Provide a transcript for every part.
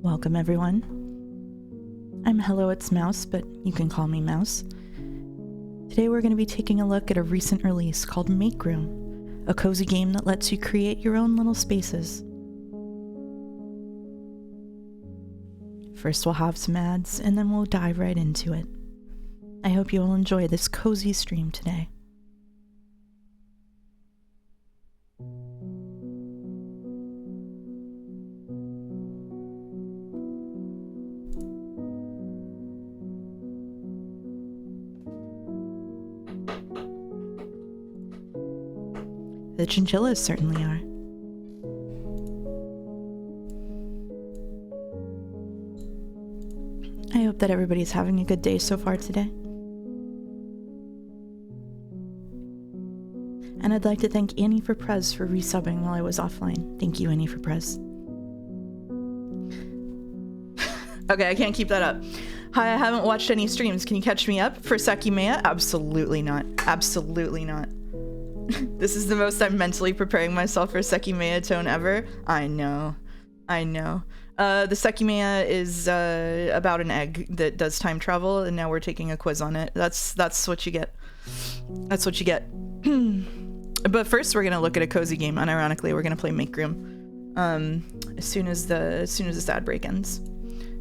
Welcome everyone. I'm Hello It's Mouse, but you can call me Mouse. Today we're going to be taking a look at a recent release called Make Room, a cozy game that lets you create your own little spaces. First we'll have some ads, and then we'll dive right into it. I hope you will enjoy this cozy stream today. The chinchillas certainly are. I hope that everybody's having a good day so far today. And I'd like to thank Annie for Prez for resubbing while I was offline. Thank you, Annie for Prez. Okay, I can't keep that up. Hi, I haven't watched any streams. Can you catch me up for Sekimeiya? Absolutely not. Absolutely not. This is the most I'm mentally preparing myself for Sekimeiya tone ever. I know. I know. The Sekimeiya is about an egg that does time travel, and now we're taking a quiz on it. That's what you get. That's what you get. But first we're gonna look at a cozy game. Unironically, we're gonna play Make Room. As soon as this ad break ends.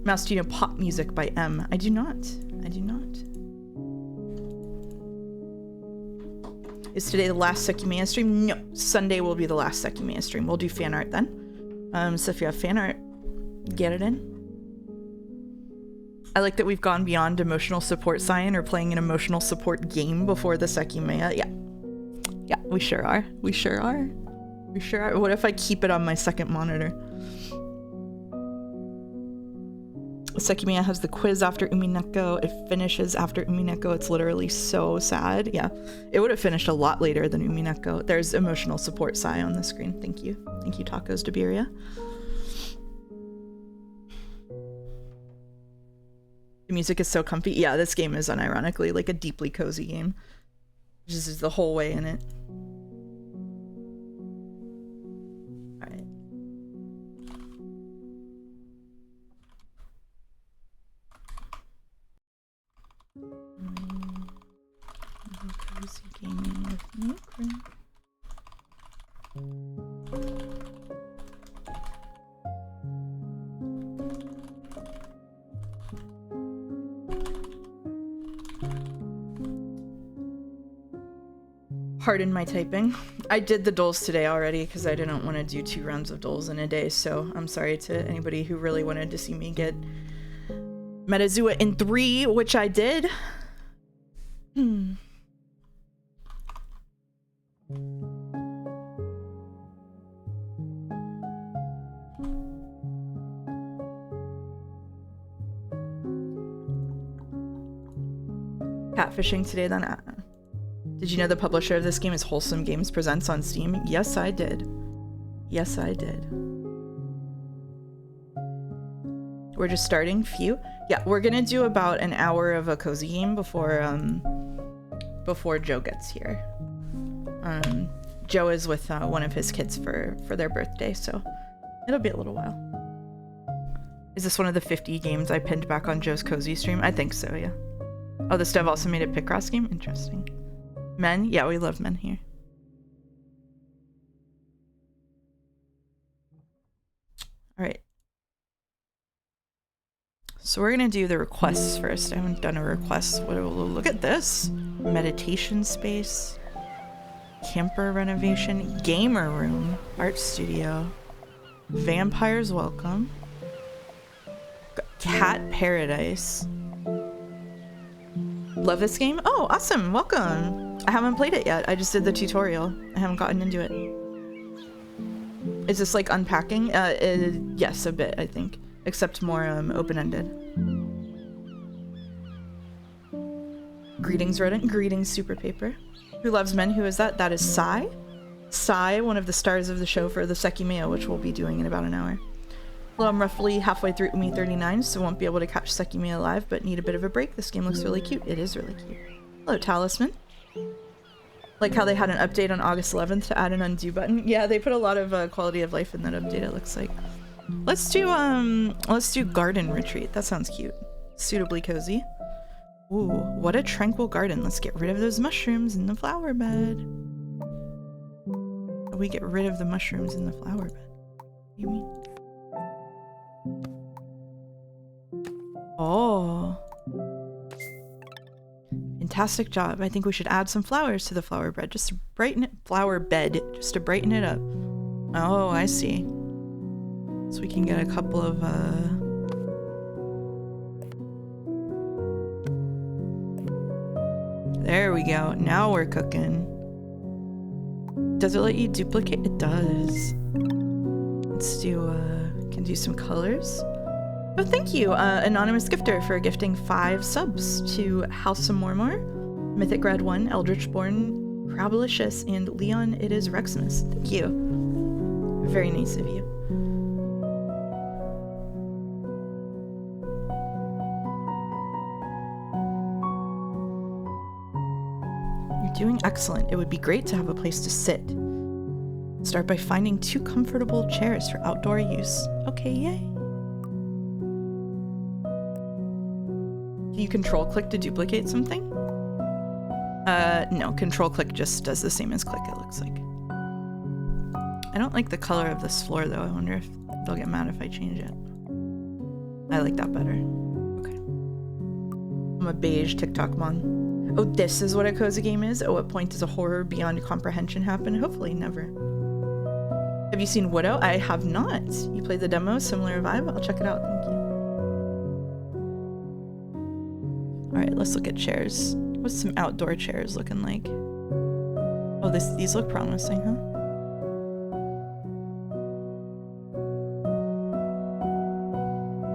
Mouse, do you know Pop Music by M? I do not. I do not. Is today the last Sekimeiya stream? No, Sunday will be the last Sekimeiya stream. We'll do fan art then. So if you have fan art, get it in. I like that we've gone beyond emotional support Cyan or playing an emotional support game before the Sekimeiya. Yeah, we sure are. We sure are. We sure are. What if I keep it on my second monitor? Sekimeiya has the quiz after Umineko. It finishes after Umineko. It's literally so sad. Yeah, it would have finished a lot later than Umineko. There's emotional support Sai on the screen. Thank you. Thank you, Tacos Deberia. The music is so comfy. Yeah, this game is unironically like a deeply cozy game. Just is the whole way in it. Cozy gaming with Make Room. Pardon my typing. I did the doles today already because I didn't want to do 2 rounds of doles in a day, so I'm sorry to anybody who really wanted to see me get Metazua in 3, which I did. Catfishing today then. Did you know the publisher of this game is Wholesome Games Presents on Steam? Yes, I did. Yes, I did. We're just starting. Phew. Yeah, we're gonna do about an hour of a cozy game before Joe gets here. Joe is with one of his kids for their birthday, so it'll be a little while. Is this one of the 50 games I pinned back on Joe's cozy stream? I think so, yeah. Oh, this dev also made a Picross game? Interesting. Men? Yeah, we love men here. Alright. So we're gonna do the requests first. I haven't done a request. Look at this. Meditation space. Camper renovation. Gamer room. Art studio. Vampires welcome. Cat paradise. Love this game? Oh, awesome. Welcome. I haven't played it yet. I just did the tutorial. I haven't gotten into it. Is this like unpacking? Yes, a bit, I think. Except more open-ended. Greetings, Rodent. Greetings, Super Paper. Who loves men? Who is that? That is Sai. Sai, one of the stars of the show for the Sekimeiya, which we'll be doing in about an hour. Well, I'm roughly halfway through Umi 39, so won't be able to catch Sekimeiya live, but need a bit of a break. This game looks really cute. It is really cute. Hello, Talisman. Like how they had an update on August 11th to add an undo button. Yeah, they put a lot of quality of life in that update, it looks like. Let's do garden retreat. That sounds cute. Suitably cozy. Ooh, what a tranquil garden. Let's get rid of those mushrooms in the flower bed. How do we get rid of the mushrooms in the flower bed? What do you mean? Oh. Fantastic job. I think we should add some flowers to the flower bed just to brighten it. Flower bed, just to brighten it up. Oh, I see. So we can get a couple of there we go. Now we're cooking. Does it let you duplicate? It does. Let's do can do some colors. Oh, thank you, anonymous gifter, for gifting 5 subs to House of Mormor, Mythic Red 1, Eldritchborn, Crabalicious, and Leon It Is Reximus. Thank you. Very nice of you. You're doing excellent. It would be great to have a place to sit. Start by finding 2 comfortable chairs for outdoor use. Okay, yay. Do you control click to duplicate something? No, control click just does the same as click, it looks like. I don't like the color of this floor though. I wonder if they'll get mad if I change it. I like that better. Okay. I'm a beige TikTok mom. Oh, this is what a cozy game is? At what point does a horror beyond comprehension happen? Hopefully never. Have you seen Widow? I have not. You played the demo, similar vibe? I'll check it out, thank you. Alright, let's look at chairs. What's some outdoor chairs looking like? Oh, these look promising, huh?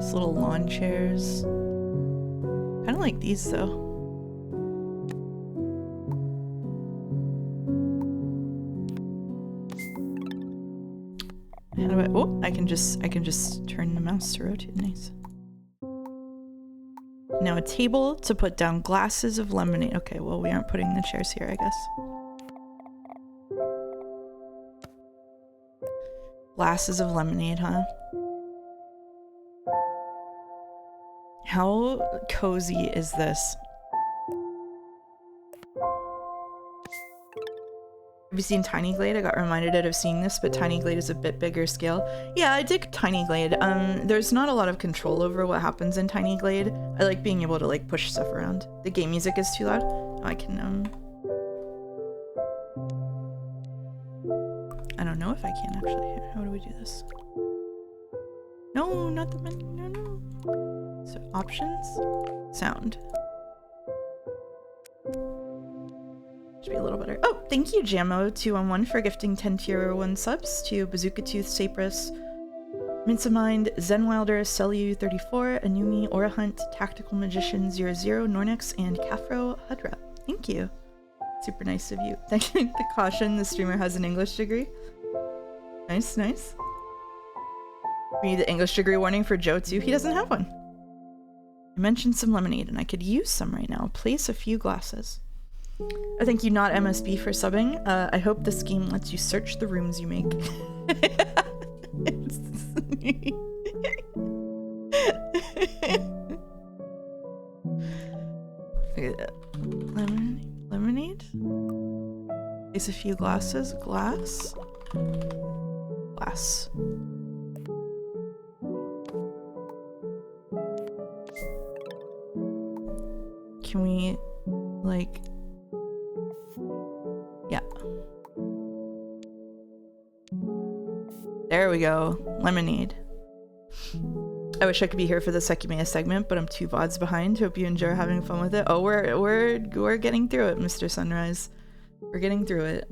These little lawn chairs. Kinda like these though. How do I, oh, I can just turn the mouse to rotate, nice. Now a table to put down glasses of lemonade. Okay, well, we aren't putting the chairs here, I guess. Glasses of lemonade, huh? How cozy is this? Have you seen Tiny Glade? I got reminded of seeing this, but Tiny Glade is a bit bigger scale. Yeah, I dig Tiny Glade. There's not a lot of control over what happens in Tiny Glade. I like being able to like push stuff around. The game music is too loud. Oh, I can I don't know if I can actually. How do we do this? No, not the menu. No. So options, sound. Should be a little better. Oh, thank you, Jammo211, for gifting 10 tier 1 subs to Bazooka Tooth, Sapris, Mince of Mind, Zen Wilder, Celu34, Anumi, Aura Hunt, Tactical Magician 00, Nornix, and Cafro Hudra. Thank you. Super nice of you. Thank you. The caution, the streamer has an English degree. Nice, nice. We need the English degree warning for Joe too. He doesn't have one. I mentioned some lemonade and I could use some right now. Place a few glasses. I thank you, not MSB, for subbing. I hope this game lets you search the rooms you make. Lemonade? Place a few glasses. Glass. Can we, like... Yeah. There we go. Lemonade. I wish I could be here for the Sekimeiya segment, but I'm 2 VODs behind. Hope you enjoy having fun with it. Oh, we're getting through it, Mr. Sunrise. We're getting through it.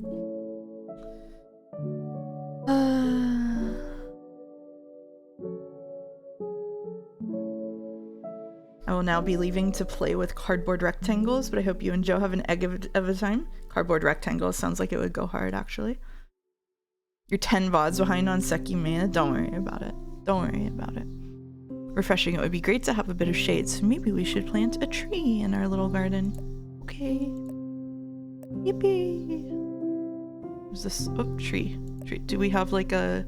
I will now be leaving to play with cardboard rectangles, but I hope you and Joe have an egg of a time. Cardboard rectangles sounds like it would go hard, actually. You're 10 VODs behind on Sekimeiya. Don't worry about it. Don't worry about it. Refreshing. It would be great to have a bit of shade, so maybe we should plant a tree in our little garden. Okay. Yippee. What's this? Oh, tree. Do we have like a...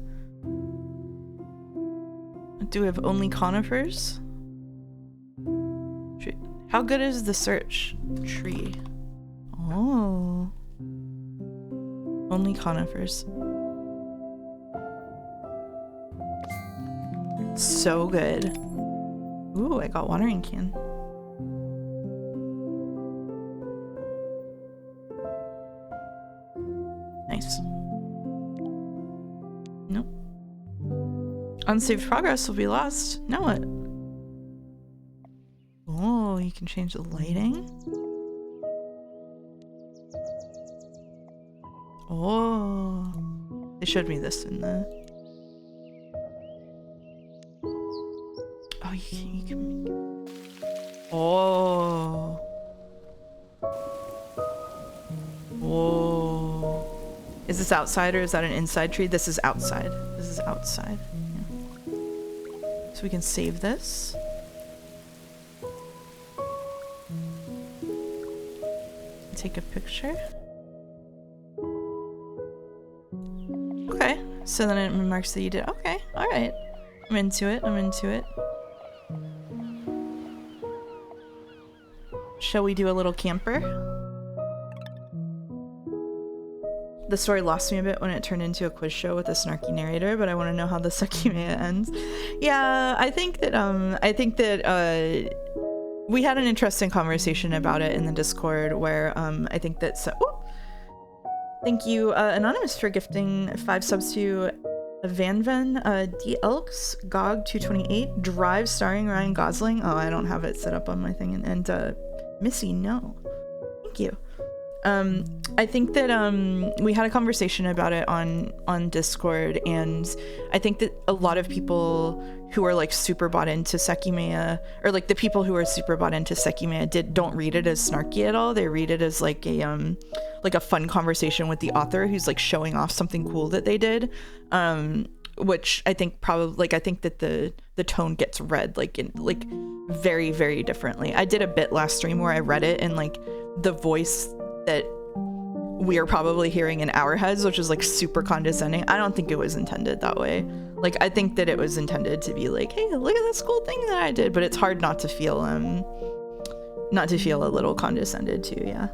Do we have only conifers? How good is the search tree? Oh. Only conifers. So good. Ooh, I got watering can. Nice. Nope. Unsaved progress will be lost. Now what? Oh, you can change the lighting. Oh. They showed me this in the... Oh, you can make... Oh. Whoa. Is this outside or is that an inside tree? This is outside. This is outside. Yeah. So we can save this. Take a picture. Okay. So then it marks that you did. Okay. All right. I'm into it. I'm into it. Shall we do a little camper? The story lost me a bit when it turned into a quiz show with a snarky narrator, but I want to know how the Sekimeiya ends. Yeah, I think that we had an interesting conversation about it in the Discord where I think that thank you Anonymous for gifting 5 subs to Vanven, D Elks, Gog 228, Drive starring Ryan Gosling. Oh, I don't have it set up on my thing, and Missy, no. Thank you. I think that we had a conversation about it on Discord, and I think that a lot of people who are like super bought into Sekimeiya, or like the people who are super bought into Sekimeiya don't read it as snarky at all. They read it as like a fun conversation with the author who's like showing off something cool that they did. Which I think I think that the tone gets read like very, very differently. I did a bit last stream where I read it in like the voice that we are probably hearing in our heads, which is like super condescending. I don't think it was intended that way. Like, I think that it was intended to be like, hey, look at this cool thing that I did, but it's hard not to feel a little condescended too. Yeah,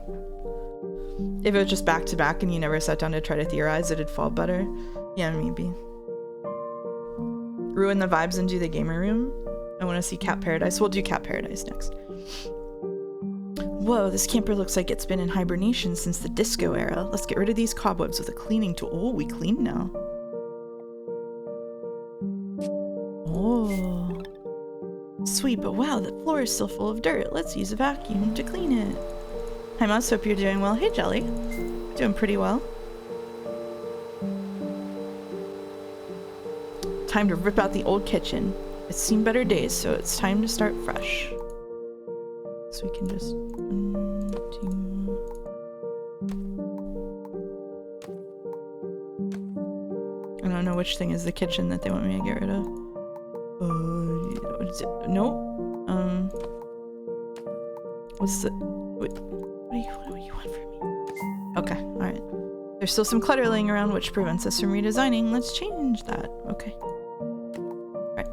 if it was just back to back and you never sat down to try to theorize, it'd fall better. Yeah, maybe ruin the vibes and do the gamer room. I want to see Cat Paradise. We'll do Cat Paradise next. Whoa, this camper looks like it's been in hibernation since the disco era. Let's get rid of these cobwebs with a cleaning tool. Oh, we clean now. Oh. Sweet, but wow, the floor is still full of dirt. Let's use a vacuum to clean it. Hi, Mouse. Hope you're doing well. Hey, Jelly. Doing pretty well. Time to rip out the old kitchen. It's seen better days, so it's time to start fresh. So we can just... 1, 2... I don't know which thing is the kitchen that they want me to get rid of. What is it? Nope. What's the... What do you want from me? Okay, alright. There's still some clutter laying around which prevents us from redesigning. Let's change that. Okay. Right.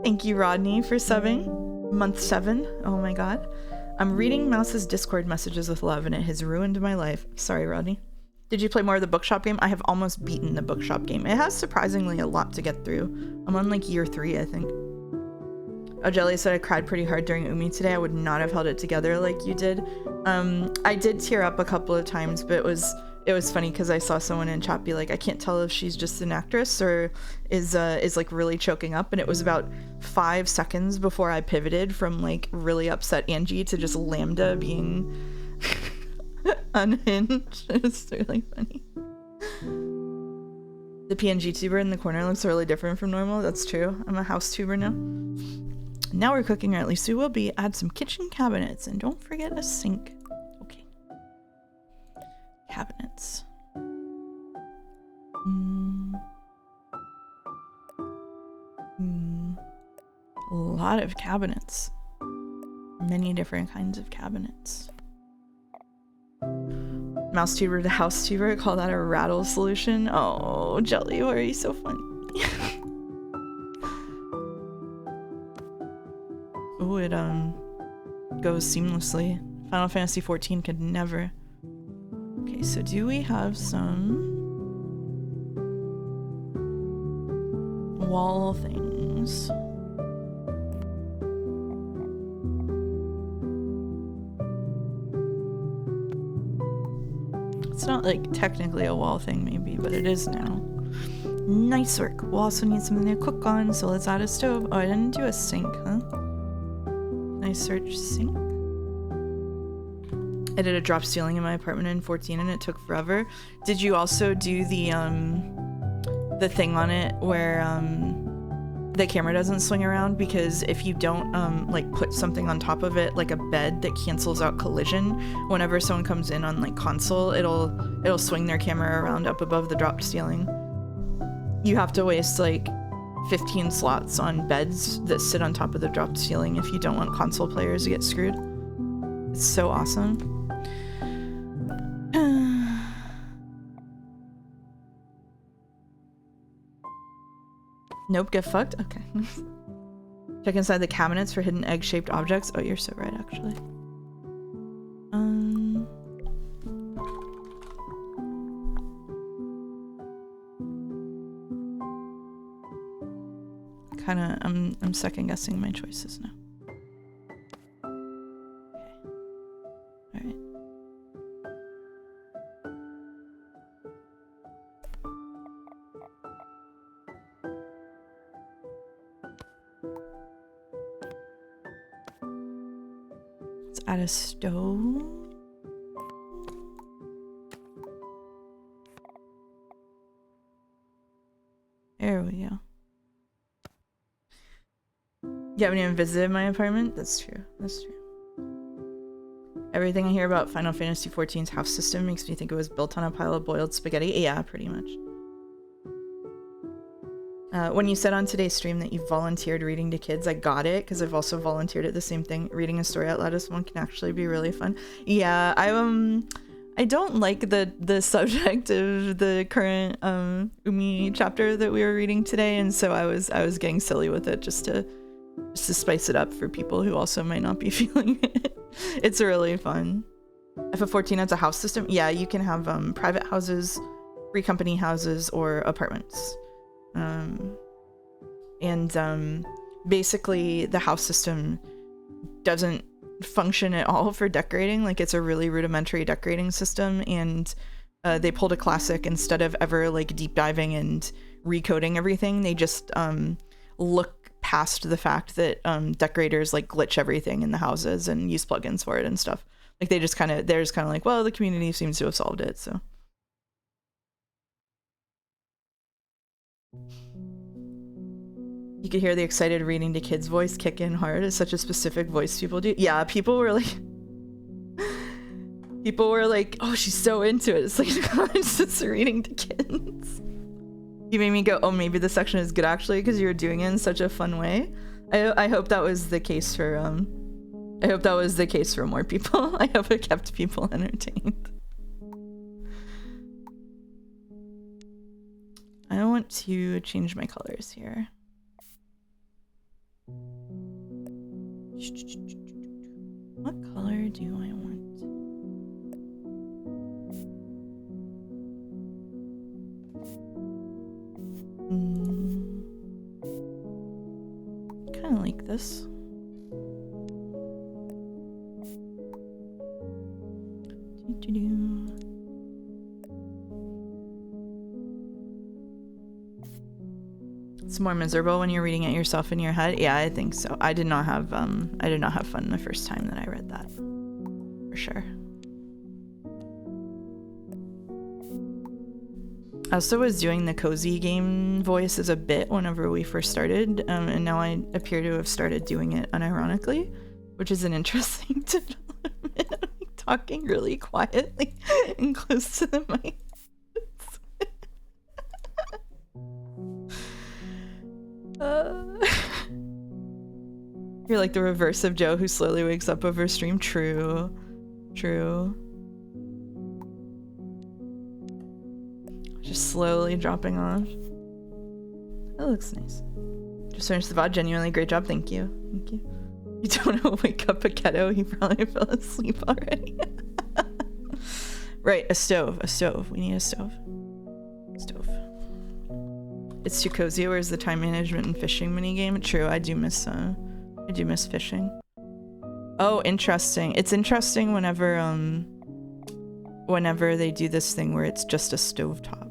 Thank you, Rodney, for subbing. Month 7. Oh my god. I'm reading Mouse's Discord messages with love and it has ruined my life. Sorry, Rodney. Did you play more of the bookshop game? I have almost beaten the bookshop game. It has surprisingly a lot to get through. I'm on like year 3, I think. Oh, Jelly said I cried pretty hard during Umi today. I would not have held it together like you did. I did tear up a couple of times, but it was funny because I saw someone in chat be like, I can't tell if she's just an actress or is like really choking up, and it was about 5 seconds before I pivoted from like really upset Angie to just Lambda being unhinged. It's really funny. The PNG tuber in the corner looks really different from normal. That's true. I'm a house tuber now. Now we're cooking, or at least we will be. Add some kitchen cabinets and don't forget a sink. Okay. Cabinets. A lot of cabinets. Many different kinds of cabinets. Mouse tuber to house tuber, call that a rattle solution. Oh, Jelly, why are you so funny? Oh, it goes seamlessly. Final Fantasy 14 could never. Okay, so do we have some wall things? It's not like technically a wall thing maybe, but it is now. Nice work. We'll also need something to cook on, so let's add a stove. Oh, I didn't do a sink, huh? Can I search sink? I did a drop ceiling in my apartment in 14 and it took forever. Did you also do the thing on it where the camera doesn't swing around? Because if you don't like put something on top of it, like a bed that cancels out collision, whenever someone comes in on like console, it'll swing their camera around up above the dropped ceiling. You have to waste like 15 slots on beds that sit on top of the dropped ceiling if you don't want console players to get screwed. It's so awesome. Nope, get fucked? Okay. Check inside the cabinets for hidden egg-shaped objects. Oh, you're so right, actually. Kinda, I'm second-guessing my choices now. Okay. Alright. Let's add a stove. There we go. You haven't even visited my apartment? That's true. That's true. Everything I hear about Final Fantasy XIV's house system makes me think it was built on a pile of boiled spaghetti. Yeah, pretty much. When you said on today's stream that you volunteered reading to kids, I got it, because I've also volunteered at the same thing. Reading a story out loud to someone can actually be really fun. Yeah, I don't like the subject of the current Umi chapter that we were reading today, and so I was getting silly with it just to spice it up for people who also might not be feeling it. It's really fun. FF14 has a house system. Yeah, you can have private houses, free company houses, or apartments. Basically the house system doesn't function at all for decorating. Like, it's a really rudimentary decorating system, and they pulled a classic. Instead of ever like deep diving and recoding everything, they just look past the fact that decorators like glitch everything in the houses and use plugins for it and stuff. Like, they're just kind of like, well, the community seems to have solved it, so. You could hear the excited reading to kids voice kick in hard. It's such a specific voice people do. Yeah, people were like, oh, she's so into it. It's like, it's just reading to kids. You made me go, oh, maybe this section is good actually, because you were doing it in such a fun way. I hope that was the case for I hope that was the case for more people. I hope it kept people entertained. I want to change my colors here. What color do I want? Kind of like this. It's more miserable when you're reading it yourself in your head. Yeah, I think so. I did not have fun the first time that I read that. For sure. I also was doing the cozy game voice as a bit whenever we first started, and now I appear to have started doing it unironically, which is an interesting development. I'm talking really quietly and close to the mic. You're like the reverse of Joe who slowly wakes up over stream. True. True. slowly dropping off. That looks nice. Just finished the VOD. Genuinely great job. Thank you. Thank you. You don't want to wake up a ghetto. He probably fell asleep already. Right, a stove. A stove. We need a stove. Stove. It's too cozy. Where's the time management and fishing minigame? True, I do miss fishing. Oh, interesting. It's interesting whenever they do this thing where it's just a stovetop.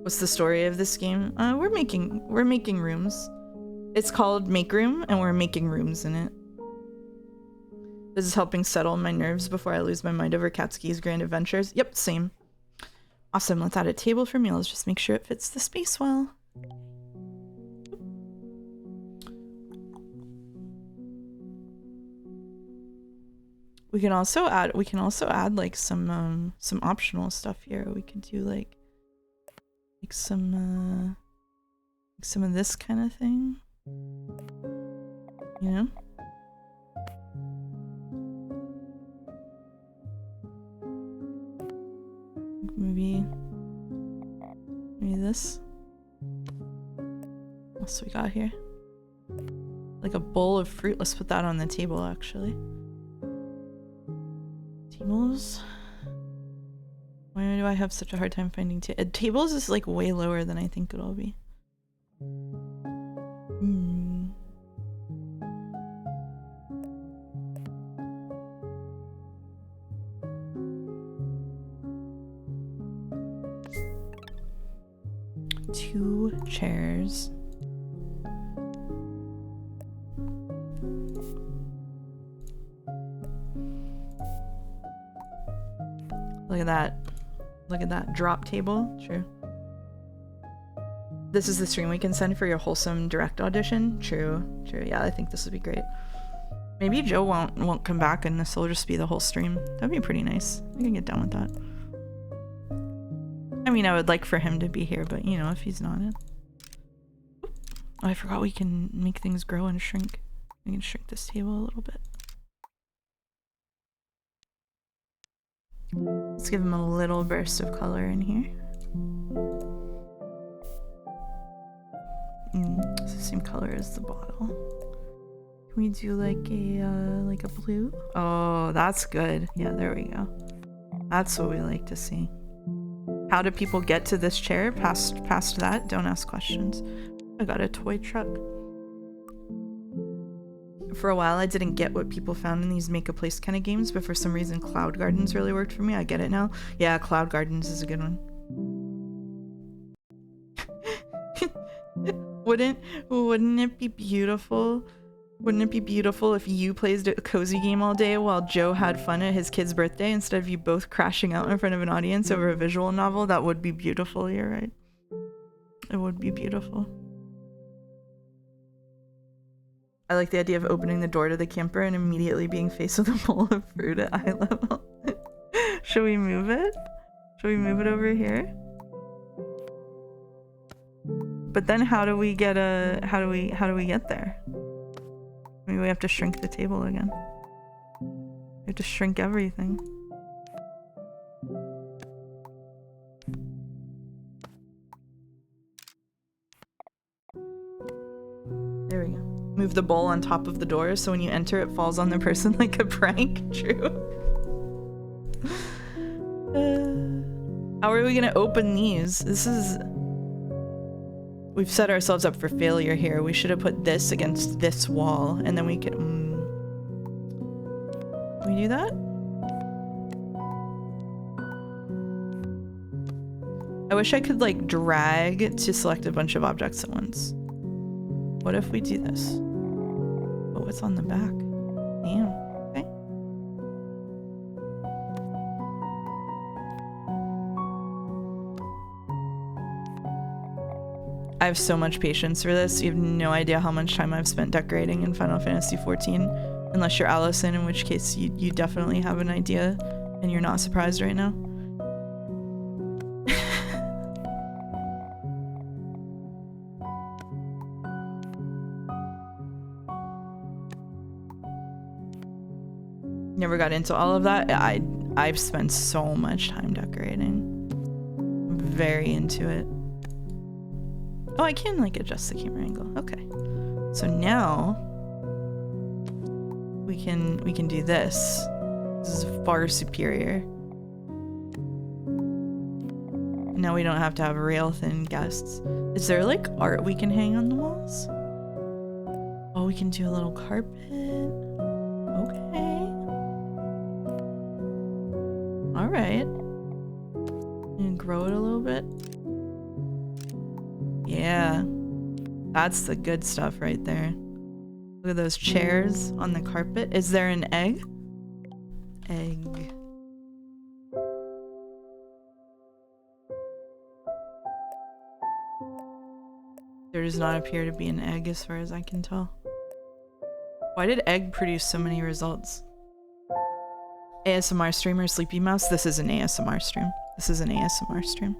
What's the story of this game? We're making rooms. It's called Make Room, and we're making rooms in it. This is helping settle my nerves before I lose my mind over Katsuki's grand adventures. Yep, same. Awesome, let's add a table for meals. Just make sure it fits the space well. We can also add like some optional stuff here. We could do like some of this kind of thing. You know? Maybe this. What else we got here? Like a bowl of fruit. Let's put that on the table, actually. Tables? Why do I have such a hard time finding tables? Is like way lower than I think it'll be. Two chairs. Look at that. Look at that drop table. True. This is the stream we can send for your wholesome direct audition. True. True. Yeah, I think this would be great. Maybe Joe won't come back and this will just be the whole stream. That'd be pretty nice. I can get down with that. I mean, I would like for him to be here, but you know, if he's not in. Oh, I forgot we can make things grow and shrink. We can shrink this table a little bit. Let's give him a little burst of color in here. It's the same color as the bottle. Can we do like a blue? Oh, that's good. Yeah, there we go. That's what we like to see. How do people get to this chair? Past that? Don't ask questions. I got a toy truck. For a while, I didn't get what people found in these make a place kind of games, but for some reason, Cloud Gardens really worked for me. I get it now. Yeah, Cloud Gardens is a good one. Wouldn't it be beautiful? Wouldn't it be beautiful if you played a cozy game all day while Joe had fun at his kid's birthday instead of you both crashing out in front of an audience over a visual novel? That would be beautiful, you're right. It would be beautiful. I like the idea of opening the door to the camper and immediately being faced with a bowl of fruit at eye level. Should we move it? Should we move it over here? But then how do we get how do we get there? Maybe we have to shrink the table again. We have to shrink everything. There we go. Move the bowl on top of the door so when you enter it falls on the person like a prank. True. How are we gonna open these? We've set ourselves up for failure here. We should have put this against this wall and then we could can we do that? I wish I could like drag to select a bunch of objects at once. What if we do this? Oh, it's on the back. Damn. Okay. I have so much patience for this. You have no idea how much time I've spent decorating in Final Fantasy XIV. Unless you're Allison, in which case you definitely have an idea and you're not surprised right now. Never got into all of that. I've spent so much time decorating. very into it. Oh, I can like adjust the camera angle. Okay. So now we can do this. This is far superior. Now we don't have to have rail thin guests. Is there like art we can hang on the walls? Oh, we can do a little carpet. Okay. All right. And grow it a little bit. Yeah. That's the good stuff right there. Look at those chairs on the carpet. Is there an egg? Egg. There does not appear to be an egg as far as I can tell. Why did egg produce so many results? ASMR streamer Sleepy Mouse. This is an ASMR stream. This is an ASMR stream.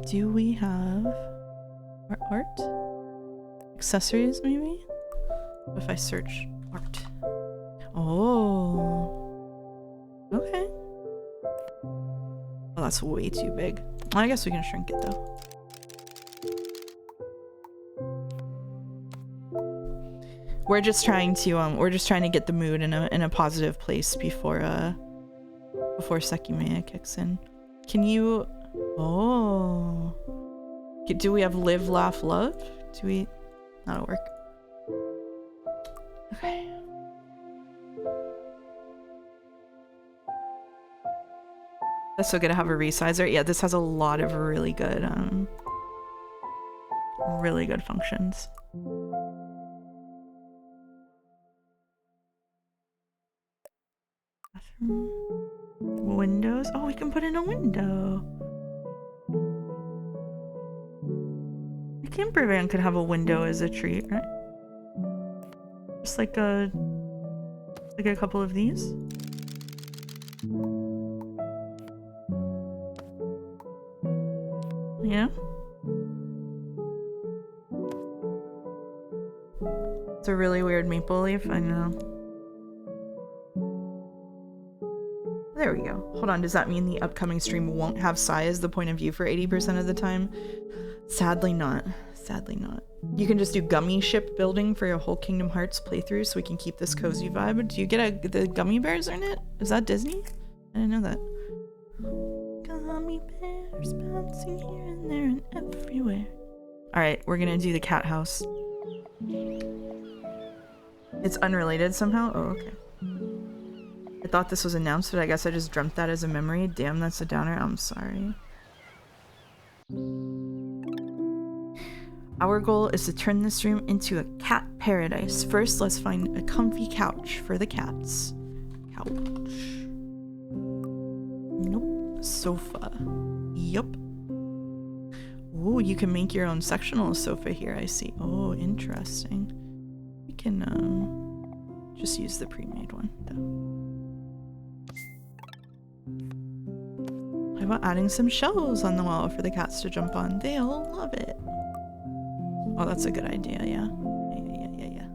Do we have our art? Accessories maybe? What if I search art? Oh. Okay. Oh, that's way too big. I guess we can shrink it though. We're just trying to get the mood in a positive place before Sekimeiya kicks in. Can you? Oh. Do we have live, laugh, love? Do we? That'll work. Okay. That's so good to have a resizer. Yeah, this has a lot of really good functions. Bathroom. Windows. Oh, we can put in a window. The camper van could have a window as a treat, right? Just like a couple of these. Yeah. It's a really weird maple leaf, I know. There we go. Hold on, does that mean the upcoming stream won't have Sai as the point of view for 80% of the time? Sadly not. Sadly not. You can just do gummy ship building for your whole Kingdom Hearts playthrough so we can keep this cozy vibe. Do you get the gummy bears in it? Is that Disney? I didn't know that. Gummy bears bouncing here and there and everywhere. Alright, we're gonna do the cat house. It's unrelated somehow? Oh, okay. I thought this was announced, but I guess I just dreamt that as a memory. Damn, that's a downer. I'm sorry. Our goal is to turn this room into a cat paradise. First, let's find a comfy couch for the cats. Couch. Nope. Sofa. Yup. Ooh, you can make your own sectional sofa here, I see. Oh, interesting. We can, just use the pre-made one, though. How about adding some shelves on the wall for the cats to jump on? They'll love it. Oh, that's a good idea, yeah. Yeah.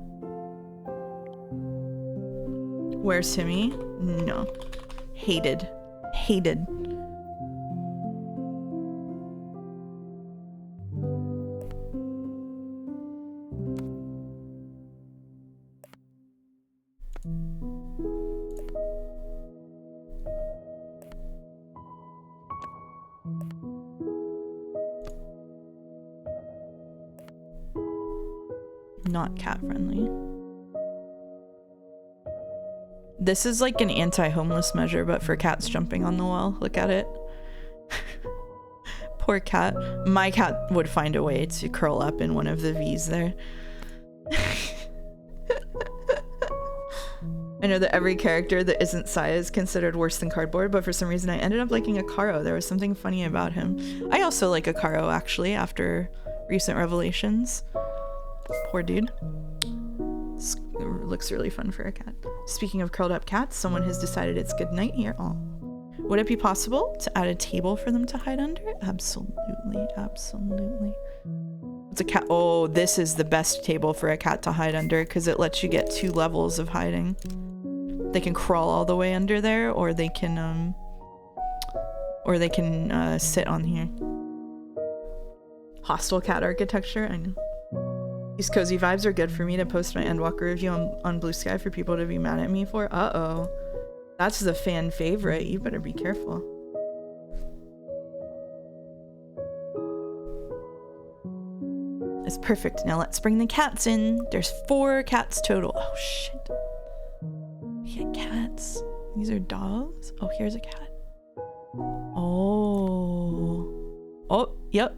Where's Timmy? No. Hated. Not cat friendly. This is like an anti-homeless measure, but for cats jumping on the wall. Look at it. Poor cat. My cat would find a way to curl up in one of the V's there. I know that every character that isn't Sai is considered worse than cardboard, but for some reason I ended up liking Akaro. There was something funny about him. I also like Akaro, actually, after recent revelations. Poor dude. This looks really fun for a cat. Speaking of curled up cats, someone has decided it's good night here. Oh. Would it be possible to add a table for them to hide under? Absolutely. It's a cat. Oh, this is the best table for a cat to hide under because it lets you get 2 levels of hiding. They can crawl all the way under there, or they can sit on here. Hostile cat architecture. I know. These cozy vibes are good for me to post my Endwalker review on Blue Sky for people to be mad at me for. Uh-oh. That's the fan favorite. You better be careful. It's perfect. Now let's bring the cats in. There's 4 cats total. Oh, shit. We get cats. These are dogs. Oh, here's a cat. Oh. Oh, yep.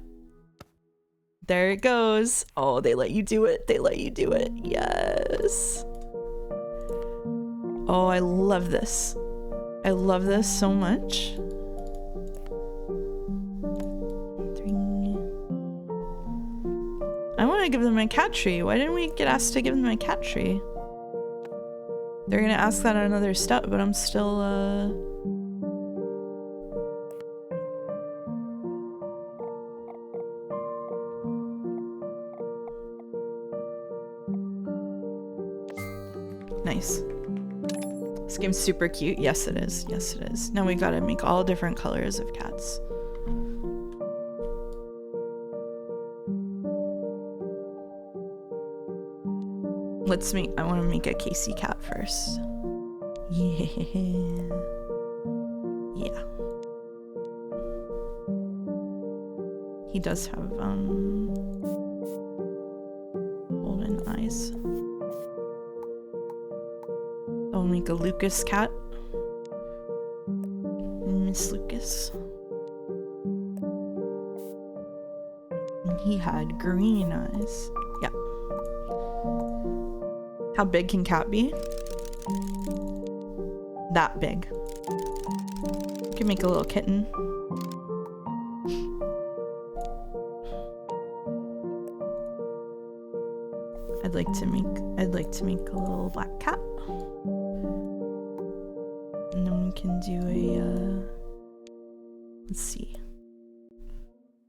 There it goes. Oh, they let you do it. They let you do it. Yes. Oh, I love this. I love this so much. 3. I want to give them a cat tree. Why didn't we get asked to give them a cat tree? They're gonna ask that on another step, but I'm still, Nice. This game's super cute. Yes, it is. Yes, it is. Now we gotta make all different colors of cats. Let's make, I want to make a Casey cat first. Yeah. Yeah. He does have, golden eyes. I'll make a Lucas cat. Miss Lucas. And he had green eyes. Yeah. How big can cat be? That big. You can make a little kitten. I'd like to make a little black cat. And then we can do a let's see.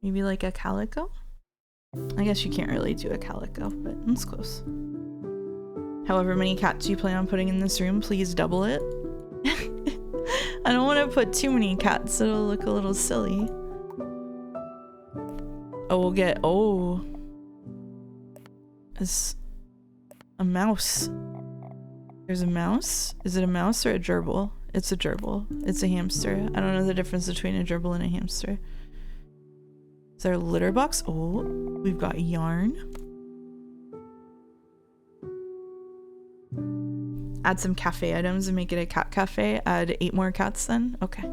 Maybe like a calico? I guess you can't really do a calico, but it's close. However many cats you plan on putting in this room, please double it. I don't want to put too many cats, it'll look a little silly. Oh, we'll get, oh. It's a mouse. There's a mouse? Is it a mouse or a gerbil? It's a gerbil. It's a hamster. I don't know the difference between a gerbil and a hamster. Is there a litter box? Oh, we've got yarn. Add some cafe items and make it a cat cafe. Add 8 more cats then? Okay.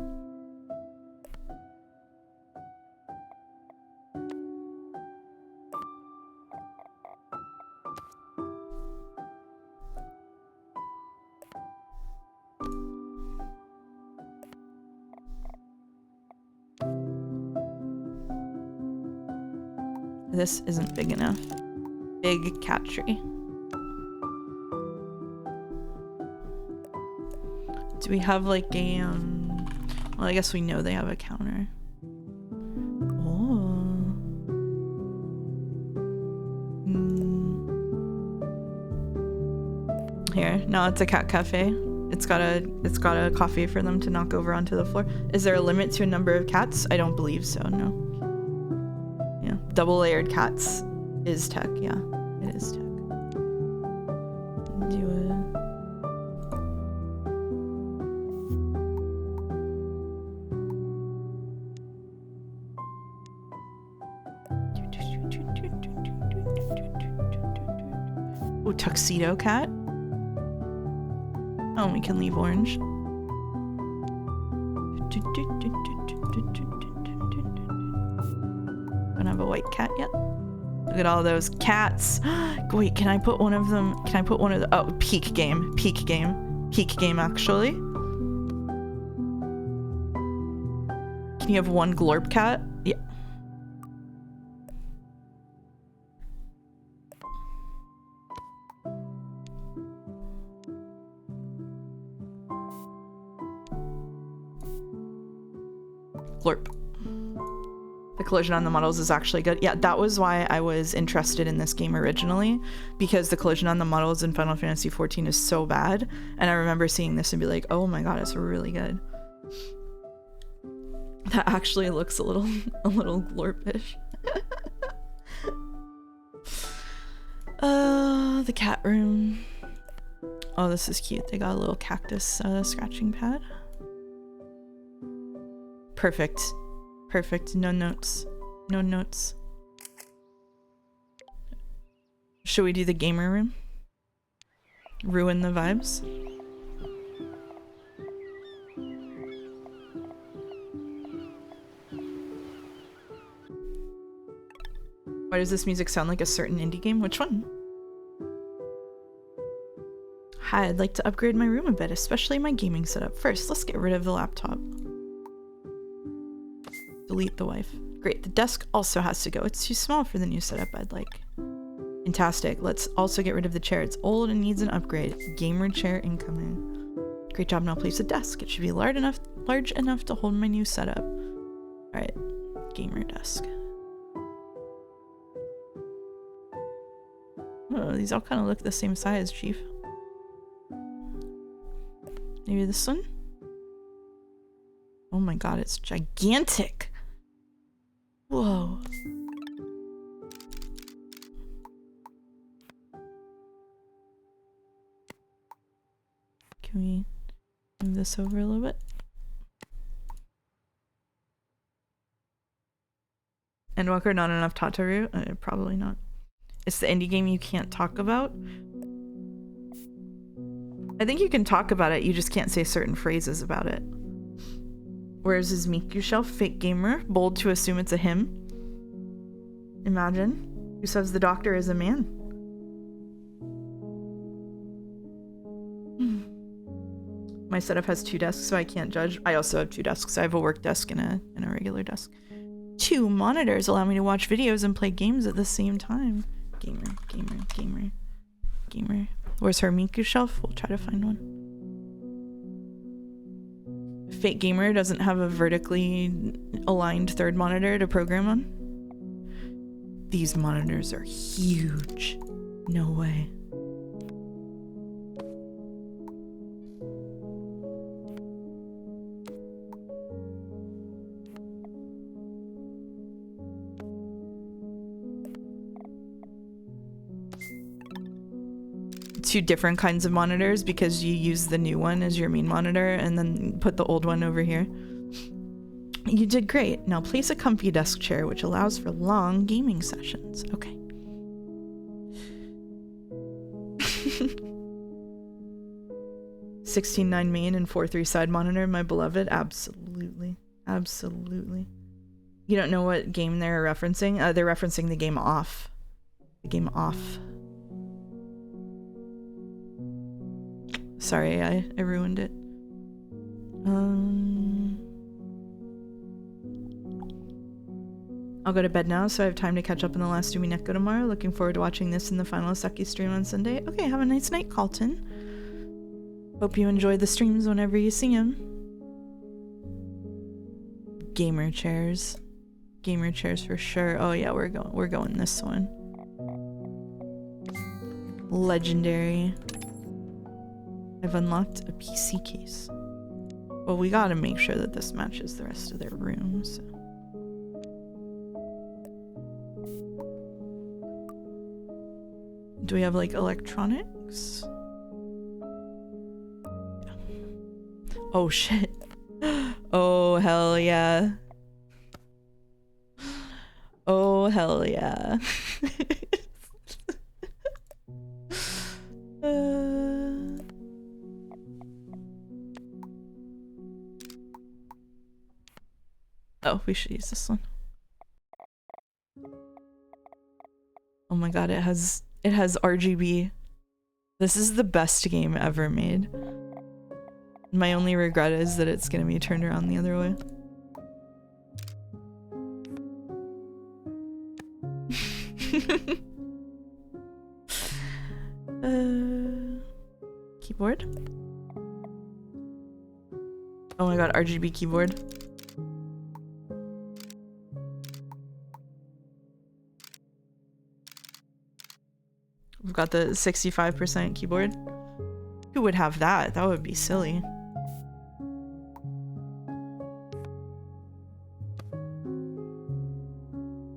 This isn't big enough. Big cat tree. Do we have like a, well, I guess we know they have a counter. Oh. Here, no, it's a cat cafe. It's got a coffee for them to knock over onto the floor. Is there a limit to a number of cats? I don't believe so, no. Yeah, double layered cats is tech, yeah, it is tech. Do a... Oh, tuxedo cat. Oh, we can leave orange. Don't have a white cat yet. Look at all those cats. Wait, can I put one of them? Can I put one of the? Oh, peak game actually. Can you have one glorp cat? Yeah. Glorp. The collision on the models is actually good. Yeah, that was why I was interested in this game originally, because the collision on the models in Final Fantasy XIV is so bad. And I remember seeing this and be like, oh my god, it's really good. That actually looks a little glorpish. The cat room. Oh, this is cute. They got a little cactus scratching pad. Perfect. Perfect. No notes. No notes. Should we do the gamer room? Ruin the vibes? Why does this music sound like a certain indie game? Which one? Hi, I'd like to upgrade my room a bit, especially my gaming setup. First, let's get rid of the laptop. Delete the wife. Great, the desk also has to go. It's too small for the new setup I'd like. Fantastic. Let's also get rid of the chair. It's old and needs an upgrade. Gamer chair incoming. Great job. Now place a desk. It should be large enough to hold my new setup. Alright. Gamer desk. Oh, these all kind of look the same size, Chief. Maybe this one? Oh my god, it's gigantic! Whoa. Can we move this over a little bit? Endwalker, not enough Tataru? Probably not. It's the indie game you can't talk about? I think you can talk about it, you just can't say certain phrases about it. Where's his Miku shelf? Fake gamer. Bold to assume it's a him. Imagine. Who says the doctor is a man? My setup has 2 desks, so I can't judge. I also have 2 desks. I have a work desk and a regular desk. 2 monitors allow me to watch videos and play games at the same time. Gamer, gamer, gamer, gamer. Where's her Miku shelf? We'll try to find one. Fake gamer doesn't have a vertically aligned third monitor to program on. These monitors are huge. No way. Two different kinds of monitors because you use the new one as your main monitor and then put the old one over here. You did great. Now place a comfy desk chair which allows for long gaming sessions. Okay. (16:9) main and 4:3 side monitor, my beloved. Absolutely. Absolutely. You don't know what game they're referencing? They're referencing the game Off. The game Off. Sorry, I ruined it. I'll go to bed now, so I have time to catch up on the last Umineko tomorrow. Looking forward to watching this in the final Seki stream on Sunday. Okay, have a nice night, Carlton. Hope you enjoy the streams whenever you see them. Gamer chairs. Gamer chairs for sure. Oh yeah, we're going this one. Legendary. I've unlocked a PC case. Well, we gotta make sure that this matches the rest of their rooms. So. Do we have like electronics? Yeah. Oh shit. Oh hell yeah. Oh hell yeah. Oh, we should use this one. Oh my god, it has RGB. This is the best game ever made. My only regret is that it's gonna be turned around the other way. Keyboard? Oh my god, RGB keyboard. got the 65% keyboard. Who would have that? That would be silly.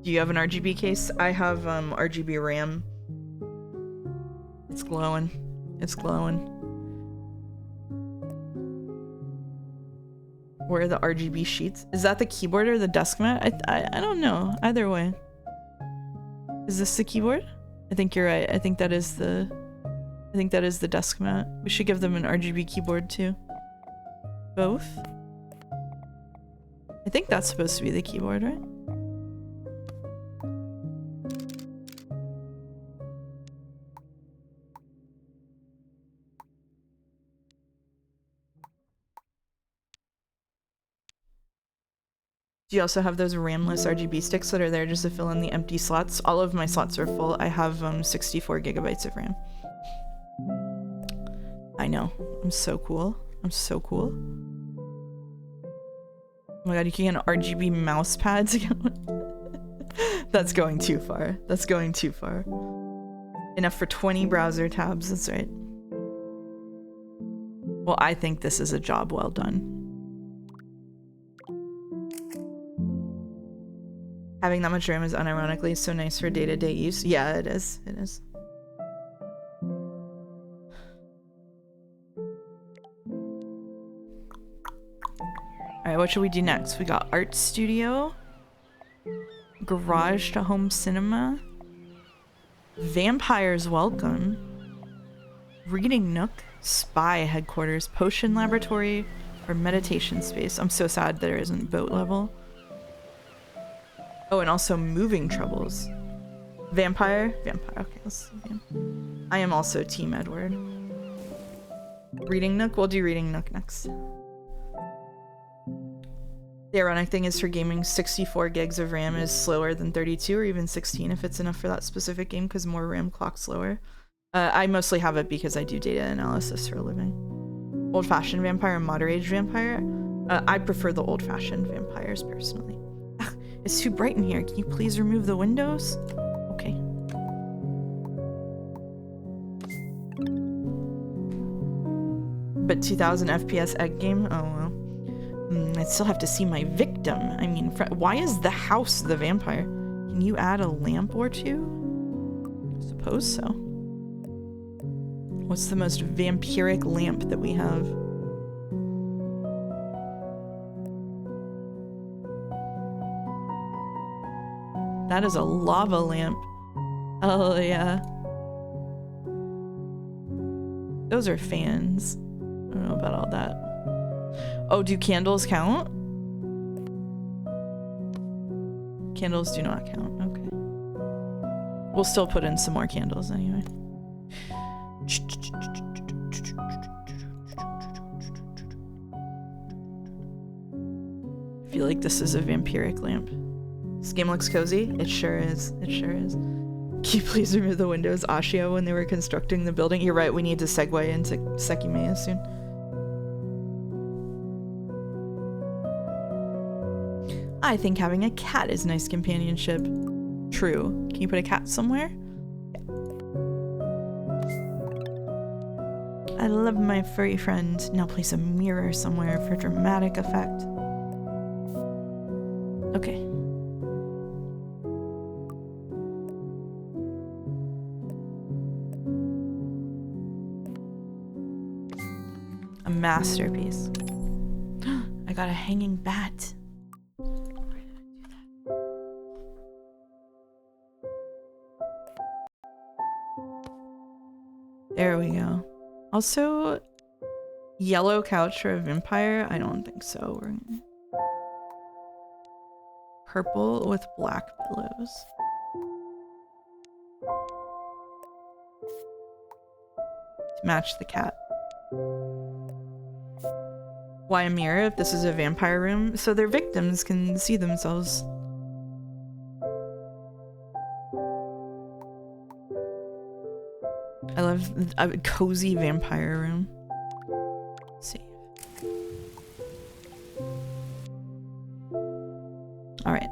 Do you have an RGB case? I have RGB RAM. It's glowing. It's glowing. Where are the RGB sheets? Is that the keyboard or the desk mat? I don't know. Either way. Is this the keyboard? I think you're right. I think that is the desk mat. We should give them an RGB keyboard too. Both? I think that's supposed to be the keyboard, right? Do you also have those RAM-less RGB sticks that are there just to fill in the empty slots? All of my slots are full. I have 64 gigabytes of RAM. I know. I'm so cool. I'm so cool. Oh my god, you can get an RGB mouse pad together. That's going too far. That's going too far. Enough for 20 browser tabs, that's right. Well, I think this is a job well done. Having that much RAM is unironically so nice for day-to-day use. Yeah, it is. It is. Alright, what should we do next? We got art studio, garage to home cinema, vampires welcome, reading nook, spy headquarters, potion laboratory, or meditation space. I'm so sad there isn't boat level. Oh, and also moving troubles. Vampire? Vampire. Okay, let's see. I am also Team Edward. Reading Nook? We'll do Reading Nook next. The ironic thing is for gaming, 64 gigs of RAM is slower than 32 or even 16 if it's enough for that specific game because more RAM clocks slower. I mostly have it because I do data analysis for a living. Old-fashioned vampire and modern-age vampire? I prefer the old-fashioned vampires personally. It's too bright in here. Can you please remove the windows? Okay. But 2000 FPS egg game? Oh well. I still have to see my victim. I mean, why is the house the vampire? Can you add a lamp or two? I suppose so. What's the most vampiric lamp that we have? That is a lava lamp. Oh, yeah. Those are fans. I don't know about all that. Oh, do candles count? Candles do not count. Okay. We'll still put in some more candles anyway. I feel like this is a vampiric lamp. This game looks cozy. It sure is. It sure is. Can you please remove the windows, Ashio, when they were constructing the building? You're right, we need to segue into Sekimeiya soon. I think having a cat is nice companionship. True. Can you put a cat somewhere? Yeah. I love my furry friend. Now place a mirror somewhere for dramatic effect. Okay. A masterpiece. I got a hanging bat. There we go. Also, yellow couch for a vampire? I don't think so. We're gonna... Purple with black pillows. To match the cat. Why a mirror if this is a vampire room? So their victims can see themselves. I love a cozy vampire room. Save. Alright.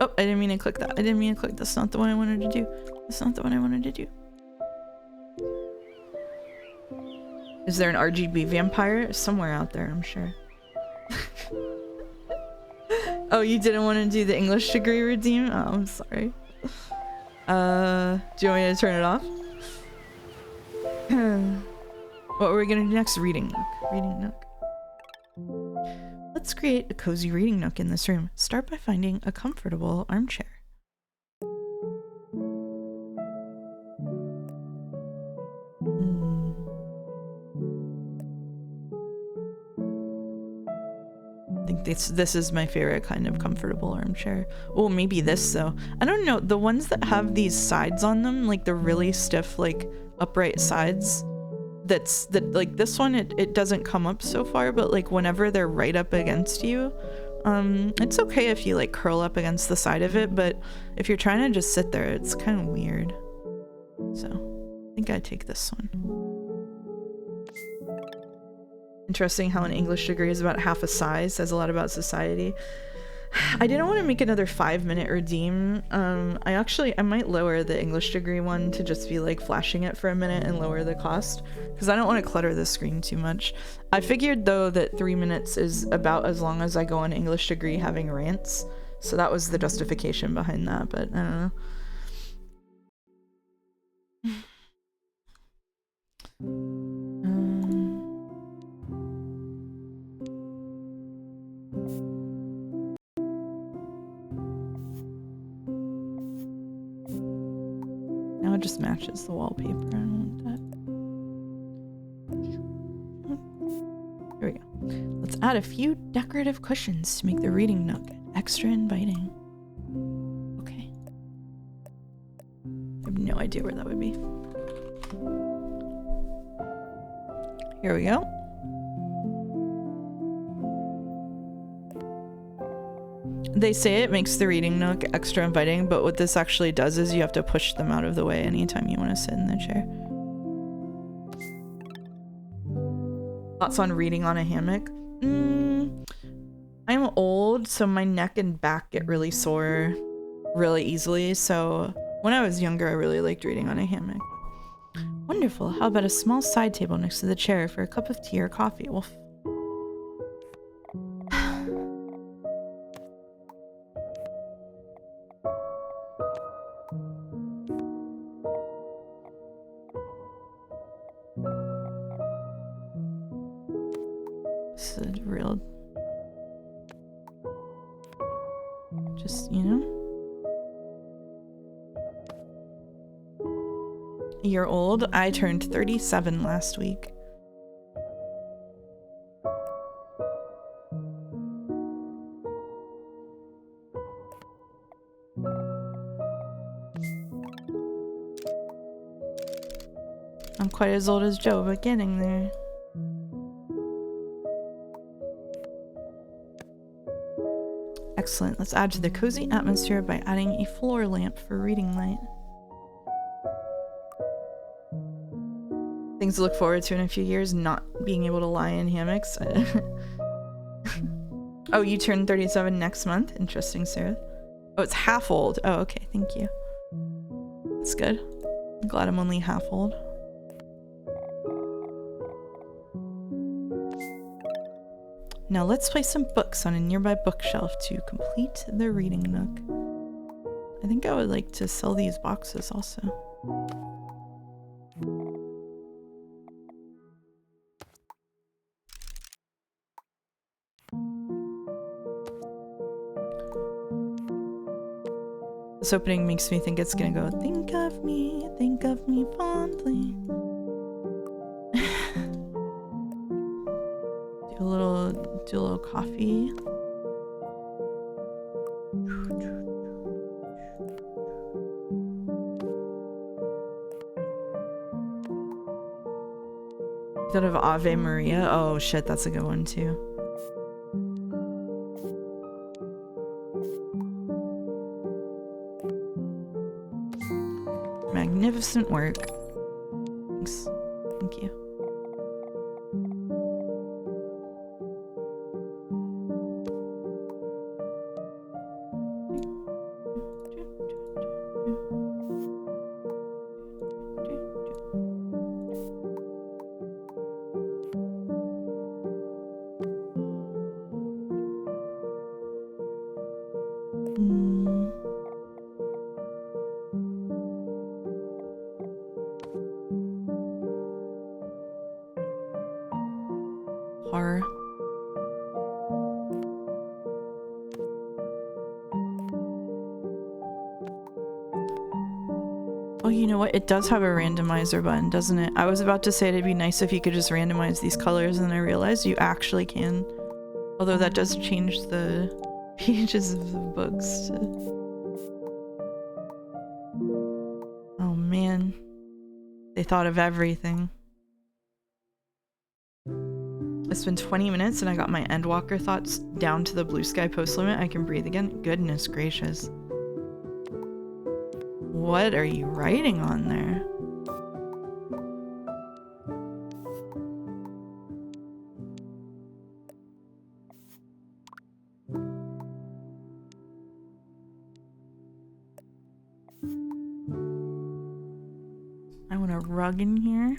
Oh, I didn't mean to click that. I didn't mean to click. That's not the one I wanted to do. That's not the one I wanted to do. Is there an RGB vampire? Somewhere out there, I'm sure. Oh, you didn't want to do the English degree redeem? Oh, I'm sorry. Do you want me to turn it off? What are we gonna do next? Reading nook. Reading nook. Let's create a cozy reading nook in this room. Start by finding a comfortable armchair. I think this is my favorite kind of comfortable armchair. Oh, maybe this though. I don't know. The ones that have these sides on them, like the really stiff, like upright sides. Like this one, it doesn't come up so far, but like whenever they're right up against you, it's okay if you like curl up against the side of it, but if you're trying to just sit there, it's kind of weird. So I think I'd take this one. Interesting how an English degree is about half a size, says a lot about society. I didn't want to make another 5-minute redeem. I might lower the English degree one to just be like flashing it for a minute and lower the cost, because I don't want to clutter the screen too much. I figured though that 3 minutes is about as long as I go on English degree having rants, so that was the justification behind that, but I don't know. Now it just matches the wallpaper. I don't want that. Here we go. Let's add a few decorative cushions to make the reading nook extra inviting. Okay. I have no idea where that would be. Here we go. They say it makes the reading nook extra inviting, but what this actually does is you have to push them out of the way anytime you want to sit in the chair. Thoughts on reading on a hammock? I'm old, so my neck and back get really sore really easily, so when I was younger, I really liked reading on a hammock. Wonderful. How about a small side table next to the chair for a cup of tea or coffee? Well, this is real. Just, you know? You're old. I turned 37 last week. I'm quite as old as Joe, but getting there. Excellent. Let's add to the cozy atmosphere by adding a floor lamp for reading light. Things to look forward to in a few years, not being able to lie in hammocks. Oh, you turn 37 next month? Interesting, Sarah. Oh, it's half old. Oh, okay. Thank you. That's good. I'm glad I'm only half old. Now let's place some books on a nearby bookshelf to complete the reading nook. I think I would like to sell these boxes also. This opening makes me think it's gonna go, think of me fondly. Do a little coffee. Instead of Ave Maria. Oh shit, that's a good one too. Magnificent work. Thanks. Thank you. car. Oh, you know what? It does have a randomizer button, doesn't it? I was about to say it'd be nice if you could just randomize these colors, and I realized you actually can. Although that does change the pages of the books. Oh man. They thought of everything. It's been 20 minutes and I got my Endwalker thoughts down to the blue sky post limit. I can breathe again. Goodness gracious. What are you writing on there? I want a rug in here.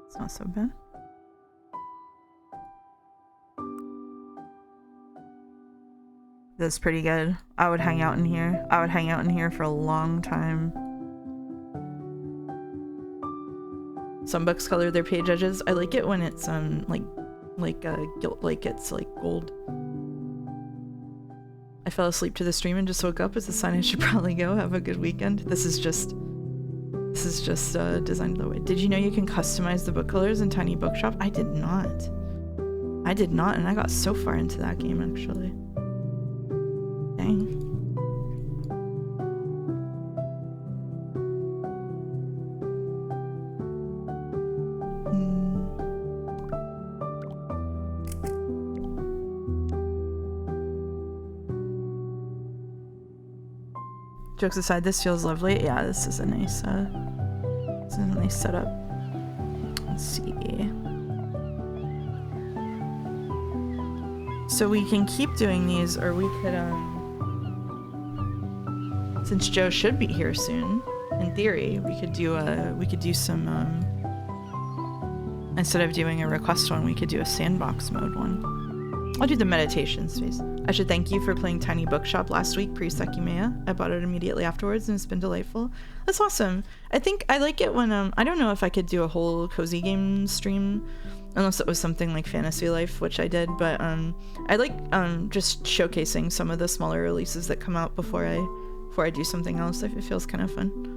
It's not so bad. That's pretty good. I would hang out in here. I would hang out in here for a long time. Some books color their page edges. I like it when it's gilt, like it's like gold. I fell asleep to the stream and just woke up. It's a sign I should probably go. Have a good weekend. This is just designed the way. Did you know you can customize the book colors in Tiny Bookshop? I did not. I did not, and I got so far into that game actually. Dang. Jokes aside, this feels lovely. Yeah, this is a nice setup. Let's see. So we can keep doing these, or we could, since Joe should be here soon, in theory, we could do some, instead of doing a request one, we could do a sandbox mode one. I'll do the meditation space. I should thank you for playing Tiny Bookshop last week pre-Sekimeiya. I bought it immediately afterwards and it's been delightful. That's awesome. I think I like it when, I don't know if I could do a whole cozy game stream, unless it was something like Fantasy Life, which I did, but I like just showcasing some of the smaller releases that come out before I do something else. It feels kind of fun.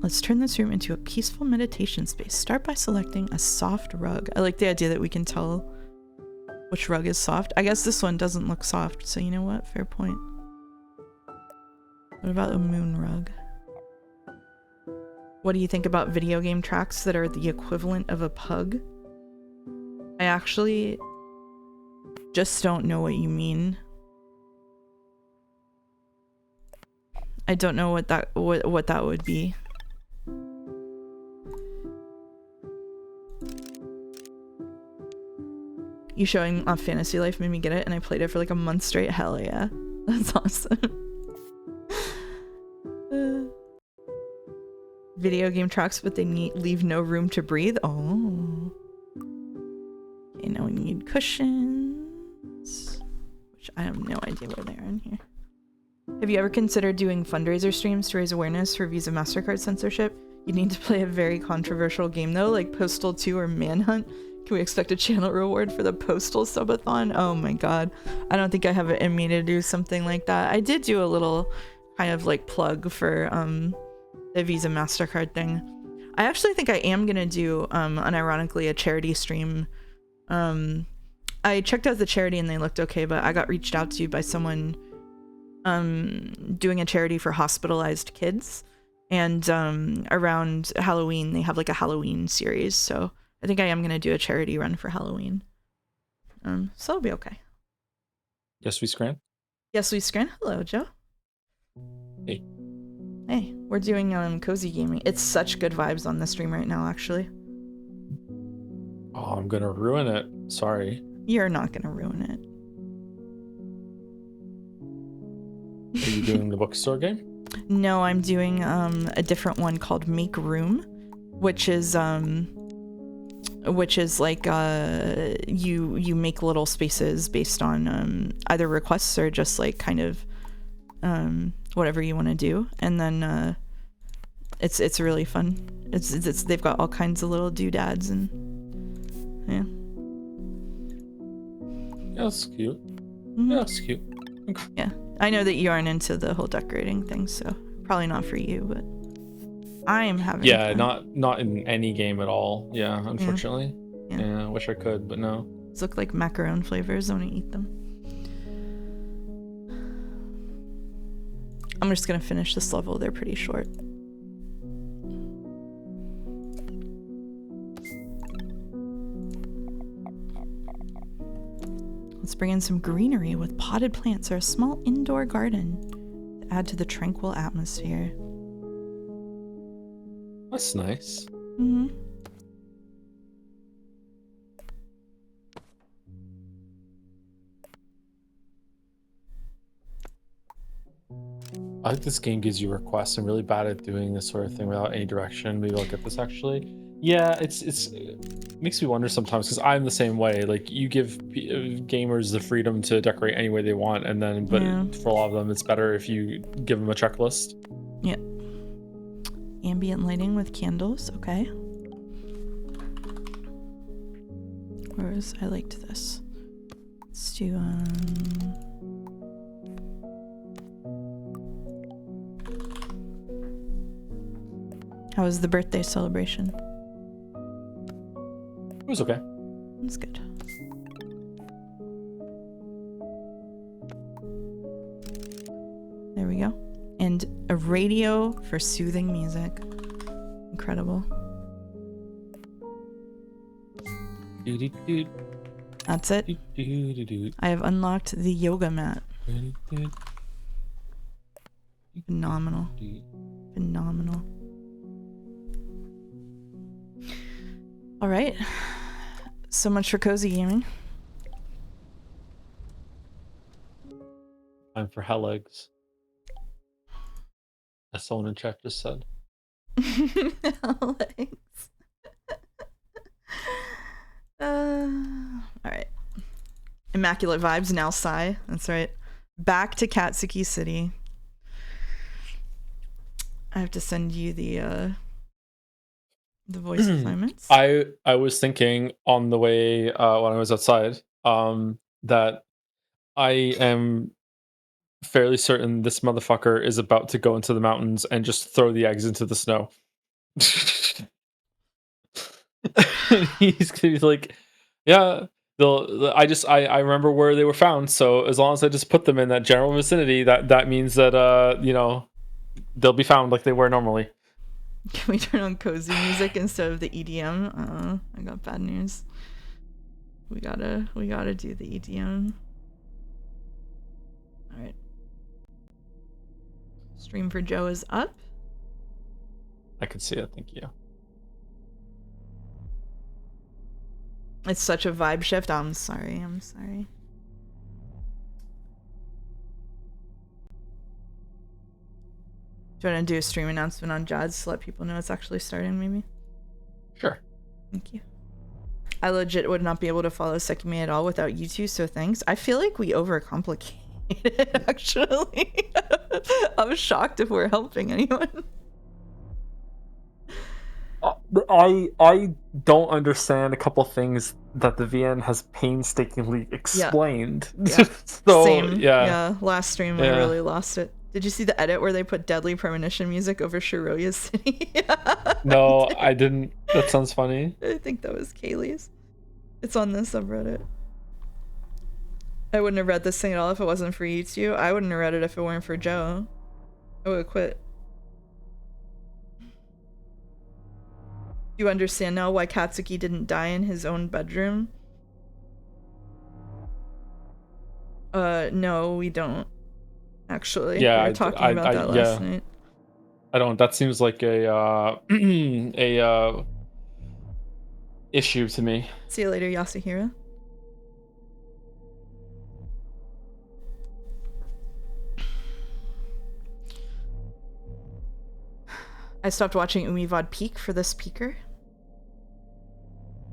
Let's turn this room into a peaceful meditation space. Start by selecting a soft rug. I like the idea that we can tell which rug is soft. I guess this one doesn't look soft, so you know what? Fair point. What about a moon rug? What do you think about video game tracks that are the equivalent of a pug? I actually just don't know what you mean. I don't know what that would be. You showing off Fantasy Life made me get it, and I played it for like a month straight. Hell yeah. That's awesome. Video game tracks, but they leave no room to breathe. Oh. Okay, now we need cushions, which I have no idea where they are in here. Have you ever considered doing fundraiser streams to raise awareness for Visa MasterCard censorship? You need to play a very controversial game though, like Postal 2 or Manhunt. Can we expect a channel reward for the Postal subathon? Oh my god. I don't think I have it in me to do something like that. I did do a little kind of like plug for the Visa MasterCard thing. I actually think I am gonna do unironically a charity stream. I checked out the charity and they looked okay, but I got reached out to by someone doing a charity for hospitalized kids, and around Halloween they have like a Halloween series, so I think I am gonna do a charity run for Halloween. So it'll be okay. Yes, we scran. Yes, we scran. Hello, Joe. Hey. Hey, we're doing cozy gaming. It's such good vibes on the stream right now, actually. Oh, I'm gonna ruin it. Sorry. You're not gonna ruin it. Are you doing the bookstore game? No, I'm doing a different one called Make Room, which is like you make little spaces based on either requests or just like kind of whatever you want to do, and then it's really fun. It's they've got all kinds of little doodads and yeah. Yeah, that's cute. Mhm. Yeah, that's cute. Okay. Yeah, I know that you aren't into the whole decorating thing, so probably not for you, but I am having Yeah, fun. not in any game at all. Yeah, unfortunately. Yeah. Yeah, I wish I could, but no. These look like macaron flavors. I want to eat them. I'm just gonna finish this level. They're pretty short. Let's bring in some greenery with potted plants or a small indoor garden to add to the tranquil atmosphere. That's nice. Mm-hmm. I think this game gives you requests. I'm really bad at doing this sort of thing without any direction. Maybe I'll get this actually. Yeah, it makes me wonder sometimes because I'm the same way. Like you give gamers the freedom to decorate any way they want, and then but Yeah. for a lot of them, it's better if you give them a checklist. Yep. Ambient lighting with candles. Okay. Whereas I liked this. Let's do How was the birthday celebration? It was okay. That's good. There we go. And a radio for soothing music. Incredible. That's it. I have unlocked the yoga mat. Phenomenal. Phenomenal. All right. So much for cozy gaming. Time for hell eggs. As someone in chat just said. Alex. All right. Immaculate vibes now, sigh. That's right. Back to Katsuki City. I have to send you the voice assignments. I was thinking on the way when I was outside that I am fairly certain this motherfucker is about to go into the mountains and just throw the eggs into the snow. He's gonna be like, yeah, I remember where they were found, so as long as I just put them in that general vicinity, that means that you know, they'll be found like they were normally. Can we turn on cozy music instead of the EDM? I got bad news. We gotta do the EDM. All right. Stream for Joe is up. I could see it. Thank you. It's such a vibe shift. I'm sorry. I'm sorry. Do you want to do a stream announcement on Jads to let people know it's actually starting, maybe? Sure. Thank you. I legit would not be able to follow Sekimeiya at all without you two, so thanks. I feel like we overcomplicate it, actually. I'm shocked if we're helping anyone. I don't understand a couple things that the VN has painstakingly explained. Yeah. So, Same. yeah. Last stream, I really lost it. Did you see the edit where they put Deadly Premonition music over Shiroya's City? No, I didn't. That sounds funny. I think that was Kaylee's. It's on this subreddit. I wouldn't have read this thing at all if it wasn't for you two. I wouldn't have read it if it weren't for Joe. I would have quit. Do you understand now why Katsuki didn't die in his own bedroom? No, we don't. Actually, Yeah, we were talking about that last night. I don't. That seems like a issue to me. See you later, Yasuhiro. I stopped watching Umivod peak for this peaker.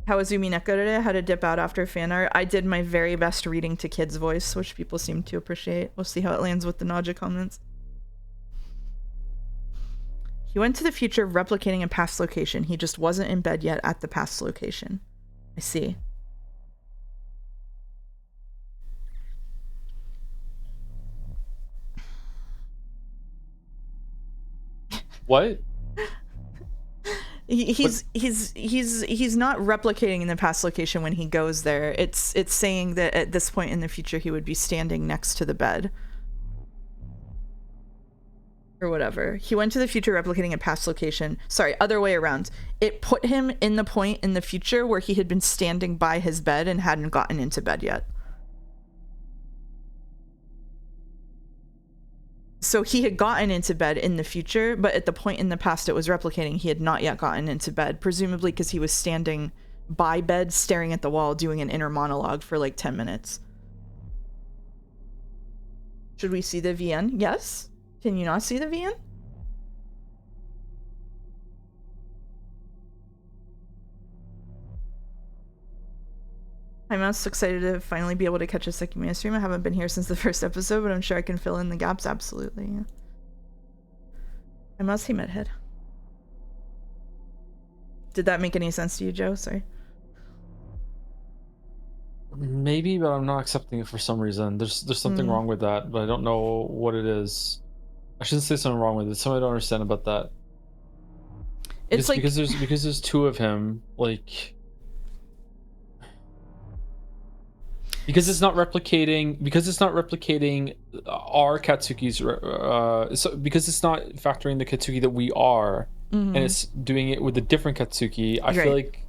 How was Umineko today? I had to dip out after fan art. I did my very best reading to kids' voice, which people seem to appreciate. We'll see how it lands with the Naja comments. He went to the future replicating a past location. He just wasn't in bed yet at the past location. I see. What? He's not replicating in the past location when he goes there. It's saying that at this point in the future he would be standing next to the bed. Or whatever. He went to the future replicating a past location. Sorry, other way around. It put him in the point in the future where he had been standing by his bed and hadn't gotten into bed yet. So he had gotten into bed in the future, but at the point in the past it was replicating, he had not yet gotten into bed, presumably because he was standing by bed, staring at the wall, doing an inner monologue for like 10 minutes. Should we see the VN? Yes. Can you not see the VN? I'm most excited to finally be able to catch a Sekimeiya stream. I haven't been here since the first episode, but I'm sure I can fill in the gaps. Absolutely. Yeah. I must see Medhead. Did that make any sense to you, Joe? Sorry. Maybe, but I'm not accepting it for some reason. There's something wrong with that, but I don't know what it is. I shouldn't say something wrong with it. Something I don't understand about that. It's like because there's two of him, like because it's not replicating our Katsuki's so because it's not factoring the Katsuki that we are, and it's doing it with a different Katsuki. I feel like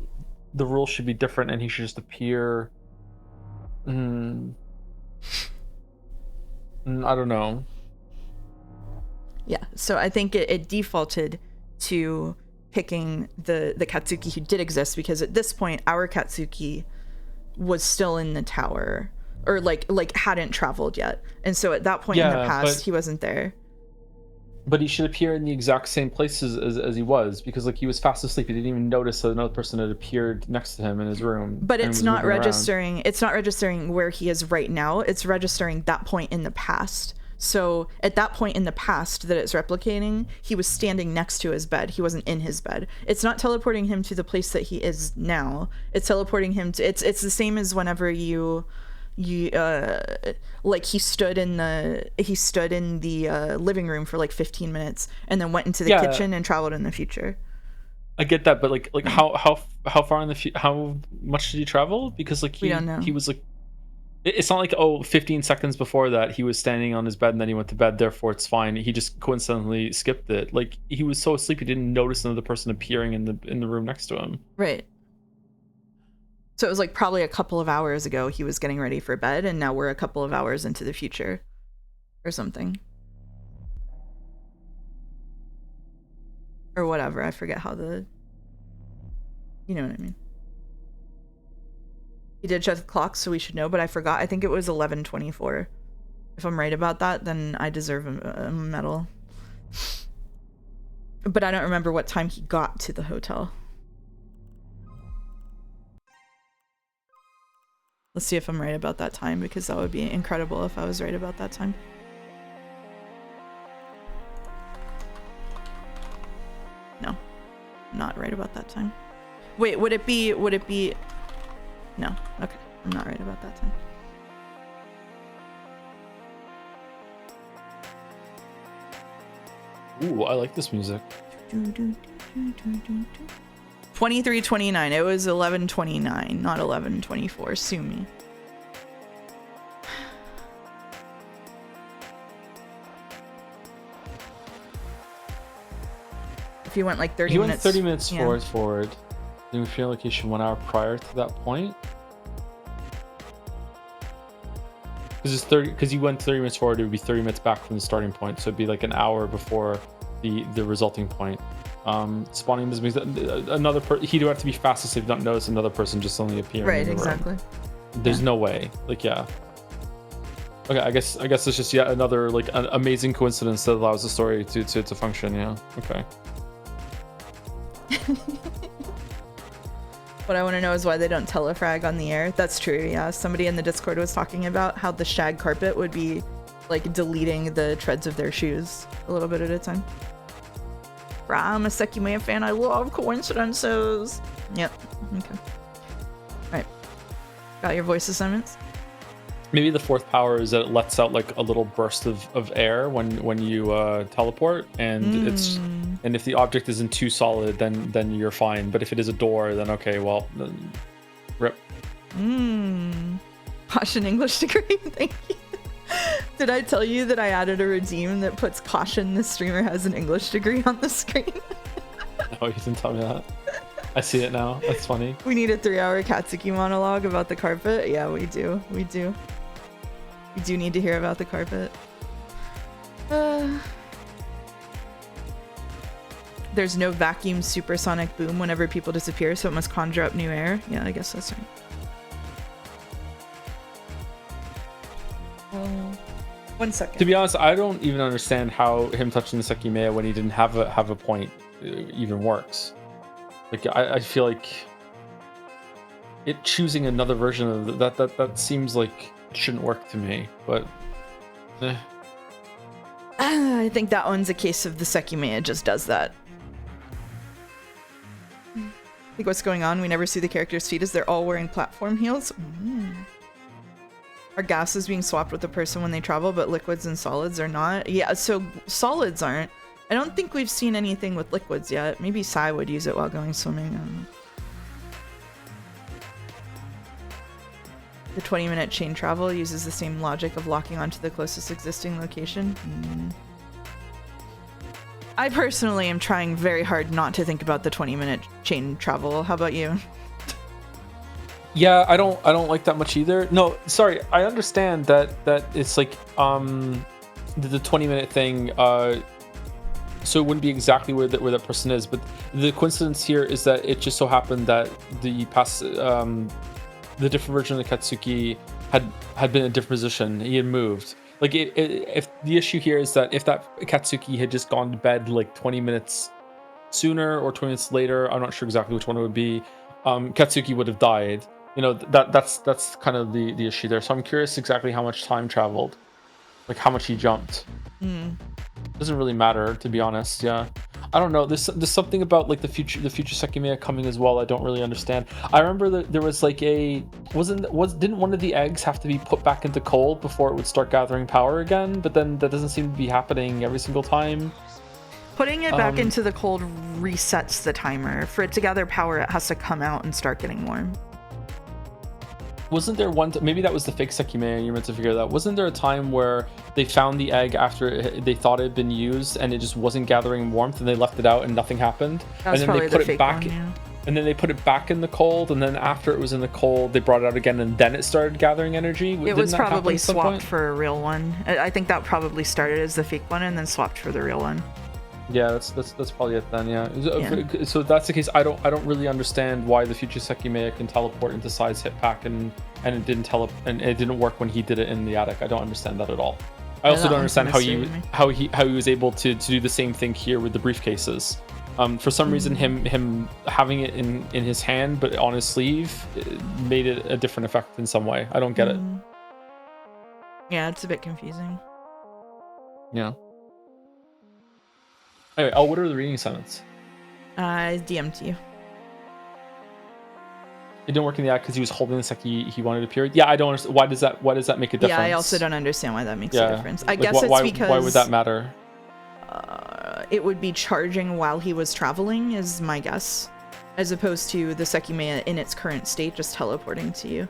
the rules should be different, and he should just appear. I don't know. Yeah, so I think it defaulted to picking the Katsuki who did exist, because at this point our Katsuki was still in the tower, or like hadn't traveled yet, and so at that point in the past he wasn't there. But he should appear in the exact same places as he was, because like he was fast asleep. He didn't even notice that another person had appeared next to him in his room. But it's not registering. It's not registering where he is right now. It's registering that point in the past. So at that point in the past that it's replicating, he was standing next to his bed. He wasn't in his bed. It's not teleporting him to the place that he is now. It's teleporting him to. It's the same as whenever you like he stood in the living room for like 15 minutes and then went into the kitchen and traveled in the future. I get that, but like how far in the how much did he travel? Because like we don't know. He was like, it's not like 15 seconds before that he was standing on his bed and then he went to bed, therefore it's fine. He just coincidentally skipped it. Like he was so asleep he didn't notice another person appearing in the room next to him. Right. So it was like probably a couple of hours ago he was getting ready for bed, and now we're a couple of hours into the future or something. Or whatever. I forget how you know what I mean. He did check the clock, so we should know, but I forgot. I think it was 11:24. If I'm right about that, then I deserve a medal. But I don't remember what time he got to the hotel. Let's see if I'm right about that time, because that would be incredible if I was right about that time. No, I'm not right about that time. Wait, would it be... No, okay, I'm not right about that time. Ooh, I like this music. 23:29. It was 11:29, not 11:24. Sue me. If you went like 30 minutes. He went 30 minutes forward. Then we feel location 1 hour prior to that point. Because it's 30. Because you went 30 minutes forward, it would be 30 minutes back from the starting point. So it'd be like an hour before the resulting point. Spawning this means that he'd have to be fast asleep, not notice another person just suddenly appearing. Right, exactly. There's no way. Like, yeah. Okay, I guess it's just yet another like an amazing coincidence that allows the story to function. Yeah. Okay. What I want to know is why they don't telefrag on the air. That's true, yeah. Somebody in the Discord was talking about how the shag carpet would be like deleting the treads of their shoes a little bit at a time. I'm a Sekimeiya fan. I love coincidences. Yep. Okay. Alright. Got your voice assignments? Maybe the fourth power is that it lets out like a little burst of air when you teleport, and and if the object isn't too solid, then you're fine. But if it is a door, then okay, well, then rip. Caution English degree. Thank you. Did I tell you that I added a redeem that puts caution the streamer has an English degree on the screen? No, you didn't tell me that. I see it now. That's funny. We need a 3-hour Katsuki monologue about the carpet. Yeah, we do. We do. We do need to hear about the carpet. There's no vacuum supersonic boom whenever people disappear, so it must conjure up new air. Yeah, I guess that's right. One second. To be honest, I don't even understand how him touching the Sekimeiya when he didn't have a point even works. Like I feel like it choosing another version of that seems like it shouldn't work to me, but I think that one's a case of the Sekimeiya just does that. I think what's going on, we never see the characters' feet as they're all wearing platform heels. Are gases being swapped with the person when they travel, but liquids and solids are not? Yeah, so solids aren't. I don't think we've seen anything with liquids yet. Maybe Sai would use it while going swimming. I don't know. The 20-minute chain travel uses the same logic of locking onto the closest existing location. I personally am trying very hard not to think about the 20-minute chain travel. How about you? yeah, I don't like that much either. No, sorry, I understand that it's like the 20-minute thing. So it wouldn't be exactly where that person is, but the coincidence here is that it just so happened that the different version of the Katsuki had been in a different position. He had moved. Like if the issue here is that if that Katsuki had just gone to bed like 20 minutes sooner or 20 minutes later, I'm not sure exactly which one it would be, Katsuki would have died. You know, that's kind of the issue there. So I'm curious exactly how much time traveled, like how much he jumped. Doesn't really matter, to be honest. Yeah, I don't know. There's something about like the future Sekimeiya coming as well. I don't really understand. I remember that there was like didn't one of the eggs have to be put back into cold before it would start gathering power again? But then that doesn't seem to be happening every single time. Putting it back into the cold resets the timer. For it to gather power, it has to come out and start getting warm. Wasn't there one? Maybe that was the fake Sekimeiya. You're meant to figure that. Wasn't there a time where they found the egg after they thought it had been used and it just wasn't gathering warmth, and they left it out and nothing happened? And then they put it back. And then they put it back in the cold, and then after it was in the cold, they brought it out again, and then it started gathering energy. It was probably swapped for a real one. I think that probably started as the fake one and then swapped for the real one. Yeah, that's probably it then. Yeah. So if that's the case, I don't really understand why the future Sekimeiya can teleport into Sai's hit pack and it didn't work when he did it in the attic. I don't understand that at all. I also don't understand how he was able to do the same thing here with the briefcases. For some reason, him having it in his hand but on his sleeve made it a different effect in some way. I don't get it. Yeah, it's a bit confusing. Yeah. Anyway, what are the reading assignments? I DM'd you. It didn't work in the act because he was holding the Seki he wanted to period. Yeah, I don't understand. Why does that make a difference? Yeah, I also don't understand why that makes a difference. I guess it's because... Why would that matter? It would be charging while he was traveling, is my guess. As opposed to the Sekimeiya in its current state just teleporting to you.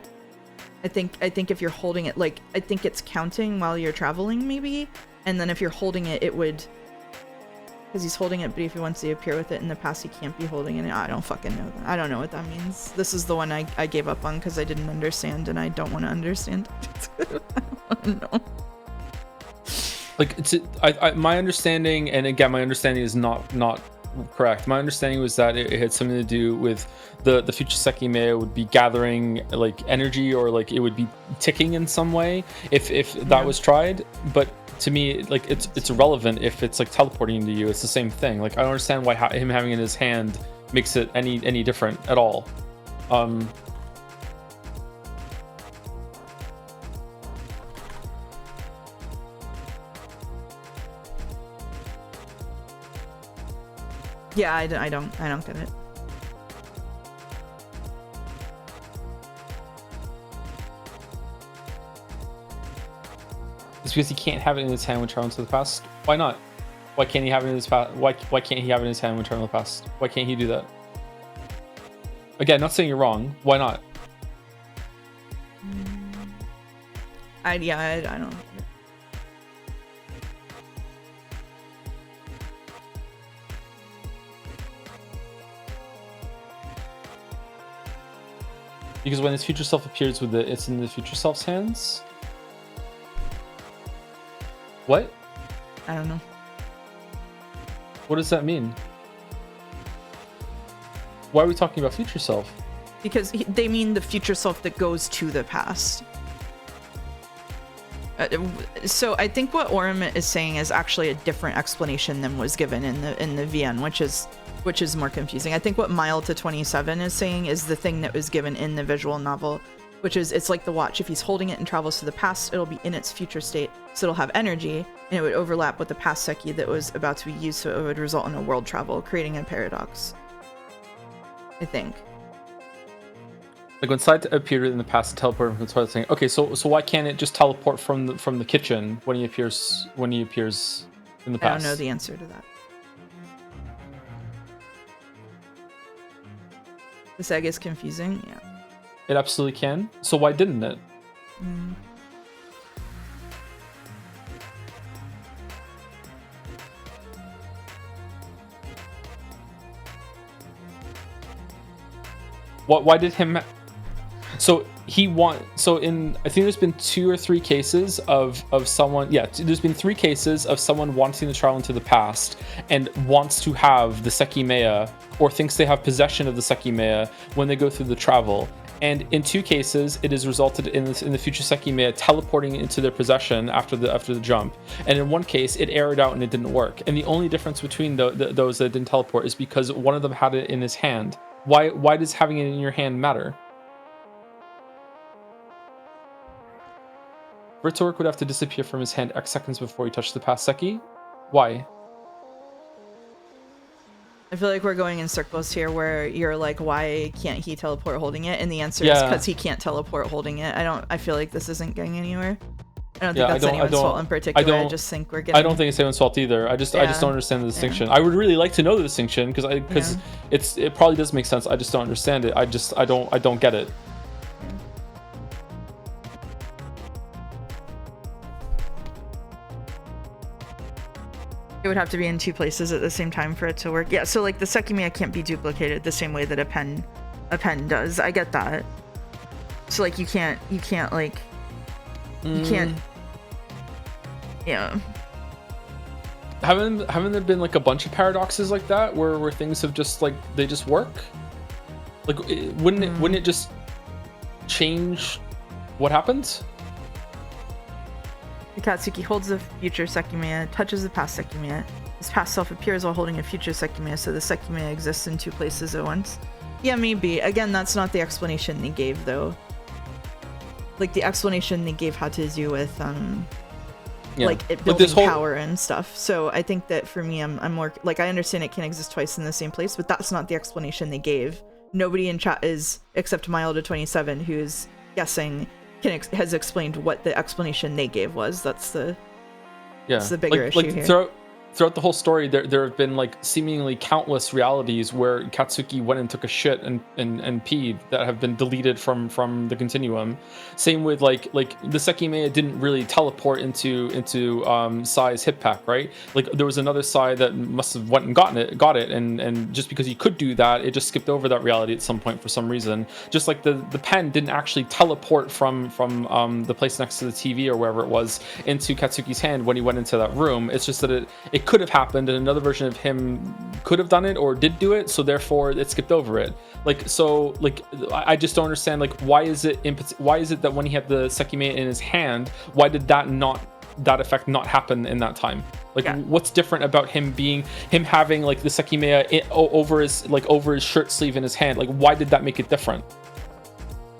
I think if you're holding it, like, I think it's counting while you're traveling, maybe? And then if you're holding it, it would... Because he's holding it, but if he wants to appear with it in the past, he can't be holding it. I don't fucking know that. I don't know what that means. This is the one I gave up on because I didn't understand, and I don't want to understand. I don't know. Like, my understanding, and again, my understanding is not correct. My understanding was that it had something to do with the future Sekimeiya would be gathering like energy, or like it would be ticking in some way if that was tried. But to me, like, it's irrelevant if it's like teleporting to you. It's the same thing. Like, I don't understand why him having it in his hand makes it any different at all. Yeah, I don't get it. It's because he can't have it in his hand when traveling to the past. Why not? Why can't he have it in his past? Why can't he have it in his hand when traveling to the past? Why can't he do that? Again, not saying you're wrong. Why not? I don't. Because when his future self appears with it, it's in the future self's hands. What? I don't know. What does that mean? Why are we talking about future self? Because they mean the future self that goes to the past. So I think what Orem is saying is actually a different explanation than was given in the VN, which is more confusing. I think what Mile to 27 is saying is the thing that was given in the visual novel, which is it's like the watch. If he's holding it and travels to the past, it'll be in its future state, so it'll have energy, and it would overlap with the past Seki that was about to be used, so it would result in a world travel, creating a paradox. I think. Like when Side appeared in the past and teleported from the toilet thing. Okay, so why can't it just teleport from the kitchen when he appears in the past? I don't know the answer to that. This egg is confusing. Yeah. It absolutely can. So why didn't it? Why did him? So I think there's been 2 or 3 cases of someone. Yeah, there's been 3 cases of someone wanting to travel into the past and wants to have the Sekimeiya, or thinks they have possession of the Sekimeiya when they go through the travel. And in 2 cases, it has resulted in the future Sekimeiya teleporting into their possession after the jump. And in 1 case, it aired out and it didn't work. And the only difference between those that didn't teleport is because one of them had it in his hand. Why does having it in your hand matter? For it to work, would have to disappear from his hand X seconds before he touched the past Seki. Why? I feel like we're going in circles here where you're like, why can't he teleport holding it? And the answer is because he can't teleport holding it. I feel like this isn't getting anywhere. I don't think that's anyone's fault in particular. I just think we're getting... I don't think it's anyone's fault either. I just don't understand the distinction. I would really like to know the distinction because it probably does make sense. I just don't understand it. I don't get it. It would have to be in 2 places at the same time for it to work. Yeah, so like the Sekimeiya can't be duplicated the same way that a pen does. I get that. So like you can't like you can't. Yeah. Haven't there been like a bunch of paradoxes like that where things have just like they just work? Like wouldn't it just change what happens? The Katsuki holds the future Sekimeiya, touches the past Sekimeiya. His past self appears while holding a future Sekimeiya, so the Sekimeiya exists in 2 places at once. Yeah, maybe. Again, that's not the explanation they gave, though. Like, the explanation they gave had to do with, like, it building power and stuff. So I think that for me, I'm more... Like, I understand it can exist twice in the same place, but that's not the explanation they gave. Nobody in chat is, except Mild27, who's guessing... has explained what the explanation they gave was. That's the bigger issue here. Throughout the whole story, there have been like seemingly countless realities where Katsuki went and took a shit and peed that have been deleted from the continuum. Same with like the Sekimeiya didn't really teleport into Sai's hip pack, right? Like there was another Sai that must have went and got it, and just because he could do that, it just skipped over that reality at some point for some reason. Just like the pen didn't actually teleport from the place next to the TV or wherever it was into Katsuki's hand when he went into that room. It's just that it could have happened and another version of him could have done it or did do it, so therefore it skipped over it. I just don't understand, like, why is it that when he had the Sekimeiya in his hand, why did that not that effect not happen in that time? Like, what's different about him having like the Sekimeiya over his shirt sleeve in his hand? Like, why did that make it different?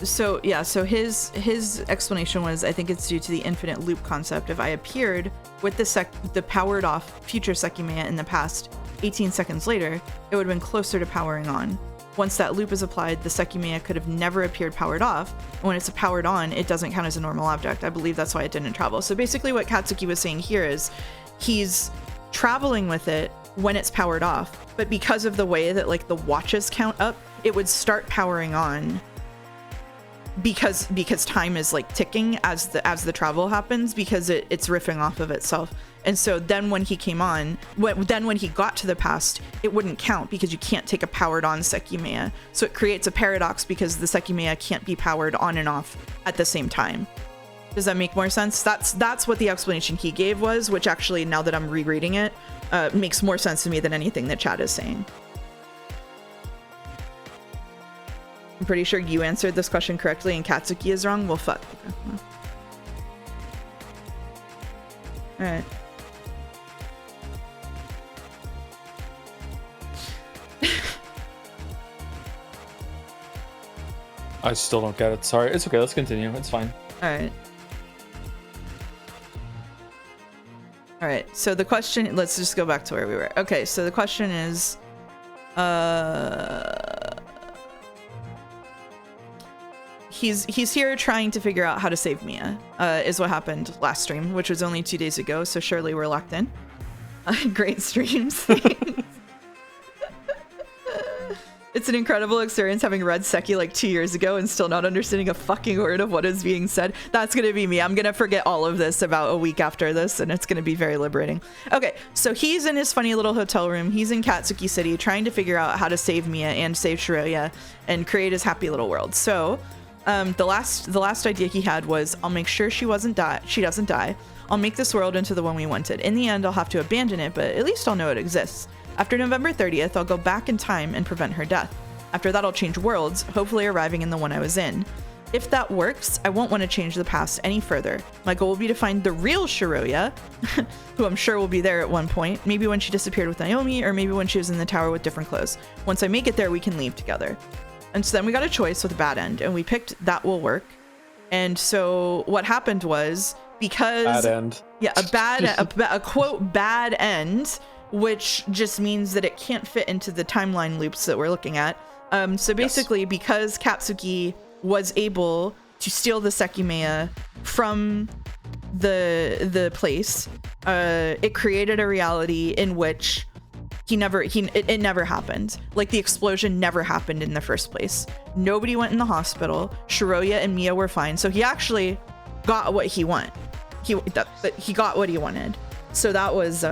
So his explanation was, I think it's due to the infinite loop concept. If I appeared with the powered off future Sekimeiya in the past 18 seconds later, it would have been closer to powering on. Once that loop is applied, the Sekimeiya could have never appeared powered off. And when it's powered on, it doesn't count as a normal object. I believe that's why it didn't travel. So basically what Katsuki was saying here is he's traveling with it when it's powered off, but because of the way that like the watches count up, it would start powering on because time is like ticking as the travel happens, because it's riffing off of itself. And so then when he came on, when he got to the past, it wouldn't count because you can't take a powered on Sekimeiya. So it creates a paradox because the Sekimeiya can't be powered on and off at the same time. Does that make more sense? That's what the explanation he gave was, which actually, now that I'm rereading it, makes more sense to me than anything that chat is saying. I'm pretty sure you answered this question correctly and Katsuki is wrong. Well, fuck. Okay. All right. I still don't get it. Sorry. It's okay. Let's continue. It's fine. All right. All right. So the question, let's just go back to where we were. Okay. So the question is, he's here trying to figure out how to save Mia, is what happened last stream, which was only 2 days ago. So surely we're locked in. Great streams. It's an incredible experience having read Seki like 2 years ago and still not understanding a fucking word of what is being said. That's gonna be me. I'm gonna forget all of this about a week after this, and it's gonna be very liberating. Okay, so he's in his funny little hotel room. He's in Katsuki City trying to figure out how to save Mia and save Shiroya and create his happy little world. So the last idea he had was, I'll make sure she doesn't die. I'll make this world into the one we wanted. In the end, I'll have to abandon it, but at least I'll know it exists. After November 30th, I'll go back in time and prevent her death. After that, I'll change worlds, hopefully arriving in the one I was in. If that works, I won't want to change the past any further. My goal will be to find the real Shiroya, who I'm sure will be there at one point, maybe when she disappeared with Naomi, or maybe when she was in the tower with different clothes. Once I make it there, we can leave together. And so then we got a choice with a bad end, and we picked that will work. And so what happened was, because... Bad end. Yeah, a quote, bad end, which just means that it can't fit into the timeline loops that we're looking at. So basically, because Katsuki was able to steal the Sekimeiya from the place, it created a reality in which it never happened. Like, the explosion never happened in the first place. Nobody went in the hospital. Shiroya and Mia were fine. So he actually got what he wanted. He got what he wanted. So that was...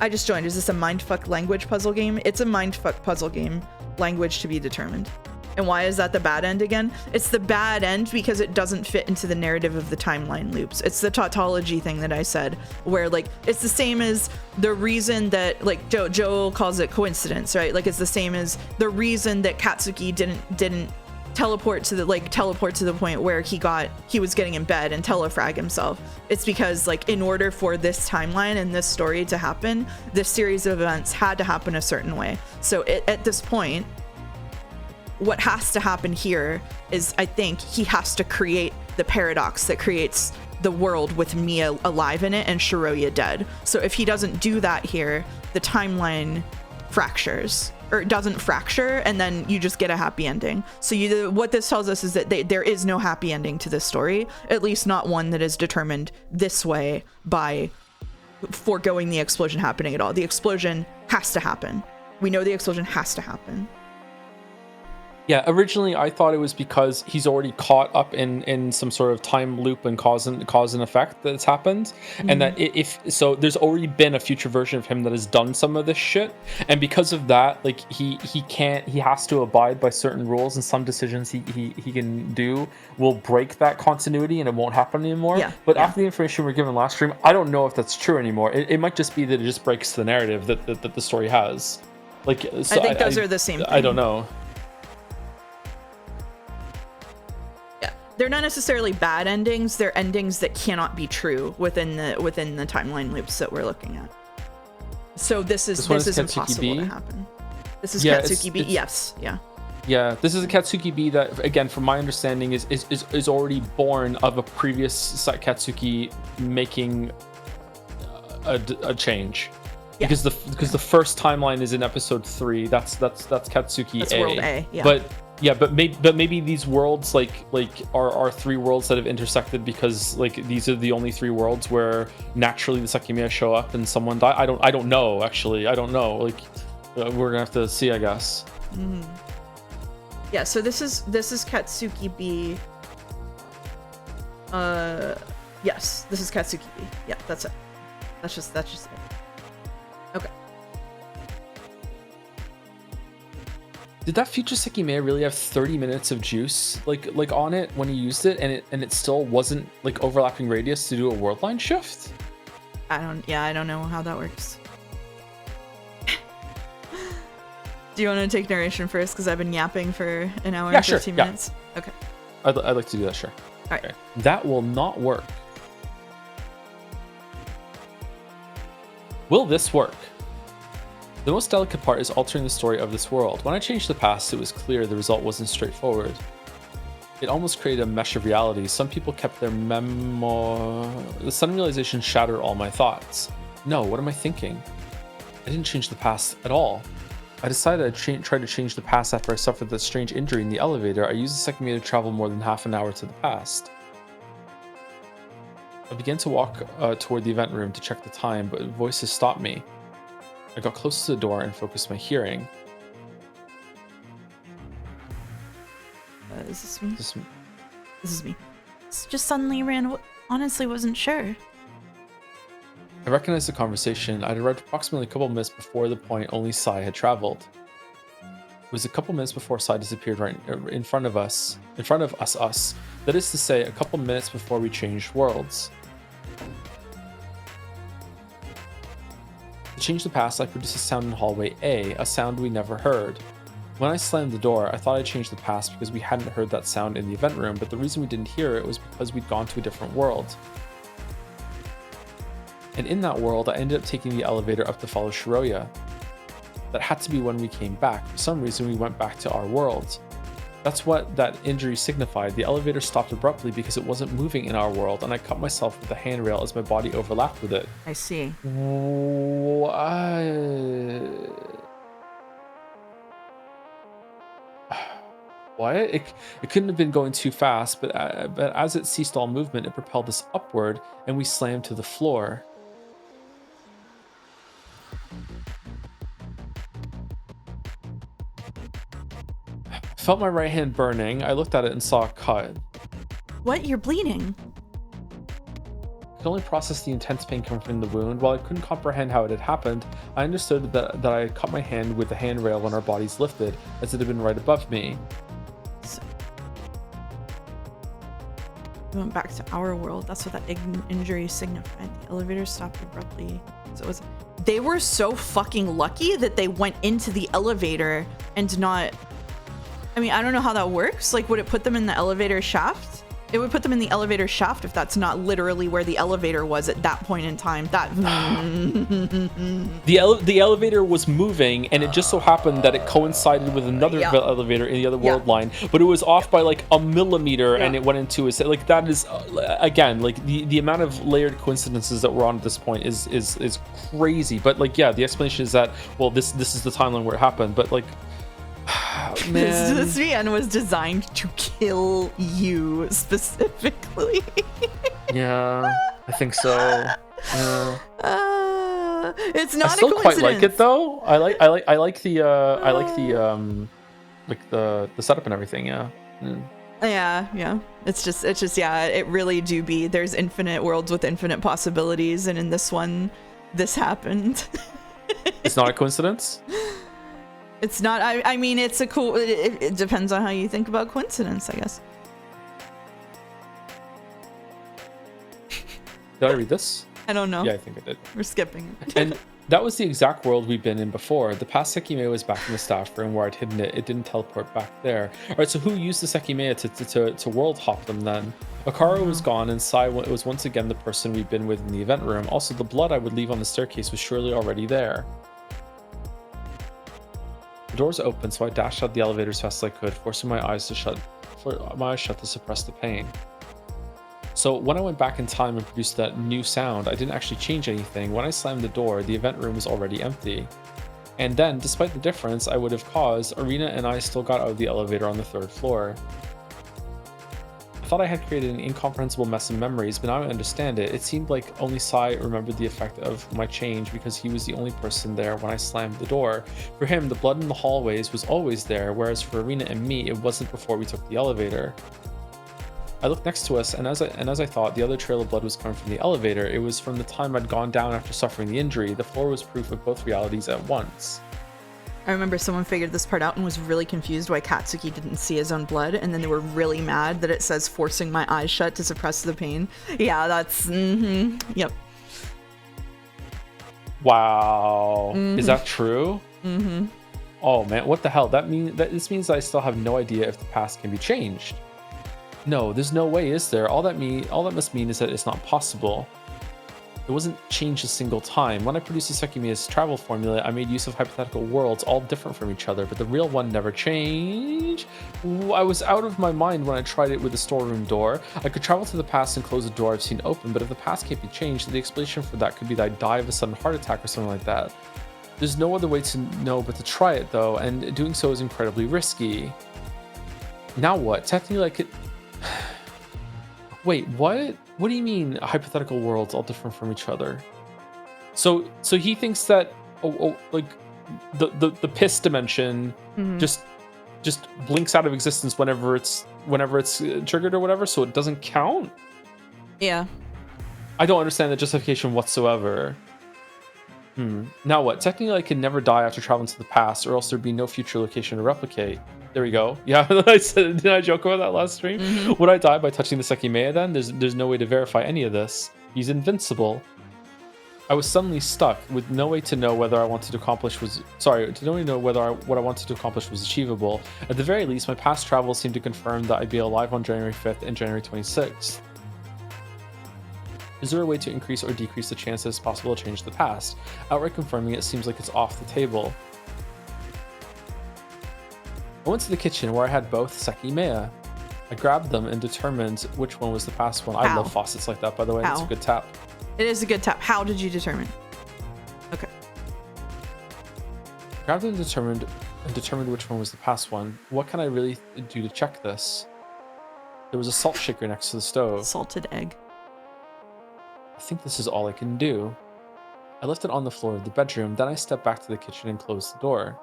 I just joined. Is this a mindfuck language puzzle game? It's a mindfuck puzzle game. Language to be determined. And why is that the bad end again? It's the bad end because it doesn't fit into the narrative of the timeline loops. It's the tautology thing that I said, where like it's the same as the reason that like Joel calls it coincidence, right? Like it's the same as the reason that Katsuki didn't teleport to the point where he was getting in bed and telefrag himself. It's because like in order for this timeline and this story to happen, this series of events had to happen a certain way. So at this point, what has to happen here is, I think he has to create the paradox that creates the world with Mia alive in it and Shiroya dead. So if he doesn't do that here, the timeline fractures. Or it doesn't fracture, and then you just get a happy ending. So what this tells us is that there is no happy ending to this story, at least not one that is determined this way by foregoing the explosion happening at all. The explosion has to happen. We know the explosion has to happen. Yeah, originally I thought it was because he's already caught up in some sort of time loop and cause and effect that's happened, and that if so, there's already been a future version of him that has done some of this shit, and because of that, like he has to abide by certain rules, and some decisions he can do will break that continuity and it won't happen anymore. But after the information we're given last stream, I don't know if that's true anymore. It might just be that it just breaks the narrative that the story has. Like, so I think those are the same thing. I don't know. they're not necessarily bad endings. They're endings that cannot be true within the timeline loops that we're looking at. So this is impossible to happen. This is Katsuki B. Yes, yeah. Yeah, this is a Katsuki B that, again, from my understanding, is already born of a previous Katsuki making a change. Yeah. Because the first timeline is in episode 3. That's Katsuki that's A. World A. Yeah. But maybe these worlds are 3 worlds that have intersected because these are the only 3 worlds where naturally the Sekimeiya show up and someone die. I don't know, actually. I don't know. We're gonna have to see, I guess. Mm. Yeah, so this is Katsuki B. Yes, this is Katsuki B. Yeah, that's it. That's just it. Okay. Did that future Sekimeiya really have 30 minutes of juice on it when he used it, and it still wasn't overlapping radius to do a world line shift? I don't know how that works. Do you want to take narration first? Because I've been yapping for an hour and 15 minutes. Yeah. Okay. I'd like to do that, sure. All right. Okay. That will not work. Will this work? The most delicate part is altering the story of this world. When I changed the past, it was clear the result wasn't straightforward. It almost created a mesh of reality. Some people kept their The sudden realization shattered all my thoughts. No, what am I thinking? I didn't change the past at all. I decided I'd try to change the past after I suffered that strange injury in the elevator. I used the Sekimeiya to travel more than half an hour to the past. I began to walk toward the event room to check the time, but voices stopped me. I got close to the door and focused my hearing. Is this me? This is me. It's just suddenly ran. Honestly, wasn't sure. I recognized the conversation. I'd arrived approximately a couple minutes before the point only Sai had traveled. It was a couple minutes before Sai disappeared right in front of us. That is to say, a couple minutes before we changed worlds. To change the past, I produced a sound in hallway A, a sound we never heard. When I slammed the door, I thought I changed the past because we hadn't heard that sound in the event room, but the reason we didn't hear it was because we'd gone to a different world. And in that world, I ended up taking the elevator up to follow Shiroya. That had to be when we came back. For some reason, we went back to our world. That's what that injury signified. The elevator stopped abruptly because it wasn't moving in our world, and I cut myself with the handrail as my body overlapped with it. I see. What? It couldn't have been going too fast, but as it ceased all movement, it propelled us upward, and we slammed to the floor. I felt my right hand burning. I looked at it and saw a cut. What? You're bleeding? I could only process the intense pain coming from the wound. While I couldn't comprehend how it had happened, I understood that I had cut my hand with the handrail when our bodies lifted, as it had been right above me. So, we went back to our world. That's what that injury signified. The elevator stopped abruptly. So it was. They were so fucking lucky that they went into the elevator and not. I mean, I don't know how that works. Would it put them in the elevator shaft? It would put them in the elevator shaft if that's not literally where the elevator was at that point in time. The elevator was moving, and it just so happened that it coincided with another elevator in the other world line, but it was off by a millimeter, and it went into a that is again the amount of layered coincidences that we're on at this point is crazy. But the explanation is that this is the timeline where it happened, but man. This VN was designed to kill you specifically. Yeah, I think so. Yeah. It's not. I still quite like it though. I like the the setup and everything. Yeah. Yeah. It's just it really do be. There's infinite worlds with infinite possibilities, and in this one, this happened. It's not a coincidence. It's not. I mean, it's a cool. It depends on how you think about coincidence, I guess. Did I read this? I don't know. Yeah, I think I did. We're skipping it. And That was the exact world we'd been in before. The past Sekimeiya was back in the staff room where I'd hidden it. It didn't teleport back there. All right, so who used the Sekimeiya to world hop them then? Akara was gone, and Sai was once again the person we'd been with in the event room. Also, the blood I would leave on the staircase was surely already there. The doors opened, so I dashed out the elevator as fast as I could, forcing my eyes shut to suppress the pain. So when I went back in time and produced that new sound, I didn't actually change anything. When I slammed the door, the event room was already empty. And then, despite the difference I would have caused, Arena and I still got out of the elevator on the 3rd floor. I thought I had created an incomprehensible mess of memories, but now I understand it. It seemed like only Sai remembered the effect of my change because he was the only person there when I slammed the door. For him, the blood in the hallways was always there, whereas for Arena and me, it wasn't before we took the elevator. I looked next to us, and as I thought the other trail of blood was coming from the elevator, it was from the time I'd gone down after suffering the injury. The floor was proof of both realities at once. I remember someone figured this part out and was really confused why Katsuki didn't see his own blood, and then they were really mad that it says forcing my eyes shut to suppress the pain. Yeah, that's... Yep. Wow. Is that true? Oh man, what the hell? This means I still have no idea if the past can be changed. No, there's no way, is there? All that must mean is that it's not possible. It wasn't changed a single time. When I produced the Sekimeiya's travel formula, I made use of hypothetical worlds, all different from each other, but the real one never changed. I was out of my mind when I tried it with the storeroom door. I could travel to the past and close a door I've seen open, but if the past can't be changed, the explanation for that could be that I die of a sudden heart attack or something like that. There's no other way to know but to try it, though, and doing so is incredibly risky. Now what? Technically, I could... Wait, what? What do you mean hypothetical worlds all different from each other? So he thinks that like the piss dimension just blinks out of existence whenever it's triggered or whatever, so it doesn't count? Yeah. I don't understand the justification whatsoever. Now what? Technically, I can never die after traveling to the past, or else there'd be no future location to replicate. There we go. Yeah, did I joke about that last stream? Would I die by touching the Sekimeiya then? There's no way to verify any of this. He's invincible. I was suddenly stuck with no way to know whether what I wanted to accomplish was achievable. At the very least, my past travels seemed to confirm that I'd be alive on January 5th and January 26th. Is there a way to increase or decrease the chance that it's possible to change the past? Outright confirming it seems like it's off the table. I went to the kitchen where I had both Sekimeiya. I grabbed them and determined which one was the past one. I love faucets like that, by the way. It's a good tap. It is a good tap. How did you determine? Okay. Grabbed and determined which one was the past one. What can I really do to check this? There was a salt shaker next to the stove. Salted egg. I think this is all I can do. I left it on the floor of the bedroom, then I stepped back to the kitchen and closed the door.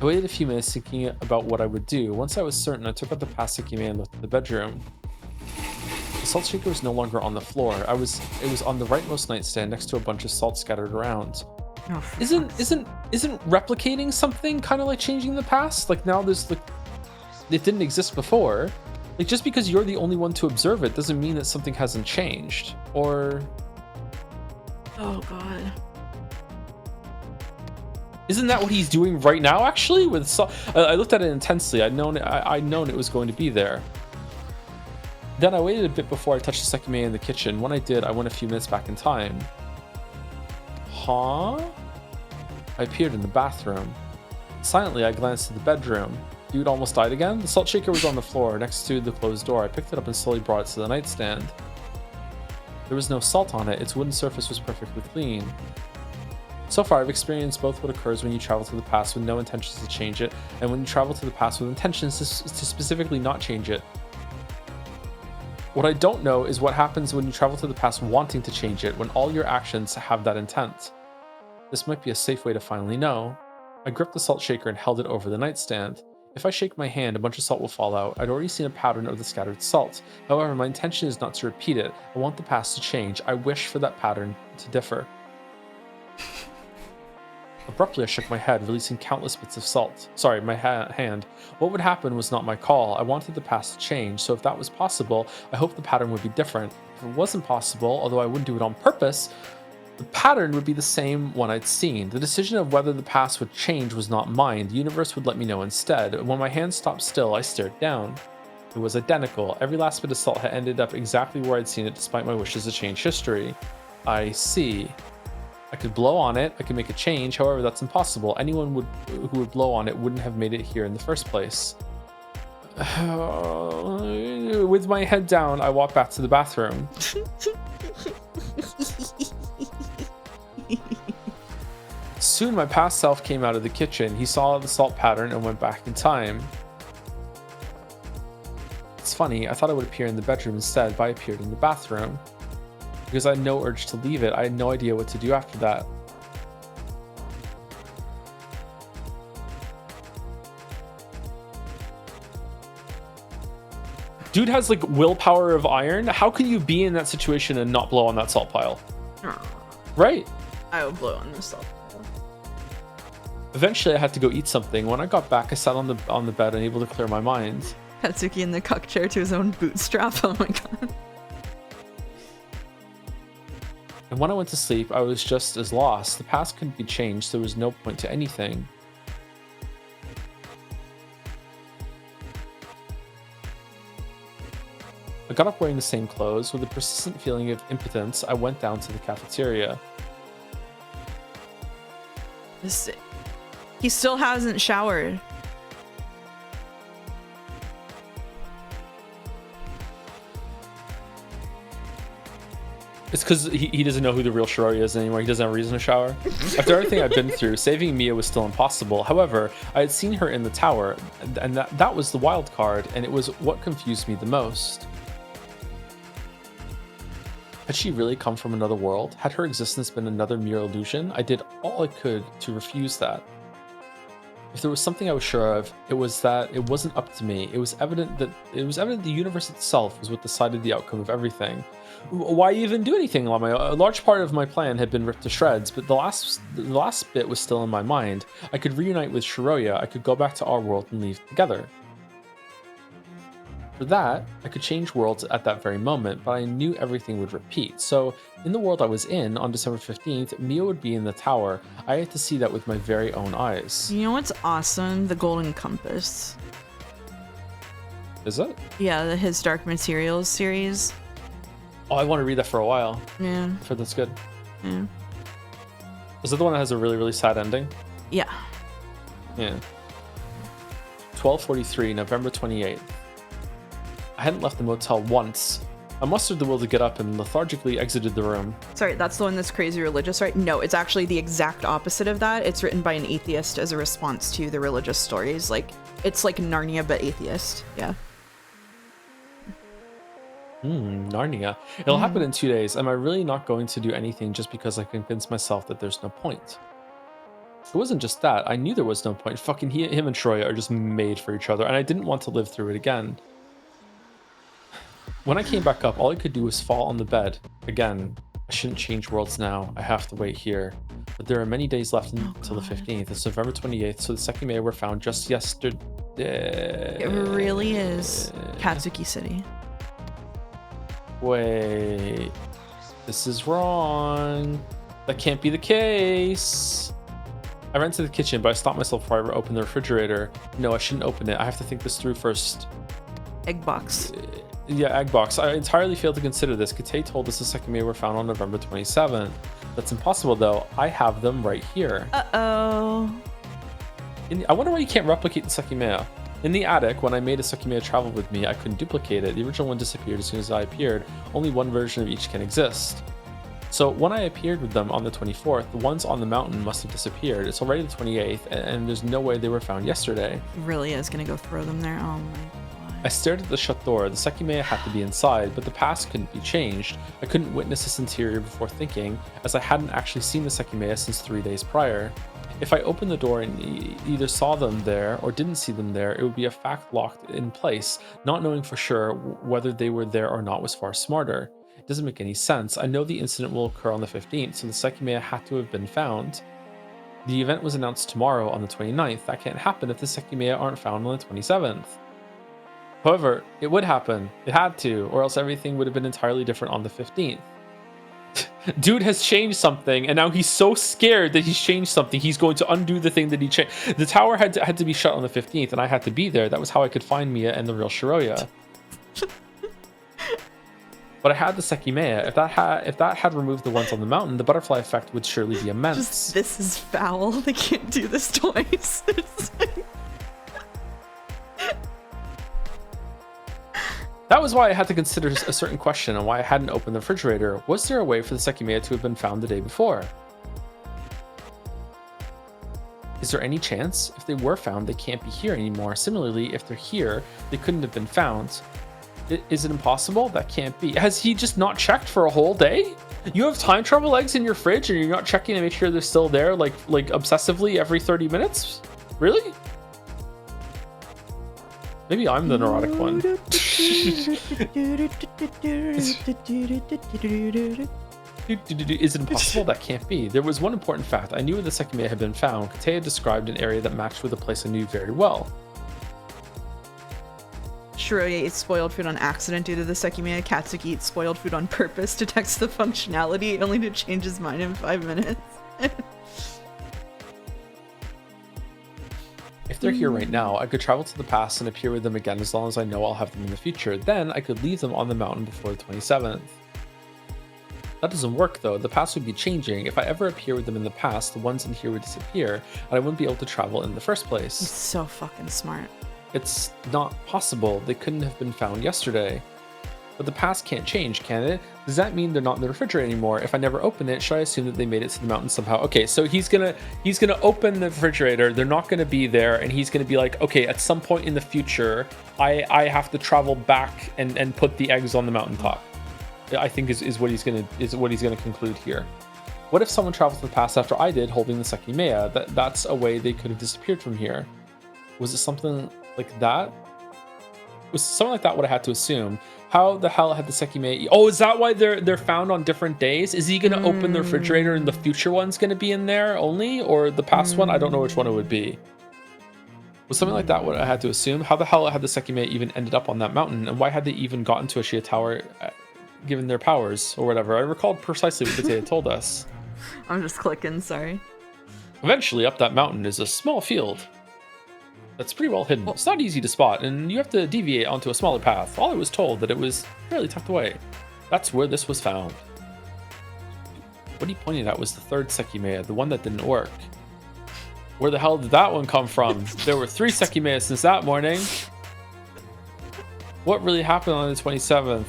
I waited a few minutes thinking about what I would do. Once I was certain, I took out the past Sekimeiya and looked at the bedroom. The salt shaker was no longer on the floor. It was on the rightmost nightstand next to a bunch of salt scattered around. Oh, Isn't replicating something kind of like changing the past? Like now there's like it didn't exist before. Like just because you're the only one to observe it doesn't mean that something hasn't changed. Or oh god. Isn't that what he's doing right now, actually? With salt? I looked at it intensely. I'd known it was going to be there. Then I waited a bit before I touched the Sekimeiya in the kitchen. When I did, I went a few minutes back in time. Huh? I appeared in the bathroom. Silently, I glanced to the bedroom. Dude almost died again? The salt shaker was on the floor next to the closed door. I picked it up and slowly brought it to the nightstand. There was no salt on it. Its wooden surface was perfectly clean. So far, I've experienced both what occurs when you travel to the past with no intentions to change it, and when you travel to the past with intentions to specifically not change it. What I don't know is what happens when you travel to the past wanting to change it, when all your actions have that intent. This might be a safe way to finally know. I gripped the salt shaker and held it over the nightstand. If I shake my hand, a bunch of salt will fall out. I'd already seen a pattern of the scattered salt. However, my intention is not to repeat it. I want the past to change. I wish for that pattern to differ. What Abruptly, I shook my head, releasing countless bits of salt. Sorry, my hand. What would happen was not my call. I wanted the past to change, so if that was possible, I hoped the pattern would be different. If it wasn't possible, although I wouldn't do it on purpose, the pattern would be the same one I'd seen. The decision of whether the past would change was not mine. The universe would let me know instead. When my hand stopped still, I stared down. It was identical. Every last bit of salt had ended up exactly where I'd seen it, despite my wishes to change history. I see. I could blow on it, I could make a change, however, that's impossible. Anyone who would blow on it wouldn't have made it here in the first place. With my head down, I walked back to the bathroom. Soon my past self came out of the kitchen. He saw the salt pattern and went back in time. It's funny, I thought I would appear in the bedroom instead, but I appeared in the bathroom. Because I had no urge to leave it, I had no idea what to do after that. Dude has like willpower of iron. How can you be in that situation and not blow on that salt pile? Right? I would blow on the salt pile. Eventually I had to go eat something. When I got back, I sat on the bed, unable to clear my mind. Katsuki in the cuck chair to his own bootstrap. Oh my god. And when I went to sleep, I was just as lost. The past couldn't be changed. There was no point to anything. I got up wearing the same clothes. With a persistent feeling of impotence, I went down to the cafeteria. He still hasn't showered. It's because he doesn't know who the real Shiroya is anymore. He doesn't have a reason to shower. After everything I've been through, saving Mia was still impossible. However, I had seen her in the tower, and that was the wild card, and it was what confused me the most. Had she really come from another world? Had her existence been another mere illusion? I did all I could to refuse that. If there was something I was sure of, it was that it wasn't up to me. It was evident the universe itself was what decided the outcome of everything. Why even do anything? A large part of my plan had been ripped to shreds, but the last bit was still in my mind. I could reunite with Shiroya. I could go back to our world and leave together. For that, I could change worlds at that very moment, but I knew everything would repeat. So, in the world I was in, on December 15th, Mia would be in the tower. I had to see that with my very own eyes. You know what's awesome? The Golden Compass. Is it? Yeah, his Dark Materials series. Oh, I want to read that for a while. Yeah. I've heard that's good. Yeah. Is that the one that has a really, really sad ending? Yeah. Yeah. 12:43, November 28th. I hadn't left the motel once. I mustered the will to get up and lethargically exited the room. Sorry, that's the one that's crazy religious, right? No, it's actually the exact opposite of that. It's written by an atheist as a response to the religious stories. Like, it's like Narnia, but atheist. Yeah. Narnia. It'll happen in 2 days. Am I really not going to do anything just because I convinced myself that there's no point? It wasn't just that. I knew there was no point. Fucking him and Shiroya are just made for each other, and I didn't want to live through it again. When I came back up, all I could do was fall on the bed. Again, I shouldn't change worlds now. I have to wait here. But there are many days left until the 15th. It's November 28th, so the Sekimeiya were found just yesterday. It really is Katsuki City. Wait. This is wrong. That can't be the case. I ran to the kitchen, but I stopped myself before I opened the refrigerator. No, I shouldn't open it. I have to think this through first. Egg box. Yeah, egg box. I entirely failed to consider this. Kate told us the Sekimeiya were found on November 27th. That's impossible, though. I have them right here. Uh-oh. I wonder why you can't replicate the Sekimeiya. In the attic, when I made a Sekimeiya travel with me, I couldn't duplicate it. The original one disappeared as soon as I appeared. Only one version of each can exist. So when I appeared with them on the 24th, the ones on the mountain must have disappeared. It's already the 28th, and there's no way they were found yesterday. He really is gonna go throw them there. Oh my god. I stared at the shut door. The Sekimeiya had to be inside, but the past couldn't be changed. I couldn't witness its interior before thinking, as I hadn't actually seen the Sekimeiya since 3 days prior. If I opened the door and either saw them there or didn't see them there, it would be a fact locked in place. Not knowing for sure whether they were there or not was far smarter. It doesn't make any sense. I know the incident will occur on the 15th, so the Sekimeiya had to have been found. The event was announced tomorrow on the 29th. That can't happen if the Sekimeiya aren't found on the 27th. However, it would happen. It had to, or else everything would have been entirely different on the 15th. Dude has changed something, and now he's so scared that he's changed something. He's going to undo the thing that he changed. The tower had to be shut on the 15th, and I had to be there. That was how I could find Mia and the real Shiroya. But I had the Sekimeiya. If that had removed the ones on the mountain, the butterfly effect would surely be immense. Just, this is foul. They can't do this twice. That was why I had to consider a certain question and why I hadn't opened the refrigerator. Was there a way for the Sekimeiya to have been found the day before? Is there any chance? If they were found, they can't be here anymore. Similarly, if they're here, they couldn't have been found. Is it impossible? That can't be. Has he just not checked for a whole day? You have time travel eggs in your fridge and you're not checking to make sure they're still there like obsessively every 30 minutes? Really? Maybe I'm the neurotic one. Is it impossible? That can't be. There was one important fact. I knew where the Sekimeiya had been found. Kate had described an area that matched with a place I knew very well. Shiroya eats spoiled food on accident due to the Sekimeiya. Katsuki eats spoiled food on purpose, detects the functionality only to change his mind in 5 minutes. If they're here right now, I could travel to the past and appear with them again as long as I know I'll have them in the future. Then I could leave them on the mountain before the 27th. That doesn't work though. The past would be changing. If I ever appear with them in the past, the ones in here would disappear and I wouldn't be able to travel in the first place. He's so fucking smart. It's not possible. They couldn't have been found yesterday. But the past can't change, can it? Does that mean they're not in the refrigerator anymore? If I never open it, should I assume that they made it to the mountain somehow? Okay, so he's gonna open the refrigerator. They're not gonna be there, and he's gonna be like, okay, at some point in the future, I have to travel back and put the eggs on the mountaintop. I think is what he's gonna conclude here. What if someone traveled to the past after I did, holding the Sekimeiya? That's a way they could have disappeared from here. Was it something like that? Was something like that what I had to assume? How the hell had the Sekimeiya? Oh, is that why they're found on different days? Is he gonna open the refrigerator and the future one's gonna be in there only, or the past one? I don't know which one it would be. Was something like that what I had to assume? How the hell had the Sekimeiya even ended up on that mountain, and why had they even gotten to Ashia Tower, given their powers or whatever? I recalled precisely what they had told us. I'm just clicking. Sorry. Eventually, up that mountain is a small field that's pretty well hidden. It's not easy to spot, and you have to deviate onto a smaller path. All I was told that it was fairly tucked away. That's where this was found. What he pointed at was the third Sekimeiya, the one that didn't work. Where the hell did that one come from? There were 3 Sekimeiya since that morning. What really happened on the 27th?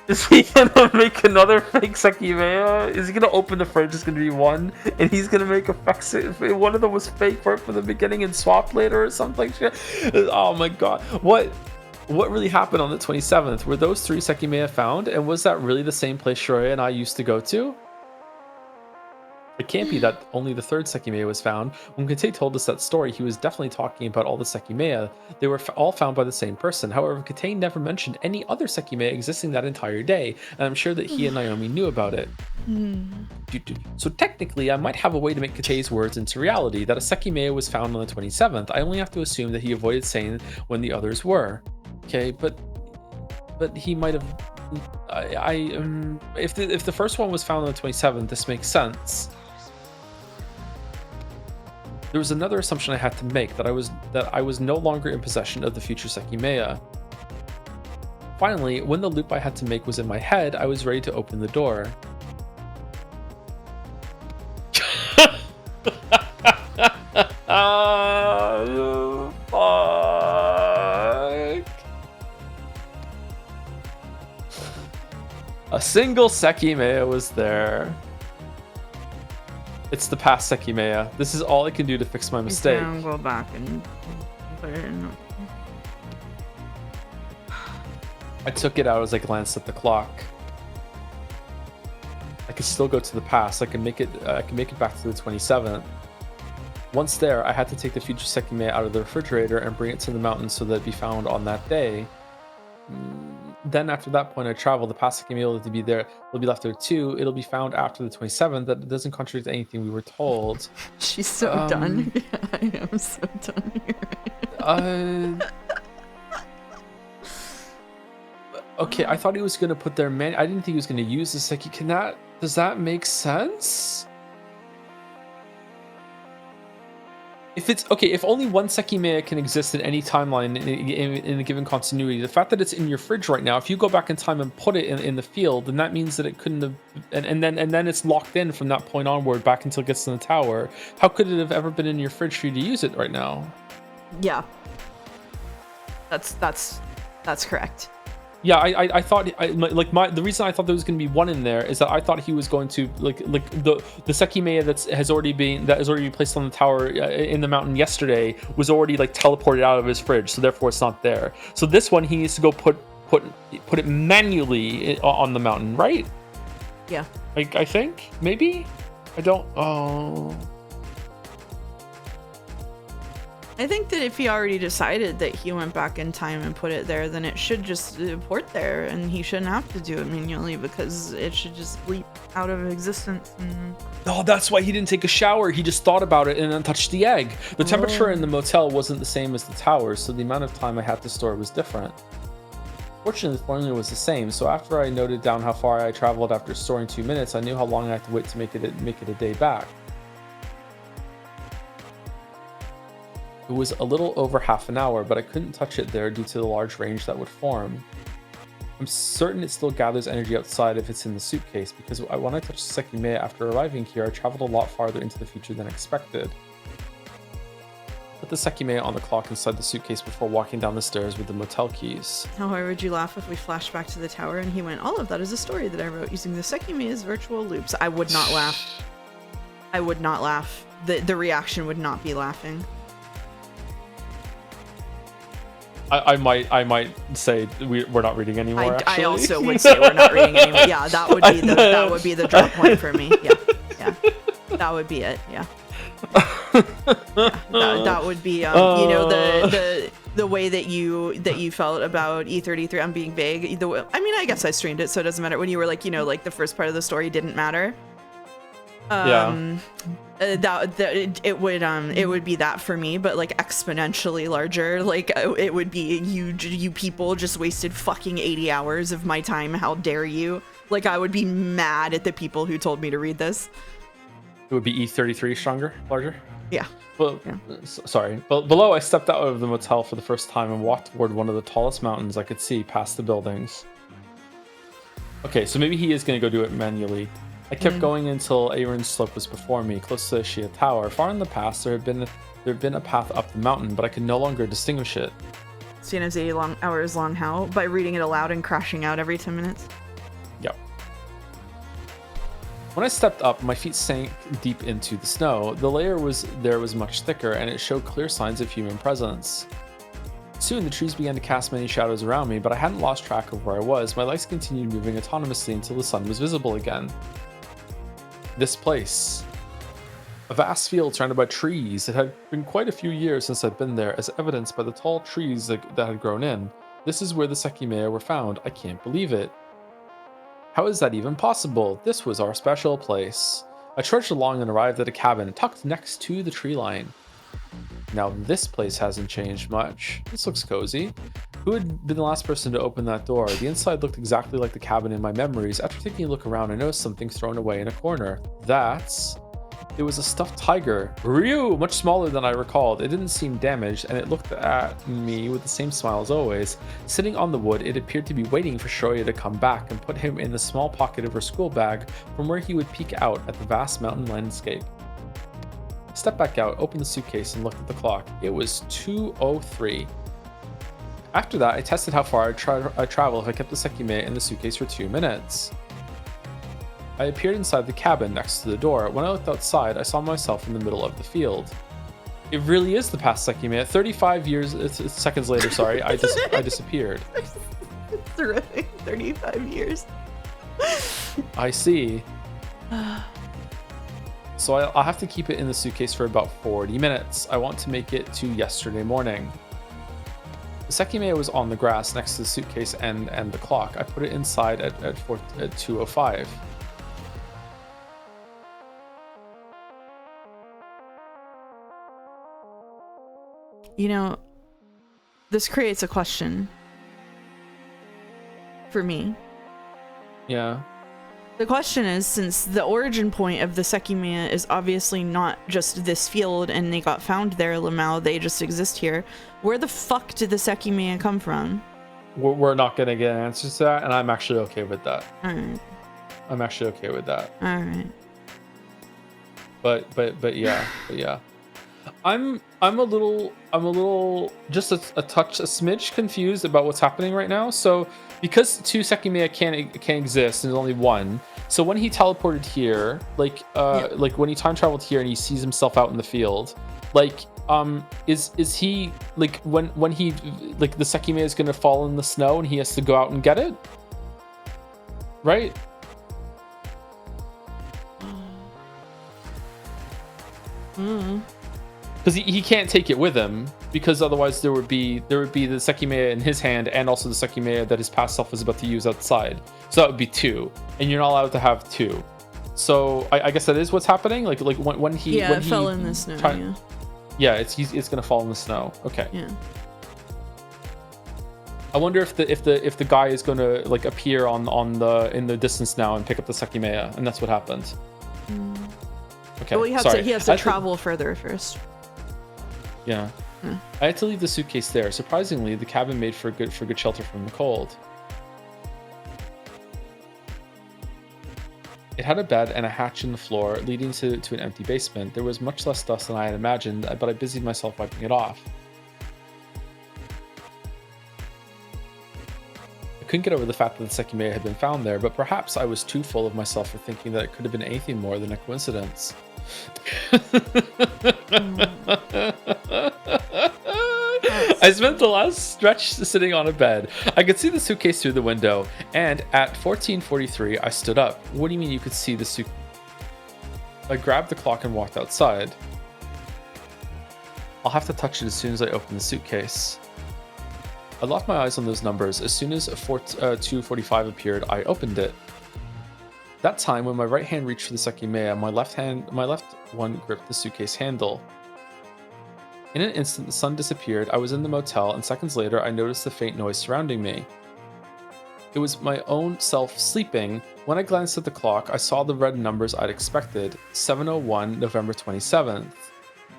Is he gonna make another fake Sekimeiya? Is he gonna open the fridge? It's gonna be one, and he's gonna make a fake. One of them was fake right from the beginning and swapped later or something. Oh my god! What really happened on the 27th? Were those 3 Sekimeiya found, and was that really the same place Shiroya and I used to go to? It can't be that only the 3rd Sekimeiya was found. When Kate told us that story, he was definitely talking about all the Sekimeiya. They were all found by the same person. However, Kate never mentioned any other Sekimeiya existing that entire day, and I'm sure that he and Naomi knew about it. So technically, I might have a way to make Kate's words into reality, that a Sekimeiya was found on the 27th. I only have to assume that he avoided saying when the others were. Okay, but he might have... if the first one was found on the 27th, this makes sense. There was another assumption I had to make, that I was no longer in possession of the future Sekimeiya. Finally, when the loop I had to make was in my head, I was ready to open the door. Oh, fuck. A single Sekimeiya was there. It's the past Sekimeiya. This is all I can do to fix my mistake. You can go back and put it in. I took it out as I glanced at the clock. I could still go to the past. I can make it back to the 27th. Once there, I had to take the future Sekimeiya out of the refrigerator and bring it to the mountain so that it'd be found on that day. Then after that point I travel, the past Sekimeiya to be there will be left there too. It'll be found after the 27th. That doesn't contradict anything we were told. She's so done. Yeah, I am so done here. Okay, I thought he was gonna put their I didn't think he was gonna use the Seki. Does that make sense? If it's okay, if only one Sekimeiya can exist in any timeline in a given continuity, the fact that it's in your fridge right now, if you go back in time and put it in the field, then that means that it couldn't have, and then it's locked in from that point onward back until it gets to the tower. How could it have ever been in your fridge for you to use it right now? Yeah, that's correct. Yeah, I thought the reason I thought there was going to be one in there is that I thought he was going to like the Sekimeiya that has already been placed on the tower in the mountain yesterday was already like teleported out of his fridge, so therefore it's not there. So this one he needs to go put it manually on the mountain, right? Yeah. Like I think maybe I don't. Oh. I think that if he already decided that he went back in time and put it there, then it should just port there, and he shouldn't have to do it manually because it should just leap out of existence. Oh, that's why he didn't take a shower. He just thought about it and then touched the egg. The temperature in the motel wasn't the same as the towers, so the amount of time I had to store was different. Fortunately, the formula was the same, so after I noted down how far I traveled after storing 2 minutes, I knew how long I had to wait to make it a day back. It was a little over half an hour, but I couldn't touch it there due to the large range that would form. I'm certain it still gathers energy outside if it's in the suitcase, because when I touched Sekimeiya after arriving here, I traveled a lot farther into the future than expected. Put the Sekimeiya on the clock inside the suitcase before walking down the stairs with the motel keys. How hard would you laugh if we flashed back to the tower and he went, all of that is a story that I wrote using the Sekimeiya's virtual loops? I would not laugh. I would not laugh. The reaction would not be laughing. I might say we're not reading anymore. I also would say we're not reading anymore. Yeah, that would be the drop point for me. Yeah, that would be it. Yeah, that would be the way that you felt about E33. I'm being vague. I mean, I guess I streamed it, so it doesn't matter. When you were like, like the first part of the story didn't matter. It would be that for me, but like exponentially larger. Like it would be you people just wasted fucking 80 hours of my time. How dare you? Like I would be mad at the people who told me to read this. It would be E33 larger. Yeah. Well, yeah. Sorry. But below, I stepped out of the motel for the first time and walked toward one of the tallest mountains I could see past the buildings. Okay, so maybe he is going to go do it manually. I kept going until Aaron's slope was before me, close to the Shia Tower. Far in the past, there had been a path up the mountain, but I could no longer distinguish it. Seen as 80 hours long how? By reading it aloud and crashing out every 10 minutes? Yep. When I stepped up, my feet sank deep into the snow. The layer was much thicker, and it showed clear signs of human presence. Soon, the trees began to cast many shadows around me, but I hadn't lost track of where I was. My legs continued moving autonomously until the sun was visible again. This place. A vast field surrounded by trees. It had been quite a few years since I'd been there, as evidenced by the tall trees that had grown in. This is where the Sekimeiya were found. I can't believe it. How is that even possible? This was our special place. I trudged along and arrived at a cabin tucked next to the tree line. Now this place hasn't changed much. This looks cozy. Who had been the last person to open that door? The inside looked exactly like the cabin in my memories. After taking a look around, I noticed something thrown away in a corner. It was a stuffed tiger. Ryu! Much smaller than I recalled. It didn't seem damaged, and it looked at me with the same smile as always. Sitting on the wood, it appeared to be waiting for Shoya to come back and put him in the small pocket of her school bag from where he would peek out at the vast mountain landscape. I stepped back out, opened the suitcase, and looked at the clock. It was 2:03. After that, I tested how far I'd travel if I kept the Sekimeiya in the suitcase for 2 minutes. I appeared inside the cabin next to the door. When I looked outside, I saw myself in the middle of the field. It really is the past Sekimeiya. 35 seconds later, sorry, I disappeared. 35 years. I see. So I'll have to keep it in the suitcase for about 40 minutes. I want to make it to yesterday morning. The Sekimeiya was on the grass next to the suitcase and the clock. I put it inside at 2:05. You know, this creates a question for me. Yeah. The question is, since the origin point of the Sekimeiya is obviously not just this field and they got found there, Lamau, they just exist here, where the fuck did the Sekimeiya come from? We're not going to get answers to that, and I'm actually okay with that. Alright. I'm actually okay with that. Alright. But yeah. I'm a little just a smidge confused about what's happening right now. So because two Sekimeiya can't exist and there's only one, so when he teleported here, like when he time traveled here and he sees himself out in the field, like is he like when he like the Sekimeiya is gonna fall in the snow and he has to go out and get it, right? Because he can't take it with him, because otherwise there would be the Sekimeiya in his hand and also the Sekimeiya that his past self was about to use outside. So that would be two, and you're not allowed to have two. So I guess that is what's happening. Like when he it fell in the snow. It's gonna fall in the snow. Okay. Yeah. I wonder if the guy is gonna like appear in the distance now and pick up the Sekimeiya, and that's what happened. Okay. Well, he has to travel further first. Yeah. I had to leave the suitcase there. Surprisingly, the cabin made for good shelter from the cold. It had a bed and a hatch in the floor leading to an empty basement. There was much less dust than I had imagined, but I busied myself wiping it off. I couldn't get over the fact that the Sekimeiya had been found there, but perhaps I was too full of myself for thinking that it could have been anything more than a coincidence. I spent the last stretch sitting on a bed. I could see the suitcase through the window, and at 14:43, I stood up. What do you mean you could see the suitcase? I grabbed the clock and walked outside. I'll have to touch it as soon as I open the suitcase. I locked my eyes on those numbers. As soon as 2:45 appeared, I opened it. That time, when my right hand reached for the Sekimeiya, my left one gripped the suitcase handle. In an instant, the sun disappeared. I was in the motel, and seconds later, I noticed the faint noise surrounding me. It was my own self sleeping. When I glanced at the clock, I saw the red numbers I'd expected: 7:01, November 27th.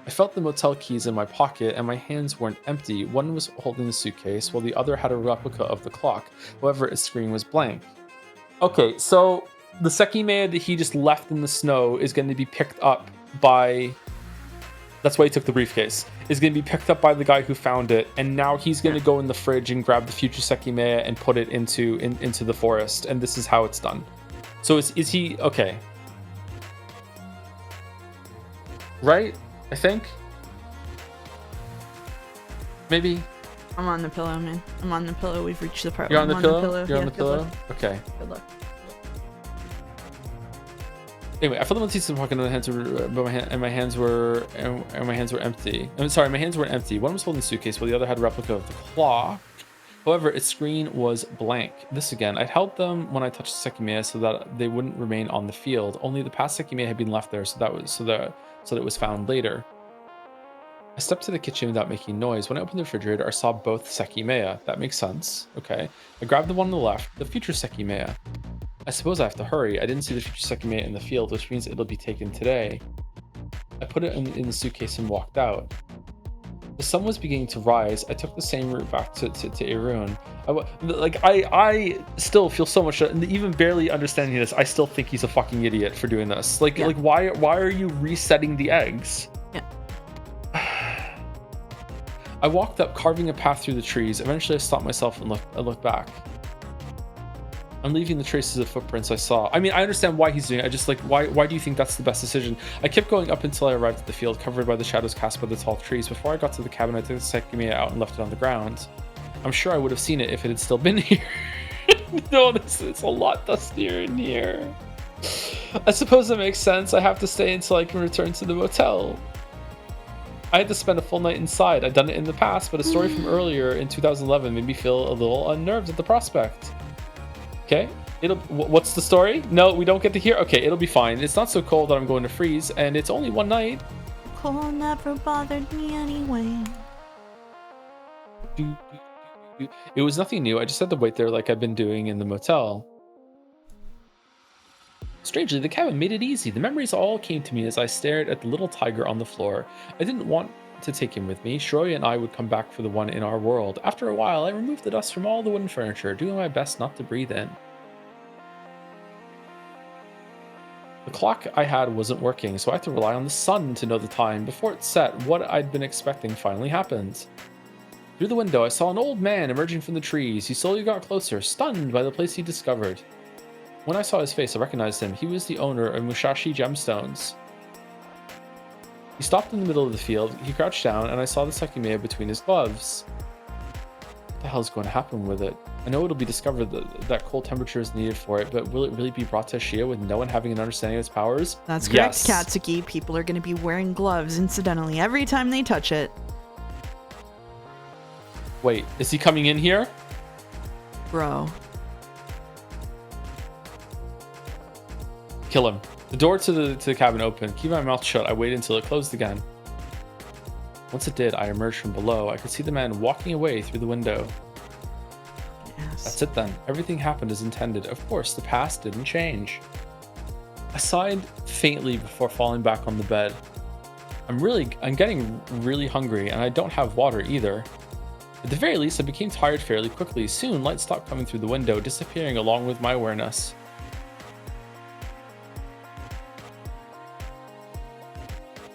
I felt the motel keys in my pocket, and my hands weren't empty. One was holding the suitcase, while the other had a replica of the clock. However, its screen was blank. Okay, so the Sekimeiya that he just left in the snow is going to be picked up by... That's why he took the briefcase. Is going to be picked up by the guy who found it, and now he's going to go in the fridge and grab the future Sekimeiya and put it into the forest, and this is how it's done. So is he... Okay. Right? I think? Maybe? I'm on the pillow, man. I'm on the pillow. We've reached the part You're where on the I'm pillow? You're on the pillow? Okay. Good luck. Anyway, I felt the motifs in my pocket, and my hands were empty. I'm sorry, my hands weren't empty. One was holding the suitcase, while the other had a replica of the clock. However, its screen was blank. This again, I'd held them when I touched the Sekimeiya so that they wouldn't remain on the field. Only the past Sekimeiya had been left there, so that it was found later. I stepped to the kitchen without making noise. When I opened the refrigerator, I saw both Sekimeiya. That makes sense. Okay. I grabbed the one on the left, the future Sekimeiya. I suppose I have to hurry. I didn't see the future Sekimeiya in the field, which means it'll be taken today. I put it in the suitcase and walked out. The sun was beginning to rise. I took the same route back to Irun. I still feel so much, even barely understanding this, I still think he's a fucking idiot for doing this. Like why are you resetting the eggs? Yeah. I walked up, carving a path through the trees. Eventually, I stopped myself and looked back. I'm leaving the traces of footprints I saw. I mean, I understand why he's doing it. I just why do you think that's the best decision? I kept going up until I arrived at the field, covered by the shadows cast by the tall trees. Before I got to the cabin, I took the Sekimeiya out and left it on the ground. I'm sure I would have seen it if it had still been here. No, it's a lot dustier in here. I suppose that makes sense. I have to stay until I can return to the motel. I had to spend a full night inside. I'd done it in the past, but a story from earlier in 2011 made me feel a little unnerved at the prospect. Okay, what's the story? No, we don't get to hear. Okay, it'll be fine. It's not so cold that I'm going to freeze, and it's only one night. Cold never bothered me anyway. It was nothing new. I just had to wait there like I've been doing in the motel. Strangely, the cabin made it easy. The memories all came to me as I stared at the little tiger on the floor. I didn't want to take him with me. Shiroi and I would come back for the one in our world. After a while, I removed the dust from all the wooden furniture, doing my best not to breathe in. The clock I had wasn't working, so I had to rely on the sun to know the time. Before it set, what I'd been expecting finally happened. Through the window, I saw an old man emerging from the trees. He slowly got closer, stunned by the place he discovered. When I saw his face, I recognized him. He was the owner of Musashi Gemstones. He stopped in the middle of the field. He crouched down, and I saw the Sekimeiya between his gloves. What the hell is going to happen with it? I know it'll be discovered that cold temperature is needed for it, but will it really be brought to Shia with no one having an understanding of its powers? That's correct, Katsuki. People are going to be wearing gloves, incidentally, every time they touch it. Wait, is he coming in here? Bro. Kill him. The door to the cabin opened. Keep my mouth shut. I waited until it closed again. Once it did, I emerged from below. I could see the man walking away through the window. Yes. That's it then. Everything happened as intended. Of course, the past didn't change. I sighed faintly before falling back on the bed. I'm getting really hungry, and I don't have water either. At the very least, I became tired fairly quickly. Soon, light stopped coming through the window, disappearing along with my awareness.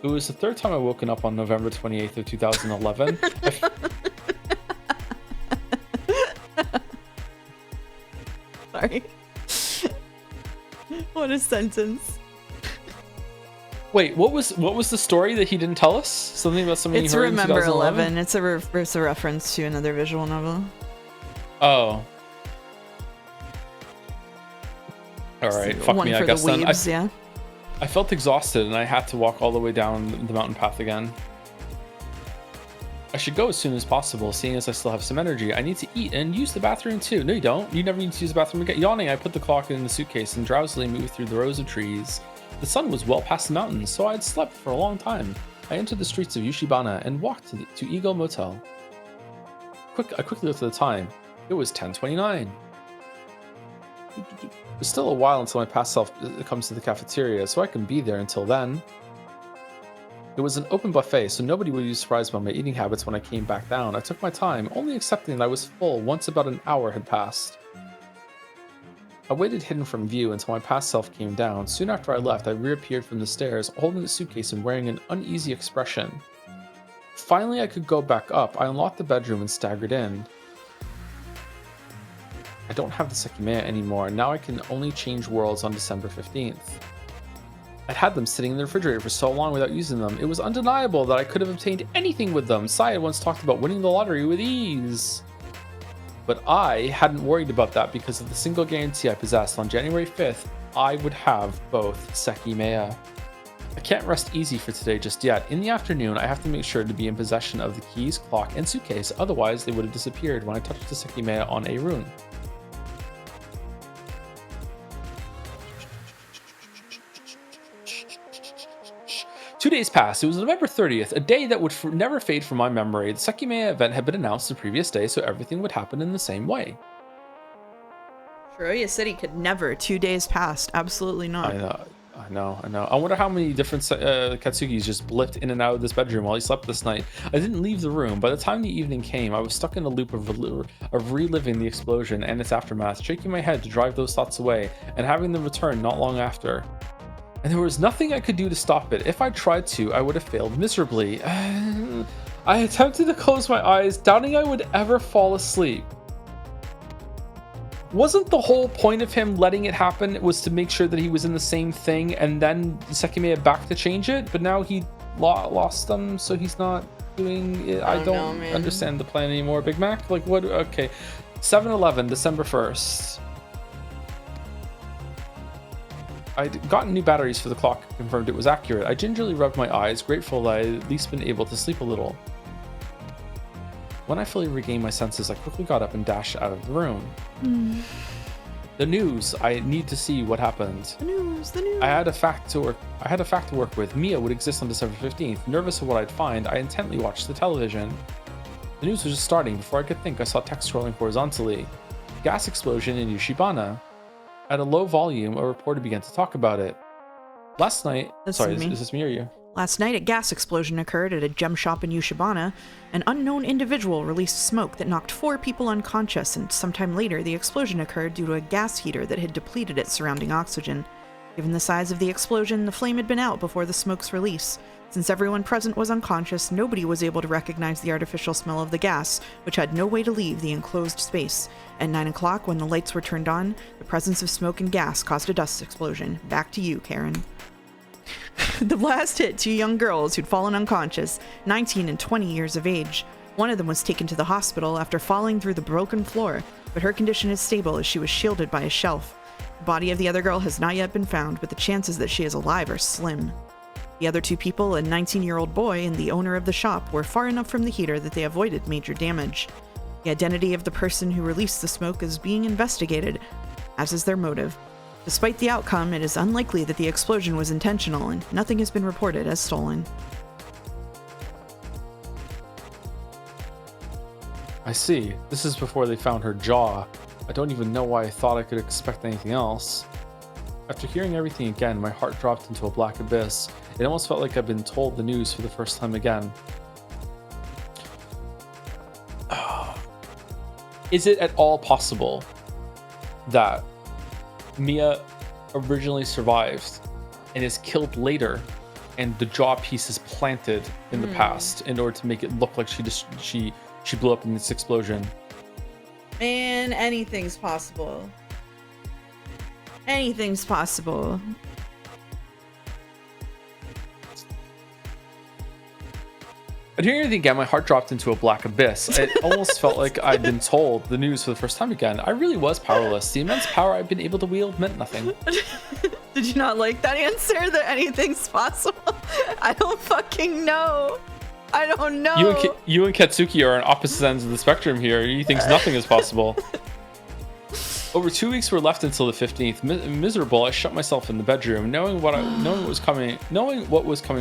It was the third time I woken up on November 28th of 2011. Sorry. What a sentence. Wait, what was the story that he didn't tell us? Something about something It's he heard in Remember 2011? 11. It's a reference to another visual novel. Oh. All right, fuck one me, for I guess the then. weebs, yeah. I felt exhausted and I had to walk all the way down the mountain path again. I should go as soon as possible, seeing as I still have some energy. I need to eat and use the bathroom too. No, you don't. You never need to use the bathroom again. Yawning, I put the clock in the suitcase and drowsily moved through the rows of trees. The sun was well past the mountains, so I had slept for a long time. I entered the streets of Yushibana and walked to Eagle Motel. I quickly looked at the time. It was 10:29. It's still a while until my past self comes to the cafeteria, so I can be there until then. It was an open buffet, so nobody would be surprised by my eating habits when I came back down. I took my time, only accepting that I was full once about an hour had passed. I waited hidden from view until my past self came down. Soon after I left, I reappeared from the stairs, holding the suitcase and wearing an uneasy expression. Finally, I could go back up. I unlocked the bedroom and staggered in. I don't have the Sekimeiya anymore, and now I can only change worlds on December 15th. I'd had them sitting in the refrigerator for so long without using them. It was undeniable that I could have obtained anything with them. Sai had once talked about winning the lottery with ease. But I hadn't worried about that because of the single guarantee I possessed. On January 5th, I would have both Sekimeiya. I can't rest easy for today just yet. In the afternoon, I have to make sure to be in possession of the keys, clock, and suitcase. Otherwise, they would have disappeared when I touched the Sekimeiya on a rune. Two days passed. It was November 30th, a day that would never fade from my memory. The Sekimeiya event had been announced the previous day, so everything would happen in the same way. Shiroya City could never. 2 days passed. Absolutely not. I know. I wonder how many different Katsugis just blipped in and out of this bedroom while he slept this night. I didn't leave the room. By the time the evening came, I was stuck in a loop of reliving the explosion and its aftermath, shaking my head to drive those thoughts away, and having them return not long after. And there was nothing I could do to stop it. If I tried to, I would have failed miserably. I attempted to close my eyes, doubting I would ever fall asleep. Wasn't the whole point of him letting it happen was to make sure that he was in the same thing and then Sekimeiya back to change it? But now he lost them, so he's not doing it. I don't understand the plan anymore. Big Mac? Like what? Okay. 7-11, December 1st. I'd gotten new batteries for the clock and confirmed it was accurate. I gingerly rubbed my eyes, grateful that I'd at least been able to sleep a little. When I fully regained my senses, I quickly got up and dashed out of the room. The news. I need to see what happened. The news. I had a fact to work with. Mia would exist on December 15th. Nervous of what I'd find, I intently watched the television. The news was just starting. Before I could think, I saw text scrolling horizontally. Gas explosion in Yoshibana. At a low volume, a reporter began to talk about it. Last night... Is this me or you? Last night, a gas explosion occurred at a gem shop in Yoshibana. An unknown individual released smoke that knocked 4 people unconscious, and sometime later, the explosion occurred due to a gas heater that had depleted its surrounding oxygen. Given the size of the explosion, the flame had been out before the smoke's release. Since everyone present was unconscious, nobody was able to recognize the artificial smell of the gas, which had no way to leave the enclosed space. At 9 o'clock, when the lights were turned on, the presence of smoke and gas caused a dust explosion. Back to you, Karen. The blast hit 2 young girls who'd fallen unconscious, 19 and 20 years of age. One of them was taken to the hospital after falling through the broken floor, but her condition is stable as she was shielded by a shelf. The body of the other girl has not yet been found, but the chances that she is alive are slim. The other 2 people, a 19-year-old boy and the owner of the shop, were far enough from the heater that they avoided major damage. The identity of the person who released the smoke is being investigated, as is their motive. Despite the outcome, it is unlikely that the explosion was intentional, and nothing has been reported as stolen. I see. This is before they found her jaw. I don't even know why I thought I could expect anything else. After hearing everything again, my heart dropped into a black abyss. It almost felt like I'd been told the news for the first time again. Is it at all possible that Mia originally survived and is killed later, and the jaw piece is planted in the past in order to make it look like she blew up in this explosion? Man, anything's possible. Anything's possible. And hearing everything again, my heart dropped into a black abyss. It almost felt like I'd been told the news for the first time again. I really was powerless. The immense power I've been able to wield meant nothing. Did you not like that answer? That anything's possible? I don't fucking know. I don't know. You and Katsuki are on opposite ends of the spectrum here. He thinks nothing is possible. Over 2 weeks were left until the 15th. Miserable, I shut myself in the bedroom, knowing what was coming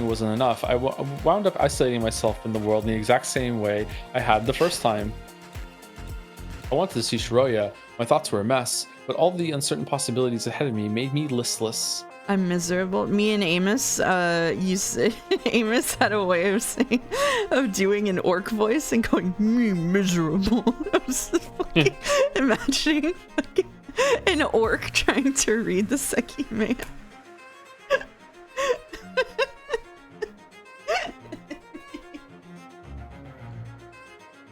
wasn't enough. I wound up isolating myself in the world in the exact same way I had the first time. I wanted to see Shiroya. My thoughts were a mess, but all the uncertain possibilities ahead of me made me listless. I'm miserable. Me and Amos, Amos had a way of doing an orc voice and going, me miserable. I was fucking imagining fucking an orc trying to read the Sekimeiya.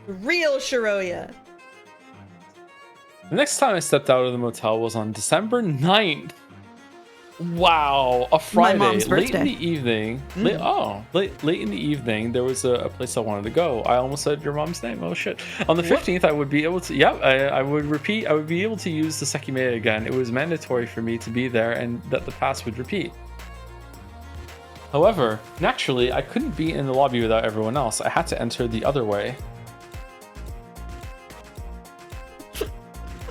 Real Shiroya. The next time I stepped out of the motel was on December 9th. Wow, a Friday, my mom's late birthday. in the evening. Late in the evening, there was a place I wanted to go. I almost said your mom's name. Oh shit! On the 15th, I would be able to. Yep, I would repeat. I would be able to use the Sekimeiya again. It was mandatory for me to be there, and that the pass would repeat. However, naturally, I couldn't be in the lobby without everyone else. I had to enter the other way.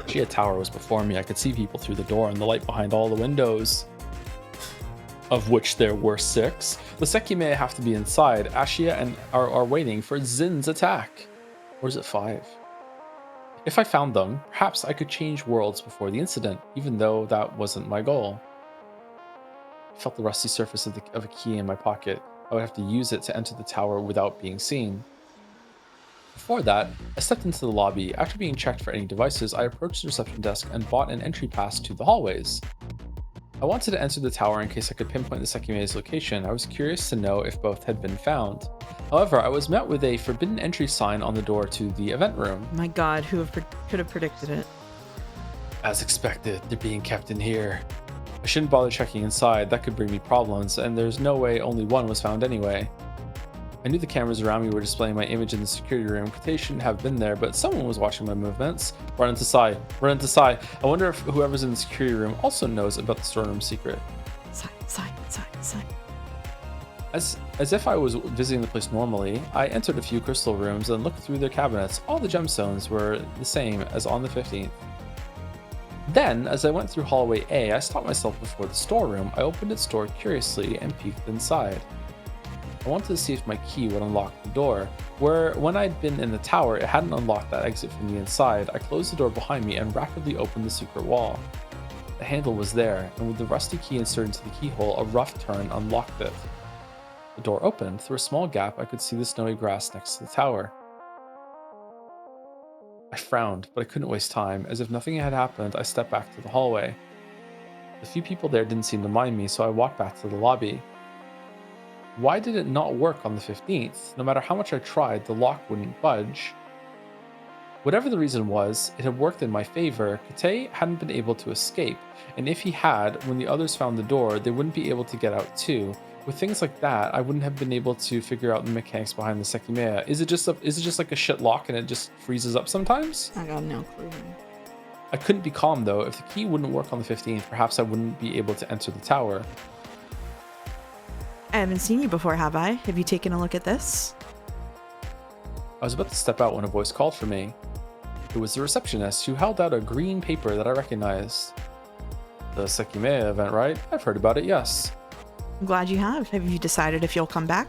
Chia Tower was before me. I could see people through the door and the light behind all the windows, of which there were 6. The Sekimeiya have to be inside. Ashia and are waiting for Zin's attack. Or is it 5? If I found them, perhaps I could change worlds before the incident, even though that wasn't my goal. I felt the rusty surface of a key in my pocket. I would have to use it to enter the tower without being seen. Before that, I stepped into the lobby. After being checked for any devices, I approached the reception desk and bought an entry pass to the hallways. I wanted to enter the tower in case I could pinpoint the Sekimeiya's location. I was curious to know if both had been found. However, I was met with a forbidden entry sign on the door to the event room. My god, could have predicted it? As expected, they're being kept in here. I shouldn't bother checking inside, that could bring me problems, and there's no way only one was found anyway. I knew the cameras around me were displaying my image in the security room. They shouldn't have been there, but someone was watching my movements. Run into Sai. I wonder if whoever's in the security room also knows about the storeroom secret. Sigh. As if I was visiting the place normally, I entered a few crystal rooms and looked through their cabinets. All the gemstones were the same as on the 15th. Then, as I went through hallway A, I stopped myself before the storeroom. I opened its door curiously and peeked inside. I wanted to see if my key would unlock the door, where when I'd been in the tower, it hadn't unlocked that exit from the inside. I closed the door behind me and rapidly opened the secret wall. The handle was there, and with the rusty key inserted into the keyhole, a rough turn unlocked it. The door opened. Through a small gap, I could see the snowy grass next to the tower. I frowned, but I couldn't waste time. As if nothing had happened, I stepped back to the hallway. The few people there didn't seem to mind me, so I walked back to the lobby. Why did it not work on the 15th? No matter how much I tried, the lock wouldn't budge. Whatever the reason was, it had worked in my favor. Kate hadn't been able to escape, and if he had, when the others found the door, they wouldn't be able to get out too. With things like that, I wouldn't have been able to figure out the mechanics behind the Sekimeiya. Is it just like a shit lock and it just freezes up sometimes? I got no clue. I couldn't be calm though. If the key wouldn't work on the 15th, perhaps I wouldn't be able to enter the tower. I haven't seen you before, have I? Have you taken a look at this? I was about to step out when a voice called for me. It was the receptionist who held out a green paper that I recognized. The Sekimeiya event, right? I've heard about it, yes. I'm glad you have. Have you decided if you'll come back?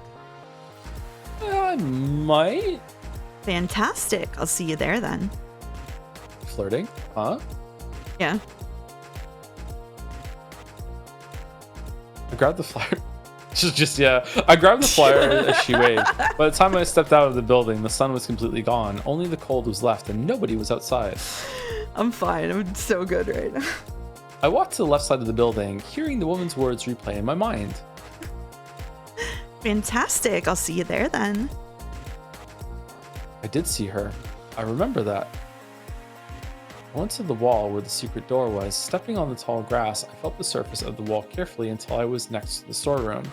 I might. Fantastic. I'll see you there then. Flirting? Huh? Yeah. I grabbed the flyer. I grabbed the flyer as she waved. By the time I stepped out of the building, the sun was completely gone. Only the cold was left and nobody was outside. I'm fine. I'm so good right now. I walked to the left side of the building, hearing the woman's words replay in my mind. Fantastic. I'll see you there then. I did see her. I remember that. I went to the wall where the secret door was. Stepping on the tall grass, I felt the surface of the wall carefully until I was next to the storeroom.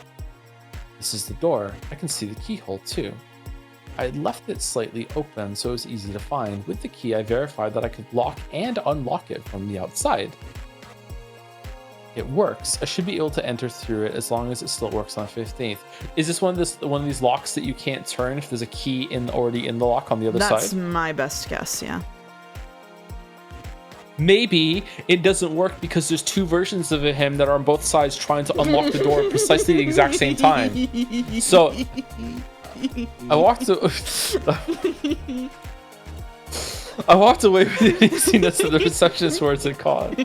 This is the door. I can see the keyhole too. I had left it slightly open so it was easy to find. With the key, I verified that I could lock and unlock it from the outside. It works. I should be able to enter through it as long as it still works on the 15th. Is this one of these locks that you can't turn if there's a key already in the lock on the other side? That's my best guess, yeah. Maybe it doesn't work because there's two versions of him that are on both sides trying to unlock the door at precisely the exact same time. So I walked away with the uneasiness of the receptionist words it caused.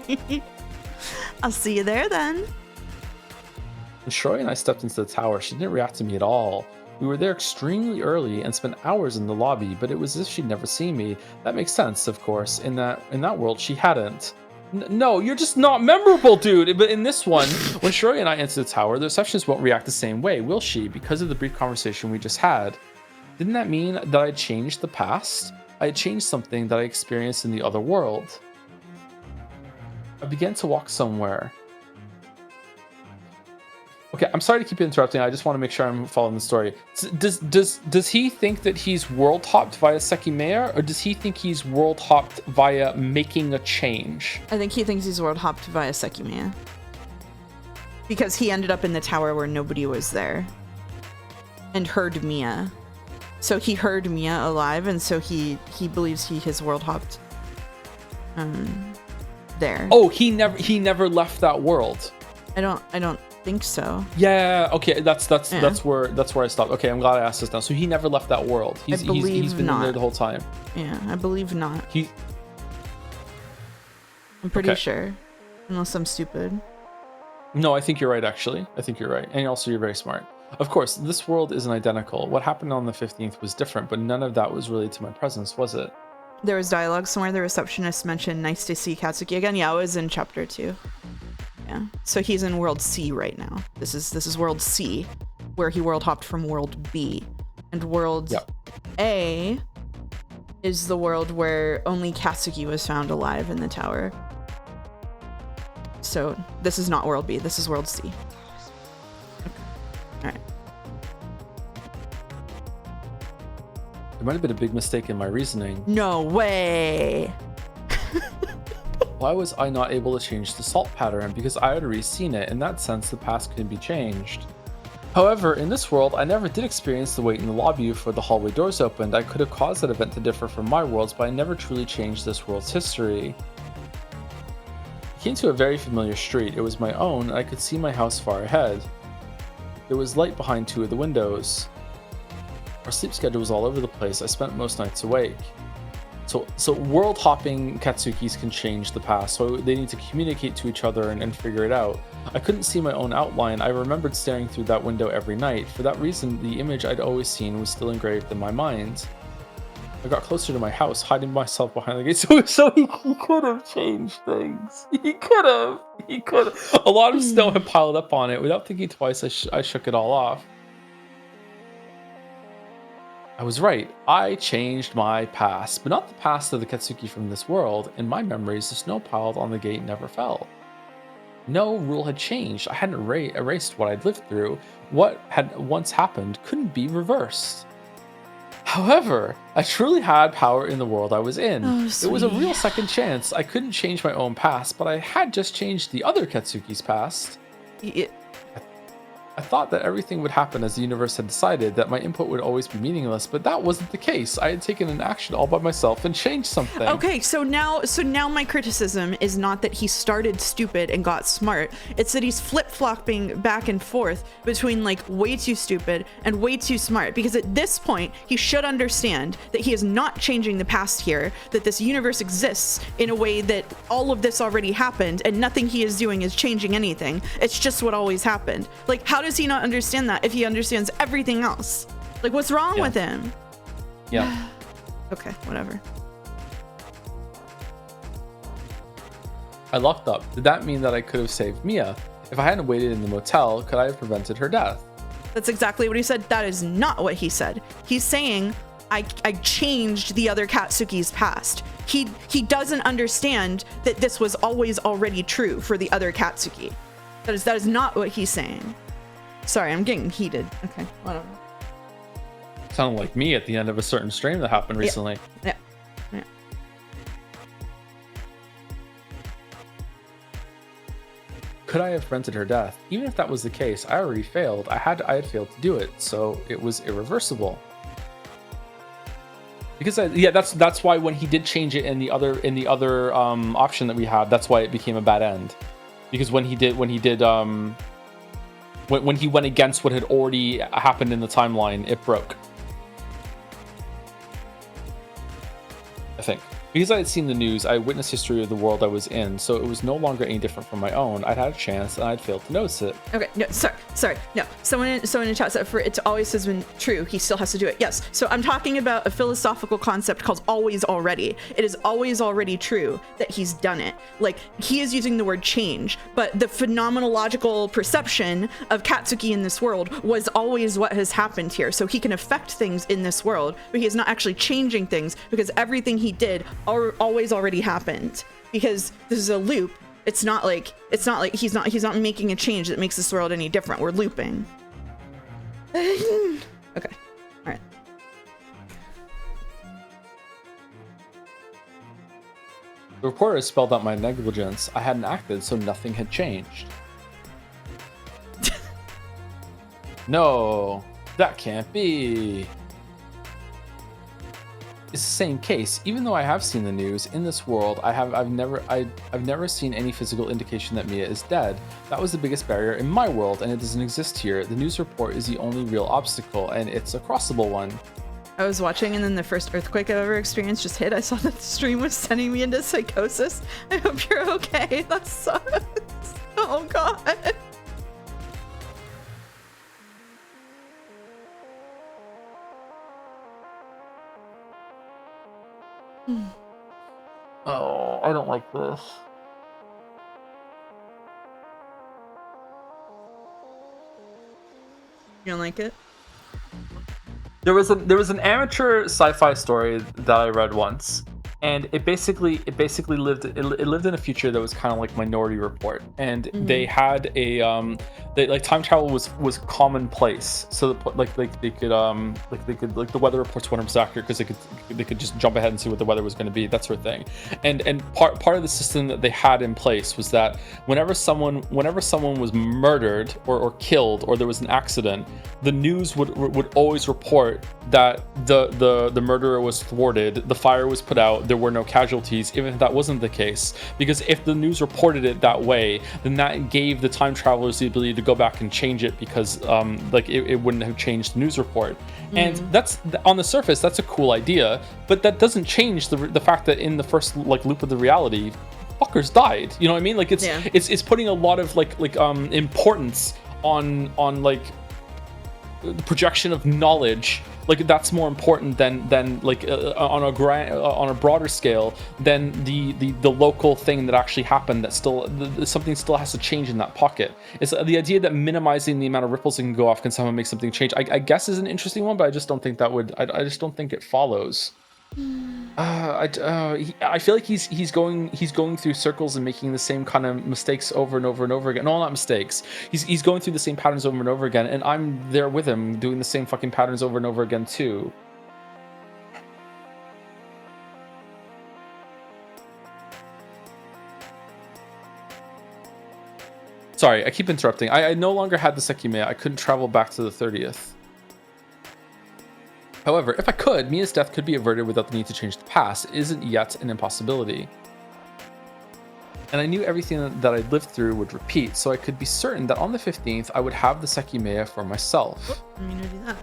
I'll see you there then. When Shroy and I stepped into the tower, she didn't react to me at all. We were there extremely early and spent hours in the lobby, but it was as if she'd never seen me. That makes sense, of course. In that world, she hadn't. No, you're just not memorable, dude. But in this one, when Shroy and I enter the tower, the receptionist won't react the same way, will she? Because of the brief conversation we just had. Didn't that mean that I changed the past? I had changed something that I experienced in the other world. I began to walk somewhere. Okay, I'm sorry to keep interrupting. I just want to make sure I'm following the story. Does he think that he's world hopped via Sekimeiya, or does he think he's world hopped via making a change? I think he thinks he's world hopped via Sekimeiya. Because he ended up in the tower where nobody was there. And heard Mia. So he heard Mia alive, and so he believes he has world hopped there. Oh, he never left that world. I don't think so. Yeah, okay, that's where I stopped. Okay, I'm glad I asked this now. So he never left that world. He's been in there the whole time. Yeah, I believe not. I'm pretty Okay. sure. Unless I'm stupid. No, I think you're right, actually. I think you're right. And also, you're very smart. Of course, this world isn't identical. What happened on the 15th was different, but none of that was really to my presence, was it? There was dialogue somewhere. The receptionist mentioned nice to see Katsuki again. Yeah, it was in chapter 2. Yeah. So he's in world C right now. This is world C, where he world hopped from world B. And world A is the world where only Katsuki was found alive in the tower. So this is not world B, this is world C. Okay. Alright. There might have been a big mistake in my reasoning. No way! Why was I not able to change the salt pattern? Because I had already seen it. In that sense, the past can be changed. However, in this world, I never did experience the wait in the lobby before the hallway doors opened. I could have caused that event to differ from my world's, but I never truly changed this world's history. I came to a very familiar street. It was my own, and I could see my house far ahead. There was light behind 2 of the windows. Our sleep schedule was all over the place. I spent most nights awake. So world hopping Katsukis can change the past, so they need to communicate to each other and figure it out. I couldn't see my own outline. I remembered staring through that window every night. For that reason, the image I'd always seen was still engraved in my mind. I got closer to my house, hiding myself behind the gate. So he could have changed things. He could have. A lot of snow had piled up on it. Without thinking twice, I shook it all off. I was right. I changed my past, but not the past of the Katsuki from this world. In my memories, the snow piled on the gate never fell. No rule had changed. I hadn't erased what I'd lived through. What had once happened couldn't be reversed. However, I truly had power in the world I was in. It was a real second chance. I couldn't change my own past, but I had just changed the other Katsuki's past. I thought that everything would happen as the universe had decided, that my input would always be meaningless, but that wasn't the case. I had taken an action all by myself and changed something. Okay, so now my criticism is not that he started stupid and got smart. It's that he's flip-flopping back and forth between like way too stupid and way too smart, because at this point he should understand that he is not changing the past here, that this universe exists in a way that all of this already happened and nothing he is doing is changing anything. It's just what always happened. Like, how does he not understand that if he understands everything else? Like, what's wrong with him? Yeah. Okay, whatever. I locked up. Did that mean that I could have saved Mia? If I hadn't waited in the motel, could I have prevented her death? That's exactly what he said. That is not what he said. He's saying, I changed the other Katsuki's past. He doesn't understand that this was always already true for the other Katsuki. That is not what he's saying. Sorry, I'm getting heated. Okay, whatever. Sounded like me at the end of a certain stream that happened recently. Yeah. Could I have prevented her death? Even if that was the case, I already failed. I had failed to do it, so it was irreversible. Because that's why when he did change it in the other option that we had, that's why it became a bad end. Because when he went against what had already happened in the timeline, it broke. I think. Because I had seen the news, I witnessed history of the world I was in, so it was no longer any different from my own. I'd had a chance, and I'd failed to notice it. Okay, no, sorry, no. Someone in the chat said for it to always has been true, he still has to do it. Yes, so I'm talking about a philosophical concept called always already. It is always already true that he's done it. Like, he is using the word change, but the phenomenological perception of Katsuki in this world was always what has happened here. So he can affect things in this world, but he is not actually changing things because everything he did always already happened, because this is a loop. It's not like he's not making a change that makes this world any different. We're looping. Okay, all right. The reporter spelled out my negligence. I hadn't acted, so nothing had changed. No, that can't be. It's the same case. Even though I have seen the news, in this world, I've never seen any physical indication that Mia is dead. That was the biggest barrier in my world, and it doesn't exist here. The news report is the only real obstacle, and it's a crossable one. I was watching, and then the first earthquake I've ever experienced just hit. I saw that the stream was sending me into psychosis. I hope you're okay. That sucks. Oh God. Oh, I don't like this. You don't like it? There was an amateur sci-fi story that I read once, and it basically lived in a future that was kind of like Minority Report, and they had they like time travel was commonplace. So that, like they could like the weather reports weren't as accurate because they could just jump ahead and see what the weather was going to be, that sort of thing. And part of the system that they had in place was that whenever someone was murdered or killed, or there was an accident, the news would always report that the murderer was thwarted, the fire was put out, there were no casualties, even if that wasn't the case. Because if the news reported it that way, then that gave the time travelers the ability to go back and change it, because like it wouldn't have changed the news report. And that's, on the surface, that's a cool idea, but that doesn't change the fact that in the first like loop of the reality, fuckers died. You know what I mean? Like it's putting a lot of like importance on like projection of knowledge. Like that's more important than like on a broader scale than the local thing that actually happened. That still something still has to change in that pocket. It's the idea that minimizing the amount of ripples that can go off can somehow make something change. I guess is an interesting one, but I just don't think that would. I just don't think it follows. I feel like he's going through circles and making the same kind of mistakes over and over and over again. No, not mistakes. He's going through the same patterns over and over again, and I'm there with him doing the same fucking patterns over and over again too. Sorry, I keep interrupting. I no longer had the Sekimeiya. I couldn't travel back to the 30th. However, if I could, Mia's death could be averted without the need to change the past. It isn't yet an impossibility. And I knew everything that I'd lived through would repeat, so I could be certain that on the 15th, I would have the Sekimeiya for myself. I'm gonna do that.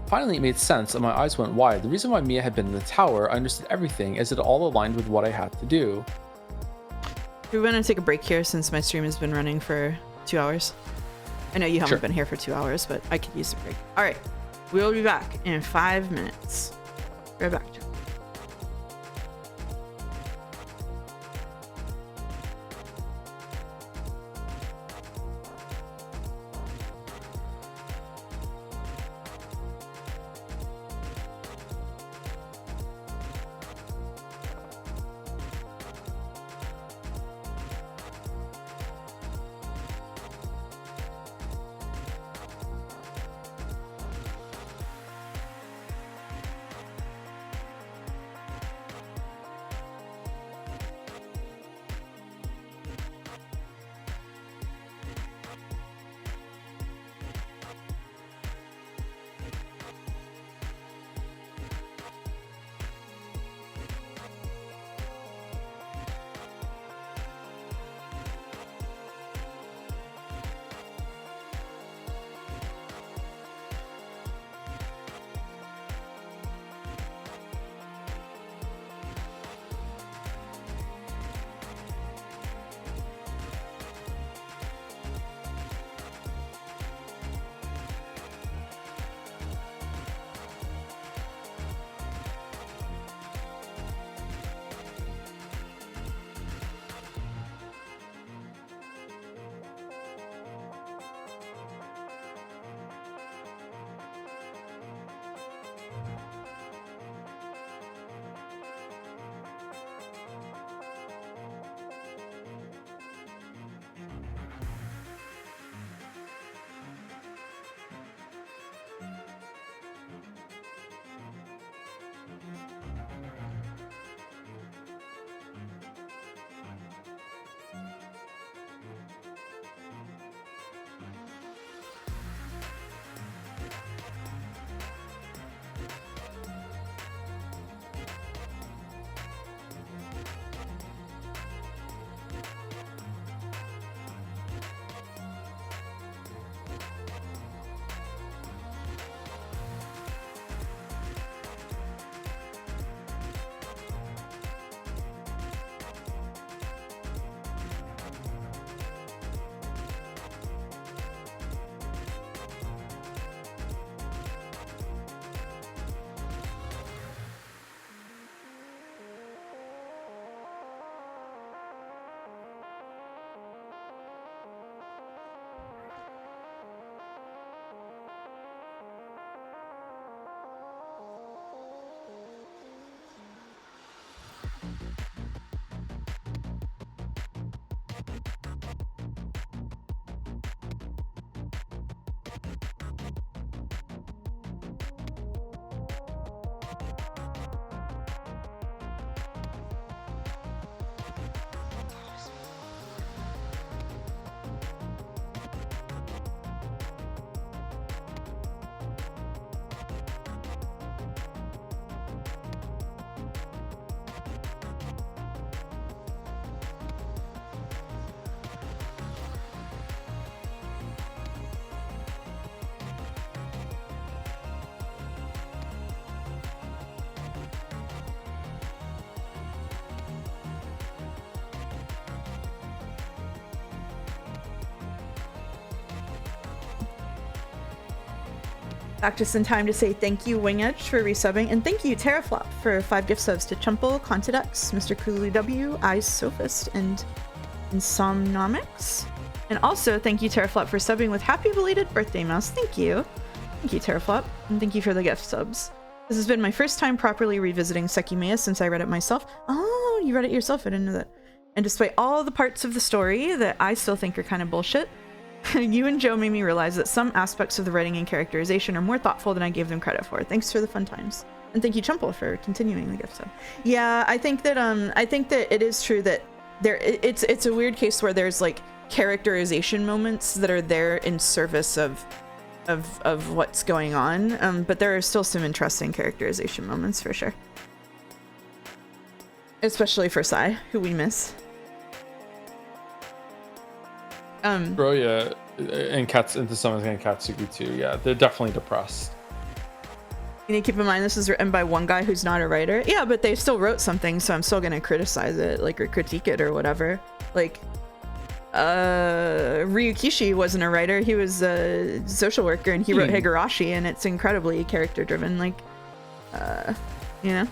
Finally, it made sense, and my eyes went wide. The reason why Mia had been in the tower, I understood everything, as it all aligned with what I had to do. Do we want to take a break here, since my stream has been running for 2 hours? I know you haven't been here for 2 hours, but I could use a break. All right. We'll be back in 5 minutes. Right back. Back just in time to say thank you, Wing Edge, for resubbing, and thank you, Terraflop, for 5 gift subs to Chumple, Contadux, Mr. Cooley W, Eyes Sophist, and Insomnomics. And also, thank you, Terraflop, for subbing with Happy Belated Birthday Mouse. Thank you. Thank you, Terraflop, and thank you for the gift subs. This has been my first time properly revisiting Sekimeiya since I read it myself. Oh, you read it yourself? I didn't know that. And despite all the parts of the story that I still think are kind of bullshit, you and Joe made me realize that some aspects of the writing and characterization are more thoughtful than I gave them credit for. Thanks for the fun times. And thank you, Chumple, for continuing the gift sub. Yeah, I think that it is true that it's a weird case where there's like characterization moments that are there in service of what's going on, but there are still some interesting characterization moments for sure. Especially for Sai, who we miss. Bro, yeah, and to some extent Katsuki too. Yeah, they're definitely depressed. You need to keep in mind this is written by one guy who's not a writer. Yeah, but they still wrote something, so I'm still gonna criticize it, like, or critique it or whatever. Like, Ryukishi wasn't a writer. He was a social worker, and he wrote Higurashi, and it's incredibly character driven. Like, you know.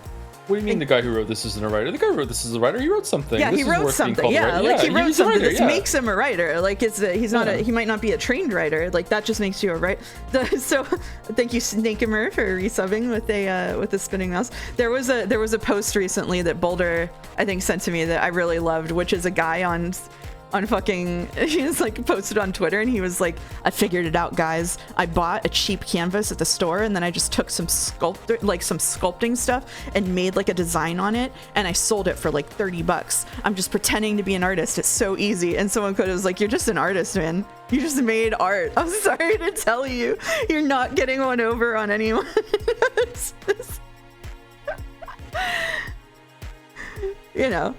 What do you mean the guy who wrote this isn't a writer? The guy who wrote this is a writer. He wrote something. Yeah, he wrote something. Yeah, like he wrote something. This makes him a writer. Like he's not he might not be a trained writer. Like that just makes you a writer. So thank you, Snakemer, for resubbing with a spinning mouse. There was a post recently that Boulder I think sent to me that I really loved, which is a guy on fucking, he was like posted on Twitter and he was like, I figured it out, guys. I bought a cheap canvas at the store and then I just took some sculpting stuff and made like a design on it and I sold it for like $30. I'm just pretending to be an artist. It's so easy. And someone was like, you're just an artist, man. You just made art. I'm sorry to tell you, you're not getting one over on anyone. You know.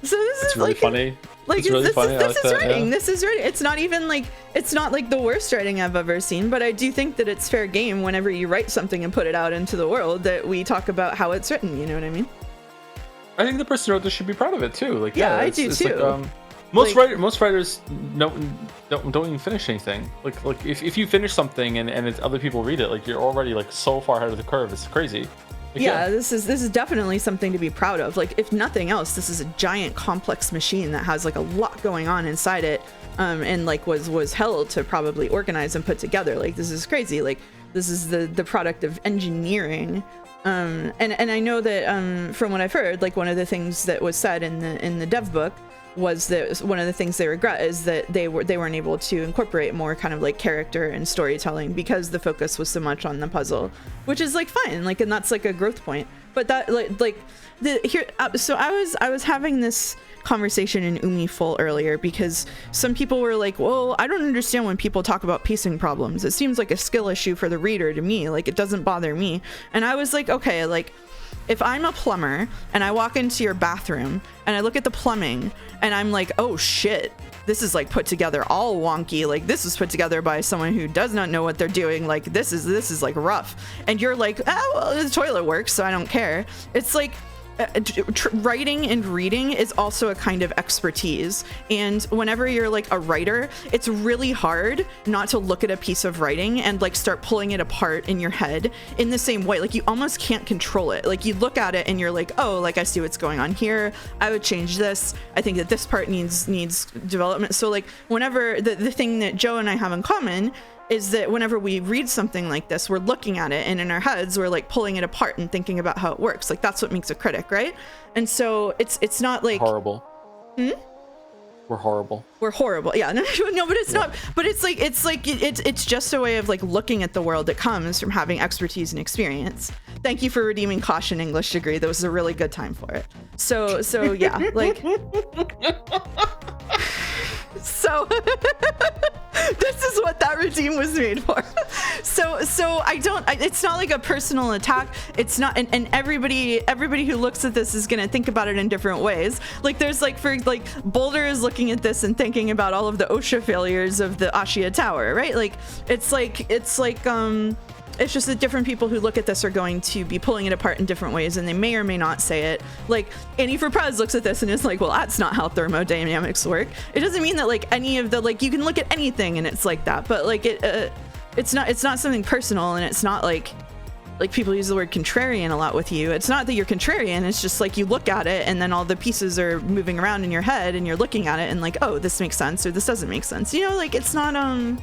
So this is really like funny. Like it's really this funny. Is writing. Yeah. This is writing. It's not even like it's not like the worst writing I've ever seen, but I do think that it's fair game whenever you write something and put it out into the world that we talk about how it's written. You know what I mean? I think the person who wrote this should be proud of it too. Like yeah, I do too. Like, most writers don't even finish anything. Like if you finish something and other people read it, like you're already like so far ahead of the curve. It's crazy. Like, yeah, this is definitely something to be proud of. Like, if nothing else, this is a giant complex machine that has like a lot going on inside it, and like was hell to probably organize and put together. Like, this is crazy. Like, this is the product of engineering. And I know that from what I've heard, like one of the things that was said in the dev book was that one of the things they regret is that they weren't able to incorporate more kind of like character and storytelling because the focus was so much on the puzzle, which is like fine, like, and that's like a growth point. But that so I was having this conversation in Umi Full earlier because some people were like, well, I don't understand when people talk about pacing problems. It seems like a skill issue for the reader to me. Like, it doesn't bother me. And I was like, okay, like, if I'm a plumber and I walk into your bathroom and I look at the plumbing and I'm like, oh shit, this is like put together all wonky. Like, this was put together by someone who does not know what they're doing. Like, this is like rough. And you're like, oh, well, the toilet works, so I don't care. It's like, writing and reading is also a kind of expertise, and whenever you're like a writer, it's really hard not to look at a piece of writing and like start pulling it apart in your head in the same way. Like, you almost can't control it. Like, you look at it and you're like, oh, like, I see what's going on here. I would change this. I think that this part needs development. So like, whenever the thing that Joe and I have in common is that whenever we read something like this, we're looking at it and in our heads, we're like pulling it apart and thinking about how it works. Like, that's what makes a critic, right? And so it's not like horrible. We're horrible. We're horrible. Yeah, no, but it's not. But it's just a way of like looking at the world that comes from having expertise and experience. Thank you for redeeming Caution English degree. That was a really good time for it. So yeah, like. So this is what that redeem was made for. So it's not like a personal attack. It's not, and everybody who looks at this is gonna think about it in different ways. Like, there's like, for like, Boulder is looking at this and thinking about all of the OSHA failures of the Ashia Tower, right? Like, it's just that different people who look at this are going to be pulling it apart in different ways, and they may or may not say it. Like, Annie for Prez looks at this and is like, well, that's not how thermodynamics work. It doesn't mean that like any of the, like, you can look at anything and it's like that, but like it it's not something personal, and it's not like people use the word contrarian a lot with you. It's not that you're contrarian, it's just like you look at it and then all the pieces are moving around in your head and you're looking at it and like, oh, this makes sense or this doesn't make sense. You know, like it's not I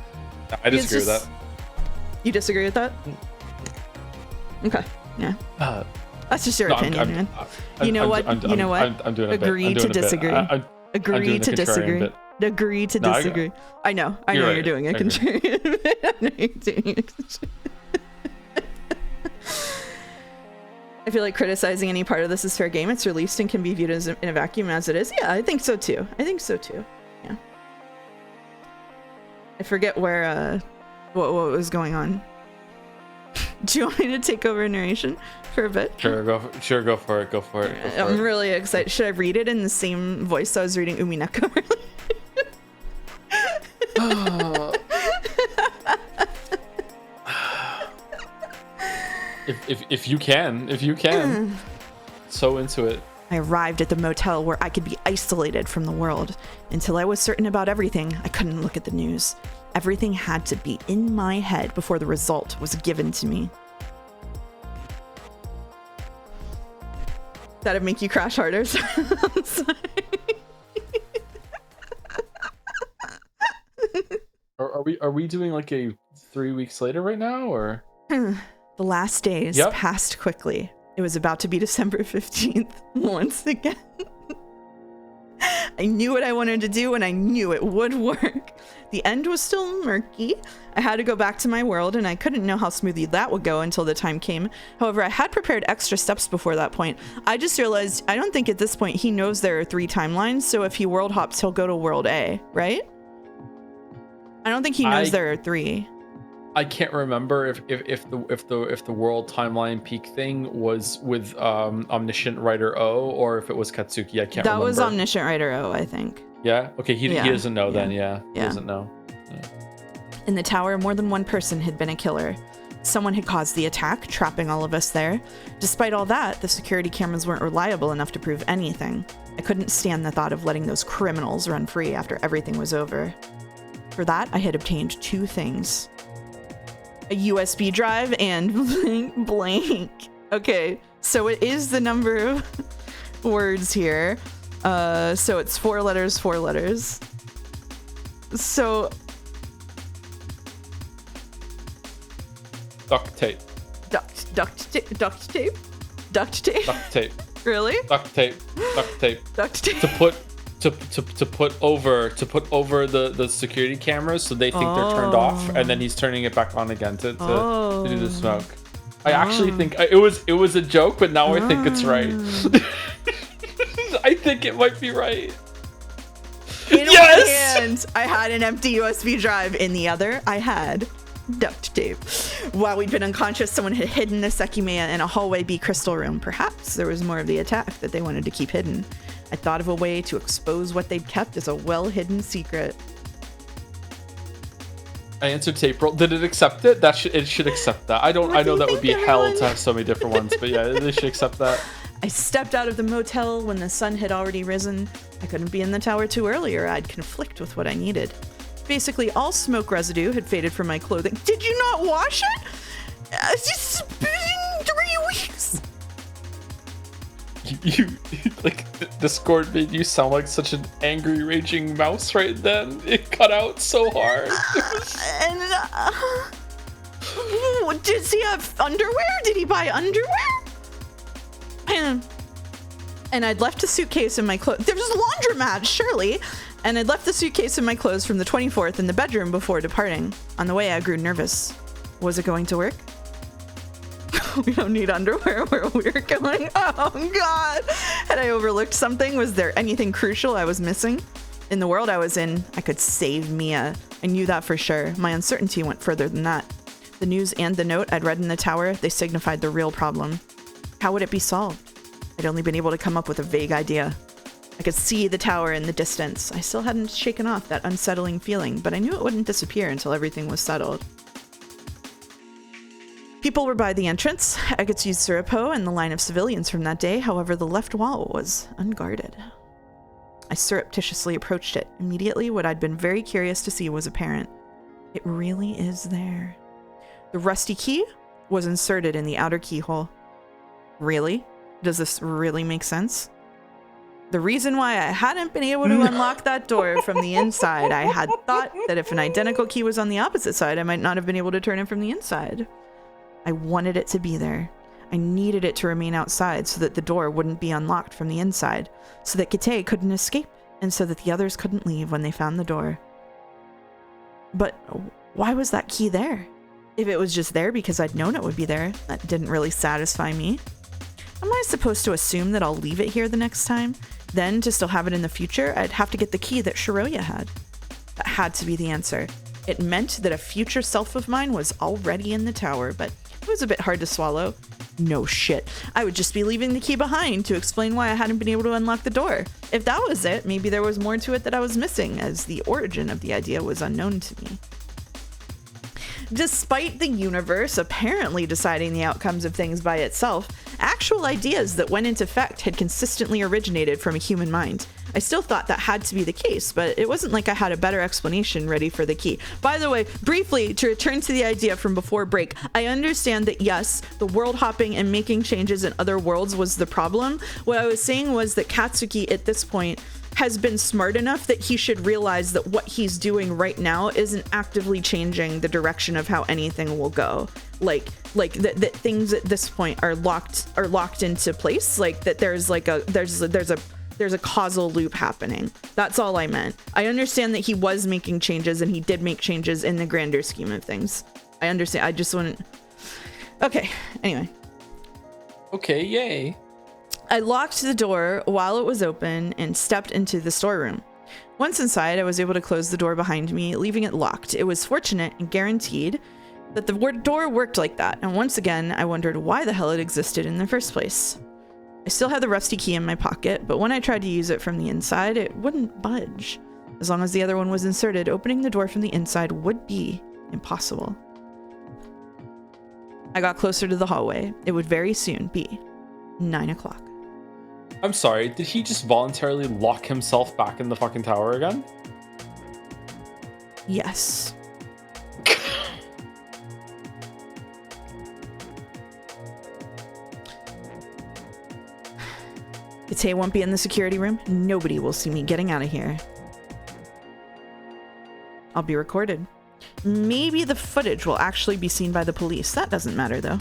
disagree with that. You disagree with that? Okay. Yeah. That's just your opinion, man. You know what? You know what? I'm doing a bit. Agree to disagree. Agree to disagree. Agree to disagree. I know you're doing a contrarian. I know you're doing a contrarian. I feel like criticizing any part of this is fair game. It's released and can be viewed as in a vacuum as it is. Yeah, I think so too. Yeah. I forget where what was going on. Do you want me to take over narration for a bit? Sure, go for it. I'm really excited. Should I read it in the same voice I was reading Umineko earlier? If you can, so into it. I arrived at the motel where I could be isolated from the world. Until I was certain about everything, I couldn't look at the news. Everything had to be in my head before the result was given to me. That'd make you crash harder. I'm sorry. Are we doing like a 3 weeks later right now, or? The last days passed quickly. It was about to be December 15th once again. I knew what I wanted to do and I knew it would work. The end was still murky. I had to go back to my world and I couldn't know how smoothly that would go until the time came. However, I had prepared extra steps before that point. I just realized I don't think at this point he knows there are 3 timelines, so if he world hops, he'll go to world A, right? I don't think he knows there are 3. I can't remember if the world timeline peak thing was with Omniscient Writer O or if it was Katsuki. I can't remember. That was Omniscient Writer O, I think. Yeah? Okay, he doesn't know then, yeah. He doesn't know. Yeah. In the tower, more than one person had been a killer. Someone had caused the attack, trapping all of us there. Despite all that, the security cameras weren't reliable enough to prove anything. I couldn't stand the thought of letting those criminals run free after everything was over. For that, I had obtained 2 things. A USB drive and blank blank. Okay, so it is the number of words here. So it's 4 letters, 4 letters. So duct tape. Duct tape. Really? Duct tape. Duct tape. To put over the security cameras so they think they're turned off, and then he's turning it back on again to do the smoke. I actually think it was a joke, but now I think it's right. I think it might be right. In one hand, I had an empty USB drive. In the other, I had duct tape. While we'd been unconscious, someone had hidden the Sekimeiya in a hallway B crystal room. Perhaps there was more of the attack that they wanted to keep hidden. I thought of a way to expose what they'd kept as a well-hidden secret. I answered tape roll. Did it accept it? It should accept that. I know that would be hell to have so many different ones, but yeah, they should accept that. I stepped out of the motel when the sun had already risen. I couldn't be in the tower too early or I'd conflict with what I needed. Basically, all smoke residue had faded from my clothing. Did you not wash it? It's been 3 weeks. You like Discord made you sound like such an angry raging mouse right then. It cut out so hard. Does he have underwear? Did he buy underwear? And I'd left a suitcase in my clothes. There was a laundromat, surely. And I'd left the suitcase in my clothes from the 24th in the bedroom before departing. On the way, I grew nervous. Was it going to work? We don't need underwear where we're going. Oh God. Had I overlooked something? Was there anything crucial I was missing? In the world I was in, I could save Mia. I knew that for sure. My uncertainty went further than that. The news and the note I'd read in the tower, they signified the real problem. How would it be solved? I'd only been able to come up with a vague idea. I could see the tower in the distance. I still hadn't shaken off that unsettling feeling, but I knew it wouldn't disappear until everything was settled. People were by the entrance. I could see Surapo and the line of civilians from that day. However, the left wall was unguarded. I surreptitiously approached it. Immediately, what I'd been very curious to see was apparent. It really is there. The rusty key was inserted in the outer keyhole. Really? Does this really make sense? The reason why I hadn't been able to unlock that door from the inside, I had thought that if an identical key was on the opposite side, I might not have been able to turn it from the inside. I wanted it to be there. I needed it to remain outside so that the door wouldn't be unlocked from the inside, so that Kate couldn't escape, and so that the others couldn't leave when they found the door. But why was that key there? If it was just there because I'd known it would be there, that didn't really satisfy me. Am I supposed to assume that I'll leave it here the next time? Then, to still have it in the future, I'd have to get the key that Shiroya had. That had to be the answer. It meant that a future self of mine was already in the tower, but it was a bit hard to swallow. No shit. I would just be leaving the key behind to explain why I hadn't been able to unlock the door. If that was it, maybe there was more to it that I was missing, as the origin of the idea was unknown to me. Despite the universe apparently deciding the outcomes of things by itself, actual ideas that went into effect had consistently originated from a human mind. I still thought that had to be the case, but it wasn't like I had a better explanation ready for the key. By the way, briefly, to return to the idea from before break, I understand that yes, the world hopping and making changes in other worlds was the problem. What I was saying was that Katsuki at this point has been smart enough that he should realize that what he's doing right now isn't actively changing the direction of how anything will go. Like that things at this point are locked into place. Like that there's a causal loop happening. That's all I meant. I understand that he was making changes and he did make changes in the grander scheme of things. I understand. I just wouldn't. Okay. Anyway. Okay. Yay. I locked the door while it was open and stepped into the storeroom. Once inside, I was able to close the door behind me, leaving it locked. It was fortunate and guaranteed that the door worked like that, and once again, I wondered why the hell it existed in the first place. I still had the rusty key in my pocket, but when I tried to use it from the inside, it wouldn't budge. As long as the other one was inserted, opening the door from the inside would be impossible. I got closer to the hallway. It would very soon be 9 o'clock. I'm sorry, did he just voluntarily lock himself back in the fucking tower again? Yes. Kate won't be in the security room. Nobody will see me getting out of here. I'll be recorded. Maybe the footage will actually be seen by the police. That doesn't matter, though.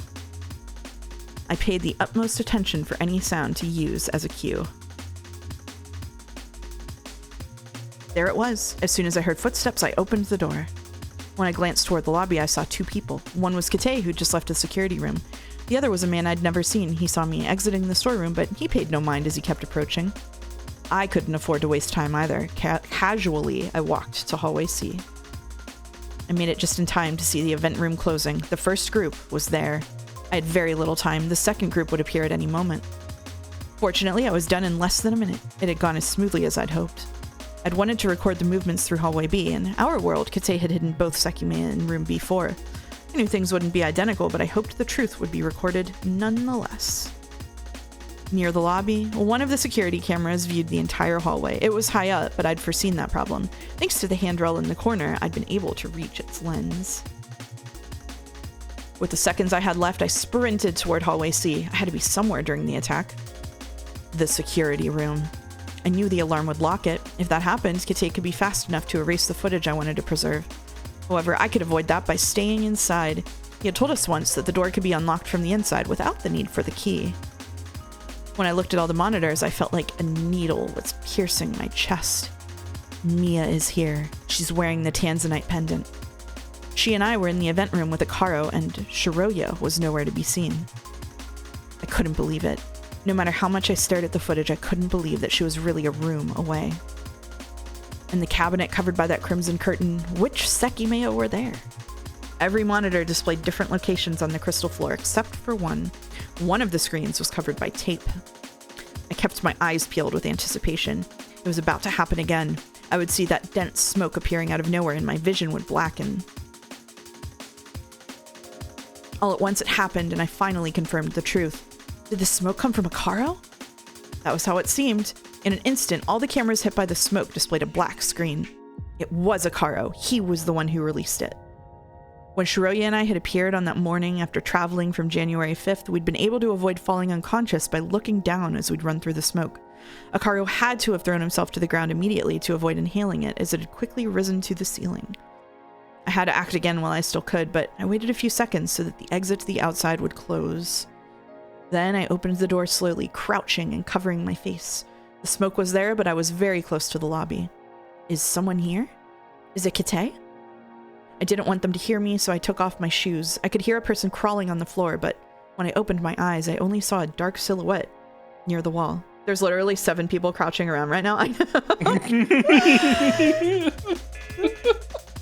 I paid the utmost attention for any sound to use as a cue. There it was. As soon as I heard footsteps, I opened the door. When I glanced toward the lobby, I saw two people. One was Kate, who just left the security room. The other was a man I'd never seen. He saw me exiting the storeroom, but he paid no mind as he kept approaching. I couldn't afford to waste time either. Casually, I walked to hallway C. I made it just in time to see the event room closing. The first group was there. I had very little time. The second group would appear at any moment. Fortunately, I was done in less than a minute. It had gone as smoothly as I'd hoped. I'd wanted to record the movements through hallway B. In our world, Kate had hidden both Sekimeiya in room B4. I knew things wouldn't be identical, but I hoped the truth would be recorded nonetheless. Near the lobby, one of the security cameras viewed the entire hallway. It was high up, but I'd foreseen that problem. Thanks to the handrail in the corner, I'd been able to reach its lens. With the seconds I had left, I sprinted toward hallway C. I had to be somewhere during the attack. The security room. I knew the alarm would lock it. If that happened, Kate could be fast enough to erase the footage I wanted to preserve. However, I could avoid that by staying inside. He had told us once that the door could be unlocked from the inside without the need for the key. When I looked at all the monitors, I felt like a needle was piercing my chest. Mia is here. She's wearing the Tanzanite pendant. She and I were in the event room with Akaro, and Shiroya was nowhere to be seen. I couldn't believe it. No matter how much I stared at the footage, I couldn't believe that she was really a room away. In the cabinet covered by that crimson curtain, which Sekimeiya were there? Every monitor displayed different locations on the crystal floor except for one. One of the screens was covered by tape. I kept my eyes peeled with anticipation. It was about to happen again. I would see that dense smoke appearing out of nowhere and my vision would blacken. All at once it happened and I finally confirmed the truth. Did the smoke come from Akaro? That was how it seemed. In an instant, all the cameras hit by the smoke displayed a black screen. It was Akaro. He was the one who released it. When Shiroya and I had appeared on that morning after traveling from January 5th, we'd been able to avoid falling unconscious by looking down as we'd run through the smoke. Akaru had to have thrown himself to the ground immediately to avoid inhaling it, as it had quickly risen to the ceiling. I had to act again while I still could, but I waited a few seconds so that the exit to the outside would close. Then I opened the door slowly, crouching and covering my face. The smoke was there, but I was very close to the lobby. Is someone here? Is it Kite? I didn't want them to hear me, so I took off my shoes. I could hear a person crawling on the floor, but when I opened my eyes, I only saw a dark silhouette near the wall. There's literally 7 people crouching around right now. I know.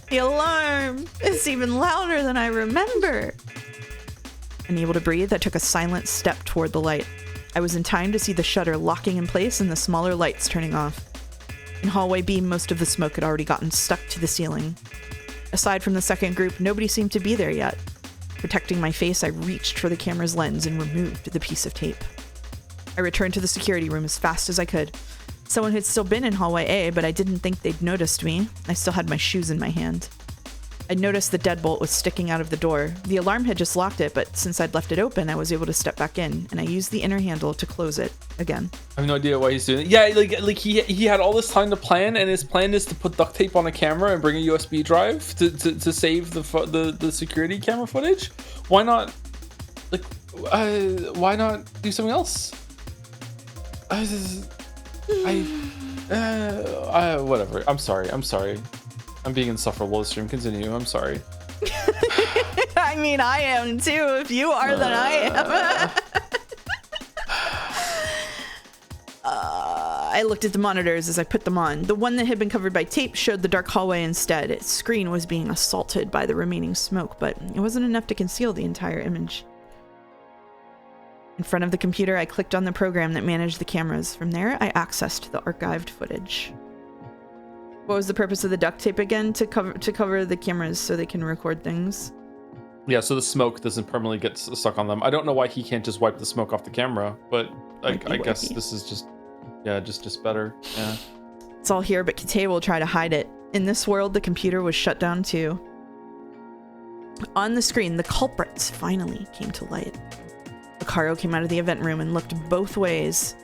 The alarm is even louder than I remember. Unable to breathe, I took a silent step toward the light. I was in time to see the shutter locking in place and the smaller lights turning off. In hallway B, most of the smoke had already gotten stuck to the ceiling. Aside from the second group, nobody seemed to be there yet. Protecting my face, I reached for the camera's lens and removed the piece of tape. I returned to the security room as fast as I could. Someone had still been in hallway A, but I didn't think they'd noticed me. I still had my shoes in my hand. I'd noticed the deadbolt was sticking out of the door. The alarm had just locked it, but since I'd left it open, I was able to step back in, and I used the inner handle to close it again. I have no idea why he's doing it. Yeah, like he had all this time to plan, and his plan is to put duct tape on a camera and bring a USB drive to save the security camera footage. Why not? Why not do something else? Whatever. I'm sorry. I'm being insufferable this stream. Continue. I'm sorry. I mean, I am too. If you are, then I am. I looked at the monitors as I put them on. The one that had been covered by tape showed the dark hallway instead. Its screen was being assaulted by the remaining smoke, but it wasn't enough to conceal the entire image. In front of the computer, I clicked on the program that managed the cameras. From there, I accessed the archived footage. What was the purpose of the duct tape again? To cover the cameras so they can record things? Yeah, so the smoke doesn't permanently get stuck on them. I don't know why he can't just wipe the smoke off the camera, but I guess this is just better. Yeah. It's all here, but Kite will try to hide it. In this world, the computer was shut down too. On the screen, the culprits finally came to light. Akaru came out of the event room and looked both ways.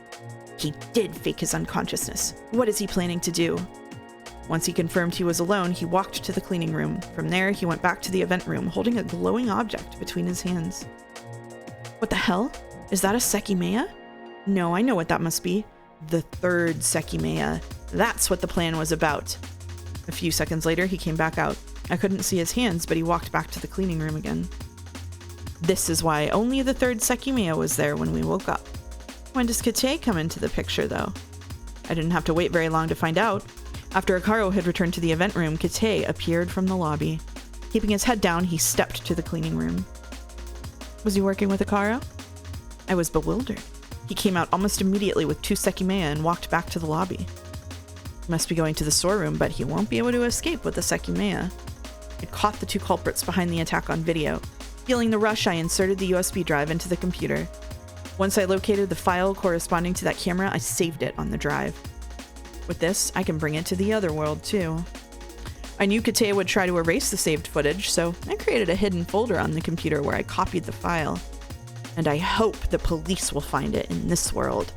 He did fake his unconsciousness. What is he planning to do? Once he confirmed he was alone, he walked to the cleaning room. From there, he went back to the event room, holding a glowing object between his hands. What the hell? Is that a Sekimeiya? No, I know what that must be. The third Sekimeiya. That's what the plan was about. A few seconds later, he came back out. I couldn't see his hands, but he walked back to the cleaning room again. This is why only the third Sekimeiya was there when we woke up. When does Kite come into the picture, though? I didn't have to wait very long to find out. After Akaru had returned to the event room, Kite appeared from the lobby. Keeping his head down, he stepped to the cleaning room. Was he working with Akaru? I was bewildered. He came out almost immediately with 2 Sekimeiya and walked back to the lobby. He must be going to the storeroom, but he won't be able to escape with the Sekimeiya. It caught the 2 culprits behind the attack on video. Feeling the rush, I inserted the USB drive into the computer. Once I located the file corresponding to that camera, I saved it on the drive. With this, I can bring it to the other world, too. I knew Kite would try to erase the saved footage, so I created a hidden folder on the computer where I copied the file. And I hope the police will find it in this world.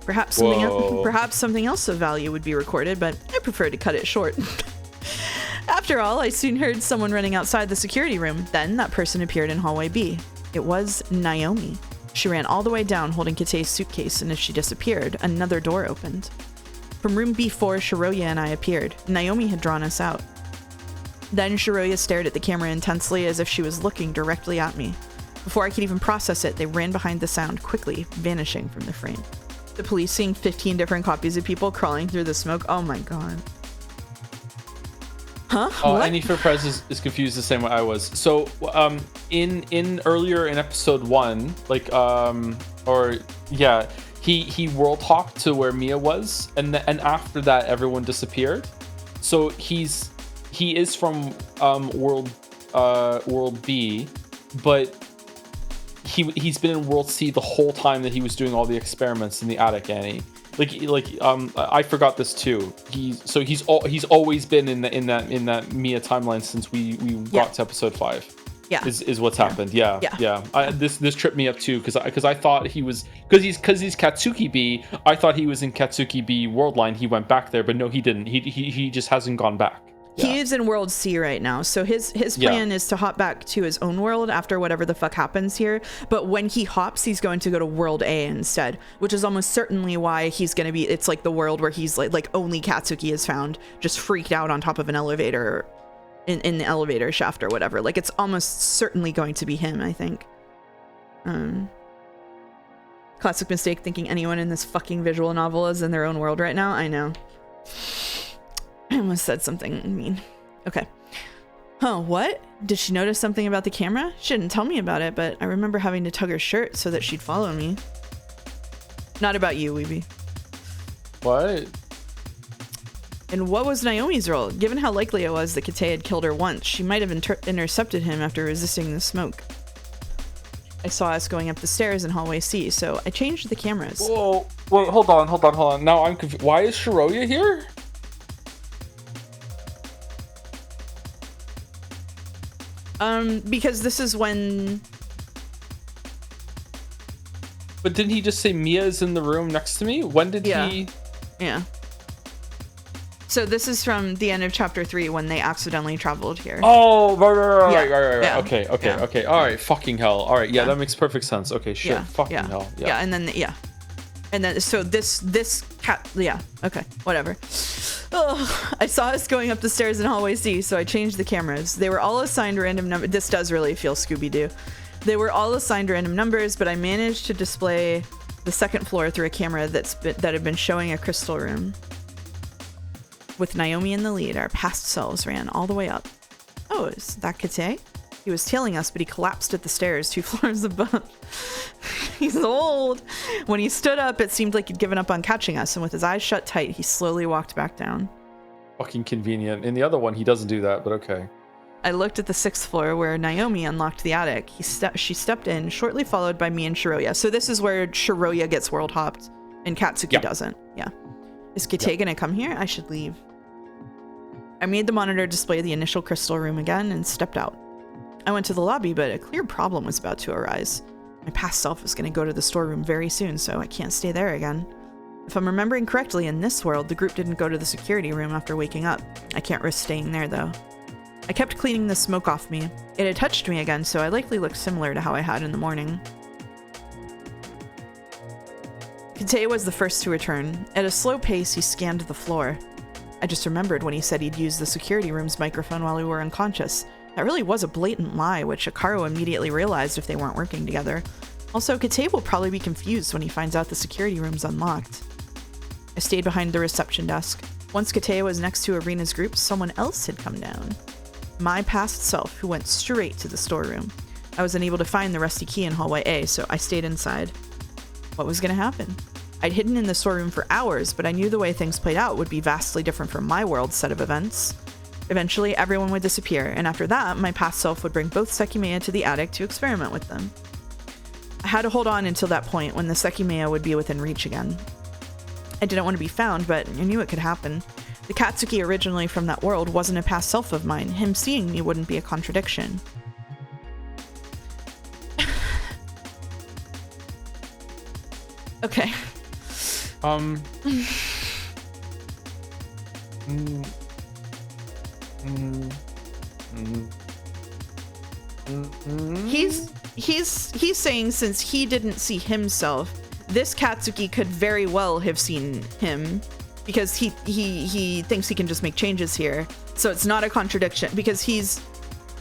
Perhaps something else of value would be recorded, but I prefer to cut it short. After all, I soon heard someone running outside the security room. Then that person appeared in hallway B. It was Naomi. She ran all the way down holding Kite's suitcase, and as she disappeared, another door opened. From room B4, Shiroya and I appeared. Naomi had drawn us out. Then Shiroya stared at the camera intensely as if she was looking directly at me. Before I could even process it, they ran behind the sound, quickly vanishing from the frame. The police seeing 15 different copies of people crawling through the smoke. Oh my god. Huh? Oh, Any for Prez is confused the same way I was. So, in earlier in episode 1, he world hopped to where Mia was, and after that, everyone disappeared. So he is from world B, but he's been in world C the whole time that he was doing all the experiments in the attic, Annie. I forgot this too. He's always been in that Mia timeline since we got to episode 5. Yeah, is what's happened. Yeah. This tripped me up too because I thought he was because he's Katsuki B. I thought he was in Katsuki B world line. He went back there, but no, he didn't. He just hasn't gone back. Yeah. He is in World C right now, so his plan is to hop back to his own world after whatever the fuck happens here. But when he hops, he's going to go to World A instead, which is almost certainly why he's going to be. It's like the world where he's like only Katsuki is found, just freaked out on top of an elevator, in the elevator shaft or whatever. Like it's almost certainly going to be him, I think. Classic mistake thinking anyone in this fucking visual novel is in their own world right now. I know. I almost said something mean. Okay. Huh, what? Did she notice something about the camera? She didn't tell me about it, but I remember having to tug her shirt so that she'd follow me. Not about you, Weeby. What? And what was Naomi's role? Given how likely it was that Kate had killed her once, she might have intercepted him after resisting the smoke. I saw us going up the stairs in hallway C, so I changed the cameras. Whoa, wait, hold on. Now I'm confused. Why is Shiroya here? Because this is when... But didn't he just say Mia's in the room next to me? When did he... Yeah. So this is from the end of chapter 3 when they accidentally traveled here. Oh, right. Yeah. Okay. All right, fucking hell. All right, that makes perfect sense. Okay, shit. Fucking hell. Yeah, and then so this cat, okay, whatever. Oh, I saw us going up the stairs in hallway C, so I changed the cameras. They were all assigned random numbers. This does really feel Scooby-Doo. They were all assigned random numbers, but I managed to display the second floor through a camera that had been showing a crystal room. With Naomi in the lead, our past selves ran all the way up. Oh, is that Kate? He was tailing us, but he collapsed at the stairs 2 floors above. He's old. When he stood up, it seemed like he'd given up on catching us, and with his eyes shut tight, he slowly walked back down. Fucking convenient. In the other one, he doesn't do that, but okay. I looked at the 6th floor where Naomi unlocked the attic. She stepped in, shortly followed by me and Shiroya. So this is where Shiroya gets world hopped, and Katsuki doesn't. Yeah. Is Kate gonna come here? I should leave. I made the monitor display the initial crystal room again and stepped out. I went to the lobby, but a clear problem was about to arise. My past self is going to go to the storeroom very soon, so I can't stay there again. If I'm remembering correctly, in this world, the group didn't go to the security room after waking up. I can't risk staying there, though. I kept cleaning the smoke off me. It had touched me again, so I likely looked similar to how I had in the morning. Kate was the first to return. At a slow pace, he scanned the floor. I just remembered when he said he'd use the security room's microphone while we were unconscious. That really was a blatant lie, which Hikaru immediately realized if they weren't working together. Also, Kate will probably be confused when he finds out the security room's unlocked. I stayed behind the reception desk. Once Kate was next to Arena's group, someone else had come down. My past self, who went straight to the storeroom. I was unable to find the rusty key in hallway A, so I stayed inside. What was going to happen? I'd hidden in the storeroom for hours, but I knew the way things played out would be vastly different from my world's set of events. Eventually, everyone would disappear, and after that, my past self would bring both Sekimeiya to the attic to experiment with them. I had to hold on until that point when the Sekimeiya would be within reach again. I didn't want to be found, but I knew it could happen. The Katsuki originally from that world wasn't a past self of mine. Him seeing me wouldn't be a contradiction. Okay. He's saying since he didn't see himself, this Katsuki could very well have seen him because he thinks he can just make changes here. So it's not a contradiction because he's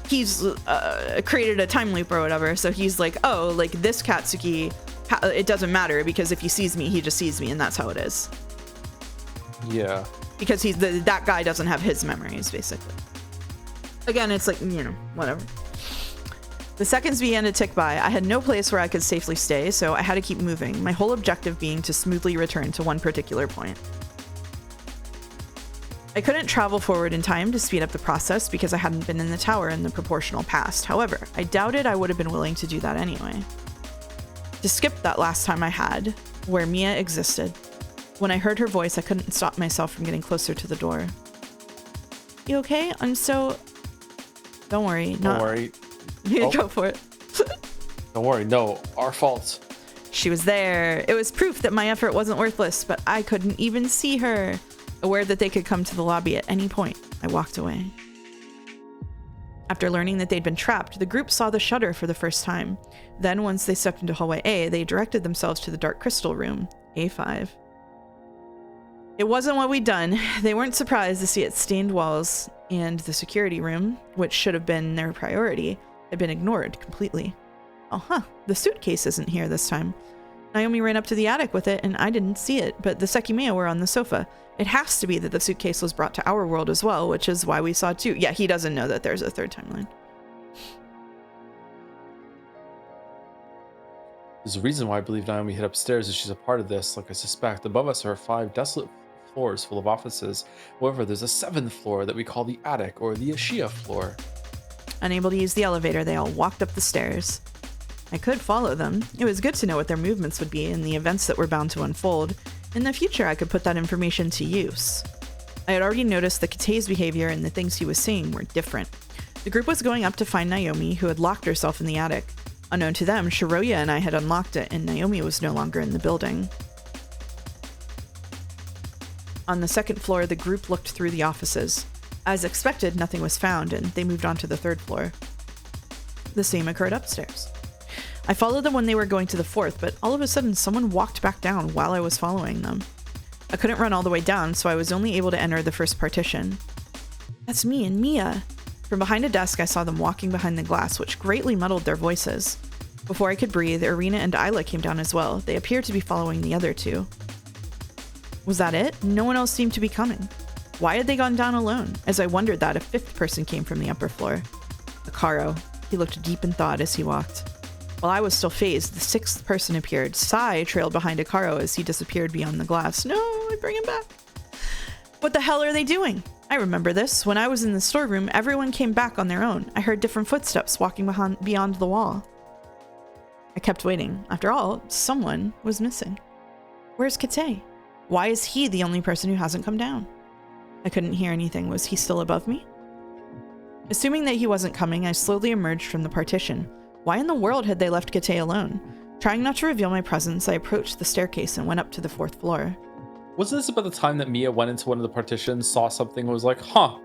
created a time loop or whatever. So he's like, oh, like this Katsuki, it doesn't matter because if he sees me, he just sees me, and that's how it is. Yeah. Because that guy doesn't have his memories, basically. Again, it's like, whatever. The seconds began to tick by. I had no place where I could safely stay, so I had to keep moving, my whole objective being to smoothly return to one particular point. I couldn't travel forward in time to speed up the process because I hadn't been in the tower in the proportional past. However, I doubted I would have been willing to do that anyway. To skip that last time I had, where Mia existed. When I heard her voice, I couldn't stop myself from getting closer to the door. You okay? I'm so... Don't worry. Don't worry. You go for it. Don't worry. No, our fault. She was there. It was proof that my effort wasn't worthless, but I couldn't even see her. Aware that they could come to the lobby at any point, I walked away. After learning that they'd been trapped, the group saw the shutter for the first time. Then, once they stepped into hallway A, they directed themselves to the dark crystal room, A5. It wasn't what we'd done. They weren't surprised to see its stained walls, and the security room, which should have been their priority, had been ignored completely. Oh, the suitcase isn't here this time. Naomi ran up to the attic with it, and I didn't see it, but the Sekimeiya were on the sofa. It has to be that the suitcase was brought to our world as well, which is why we saw two. Yeah, he doesn't know that there's a third timeline. There's a reason why I believe Naomi hid upstairs as she's a part of this, like I suspect. Above us are 5 desolate floors full of offices. However, there's a 7th floor that we call the attic, or the Ashia floor. Unable to use the elevator, they all walked up the stairs. I could follow them. It was good to know what their movements would be and the events that were bound to unfold. In the future, I could put that information to use. I had already noticed that Kate's behavior and the things he was saying were different. The group was going up to find Naomi, who had locked herself in the attic. Unknown to them, Shiroya and I had unlocked it, and Naomi was no longer in the building. On the 2nd floor, the group looked through the offices. As expected, nothing was found, and they moved on to the 3rd floor. The same occurred upstairs. I followed them when they were going to the 4th, but all of a sudden someone walked back down while I was following them. I couldn't run all the way down, so I was only able to enter the first partition. That's me and Mia. From behind a desk, I saw them walking behind the glass, which greatly muddled their voices. Before I could breathe, Irina and Isla came down as well. They appeared to be following the other two. Was that it? No one else seemed to be coming. Why had they gone down alone? As I wondered that, a 5th person came from the upper floor. Akaro. He looked deep in thought as he walked. While I was still phased, the 6th person appeared. Sai trailed behind Akaro as he disappeared beyond the glass. No, I bring him back. What the hell are they doing? I remember this. When I was in the storeroom, everyone came back on their own. I heard different footsteps walking beyond the wall. I kept waiting. After all, someone was missing. Where's Kate? Why is he the only person who hasn't come down? I couldn't hear anything. Was he still above me? Assuming that he wasn't coming, I slowly emerged from the partition. Why in the world had they left Kate alone? Trying not to reveal my presence, I approached the staircase and went up to the 4th floor. Wasn't this about the time that Mia went into one of the partitions, saw something, and was like, huh,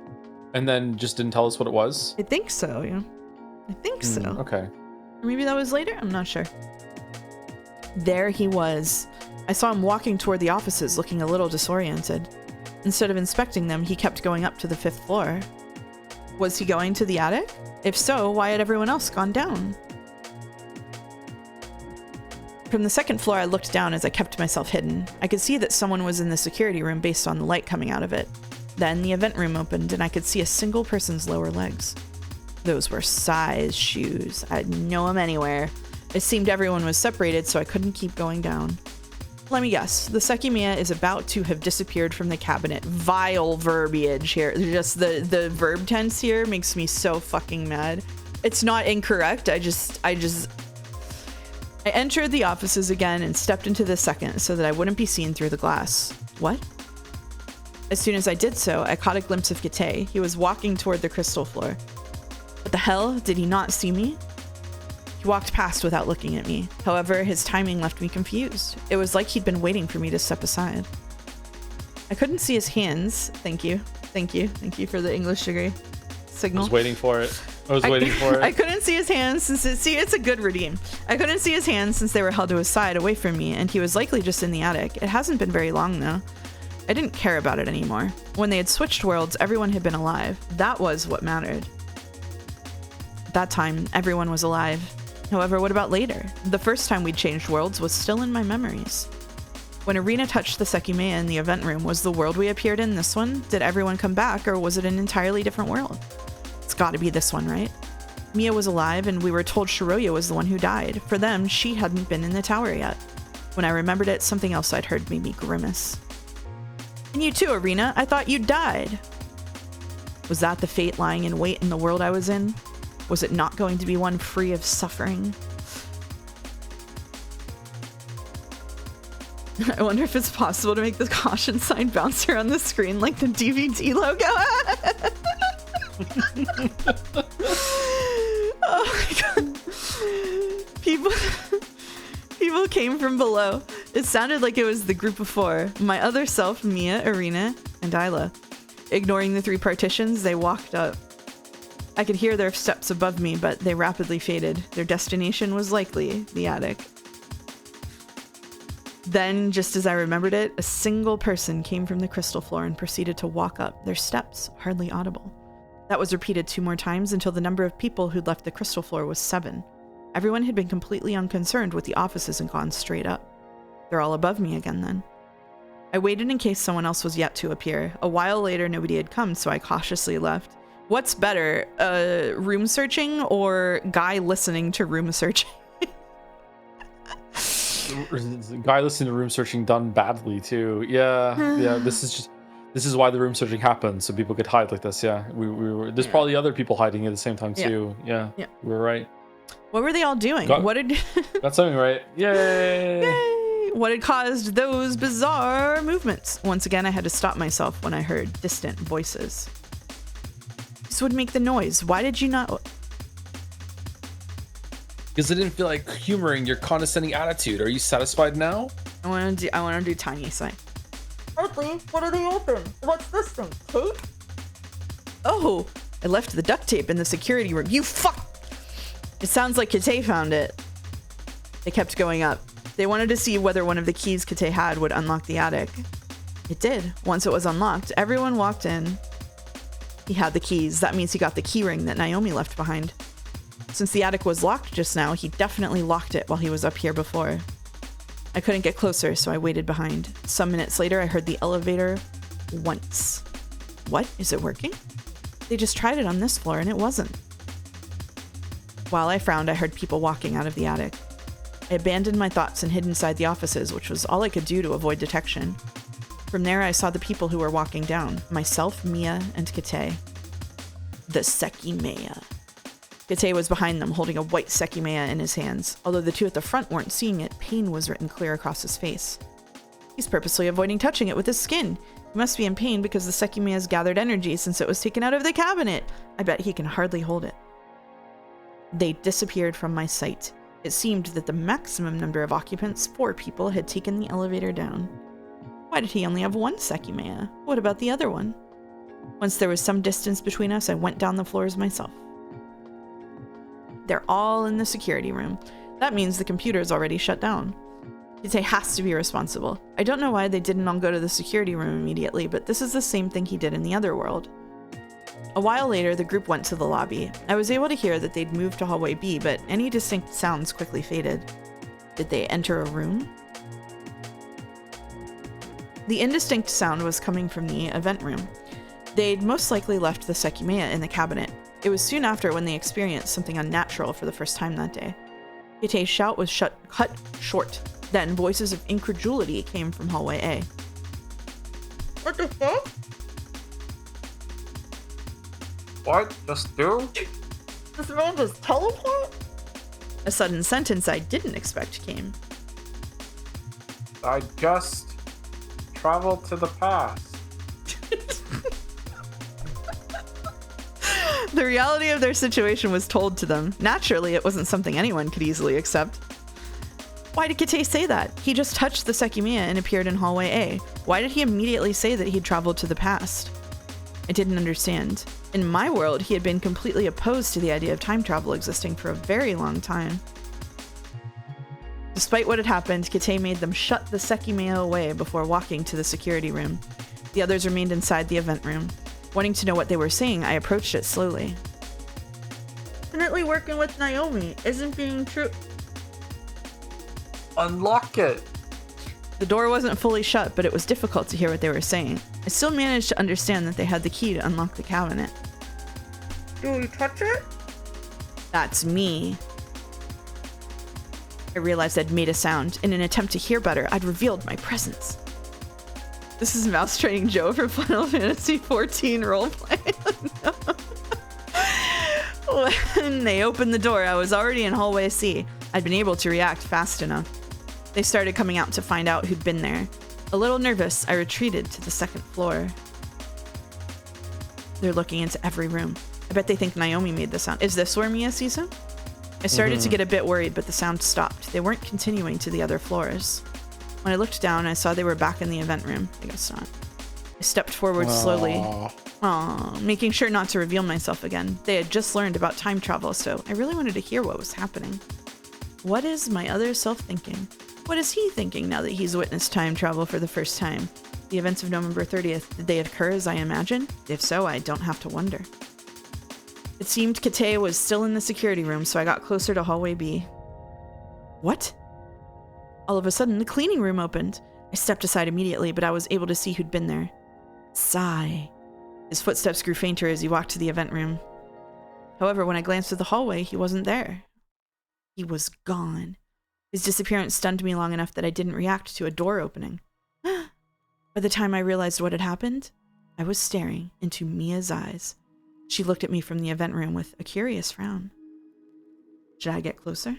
and then just didn't tell us what it was? I think so, yeah. I think so. Okay. Or maybe that was later? I'm not sure. There he was. I saw him walking toward the offices, looking a little disoriented. Instead of inspecting them, he kept going up to the 5th floor. Was he going to the attic? If so, why had everyone else gone down? From the 2nd floor, I looked down as I kept myself hidden. I could see that someone was in the security room based on the light coming out of it. Then the event room opened and I could see a single person's lower legs. Those were Sai's shoes. I'd know them anywhere. It seemed everyone was separated, so I couldn't keep going down. Let me guess. The Sekimeiya is about to have disappeared from the cabinet. Vile verbiage here. Just the verb tense here makes me so fucking mad. It's not incorrect. I entered the offices again and stepped into the 2nd so that I wouldn't be seen through the glass. What? As soon as I did so, I caught a glimpse of Kate. He was walking toward the crystal floor. What the hell? Did he not see me? He walked past without looking at me. However, his timing left me confused. It was like he'd been waiting for me to step aside. I couldn't see his hands. Thank you. Thank you. Thank you for the English degree signal. I was waiting for it. I couldn't see his hands since it's a good redeem. I couldn't see his hands since they were held to his side away from me, and he was likely just in the attic. It hasn't been very long though. I didn't care about it anymore. When they had switched worlds, everyone had been alive. That was what mattered. At that time, everyone was alive. However, what about later? The first time we'd changed worlds was still in my memories. When Irina touched the Sekimeiya in the event room, was the world we appeared in this one? Did everyone come back, or was it an entirely different world? It's gotta be this one, right? Mia was alive, and we were told Shiroya was the one who died. For them, she hadn't been in the tower yet. When I remembered it, something else I'd heard made me grimace. And you too, Irina. I thought you died. Was that the fate lying in wait in the world I was in? Was it not going to be one free of suffering? I wonder if it's possible to make the caution sign bounce around the screen like the DVD logo. Oh my god. People came from below. It sounded like it was the group of four. My other self, Mia, Irina, and Isla. Ignoring the 3 partitions, they walked up. I could hear their steps above me, but they rapidly faded. Their destination was likely the attic. Then, just as I remembered it, a single person came from the crystal floor and proceeded to walk up, their steps hardly audible. That was repeated 2 more times until the number of people who'd left the crystal floor was 7. Everyone had been completely unconcerned with the offices and gone straight up. They're all above me again then. I waited in case someone else was yet to appear. A while later, nobody had come, so I cautiously left. What's better, room searching or guy listening to room searching? Guy listening to room searching done badly too. Yeah. This is why the room searching happened, so people could hide like this. Yeah, we were. There's probably other people hiding at the same time too. Yeah. We were right. What were they all doing? Got something right. Yay! Yay! What had caused those bizarre movements? Once again, I had to stop myself when I heard distant voices. This would make the noise. Why did you not? Because I didn't feel like humoring your condescending attitude. Are you satisfied now? I want to do tiny sign. Earthly, what are they open? What's this thing? Tape? Oh, I left the duct tape in the security room. You fuck! It sounds like Kate found it. They kept going up. They wanted to see whether one of the keys Kate had would unlock the attic. It did. Once it was unlocked, everyone walked in. He had the keys. That means he got the key ring that Naomi left behind. Since the attic was locked just now, he definitely locked it while he was up here before. I couldn't get closer, so I waited behind. Some minutes later, I heard the elevator once. What? Is it working? They just tried it on this floor and it wasn't. While I frowned, I heard people walking out of the attic. I abandoned my thoughts and hid inside the offices, which was all I could do to avoid detection. From there, I saw the people who were walking down. Myself, Mia, and Kate. The Sekimeiya. Kate was behind them, holding a white Sekimeiya in his hands. Although the 2 at the front weren't seeing it, pain was written clear across his face. He's purposely avoiding touching it with his skin. He must be in pain because the Sekimeiya's gathered energy since it was taken out of the cabinet. I bet he can hardly hold it. They disappeared from my sight. It seemed that the maximum number of occupants, 4 people, had taken the elevator down. Why did he only have 1 Sekimeiya? What about the other one? Once there was some distance between us, I went down the floors myself. They're all in the security room. That means the computer's already shut down. Kate has to be responsible. I don't know why they didn't all go to the security room immediately, but this is the same thing he did in the other world. A while later, the group went to the lobby. I was able to hear that they'd moved to hallway B, but any distinct sounds quickly faded. Did they enter a room? The indistinct sound was coming from the event room. They'd most likely left the Sekimeiya in the cabinet. It was soon after when they experienced something unnatural for the first time that day. Kate's shout was cut short. Then voices of incredulity came from hallway A. What the fuck? What? Just do? This man just teleport? A sudden sentence I didn't expect came. I just traveled to the past. The reality of their situation was told to them. Naturally, it wasn't something anyone could easily accept. Why did Kate say that? He just touched the Sekimeiya and appeared in hallway A. Why did he immediately say that he'd traveled to the past? I didn't understand. In my world, he had been completely opposed to the idea of time travel existing for a very long time. Despite what had happened, Kate made them shut the Sekimeiya away before walking to the security room. The others remained inside the event room. Wanting to know what they were saying, I approached it slowly. Definitely working with Naomi isn't being true. Unlock it. The door wasn't fully shut, but it was difficult to hear what they were saying. I still managed to understand that they had the key to unlock the cabinet. Do we touch it? That's me. I realized I'd made a sound. In an attempt to hear better, I'd revealed my presence. This is Mouse Training Joe for Final Fantasy XIV roleplay. When they opened the door, I was already in hallway C. I'd been able to react fast enough. They started coming out to find out who'd been there. A little nervous, I retreated to the second floor. They're looking into every room. I bet they think Naomi made the sound. Is this where Mia sees him? I started to get a bit worried, but the sound stopped. They weren't continuing to the other floors. When I looked down, I saw they were back in the event room. I guess not. I stepped forward slowly. Making sure not to reveal myself again. They had just learned about time travel, so I really wanted to hear what was happening. What is my other self thinking? What is he thinking now that he's witnessed time travel for the first time? The events of November 30th, did they occur as I imagined? If so, I don't have to wonder. It seemed Kate was still in the security room, so I got closer to hallway B. What? All of a sudden, the cleaning room opened. I stepped aside immediately, but I was able to see who'd been there. Sigh. His footsteps grew fainter as he walked to the event room. However, when I glanced at the hallway, he wasn't there. He was gone. His disappearance stunned me long enough that I didn't react to a door opening. By the time I realized what had happened, I was staring into Mia's eyes. She looked at me from the event room with a curious frown. Should I get closer?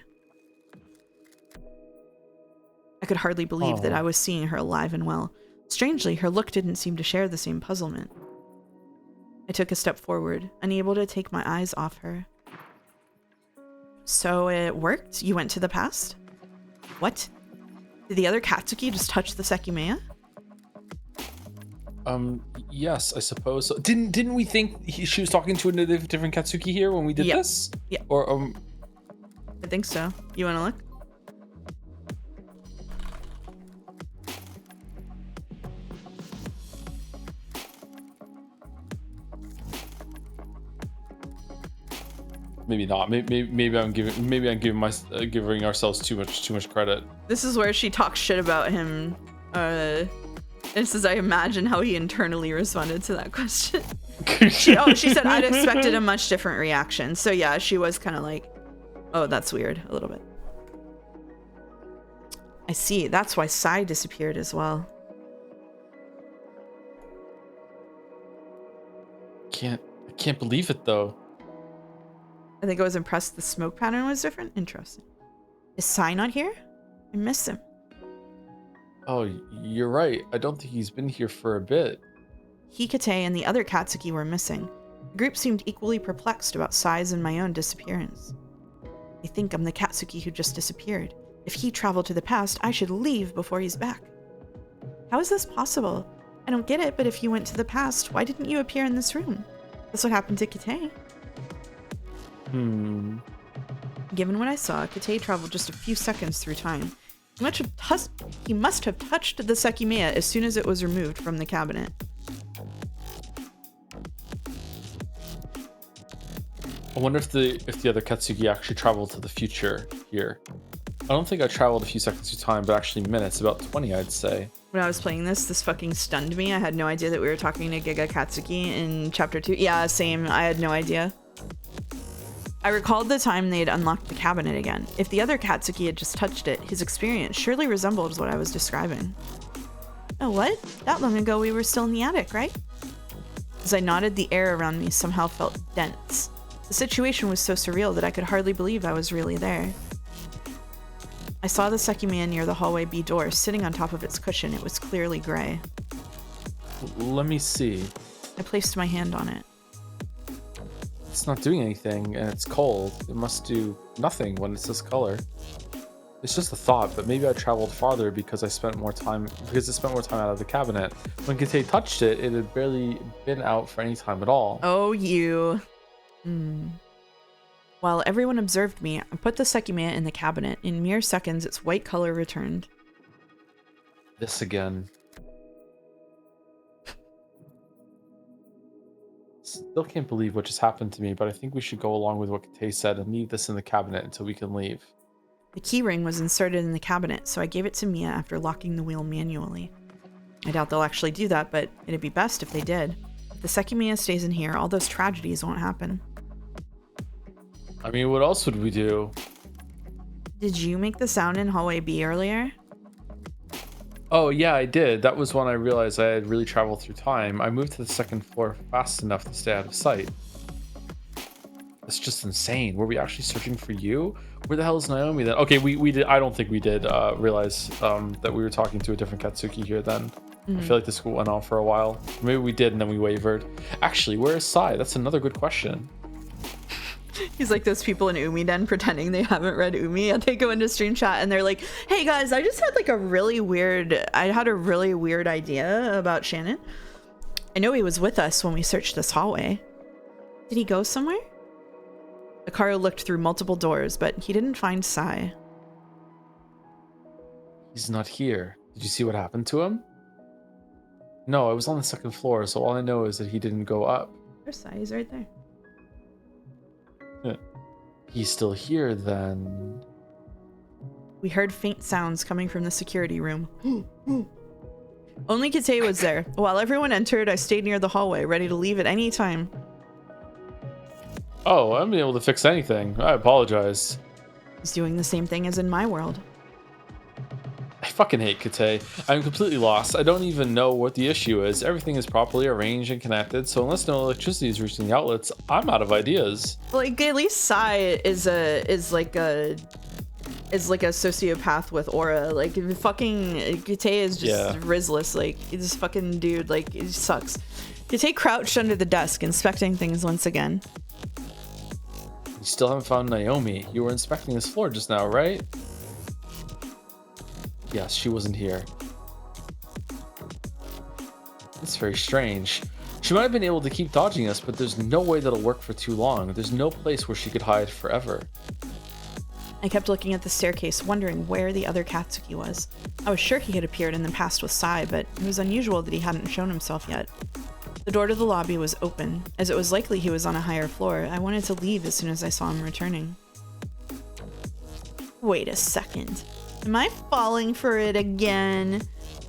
I could hardly believe that I was seeing her alive and well. Strangely, her look didn't seem to share the same puzzlement. I took a step forward, unable to take my eyes off her. So it worked? You went to the past? What? Did the other Katsuki just touch the Sekimeiya? Yes, I suppose so. Didn't we think she was talking to a different Katsuki here when we did this? Yeah. Or I think so. You want to look? maybe not. Maybe I'm giving ourselves too much credit. This is where she talks shit about him. This is, I imagine, how he internally responded to that question. She said, I'd expected a much different reaction. So yeah, she was kind of like, oh, that's weird, a little bit. I see. That's why Sai disappeared as well. I can't believe it though. I think I was impressed the smoke pattern was different. Interesting. Is Sai not here? I miss him. Oh, you're right. I don't think he's been here for a bit. Hikate and the other Katsuki were missing. The group seemed equally perplexed about Sai's and my own disappearance. I think I'm the Katsuki who just disappeared. If he traveled to the past, I should leave before he's back. How is this possible? I don't get it, but if you went to the past, why didn't you appear in this room? That's what happened to Kate. Given what I saw, Kate traveled just a few seconds through time. He must have touched the Sekimeiya as soon as it was removed from the cabinet. I wonder if the other Katsuki actually traveled to the future here. I don't think I traveled a few seconds through time, but actually minutes, about 20, I'd say. When I was playing this fucking stunned me. I had no idea that we were talking to Giga Katsuki in chapter 2. Yeah, same. I had no idea. I recalled the time they had unlocked the cabinet again. If the other Katsuki had just touched it, his experience surely resembled what I was describing. Oh, what? That long ago we were still in the attic, right? As I nodded, the air around me somehow felt dense. The situation was so surreal that I could hardly believe I was really there. I saw the Sekimeiya near the hallway B door, sitting on top of its cushion. It was clearly gray. Let me see. I placed my hand on it. It's not doing anything, and it's cold. It must do nothing when it's this color. It's just a thought, but maybe I traveled farther because it spent more time out of the cabinet. When Kate touched it, it had barely been out for any time at all. Oh, you. While everyone observed me, I put the Sekimeiya in the cabinet. In mere seconds, its white color returned. This again. Still can't believe what just happened to me, but I think we should go along with what Kate said and leave this in the cabinet until we can leave. The keyring was inserted in the cabinet, so I gave it to Mia after locking the wheel manually. I doubt they'll actually do that, but it'd be best if they did. If the Sekimeiya stays in here, all those tragedies won't happen. I mean, what else would we do? Did you make the sound in hallway B earlier? Oh, yeah, I did. That was when I realized I had really traveled through time. I moved to the second floor fast enough to stay out of sight. The It's just insane. Were we actually searching for you? Where the hell is Naomi then? Okay, we did. I don't think we did realize that we were talking to a different Katsuki here then. I feel like this went on for a while. Maybe we did and then we wavered. Actually, where is Sai? That's another good question. He's like those people in Umi Den pretending they haven't read Umi, and they go into stream chat and they're like, hey guys, I just had like a really weird idea about Shannon. I know he was with us when we searched this hallway. Did he go somewhere? Akaro looked through multiple doors, but he didn't find Sai. He's not here. Did you see what happened to him? No, I was on the second floor, so all I know is that he didn't go up. There's Sai, he's right there. Yeah. He's still here then. We heard faint sounds coming from the security room. Only Kite was there. While everyone entered, I stayed near the hallway, ready to leave at any time. Oh, I haven't been able to fix anything. I apologize. He's doing the same thing as in my world. I fucking hate Kite. I'm completely lost. I don't even know what the issue is. Everything is properly arranged and connected, so unless no electricity is reaching the outlets, I'm out of ideas. Like, at least Sai is like a sociopath with aura. Like, fucking Kite is just Rizless. Like, this fucking dude, like, he sucks. Kite crouched under the desk, inspecting things once again. You still haven't found Naomi. You were inspecting this floor just now, right? Yes, she wasn't here. It's very strange. She might have been able to keep dodging us, but there's no way that'll work for too long. There's no place where she could hide forever. I kept looking at the staircase, wondering where the other Katsuki was. I was sure he had appeared in the past with Sai, but it was unusual that he hadn't shown himself yet. The door to the lobby was open. As it was likely he was on a higher floor, I wanted to leave as soon as I saw him returning. Wait a second. Am I falling for it again?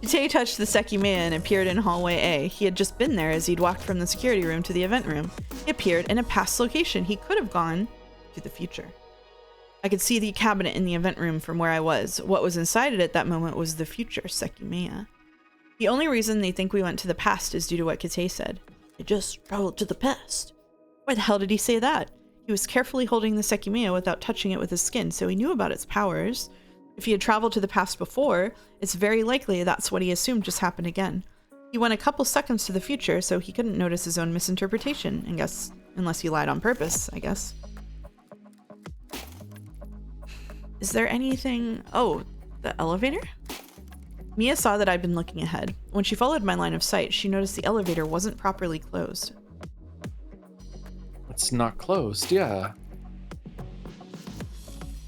Ite touched the Sekimeiya and appeared in hallway A. He had just been there as he'd walked from the security room to the event room. He appeared in a past location. He could have gone to the future. I could see the cabinet in the event room from where I was. What was inside it at that moment was the future Sekimeiya. The only reason they think we went to the past is due to what Kite said. It just traveled to the past. Why the hell did he say that? He was carefully holding the Sekimeiya without touching it with his skin, so he knew about its powers. If he had traveled to the past before, it's very likely that's what he assumed just happened again. He went a couple seconds to the future, so he couldn't notice his own misinterpretation, I guess, unless he lied on purpose, I guess. Is there anything... Oh, the elevator? Mia saw that I'd been looking ahead. When she followed my line of sight, she noticed the elevator wasn't properly closed. It's not closed, yeah.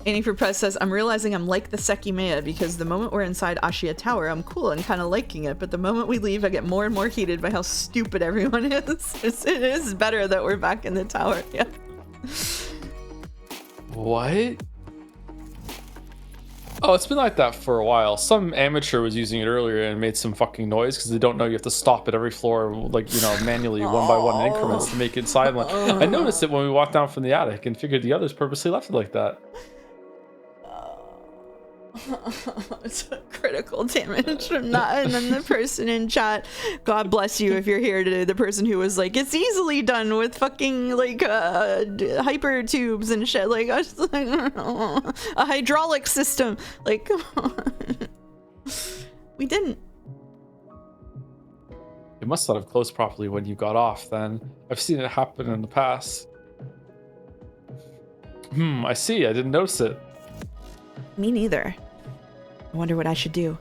Annie for Press says, I'm realizing I'm like the Sekimeiya because the moment we're inside Ashiya Tower, I'm cool and kind of liking it, but the moment we leave, I get more and more heated by how stupid everyone is. It is better that we're back in the tower, yeah. What? Oh, it's been like that for a while. Some amateur was using it earlier and made some fucking noise because they don't know you have to stop at every floor, like, you know, manually one by one in increments to make it silent. I noticed it when we walked down from the attic and figured the others purposely left it like that. It's a critical damage from that. And then the person in chat, God bless you if you're here today, the person who was like, it's easily done with fucking like hyper tubes and shit, like, I was like a hydraulic system, like, come on. We didn't. It must not have closed properly when you got off then. I've seen it happen in the past. I see. I didn't notice it. Me neither. I wonder what I should do.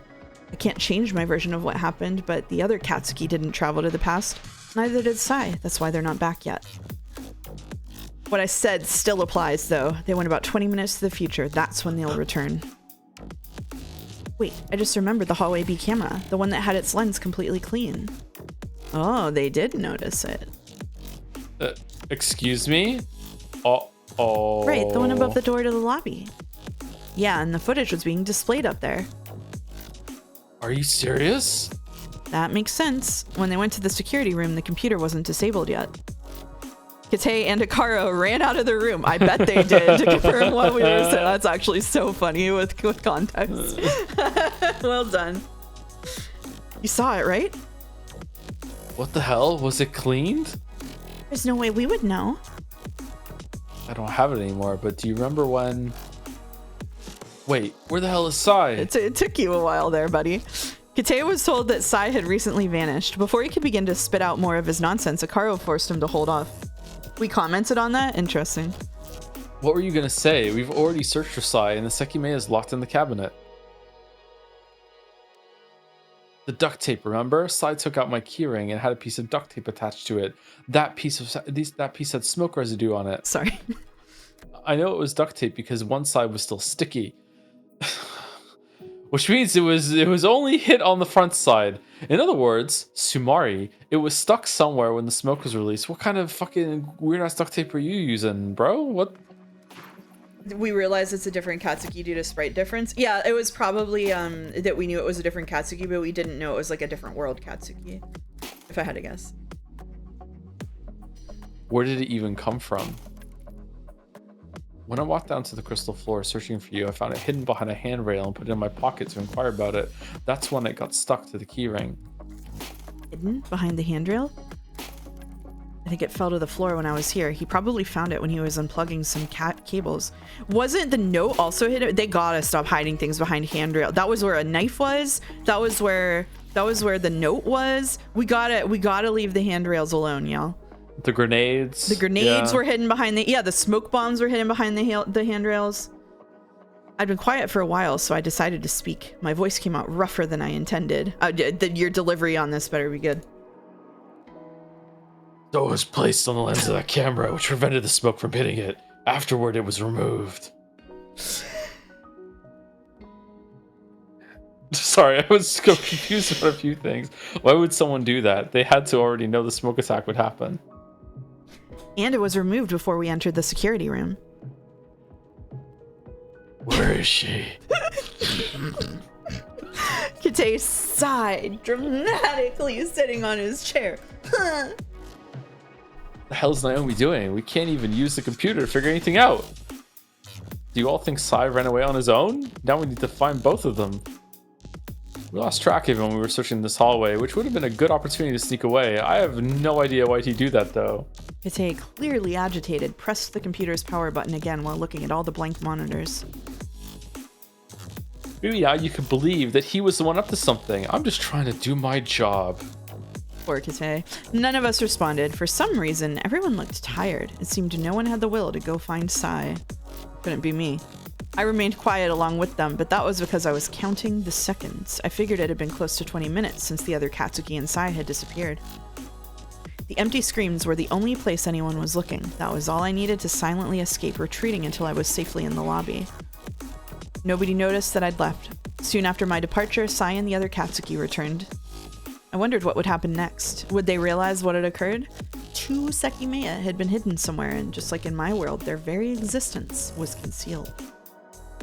I can't change my version of what happened, but the other Katsuki didn't travel to the past. Neither did Sai. That's why they're not back yet. What I said still applies, though. They went about 20 minutes to the future. That's when they'll return. Wait, I just remembered the hallway B camera. The one that had its lens completely clean. Oh, they did notice it. Excuse me? Oh. Right, the one above the door to the lobby. Yeah, and the footage was being displayed up there. Are you serious? That makes sense. When they went to the security room, the computer wasn't disabled yet. Kite and Akaro ran out of the room. I bet they did to confirm what we were saying. That's actually so funny with context. Well done. You saw it, right? What the hell? Was it cleaned? There's no way we would know. I don't have it anymore, but do you remember when... Wait, where the hell is Sai? It took you a while there, buddy. Kite was told that Sai had recently vanished. Before he could begin to spit out more of his nonsense, Akaro forced him to hold off. We commented on that? Interesting. What were you gonna say? We've already searched for Sai, and the Sekimeiya is locked in the cabinet. The duct tape, remember? Sai took out my keyring and had a piece of duct tape attached to it. That piece had smoke residue on it. Sorry. I know it was duct tape because one side was still sticky. Which means it was only hit on the front side. In other words, Sumari, it was stuck somewhere when the smoke was released. What kind of fucking weird ass duct tape are you using, bro? What? We realized it's a different Katsuki due to sprite difference. Yeah, it was probably that we knew it was a different Katsuki, but we didn't know it was like a different world Katsuki, if I had to guess. Where did it even come from? When I walked down to the crystal floor searching for you, I found it hidden behind a handrail and put it in my pocket to inquire about it. That's when it got stuck to the keyring. Hidden behind the handrail? I think it fell to the floor when I was here. He probably found it when he was unplugging some cables. Wasn't the note also hidden? They gotta stop hiding things behind handrail. That was where a knife was. That was where the note was. We gotta leave the handrails alone, y'all. The grenades. The grenades were hidden behind the smoke bombs were hidden behind the handrails. I'd been quiet for a while, so I decided to speak. My voice came out rougher than I intended. Your delivery on this better be good. Though it was placed on the lens of that camera, which prevented the smoke from hitting it. Afterward, it was removed. Sorry, I was confused about a few things. Why would someone do that? They had to already know the smoke attack would happen. And it was removed before we entered the security room. Where is she? Kite sighed, dramatically sitting on his chair. The hell's Naomi doing? We can't even use the computer to figure anything out. Do you all think Sai ran away on his own? Now we need to find both of them. We lost track of him when we were searching this hallway, which would have been a good opportunity to sneak away. I have no idea why'd he do that, though. Kite, clearly agitated, pressed the computer's power button again while looking at all the blank monitors. Maybe now you can believe that he was the one up to something. I'm just trying to do my job. Poor Kite. None of us responded. For some reason, everyone looked tired. It seemed no one had the will to go find Sai. Couldn't be me. I remained quiet along with them, but that was because I was counting the seconds. I figured it had been close to 20 minutes since the other Katsuki and Sai had disappeared. The empty screens were the only place anyone was looking. That was all I needed to silently escape, retreating until I was safely in the lobby. Nobody noticed that I'd left. Soon after my departure, Sai and the other Katsuki returned. I wondered what would happen next. Would they realize what had occurred? 2 Sekimeiya had been hidden somewhere, and just like in my world, their very existence was concealed.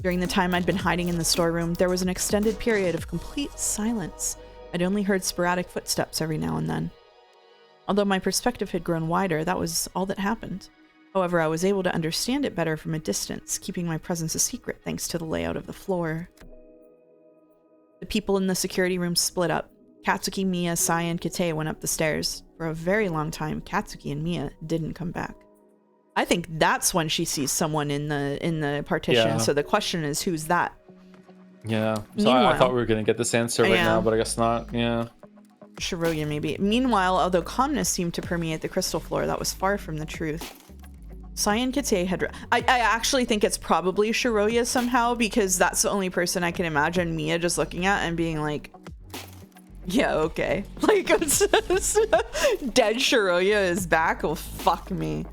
During the time I'd been hiding in the storeroom, there was an extended period of complete silence. I'd only heard sporadic footsteps every now and then. Although my perspective had grown wider, that was all that happened. However, I was able to understand it better from a distance, keeping my presence a secret thanks to the layout of the floor. The people in the security room split up. Katsuki, Miya, Sai, and Kite went up the stairs. For a very long time, Katsuki and Miya didn't come back. I think that's when she sees someone in the partition. Yeah. So the question is, who's that? Yeah. So I thought we were going to get this answer right now, but I guess not. Yeah. Shiroya, maybe. Meanwhile, although calmness seemed to permeate the crystal floor, that was far from the truth. Sai and Kite had... I actually think it's probably Shiroya somehow, because that's the only person I can imagine Miya just looking at and being like, yeah, okay. Like, dead Shiroya is back? Oh, fuck me.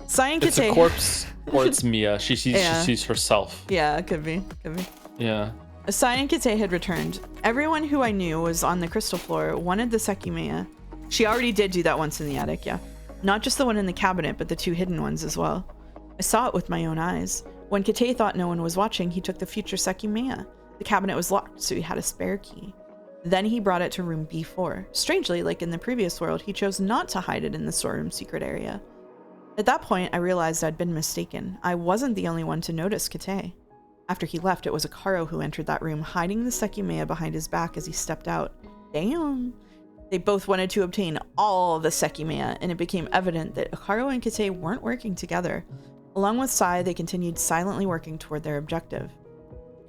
Sai and Kite... It's a corpse, or it's Miya. She sees herself. Yeah, it could be. Yeah. Sai and Kite had returned. Everyone who I knew was on the crystal floor wanted the Sekimeiya. She already did do that once in the attic, yeah. Not just the one in the cabinet, but the 2 hidden ones as well. I saw it with my own eyes. When Kite thought no one was watching, he took the future Sekimeiya. The cabinet was locked, so he had a spare key. Then he brought it to room B4. Strangely, like in the previous world, he chose not to hide it in the storeroom secret area. At that point, I realized I'd been mistaken. I wasn't the only one to notice Kite. After he left, it was Akaro who entered that room, hiding the Sekimeiya behind his back as he stepped out. Damn! They both wanted to obtain all the Sekimeiya, and it became evident that Hikaru and Kate weren't working together. Along with Sai, they continued silently working toward their objective.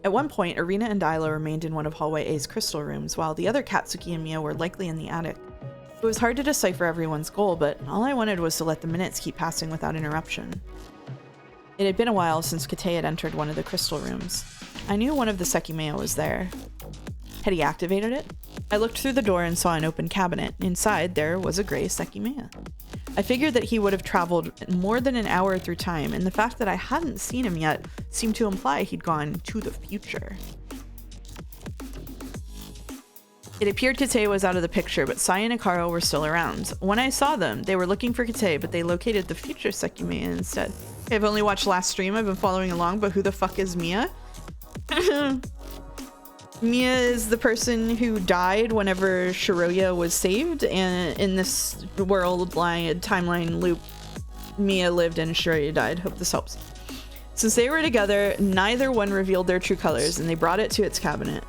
At one point, Arena and Isla remained in one of Hallway A's crystal rooms, while the other Katsuki and Mia were likely in the attic. It was hard to decipher everyone's goal, but all I wanted was to let the minutes keep passing without interruption. It had been a while since Kate had entered one of the crystal rooms. I knew one of the Sekimeiya was there. Had he activated it? I looked through the door and saw an open cabinet. Inside, there was a gray Sekimeiya. I figured that he would have traveled more than an hour through time, and the fact that I hadn't seen him yet seemed to imply he'd gone to the future. It appeared Kate was out of the picture, but Sai and Hikaru were still around. When I saw them, they were looking for Kate, but they located the future Sekimeiya instead. I've only watched last stream, I've been following along, but who the fuck is Mia? Mia is the person who died whenever Shiroya was saved, and in this timeline loop, Mia lived and Shiroya died. Hope this helps. Since they were together, neither one revealed their true colors, and they brought it to its cabinet.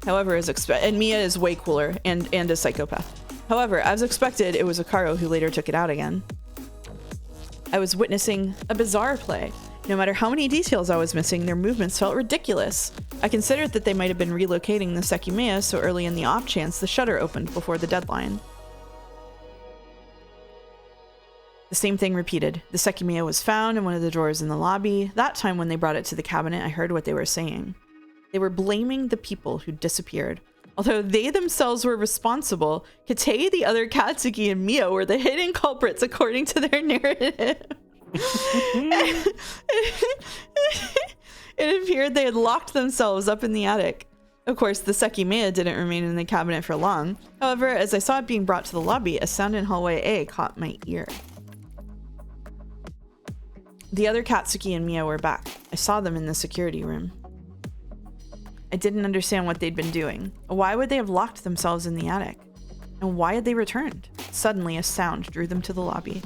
However, and Mia is way cooler and a psychopath. However, as expected, it was Hikaru who later took it out again. I was witnessing a bizarre play. No matter how many details I was missing, their movements felt ridiculous. I considered that they might have been relocating the Sekimeiya so early in the off chance the shutter opened before the deadline. The same thing repeated. The Sekimeiya was found in one of the drawers in the lobby. That time when they brought it to the cabinet, I heard what they were saying. They were blaming the people who disappeared. Although they themselves were responsible, Kate, the other Katsuki, and Mia were the hidden culprits according to their narrative. It appeared they had locked themselves up in the attic. Of course, the Sekimeiya didn't remain in the cabinet for long. However, as I saw it being brought to the lobby, a sound in hallway A caught my ear. The other Katsuki and Mia were back. I saw them in the security room. I didn't understand what they'd been doing. Why would they have locked themselves in the attic? And why had they returned? Suddenly, a sound drew them to the lobby.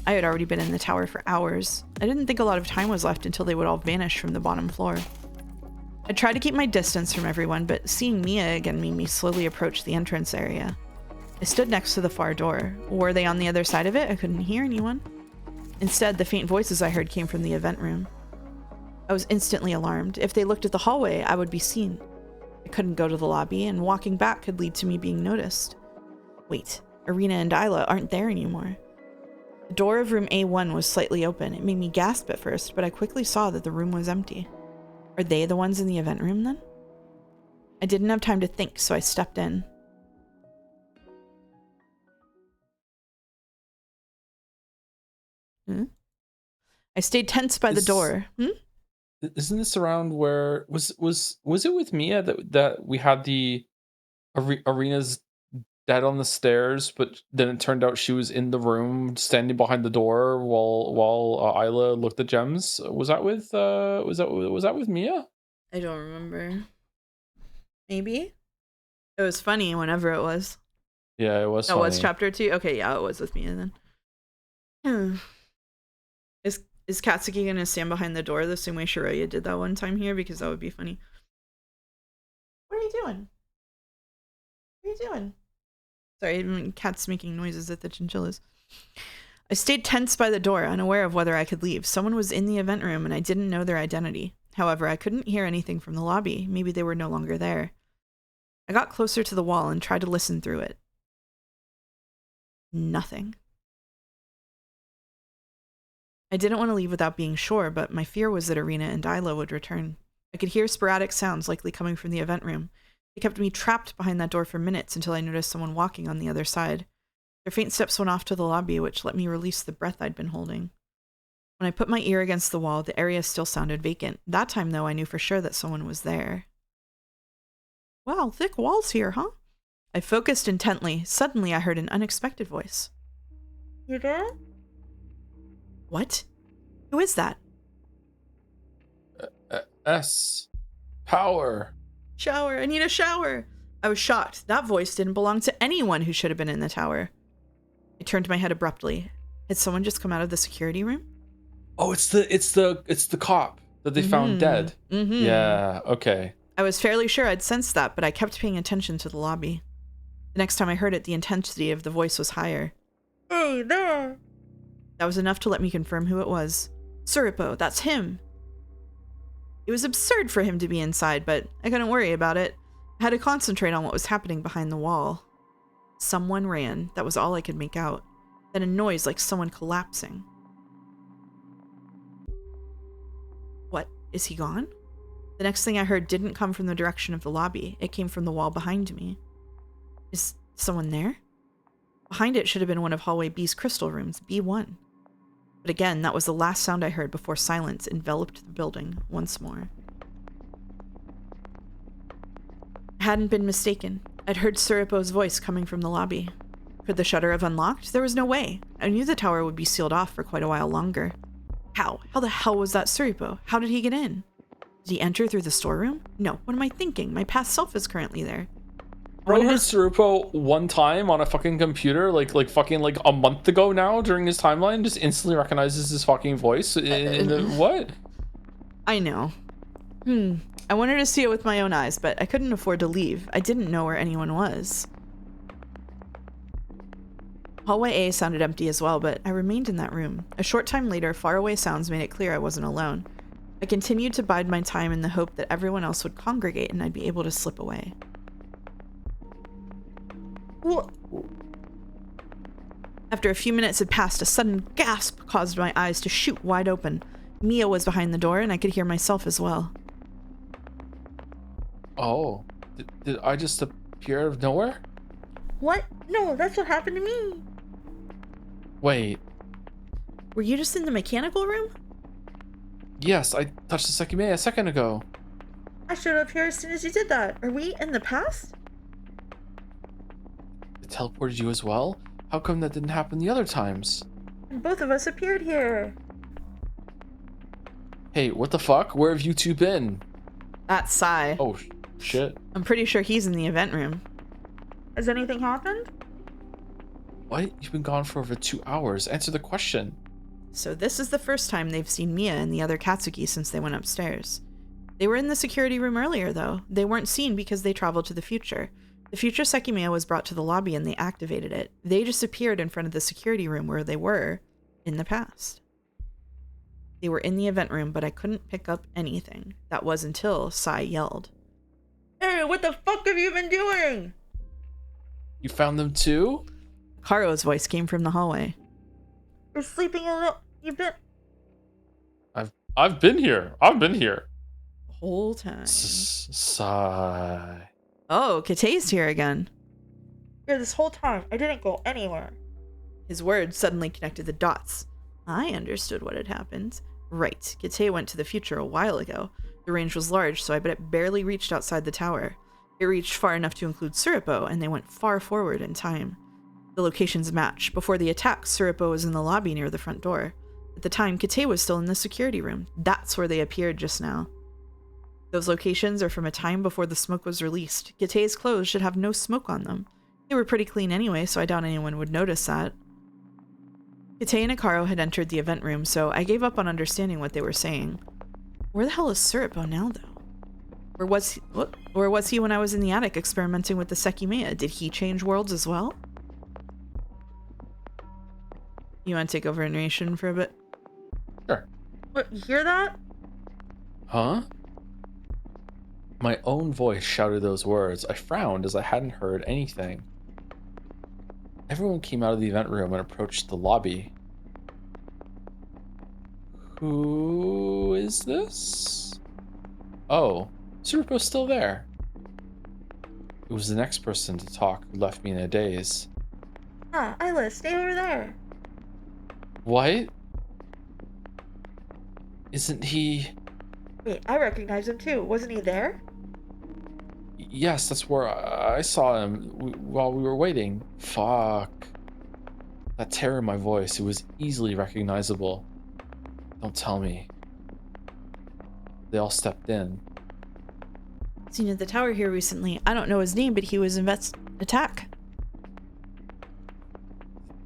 I had already been in the tower for hours. I didn't think a lot of time was left until they would all vanish from the bottom floor. I tried to keep my distance from everyone, but seeing Mia again made me slowly approach the entrance area. I stood next to the far door. Were they on the other side of it? I couldn't hear anyone. Instead, the faint voices I heard came from the event room. I was instantly alarmed. If they looked at the hallway, I would be seen. I couldn't go to the lobby, and walking back could lead to me being noticed. Wait, Arena and Isla aren't there anymore. The door of room A1 was slightly open. It made me gasp at first, but I quickly saw that the room was empty. Are they the ones in the event room then? I didn't have time to think, so I stepped in. I stayed tense by the door. Isn't this around where was it with Mia that we had the Arena's dead on the stairs, but then it turned out she was in the room standing behind the door while Isla looked at gems? Was that with Mia? I don't remember. Maybe? It was funny whenever it was. Yeah, it was That funny. was chapter 2? Okay, yeah, it was with Mia then. Is Katsuki gonna stand behind the door the same way Shiroya did that one time here? Because that would be funny. What are you doing? What are you doing? Sorry, cat's making noises at the chinchillas. I stayed tense by the door, unaware of whether I could leave. Someone was in the event room and I didn't know their identity. However, I couldn't hear anything from the lobby. Maybe they were no longer there. I got closer to the wall and tried to listen through it. Nothing. I didn't want to leave without being sure, but my fear was that Arena and Isla would return. I could hear sporadic sounds likely coming from the event room. It kept me trapped behind that door for minutes until I noticed someone walking on the other side. Their faint steps went off to the lobby, which let me release the breath I'd been holding. When I put my ear against the wall, the area still sounded vacant. That time, though, I knew for sure that someone was there. Wow, thick walls here, huh? I focused intently. Suddenly, I heard an unexpected voice. You there? What? Who is that? S. Power. Shower. I need a shower. I was shocked. That voice didn't belong to anyone who should have been in the tower. I turned my head abruptly. Had someone just come out of the security room? Oh, it's the cop that they found dead. Yeah, okay. I was fairly sure I'd sensed that, but I kept paying attention to the lobby. The next time I heard it, the intensity of the voice was higher. Hey there! That was enough to let me confirm who it was. Suripo, that's him! It was absurd for him to be inside, but I couldn't worry about it. I had to concentrate on what was happening behind the wall. Someone ran. That was all I could make out. Then a noise like someone collapsing. What? Is he gone? The next thing I heard didn't come from the direction of the lobby. It came from the wall behind me. Is someone there? Behind it should have been one of Hallway B's crystal rooms, B1. But again, that was the last sound I heard before silence enveloped the building once more. I hadn't been mistaken. I'd heard Suripo's voice coming from the lobby. Could the shutter have unlocked? There was no way. I knew the tower would be sealed off for quite a while longer. How? How the hell was that Suripo? How did he get in? Did he enter through the storeroom? No, what am I thinking? My past self is currently there. Bro heard Suripo one time on a fucking computer, like a month ago now during his timeline, just instantly recognizes his fucking voice. What? I know. I wanted to see it with my own eyes, but I couldn't afford to leave. I didn't know where anyone was. Hallway A sounded empty as well, but I remained in that room. A short time later, faraway sounds made it clear I wasn't alone. I continued to bide my time in the hope that everyone else would congregate and I'd be able to slip away. After a few minutes had passed, a sudden gasp caused my eyes to shoot wide open. Mia was behind the door, and I could hear myself as well. Oh, did I just appear out of nowhere? What? No, that's what happened to me. Wait. Were you just in the mechanical room? Yes, I touched the Sekimeiya a second ago. I showed up here as soon as you did that. Are we in the past? It teleported you as well? How come that didn't happen the other times? And both of us appeared here. Hey, what the fuck? Where have you two been? That's Sai. Oh, shit. I'm pretty sure he's in the event room. Has anything happened? What? You've been gone for over 2 hours. Answer the question. So this is the first time they've seen Mia and the other Katsuki since they went upstairs. They were in the security room earlier, though. They weren't seen because they traveled to the future. The future Sekimeiya was brought to the lobby and they activated it. They just appeared in front of the security room where they were in the past. They were in the event room, but I couldn't pick up anything. That was until Sai yelled. Hey, what the fuck have you been doing? You found them too? Karo's voice came from the hallway. You're sleeping alone. You've been... I've been here. I've been here. The whole time. Sigh. Oh, Kate's here again. Here this whole time. I didn't go anywhere. His words suddenly connected the dots. I understood what had happened. Right, Kate went to the future a while ago. The range was large, so I bet it barely reached outside the tower. It reached far enough to include Suripo, and they went far forward in time. The locations match. Before the attack, Suripo was in the lobby near the front door. At the time, Kate was still in the security room. That's where they appeared just now. Those locations are from a time before the smoke was released. Kate's clothes should have no smoke on them. They were pretty clean anyway, so I doubt anyone would notice that. Kate and Akaro had entered the event room, so I gave up on understanding what they were saying. Where the hell is Suripo now, though? Where was he when I was in the attic experimenting with the Sekimeiya? Did he change worlds as well? You want to take over narration for a bit? Sure. What, you hear that? Huh? My own voice shouted those words. I frowned as I hadn't heard anything. Everyone came out of the event room and approached the lobby. Who is this? Oh, Suripo's still there. It was the next person to talk who left me in a daze. Ah, Isla, stay over there. What? Isn't he... Wait, I recognize him too. Wasn't he there? Yes, that's where I saw him while we were waiting. Fuck. That terror in my voice, it was easily recognizable. Don't tell me. They all stepped in. Seen at the tower here recently. I don't know his name, but he was in attack.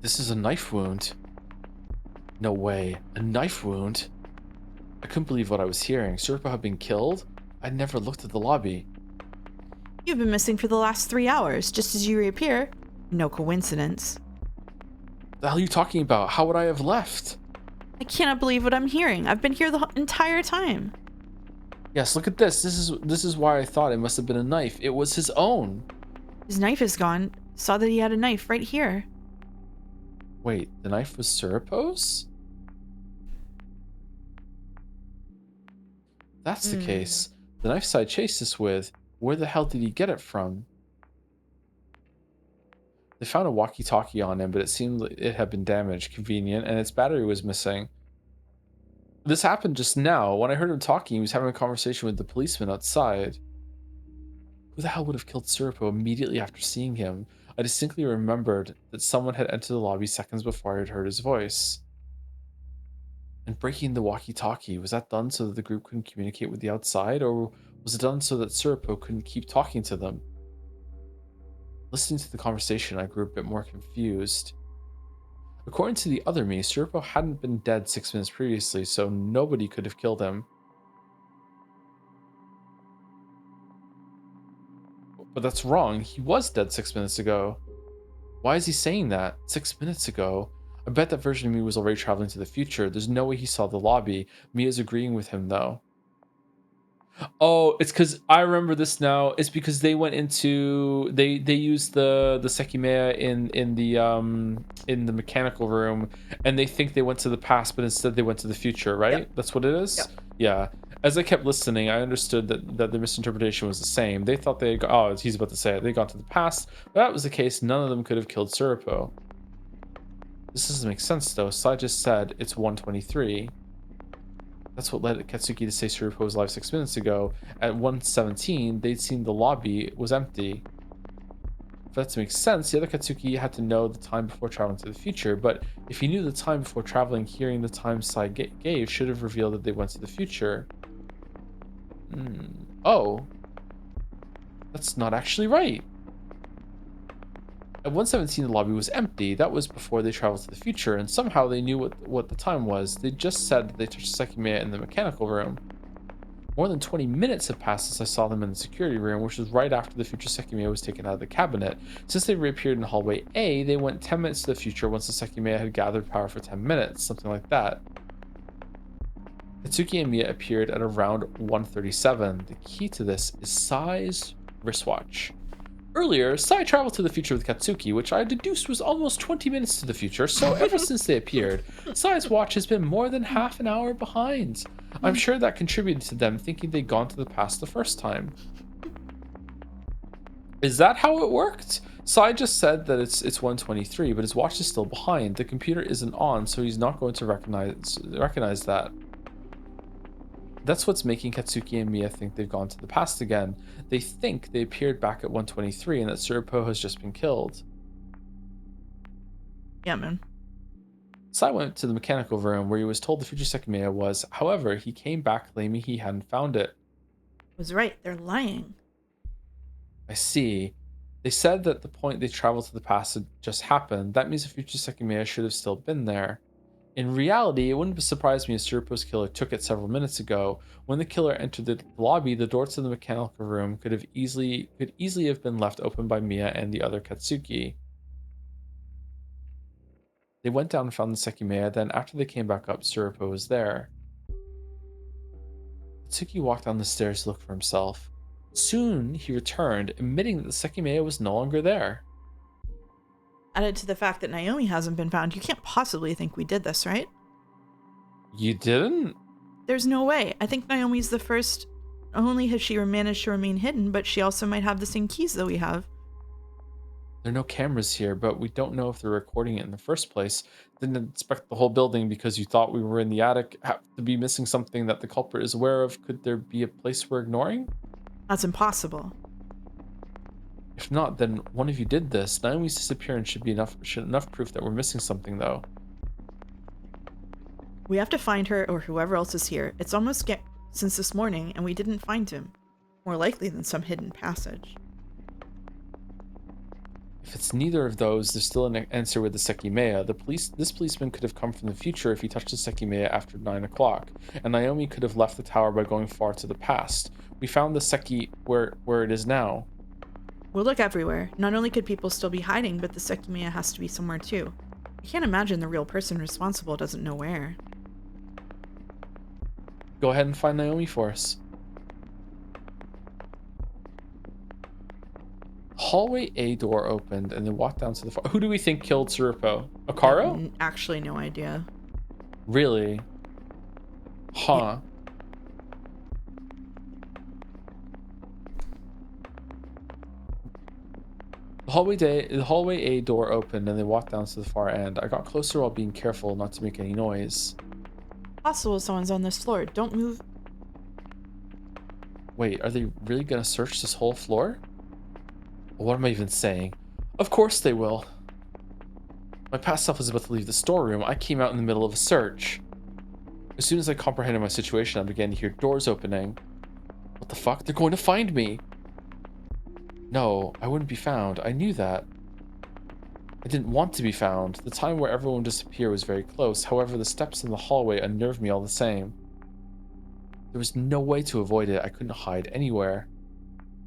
This is a knife wound. No way. A knife wound? I couldn't believe what I was hearing. Suripo had been killed? I never looked at the lobby. You've been missing for the last 3 hours, just as you reappear. No coincidence. The hell are you talking about? How would I have left? I cannot believe what I'm hearing. I've been here the entire time. Yes, look at this. This is why I thought it must have been a knife. It was his own. His knife is gone. Saw that he had a knife right here. Wait, the knife was Surapo's? That's the case. The knife Sai chased us with, where the hell did he get it from? They found a walkie-talkie on him, but it seemed like it had been damaged, convenient, and its battery was missing. This happened just now. When I heard him talking, he was having a conversation with the policeman outside. Who the hell would have killed Surapo immediately after seeing him? I distinctly remembered that someone had entered the lobby seconds before I had heard his voice. And breaking the walkie-talkie, was that done so that the group couldn't communicate with the outside, or was it done so that Surapo couldn't keep talking to them? Listening to the conversation, I grew a bit more confused. According to the other me, Surapo hadn't been dead 6 minutes previously, so nobody could have killed him. But that's wrong. He was dead 6 minutes ago. Why is he saying that? 6 minutes ago? I bet that version of me was already traveling to the future. There's no way he saw the lobby. Mia's agreeing with him, though. Oh, it's because I remember this now. It's because they went into they used the Sekimeiya in the mechanical room, and they think they went to the past, but instead they went to the future, right? Yep. That's what it is. Yep. Yeah. As I kept listening, I understood that the misinterpretation was the same. They thought they had oh, he's about to say it. They got to the past. If that was the case, none of them could have killed Surapo. This doesn't make sense though. Sai just said it's 1:23. That's what led Katsuki to say Surapo was alive 6 minutes ago. At 1:17, they'd seen the lobby was empty. If that makes sense, the other Katsuki had to know the time before traveling to the future, but if he knew the time before traveling, hearing the time Sai gave should have revealed that they went to the future. Oh. That's not actually right. At 1:17, the lobby was empty. That was before they traveled to the future, and somehow they knew what the time was. They just said that they touched Sekimeiya in the mechanical room. More than 20 minutes had passed since I saw them in the security room, which was right after the future Sekimeiya was taken out of the cabinet. Since they reappeared in hallway A, they went 10 minutes to the future once the Sekimeiya had gathered power for 10 minutes, something like that. Katsuki and Mia appeared at around 1:37. The key to this is Sai's wristwatch. Earlier, Sai traveled to the future with Katsuki, which I deduced was almost 20 minutes to the future, so ever since they appeared, Sai's watch has been more than half an hour behind. I'm sure that contributed to them thinking they'd gone to the past the first time. Is that how it worked? Sai just said that it's 1:23, but his watch is still behind. The computer isn't on, so he's not going to recognize that. That's what's making Katsuki and Mia think they've gone to the past again. They think they appeared back at 1:23 and that Surapo has just been killed. Yeah, man. Sai went to the mechanical room where he was told the future Sekimeiya was. However, he came back claiming he hadn't found it. I was right. They're lying. I see. They said that the point they traveled to the past had just happened. That means the future Sekimeiya should have still been there. In reality, it wouldn't surprise me if Surapo's killer took it several minutes ago. When the killer entered the lobby, the door to the mechanical room could easily have been left open by Mia and the other Katsuki. They went down and found the Sekimeiya, then after they came back up, Surapo was there. Katsuki walked down the stairs to look for himself. Soon, he returned, admitting that the Sekimeiya was no longer there. Added to the fact that Naomi hasn't been found, you can't possibly think we did this, right? You didn't? There's no way. I think Naomi's the first. Not only has she managed to remain hidden, but she also might have the same keys that we have. There are no cameras here, but we don't know if they're recording it in the first place. Didn't inspect the whole building because you thought we were in the attic. Have to be missing something that the culprit is aware of. Could there be a place we're ignoring? That's impossible. If not, then one of you did this. Naomi's disappearance should be enough proof that we're missing something, though. We have to find her or whoever else is here. It's almost since this morning, and we didn't find him. More likely than some hidden passage. If it's neither of those, there's still an answer with the Sekimeiya. This policeman could have come from the future if he touched the Sekimeiya after 9 o'clock, and Naomi could have left the tower by going far to the past. We found the Seki where it is now. We'll look everywhere. Not only could people still be hiding, but the Sekimeiya has to be somewhere too. I can't imagine the real person responsible doesn't know where. Go ahead and find Naomi for us. Hallway A door opened and they walked down to the far. Who do we think killed Tsurupo? Akaro? Actually, no idea. Really? Huh. The hallway A door opened and they walked down to the far end. I got closer while being careful not to make any noise. Possible someone's on this floor. Don't move. Wait, are they really gonna search this whole floor? What am I even saying? Of course they will. My past self was about to leave the storeroom. I came out in the middle of a search. As soon as I comprehended my situation, I began to hear doors opening. What the fuck? They're going to find me! No, I wouldn't be found. I knew that. I didn't want to be found. The time where everyone would disappear was very close. However, the steps in the hallway unnerved me all the same. There was no way to avoid it. I couldn't hide anywhere.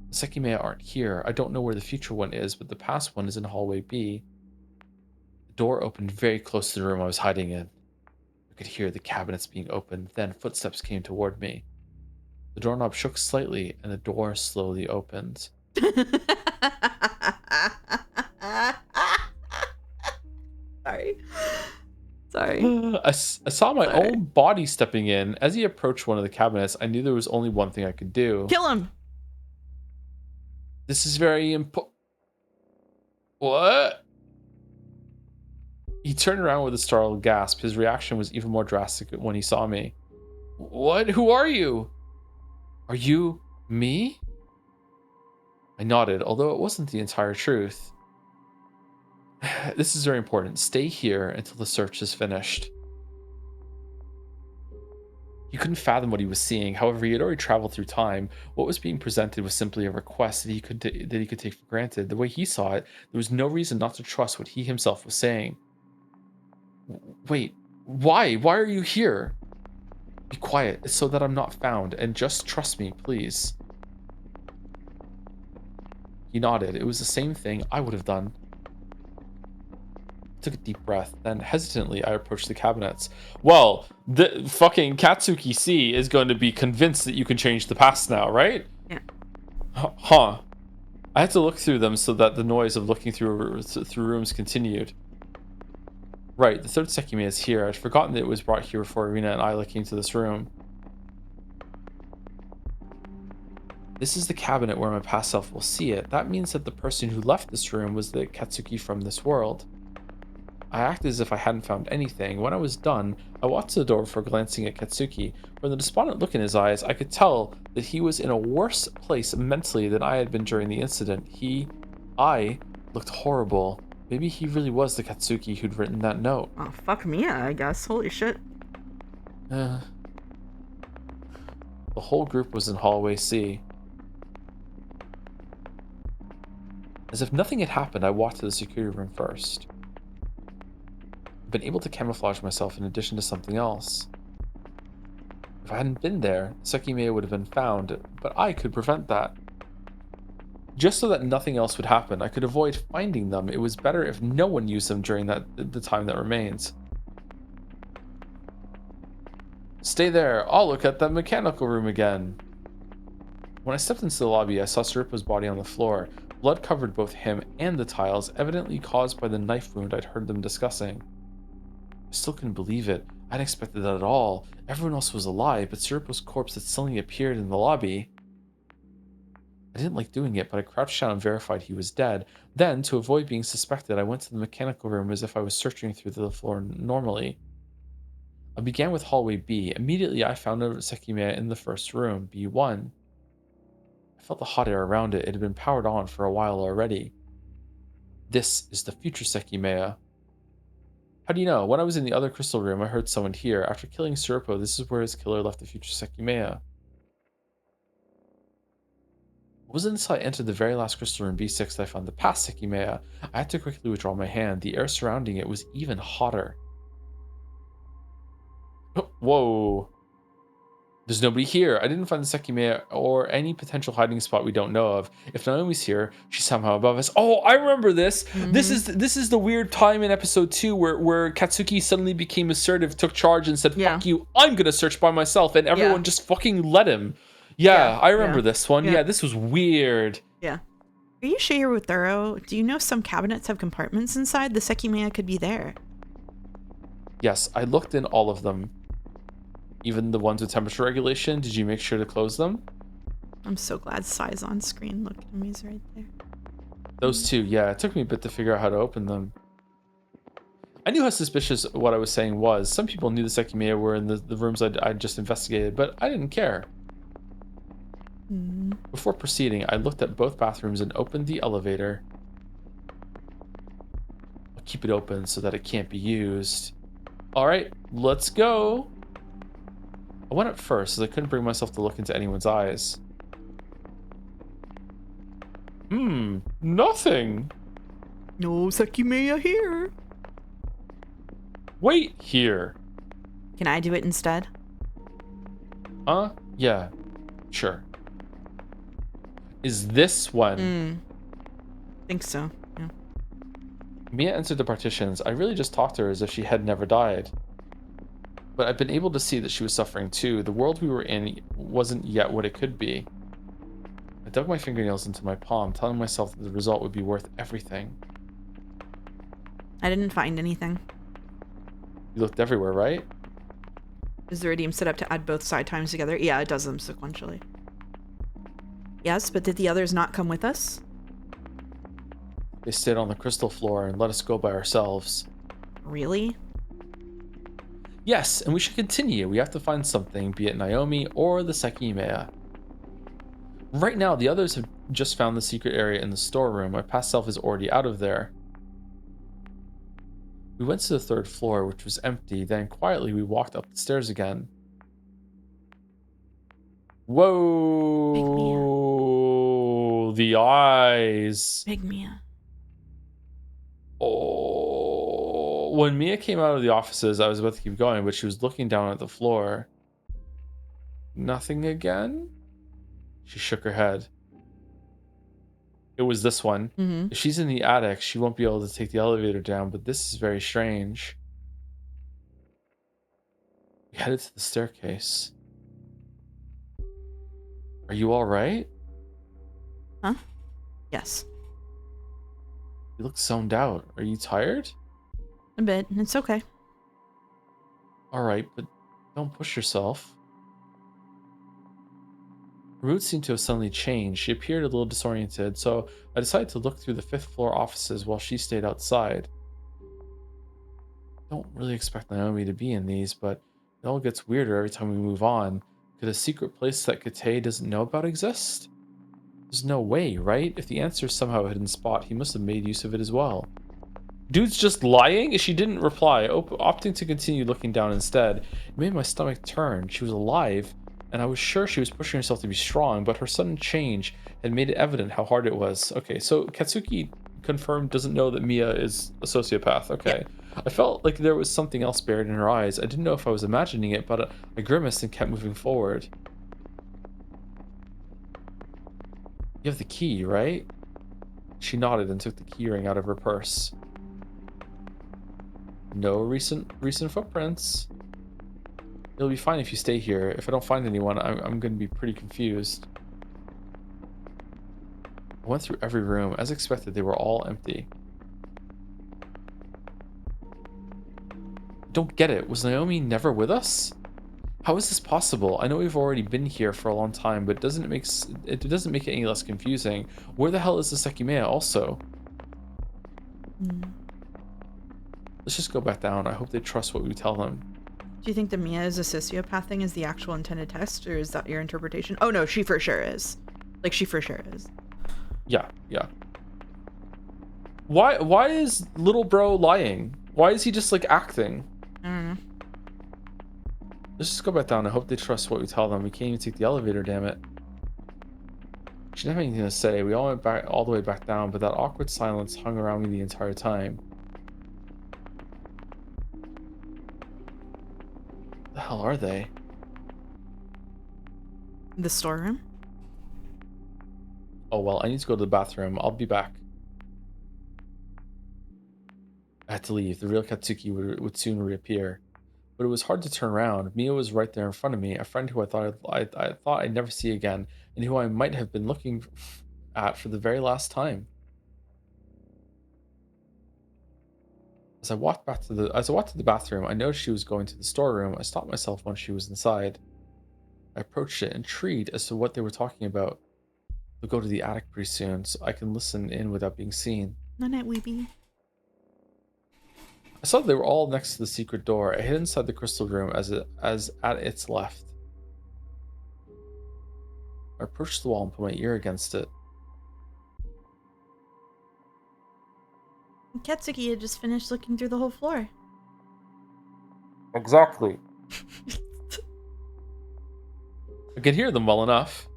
The Sekimeiya aren't here. I don't know where the future one is, but the past one is in hallway B. The door opened very close to the room I was hiding in. I could hear the cabinets being opened. Then footsteps came toward me. The doorknob shook slightly, and the door slowly opened. Sorry. I saw my own body stepping in. As he approached one of the cabinets, I knew there was only one thing I could do. Kill him! This is very important. What? He turned around with a startled gasp. His reaction was even more drastic when he saw me. What? Who are you? Are you me? I nodded, although it wasn't the entire truth. This is very important. Stay here until the search is finished. He couldn't fathom what he was seeing. However, he had already traveled through time. What was being presented was simply a request that he could take for granted. The way he saw it, there was no reason not to trust what he himself was saying. Wait, why? Why are you here? Be quiet. It's so that I'm not found, and just trust me, please. He nodded. It was the same thing I would have done. Took a deep breath, then hesitantly I approached the cabinets. Well, the fucking Katsuki C is going to be convinced that you can change the past now, right? Yeah. Huh. I had to look through them so that the noise of looking through rooms continued. Right, the third Sekimeiya is here. I'd forgotten that it was brought here before Irina and Isla came to this room. This is the cabinet where my past self will see it. That means that the person who left this room was the Katsuki from this world. I acted as if I hadn't found anything. When I was done, I walked to the door before glancing at Katsuki. From the despondent look in his eyes, I could tell that he was in a worse place mentally than I had been during the incident. I looked horrible. Maybe he really was the Katsuki who'd written that note. Oh, fuck me, I guess. Holy shit. The whole group was in hallway C. As if nothing had happened, I walked to the security room first. Been able to camouflage myself in addition to something else. If I hadn't been there, Sekimeiya would have been found, but I could prevent that. Just so that nothing else would happen, I could avoid finding them. It was better if no one used them during the time that remains. Stay there. I'll look at that mechanical room again. When I stepped into the lobby, I saw Tsurupo's body on the floor. Blood covered both him and the tiles, evidently caused by the knife wound I'd heard them discussing. I still couldn't believe it. I hadn't expected that at all. Everyone else was alive, but Tsurupo's corpse had suddenly appeared in the lobby. I didn't like doing it, but I crouched down and verified he was dead. Then, to avoid being suspected, I went to the mechanical room as if I was searching through the floor normally. I began with hallway B. Immediately, I found a Sekimeiya in the first room, B1. I felt the hot air around it. It had been powered on for a while already. This is the future Sekimeiya. How do you know? When I was in the other crystal room, I heard someone here. After killing Tsurupo, this is where his killer left the future Sekimeiya. It wasn't until I entered the very last crystal room, B6, that I found the past Sekimeiya. I had to quickly withdraw my hand. The air surrounding it was even hotter. Whoa. There's nobody here. I didn't find the Sekimeiya or any potential hiding spot we don't know of. If Naomi's here, she's somehow above us. Oh, I remember this. This is the weird time in episode 2 where Katsuki suddenly became assertive, took charge, and said, Yeah. "Fuck you, I'm gonna search by myself," and everyone Yeah. just fucking let him. Yeah, Yeah, I remember yeah, this one. yeah. Yeah, this was weird. Yeah. Are you sure you were thorough? Do you know some cabinets have compartments inside? The Sekimeiya could be there. Yes, I looked in all of them. Even the ones with temperature regulation. Did you make sure to close them? I'm so glad Sai's on screen. Look at him, he's right there. Those two, yeah. It took me a bit to figure out how to open them. I knew how suspicious what I was saying was. Some people knew the Sekimeiya were in the rooms I'd just investigated, but I didn't care. Before proceeding, I looked at both bathrooms and opened the elevator. I'll keep it open so that it can't be used. Alright, let's go. I went up first as I couldn't bring myself to look into anyone's eyes. Nothing. No Sekimeiya here. Wait here. Can I do it instead? Yeah, sure. Is this one? Think so, yeah. Mia entered the partitions. I really just talked to her as if she had never died. But I've been able to see that she was suffering too. The world we were in wasn't yet what it could be. I dug my fingernails into my palm, telling myself that the result would be worth everything. I didn't find anything. You looked everywhere, right? Is the iridium set up to add both side times together? Yeah, it does them sequentially. Yes, but did the others not come with us? They stayed on the crystal floor and let us go by ourselves. Really? Yes, and we should continue. We have to find something, be it Naomi or the Sekimeiya. Right now, the others have just found the secret area in the storeroom. My past self is already out of there. We went to the 3rd floor, which was empty. Then quietly we walked up the stairs again. Whoa! The eyes. Big Mia. Oh, when Mia came out of the offices, I was about to keep going, but she was looking down at the floor. Nothing again? She shook her head. It was this one. If she's in the attic, she won't be able to take the elevator down, but this is very strange. We headed to the staircase. Are you all right? Huh? Yes. You look zoned out. Are you tired? A bit. It's okay. All right, but don't push yourself. Her mood seemed to have suddenly changed. She appeared a little disoriented, so I decided to look through the 5th floor offices while she stayed outside. I don't really expect Naomi to be in these, but it all gets weirder every time we move on. Could a secret place that Kate doesn't know about exist? There's no way, right? If the answer is somehow a hidden spot, he must have made use of it as well. Dude's just lying? She didn't reply, opting to continue looking down instead. It made my stomach turn. She was alive, and I was sure she was pushing herself to be strong, but her sudden change had made it evident how hard it was. Okay, so Katsuki confirmed doesn't know that Mia is a sociopath. Okay. Yeah. I felt like there was something else buried in her eyes. I didn't know if I was imagining it, but I grimaced and kept moving forward. You have the key, right? She nodded and took the keyring out of her purse. No recent footprints. It'll be fine if you stay here. If I don't find anyone, I'm going to be pretty confused. I went through every room. As expected, they were all empty. Don't get it. Was Naomi never with us? How is this possible? I know we've already been here for a long time, but it doesn't make it any less confusing. Where the hell is the Sekimeiya also? Let's just go back down. I hope they trust what we tell them. Do you think the Mia is a sociopath thing is the actual intended test, or is that your interpretation? Oh no, she for sure is. Like, she for sure is. Yeah. Why is little bro lying? Why is he just like acting? I don't know. Let's just go back down. I hope they trust what we tell them. We can't even take the elevator, damn it. She didn't have anything to say. We all went back all the way back down, but that awkward silence hung around me the entire time. What the hell are they? The storeroom? Oh, well, I need to go to the bathroom. I'll be back. I had to leave. The real Katsuki would soon reappear. But it was hard to turn around. Mia was right there in front of me, a friend who I thought I'd never see again, and who I might have been looking at for the very last time. As I walked to the bathroom, I noticed she was going to the storeroom. I stopped myself once she was inside. I approached it, intrigued as to what they were talking about. They'll go to the attic pretty soon, so I can listen in without being seen. Night night, weeby. I saw they were all next to the secret door. I hid inside the crystal room as at its left. I approached the wall and put my ear against it. Katsuki had just finished looking through the whole floor. Exactly. I could hear them well enough.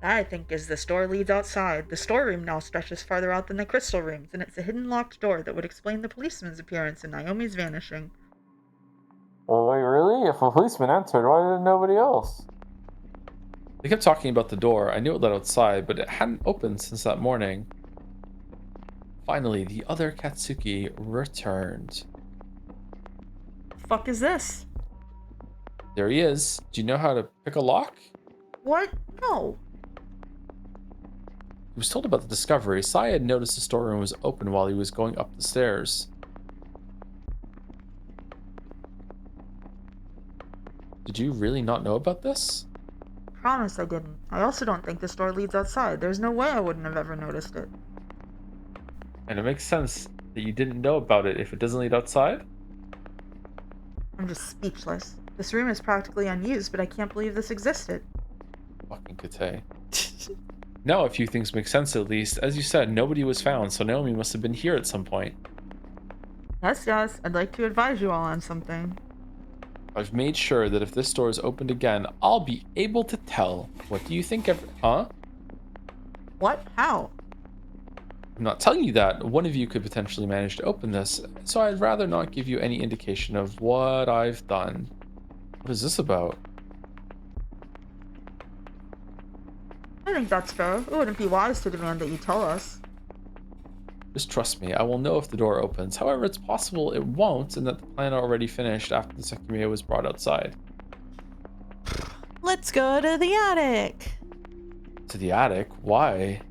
I think as the store leads outside, the storeroom now stretches farther out than the crystal rooms, and it's a hidden locked door that would explain the policeman's appearance and Naomi's vanishing. Well, wait, really? If a policeman entered, why didn't nobody else? They kept talking about the door. I knew it led outside, but it hadn't opened since that morning. Finally, the other Katsuki returned. Fuck is this? There he is. Do you know how to pick a lock? What? No. He was told about the discovery. Sai had noticed the storeroom was open while he was going up the stairs. Did you really not know about this? Promise I didn't. I also don't think the store leads outside. There's no way I wouldn't have ever noticed it. And it makes sense that you didn't know about it if it doesn't lead outside? I'm just speechless. This room is practically unused, but I can't believe this existed. Fucking Kate. Now a few things make sense at least. As you said, nobody was found, so Naomi must have been here at some point. Yes, I'd like to advise you all on something. I've made sure that if this door is opened again, I'll be able to tell. What do you think Huh? What? How? I'm not telling you that. One of you could potentially manage to open this, so I'd rather not give you any indication of what I've done. What is this about? I think that's fair. It wouldn't be wise to demand that you tell us. Just trust me, I will know if the door opens. However, it's possible it won't, and that the plan already finished after the Sekimeiya was brought outside. Let's go to the attic. To the attic? Why?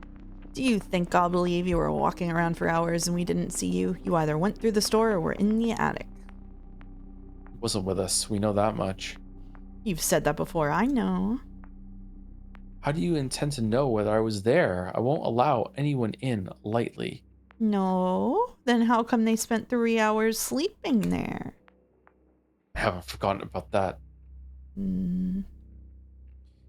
Do you think I'll believe you were walking around for hours and we didn't see you? You either went through the store or were in the attic. He wasn't with us, we know that much. You've said that before, I know. How do you intend to know whether I was there? I won't allow anyone in lightly. No? Then how come they spent 3 hours sleeping there? I haven't forgotten about that. Hmm.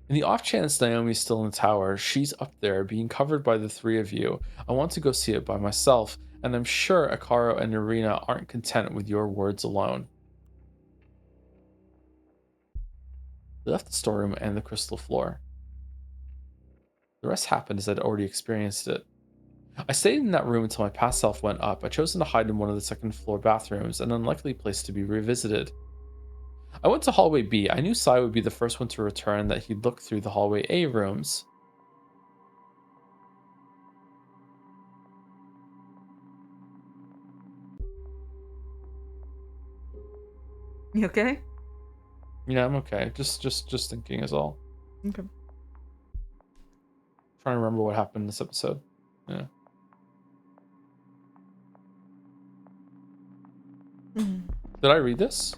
In the off chance Naomi's still in the tower, she's up there being covered by the three of you. I want to go see it by myself, and I'm sure Akaro and Irina aren't content with your words alone. They left the storeroom and the crystal floor. The rest happened as I'd already experienced it. I stayed in that room until my past self went up. I'd chosen to hide in one of the second floor bathrooms, an unlikely place to be revisited. I went to hallway B. I knew Sai would be the first one to return, that he'd look through the hallway A rooms. You okay? Yeah, I'm okay. Just thinking is all. Okay. Trying to remember what happened in this episode. Yeah. Did I read this?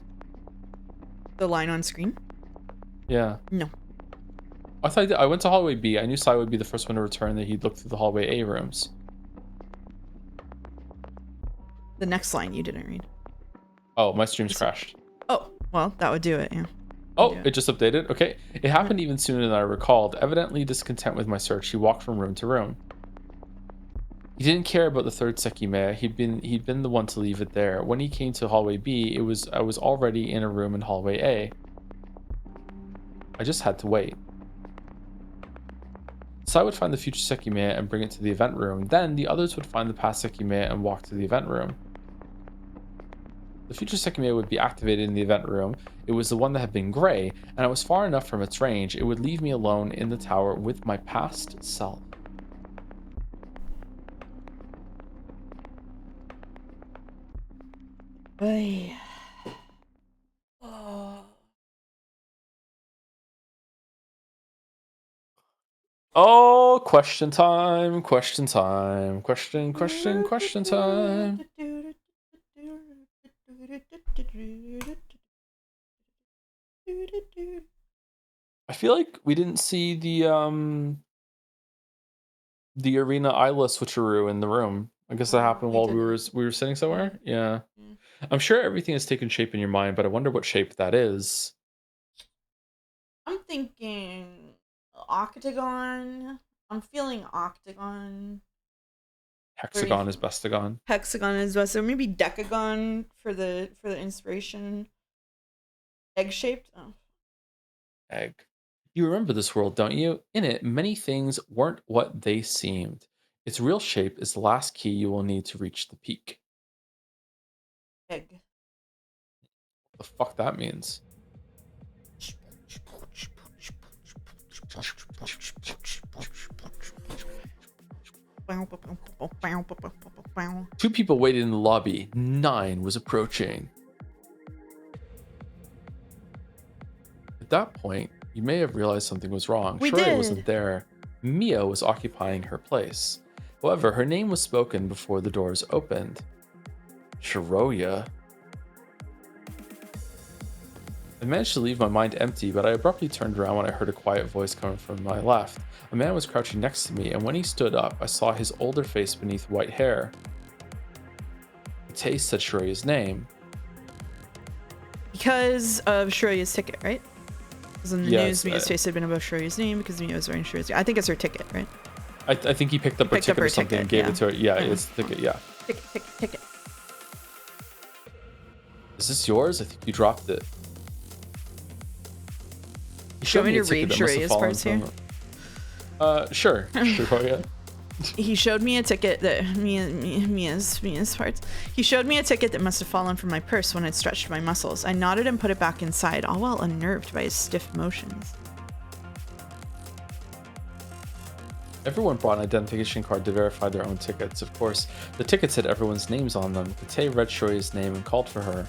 The line on screen? Yeah. No. I thought I did. I went to hallway B. I knew Sai would be the first one to return, that he'd look through the hallway A rooms. The next line you didn't read. Oh, my stream's crashed. Oh, well, that would do it, yeah. Oh, it just updated? Okay. It happened even sooner than I recalled. Evidently discontent with my search, he walked from room to room. He didn't care about the third Sekimeiya. He'd been the one to leave it there. When he came to hallway B, I was already in a room in hallway A. I just had to wait. Sai would find the future Sekimeiya and bring it to the event room. Then the others would find the past Sekimeiya and walk to the event room. The future Sekimeiya would be activated in the event room. It was the one that had been gray, and I was far enough from its range. It would leave me alone in the tower with my past self. Ay. Oh. Oh, question time, question time, question time. I feel like we didn't see the arena Isla switcheroo in the room. I guess that happened while we were sitting somewhere. Yeah. I'm sure everything has taken shape in your mind, but I wonder what shape that is. I'm thinking octagon. I'm feeling octagon. Hexagon is bestagon. Hexagon is best, or maybe decagon for the inspiration. Egg shaped. Oh. Egg. You remember this world, don't you? In it, many things weren't what they seemed. Its real shape is the last key you will need to reach the peak. Egg. What the fuck that means? Two people waited in the lobby. 9 was approaching. At that point, you may have realized something was wrong. Shoria wasn't there. Mia was occupying her place. However, her name was spoken before the doors opened. Shiroya. I managed to leave my mind empty, but I abruptly turned around when I heard a quiet voice coming from my left. A man was crouching next to me, and when he stood up, I saw his older face beneath white hair. Tay said Shiroya's name. Because of Shiroya's ticket, right? Because in the news, Mia's face had been above Shiroya's name because Mia was wearing Shiroya's. I think it's her ticket, right? I think he picked up her ticket or something and gave it to her. Yeah, it's the ticket, yeah. Ticket. Is this yours? I think you dropped it. You showed me to read Shiroya's parts here? Sure. Shiroya. He showed me a ticket that Mia's parts. He showed me a ticket that must have fallen from my purse when I'd stretched my muscles. I nodded and put it back inside, all while unnerved by his stiff motions. Everyone brought an identification card to verify their own tickets. Of course, the tickets had everyone's names on them. Kate read Shiroya's name and called for her.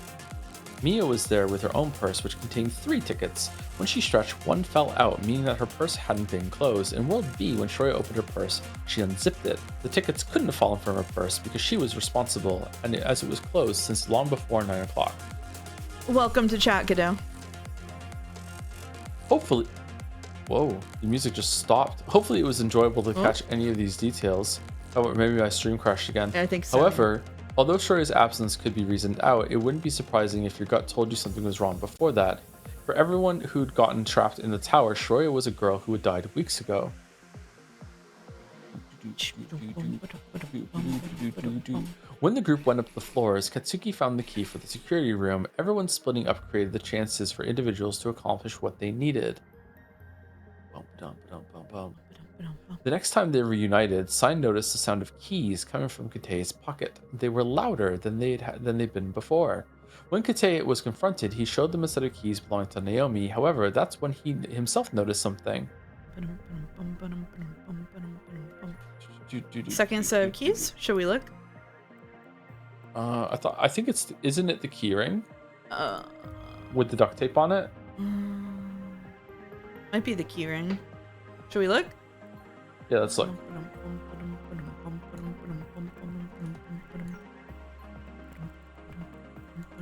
Mia was there with her own purse, which contained 3 tickets. When she stretched, one fell out, meaning that her purse hadn't been closed. In World B, when Shiroya opened her purse, she unzipped it. The tickets couldn't have fallen from her purse because she was responsible, and as it was closed since long before 9 o'clock. Welcome to chat, Godot. Hopefully... Whoa, the music just stopped. Hopefully it was enjoyable to catch any of these details. Oh, maybe my stream crashed again. I think so. However, although Shiroya's absence could be reasoned out, it wouldn't be surprising if your gut told you something was wrong before that. For everyone who'd gotten trapped in the tower, Shiroya was a girl who had died weeks ago. When the group went up the floors, Katsuki found the key for the security room. Everyone splitting up created the chances for individuals to accomplish what they needed. The next time they were reunited, Sign noticed the sound of keys coming from Kate's pocket. They were louder than they'd been before. When Kate was confronted, he showed them a set of keys belonging to Naomi. However, that's when he himself noticed something. Second set of keys? Should we look? I think isn't it the keyring? With the duct tape on it? Might be the keyring. Should we look? Yeah, let's look.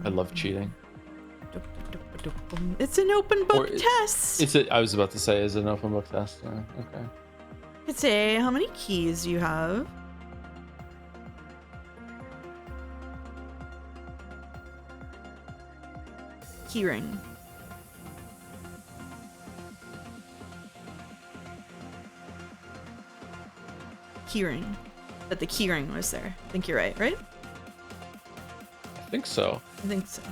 I love cheating. It's an open book test. I was about to say, is it an open book test? Okay. Kate, how many keys do you have? Keyring. Keyring. That the keyring was there. I think you're right? I think so. I think so.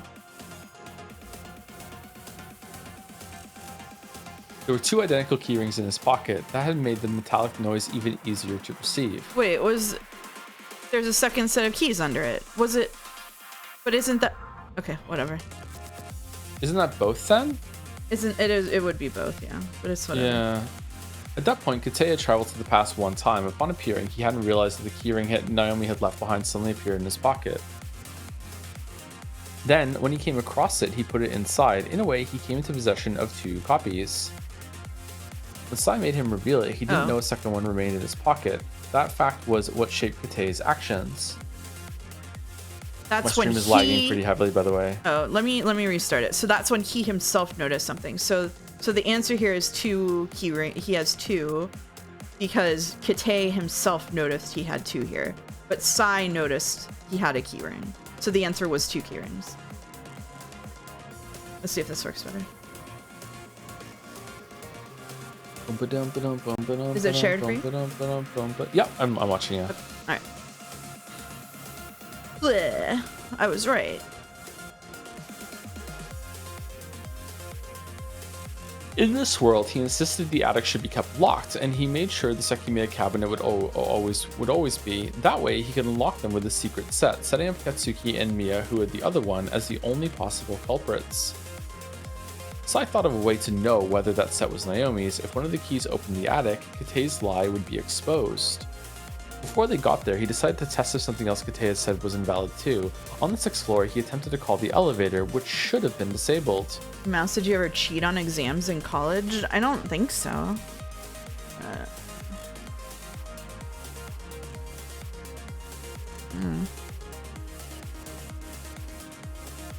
There were 2 identical keyrings in his pocket. That had made the metallic noise even easier to perceive. Wait, there's a second set of keys under it. Was it? But isn't that? Okay, whatever. Isn't that both then? It would be both, yeah. But it's whatever. Yeah. At that point, Kitei traveled to the past one time. Upon appearing, he hadn't realized that the keyring Naomi had left behind suddenly appeared in his pocket. Then, when he came across it, he put it inside. In a way, he came into possession of 2 copies. When Sai made him reveal it, he didn't know a second one remained in his pocket. That fact was what shaped Kitei's actions. That's My stream when is lagging pretty heavily, by the way. Oh, let me restart it. So that's when he himself noticed something. So the answer here is 2 keyring. He has 2 because Kitei himself noticed he had 2 here, but Sai noticed he had a keyring. So the answer was 2 keyrings. Let's see if this works better. Is it shared for you? Yeah, I'm watching it. All right. Bleh, I was right. In this world, he insisted the attic should be kept locked, and he made sure the Sekimeiya cabinet would always be. That way, he could unlock them with a secret set, setting up Katsuki and Miya, who had the other one, as the only possible culprits. Sai thought of a way to know whether that set was Naomi's. If one of the keys opened the attic, Kitei's lie would be exposed. Before they got there, he decided to test if something else Kitei had said was invalid too. On the 6th floor, he attempted to call the elevator, which should have been disabled. Mouse, did you ever cheat on exams in college? I don't think so.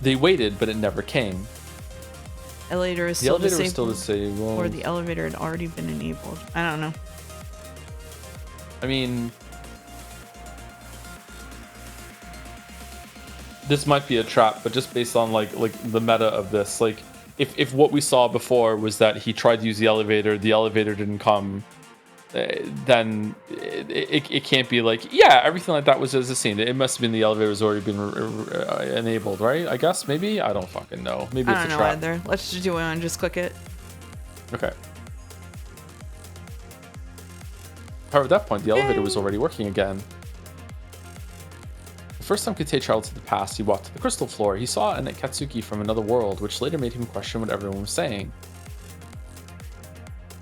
They waited, but it never came. Elevator is The still elevator disabled, was still disabled. or the elevator had already been enabled. I don't know. I mean, this might be a trap, but just based on like the meta of this, like if what we saw before was that he tried to use the elevator didn't come, then it can't be like, yeah, everything like that was as a scene. It must have been the elevator was already been enabled, right? I guess maybe, I don't fucking know. Maybe it's I a don't know trap. either. Let's just do it and just click it. Okay. However, at that point, the elevator was already working again. The first time Kitei traveled to the past, he walked to the crystal floor. He saw an Katsuki from another world, which later made him question what everyone was saying.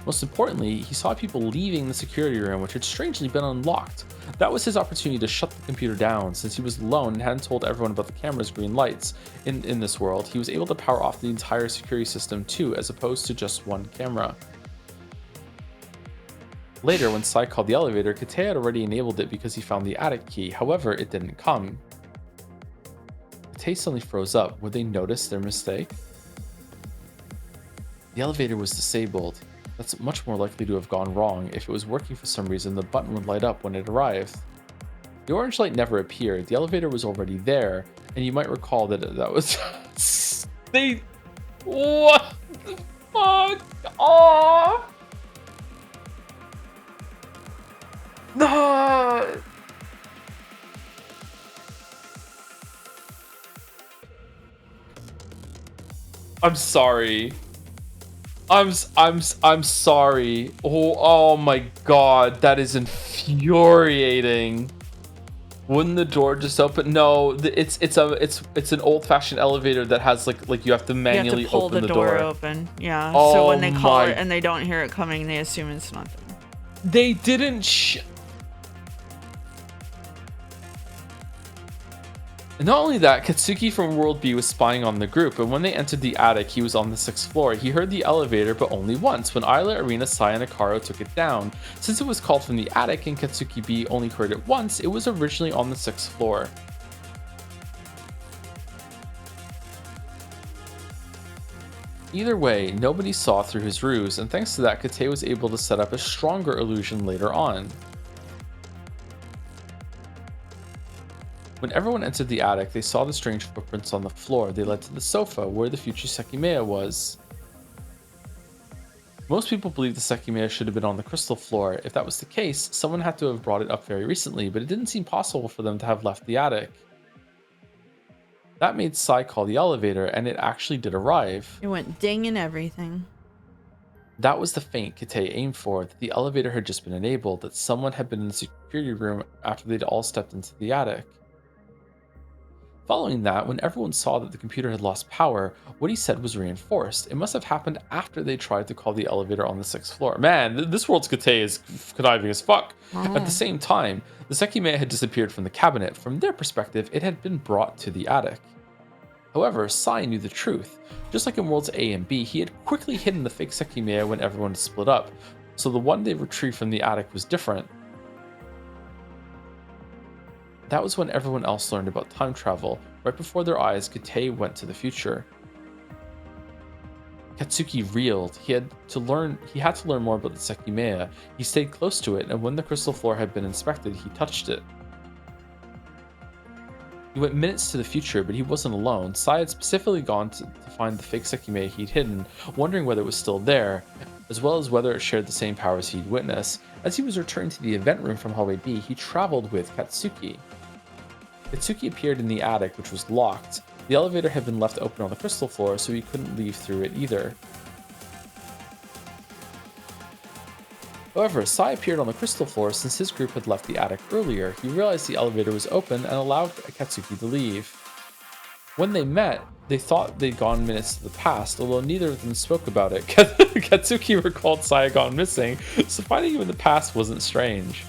Most importantly, he saw people leaving the security room, which had strangely been unlocked. That was his opportunity to shut the computer down. Since he was alone and hadn't told everyone about the camera's green lights in this world, he was able to power off the entire security system too, as opposed to just one camera. Later, when Sai called the elevator, Kitei had already enabled it because he found the attic key. However, it didn't come. Kitei suddenly froze up. Would they notice their mistake? The elevator was disabled. That's much more likely to have gone wrong. If it was working for some reason, the button would light up when it arrived. The orange light never appeared. The elevator was already there, and you might recall that that was... What the fuck? Oh! No! I'm sorry. I'm sorry. Oh my god, that is infuriating. Wouldn't the door just open? No, it's an old-fashioned elevator that has like you have to manually pull open the the door door. open. Yeah. Oh so when they call my- it and they don't hear it coming, they assume it's not them. They didn't And not only that, Katsuki from World B was spying on the group, and when they entered the attic, he was on the 6th floor. He heard the elevator, but only once, when Ayla, Arena, Sai, and Akaro took it down. Since it was called from the attic and Katsuki B only heard it once, it was originally on the 6th floor. Either way, nobody saw through his ruse, and thanks to that, Kitei was able to set up a stronger illusion later on. When everyone entered the attic, they saw the strange footprints on the floor. They led to the sofa, where the future Sekimeiya was. Most people believe the Sekimeiya should have been on the crystal floor. If that was the case, someone had to have brought it up very recently, but it didn't seem possible for them to have left the attic. That made Sai call the elevator, and it actually did arrive. It went ding and everything. That was the feint Kitei aimed for, that the elevator had just been enabled, that someone had been in the security room after they'd all stepped into the attic. Following that, when everyone saw that the computer had lost power, what he said was reinforced. It must have happened after they tried to call the elevator on the 6th floor. Man, this world's Kate is conniving as fuck. At the same time, the Sekimeiya had disappeared from the cabinet. From their perspective, it had been brought to the attic. However, Sai knew the truth. Just like in Worlds A and B, he had quickly hidden the fake Sekimeiya when everyone split up, so the one they retrieved from the attic was different. That was when everyone else learned about time travel. Right before their eyes, Kate went to the future. Katsuki reeled. He had to learn more about the Sekimeiya. He stayed close to it, and when the crystal floor had been inspected, he touched it. He went minutes to the future, but he wasn't alone. Sai had specifically gone to find the fake Sekimeiya he'd hidden, wondering whether it was still there, as well as whether it shared the same powers he'd witnessed. As he was returning to the event room from hallway B, he traveled with Katsuki. Katsuki appeared in the attic, which was locked. The elevator had been left open on the crystal floor, so he couldn't leave through it either. However, Sai appeared on the crystal floor since his group had left the attic earlier. He realized the elevator was open and allowed Katsuki to leave. When they met, they thought they'd gone minutes to the past, although neither of them spoke about it. Katsuki recalled Sai had gone missing, so finding him in the past wasn't strange.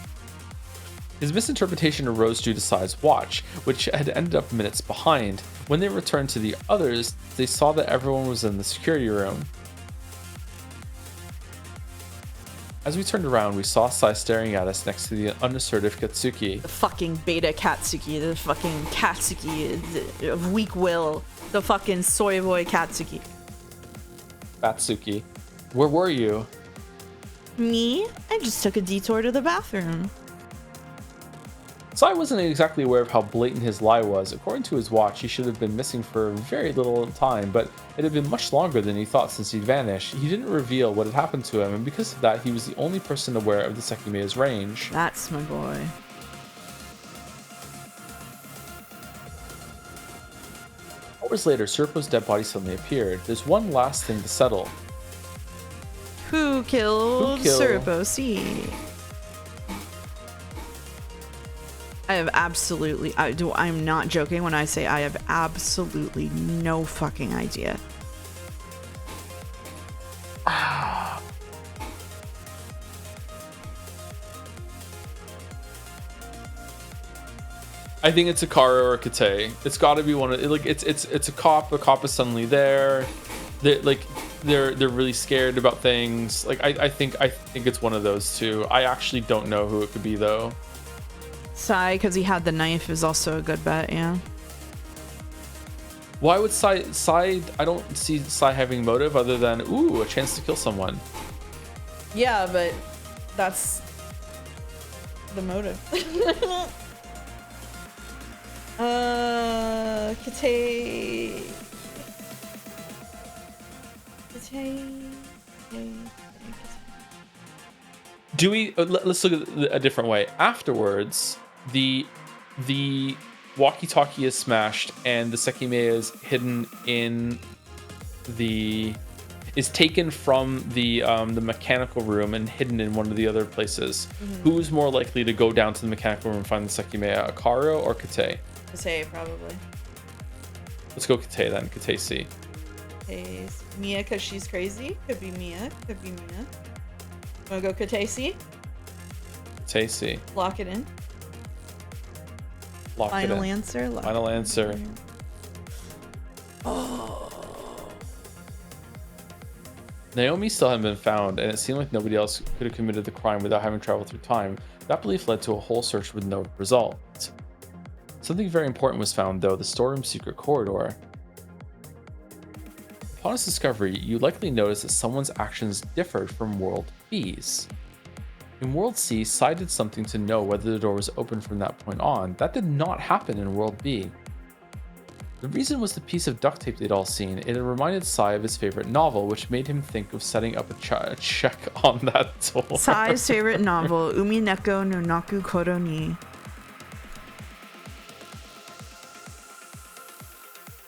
His misinterpretation arose due to Sai's watch, which had ended up minutes behind. When they returned to the others, they saw that everyone was in the security room. As we turned around, we saw Sai staring at us next to the unassertive Katsuki. The fucking beta Katsuki, the fucking Katsuki of weak will, the fucking soy boy Katsuki. Batsuki. Where were you? Me? I just took a detour to the bathroom. Sai wasn't exactly aware of how blatant his lie was. According to his watch, he should have been missing for very little time, but it had been much longer than he thought since he'd vanished. He didn't reveal what had happened to him, and because of that, he was the only person aware of the Sekimeiya's range. That's my boy. Hours later, Serpo's dead body suddenly appeared. There's one last thing to settle. Who killed Serpo C? I have absolutely, I'm not joking when I say I have absolutely no fucking idea. I think it's a Kara or a Kate. It's got to be one of like it's a cop. The cop is suddenly there. They're really scared about things. Like I think it's one of those two. I actually don't know who it could be though. Sai, because he had the knife, is also a good bet. Yeah. Why would Sai? I don't see Sai having motive other than a chance to kill someone. Yeah, but that's the motive. Kate. Do we? Let's look at a different way. Afterwards, the walkie-talkie is smashed, and the Sekimeiya is hidden in is taken from the mechanical room and hidden in one of the other places. Mm-hmm. Who's more likely to go down to the mechanical room and find the Sekimeiya, Akaro or Kate? Kate, probably. Let's go Kate then. Kate C. Mia, because she's crazy. Could be Mia. Wanna go Kate C? Kate C. Lock it in. Final answer. Final answer. Oh. Naomi still hadn't been found, and it seemed like nobody else could have committed the crime without having traveled through time. That belief led to a whole search with no result. Something very important was found, though: the storeroom secret corridor. Upon its discovery, you likely noticed that someone's actions differed from World B's. In World C, Sai did something to know whether the door was open from that point on. That did not happen in World B. The reason was the piece of duct tape they'd all seen. It had reminded Sai of his favorite novel, which made him think of setting up a check on that door. Sai's favorite novel, Umi Neko no Naku Koro ni.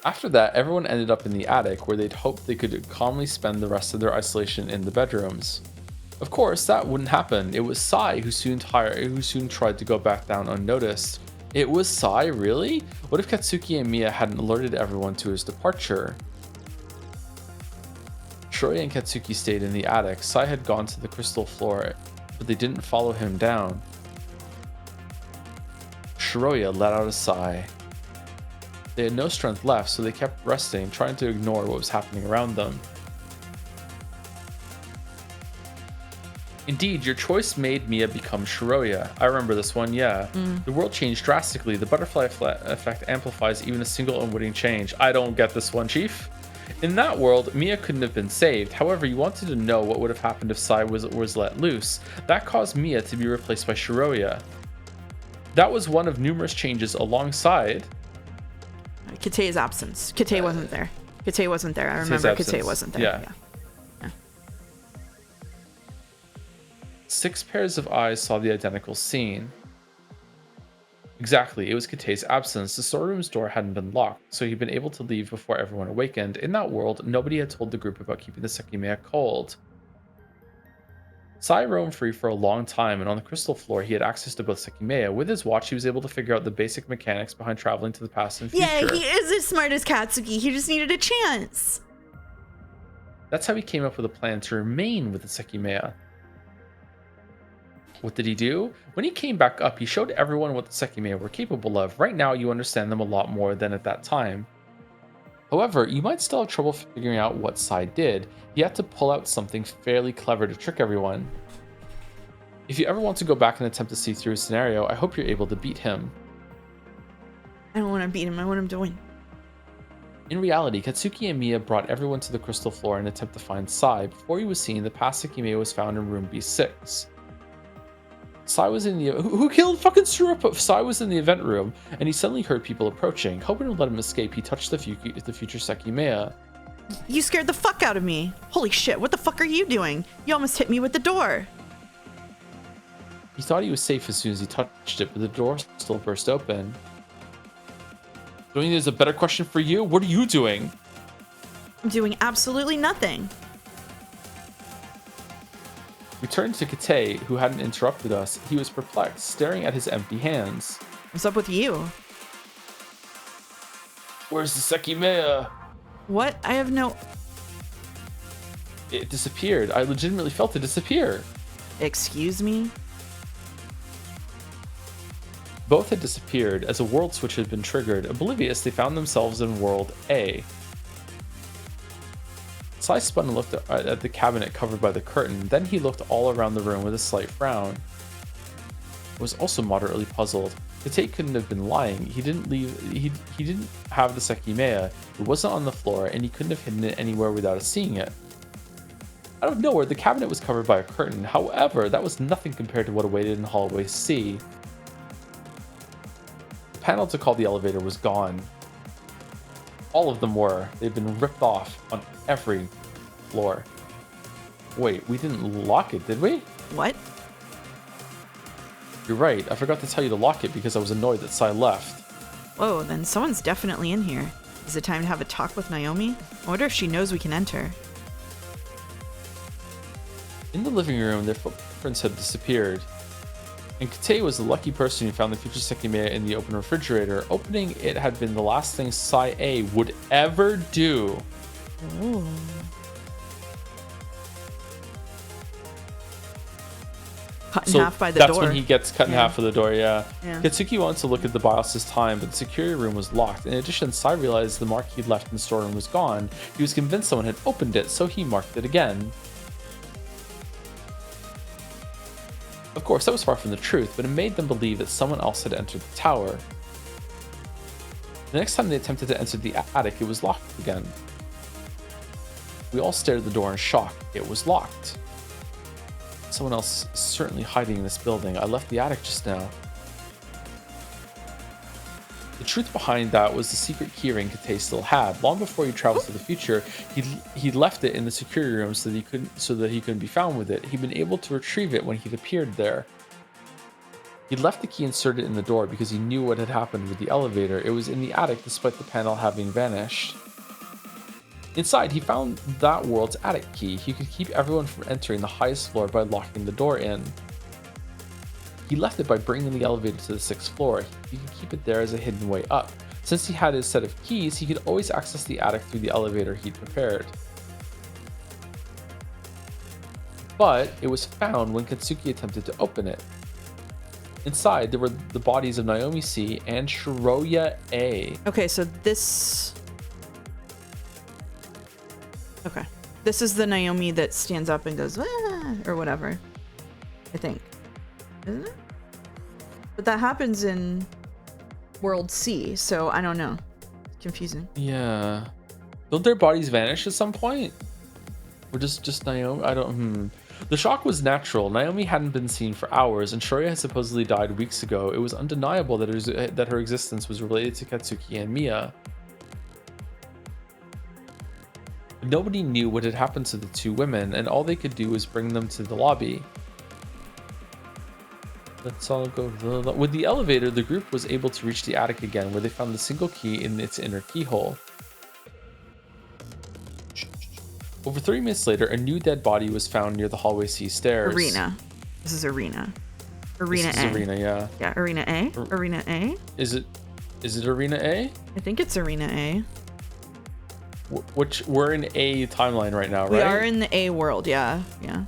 After that, everyone ended up in the attic, where they'd hoped they could calmly spend the rest of their isolation in the bedrooms. Of course, that wouldn't happen. It was Sai who soon tried to go back down unnoticed. It was Sai, really? What if Katsuki and Miya hadn't alerted everyone to his departure? Shiroya and Katsuki stayed in the attic. Sai had gone to the crystal floor, but they didn't follow him down. Shiroya let out a sigh. They had no strength left, so they kept resting, trying to ignore what was happening around them. Indeed, your choice made Miya become Shiroya. I remember this one, yeah. The world changed drastically. The butterfly effect amplifies even a single unwitting change. I don't get this one, Chief. In that world, Miya couldn't have been saved. However, you wanted to know what would have happened if Sai was let loose. That caused Miya to be replaced by Shiroya. That was one of numerous changes alongside Kitei's absence. Kitei wasn't there. Kitei wasn't there. I remember Kitei wasn't there. Yeah. 6 pairs of eyes saw the identical scene. Exactly, it was Kitei's absence. The storeroom's door hadn't been locked, so he'd been able to leave before everyone awakened. In that world, nobody had told the group about keeping the Sekimeiya cold. Sai roamed free for a long time, and on the crystal floor, he had access to both Sekimeiya. With his watch, he was able to figure out the basic mechanics behind traveling to the past and future. Yeah, he is as smart as Katsuki. He just needed a chance. That's how he came up with a plan to remain with the Sekimeiya. What did he do? When he came back up, he showed everyone what the Sekimeiya were capable of. Right now, you understand them a lot more than at that time. However, you might still have trouble figuring out what Sai did. He had to pull out something fairly clever to trick everyone. If you ever want to go back and attempt to see through his scenario, I hope you're able to beat him. I don't want to beat him. I want him to win. In reality, Katsuki and Miya brought everyone to the crystal floor in an attempt to find Sai. Before he was seen, the past Sekimeiya was found in room B6. Sai was in the... Who killed fucking Surupa? Sai was in the event room, and he suddenly heard people approaching. Hoping to let him escape, he touched the future Sekimeiya. You scared the fuck out of me. Holy shit, what the fuck are you doing? You almost hit me with the door. He thought he was safe as soon as he touched it, but the door still burst open. Don't you think there's a better question for you? What are you doing? I'm doing absolutely nothing. We turned to Kitei, who hadn't interrupted us. He was perplexed, staring at his empty hands. What's up with you? Where's the Sekimeiya? What? I have no... It disappeared. I legitimately felt it disappear. Excuse me? Both had disappeared as a world switch had been triggered. Oblivious, they found themselves in World A. Sai spun and looked at the cabinet covered by the curtain. Then he looked all around the room with a slight frown. He was also moderately puzzled. Kitei couldn't have been lying. He didn't have the Sekimeiya. It wasn't on the floor, and he couldn't have hidden it anywhere without us seeing it. Out of nowhere, the cabinet was covered by a curtain. However, that was nothing compared to what awaited in hallway C. The panel to call the elevator was gone. All of them were. They'd been ripped off on every floor. Wait, we didn't lock it, did we? What? You're right. I forgot to tell you to lock it because I was annoyed that Sai left. Whoa, then someone's definitely in here. Is it time to have a talk with Naomi? I wonder if she knows we can enter. In the living room, their footprints had disappeared. And Kitei was the lucky person who found the future Sekimeiya in the open refrigerator. Opening it had been the last thing Sai A would ever do. Ooh. Cut in half by the door. That's when he gets cut in half of the door, yeah. Yeah. Katsuki wanted to look at the BIOS's time, but the security room was locked. In addition, Sai realized the mark he'd left in the storeroom was gone. He was convinced someone had opened it, so he marked it again. Of course, that was far from the truth, but it made them believe that someone else had entered the tower. The next time they attempted to enter the attic, it was locked again. We all stared at the door in shock. It was locked. Someone else is certainly hiding in this building. I left the attic just now. The truth behind that was the secret keyring Kitei still had. Long before he traveled to the future, he left it in the security room so that he couldn't be found with it. He'd been able to retrieve it when he'd appeared there. He'd left the key inserted in the door because he knew what had happened with the elevator. It was in the attic despite the panel having vanished. Inside, he found that world's attic key. He could keep everyone from entering the highest floor by locking the door in. He left it by bringing the elevator to the 6th floor. He could keep it there as a hidden way up. Since he had his set of keys, he could always access the attic through the elevator he'd prepared. But it was found when Katsuki attempted to open it. Inside, there were the bodies of Naomi C. and Shiroya A. Okay, so this... Okay. This is the Naomi that stands up and goes, ah, or whatever. I think. Isn't it? But that happens in World C, so I don't know. It's confusing. Yeah. Don't their bodies vanish at some point? Or just Naomi? I don't... The shock was natural. Naomi hadn't been seen for hours, and Shiroya had supposedly died weeks ago. It was undeniable that her existence was related to Katsuki and Miya. Nobody knew what had happened to the two women, and all they could do was bring them to the lobby. Let's all go. With the elevator, the group was able to reach the attic again, where they found the single key in its inner keyhole. Over 30 minutes later, a new dead body was found near the hallway C stairs. Arena. This is Arena. Arena this A. Is Arena, yeah. Yeah, Arena A. Arena A. Is it Arena A? I think it's Arena A. Which we're in A timeline right now, right? We are in the A world, yeah. Yeah.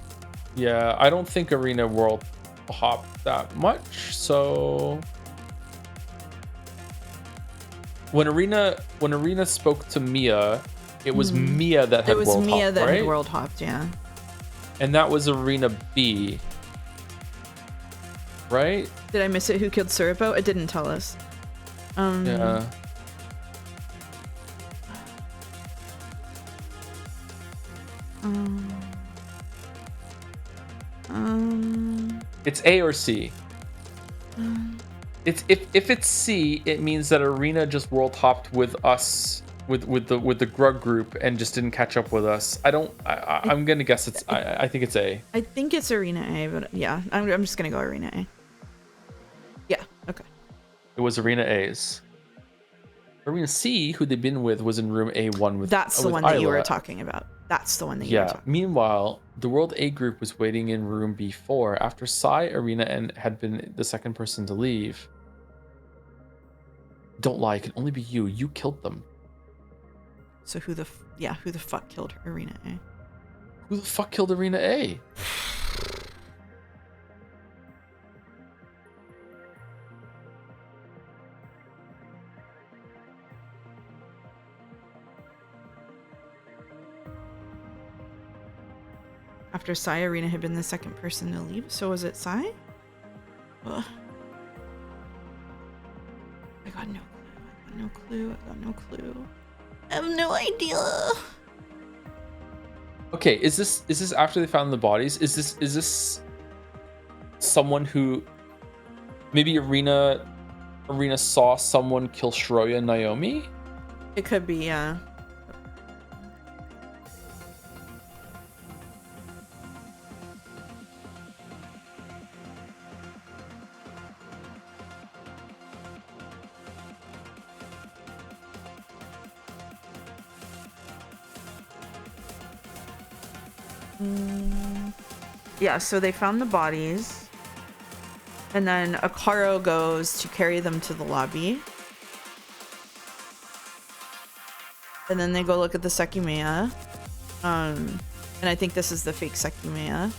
Yeah, I don't think Arena World hopped that much, so when Arena spoke to Miya, it was Miya that had world hopped, right? It was Miya that had world hopped, yeah. And that was Arena B, right? Did I miss it? Who killed Suripo? It didn't tell us. Yeah. It's A or C. It's if it's C, it means that Arena just world hopped with us with the Grug group and just didn't catch up with us. I'm gonna guess it's I think it's A. I think it's Arena A, but yeah, I'm just gonna go Arena A. Yeah, okay. It was Arena A's. Arena C, who they'd been with, was in room A1 with That's the with one that you Isla. were talking about. That's the one that you were talking about. Meanwhile, the World A group was waiting in room B4 after Sai, Arena, and had been the second person to leave. Don't lie, it can only be you. You killed them. So who the fuck killed Arena A? Who the fuck killed Arena A? After Sai, Arena had been the second person to leave. So was it Sai? Ugh. I got no clue. I have no idea. Okay, is this after they found the bodies? Is this someone who maybe Arena saw someone kill Shiroya and Naomi? It could be, yeah. Yeah, so they found the bodies, and then Akaro goes to carry them to the lobby, and then they go look at the Sekimeiya, and I think this is the fake Sekimeiya.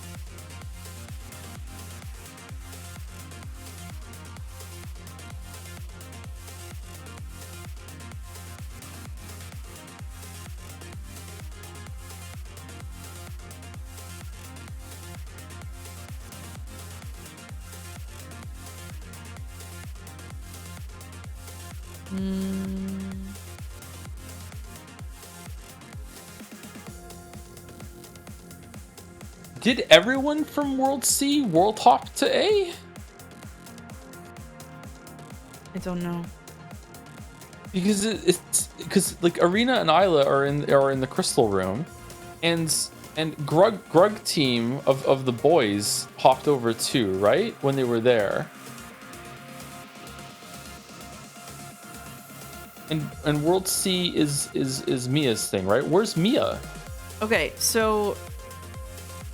Did everyone from World C world hop to A? I don't know. Because because like Arena and Isla are in the crystal room, and Grug team of the boys hopped over too, right? When they were there. And World C is Mia's thing, right? Where's Miya? Okay, so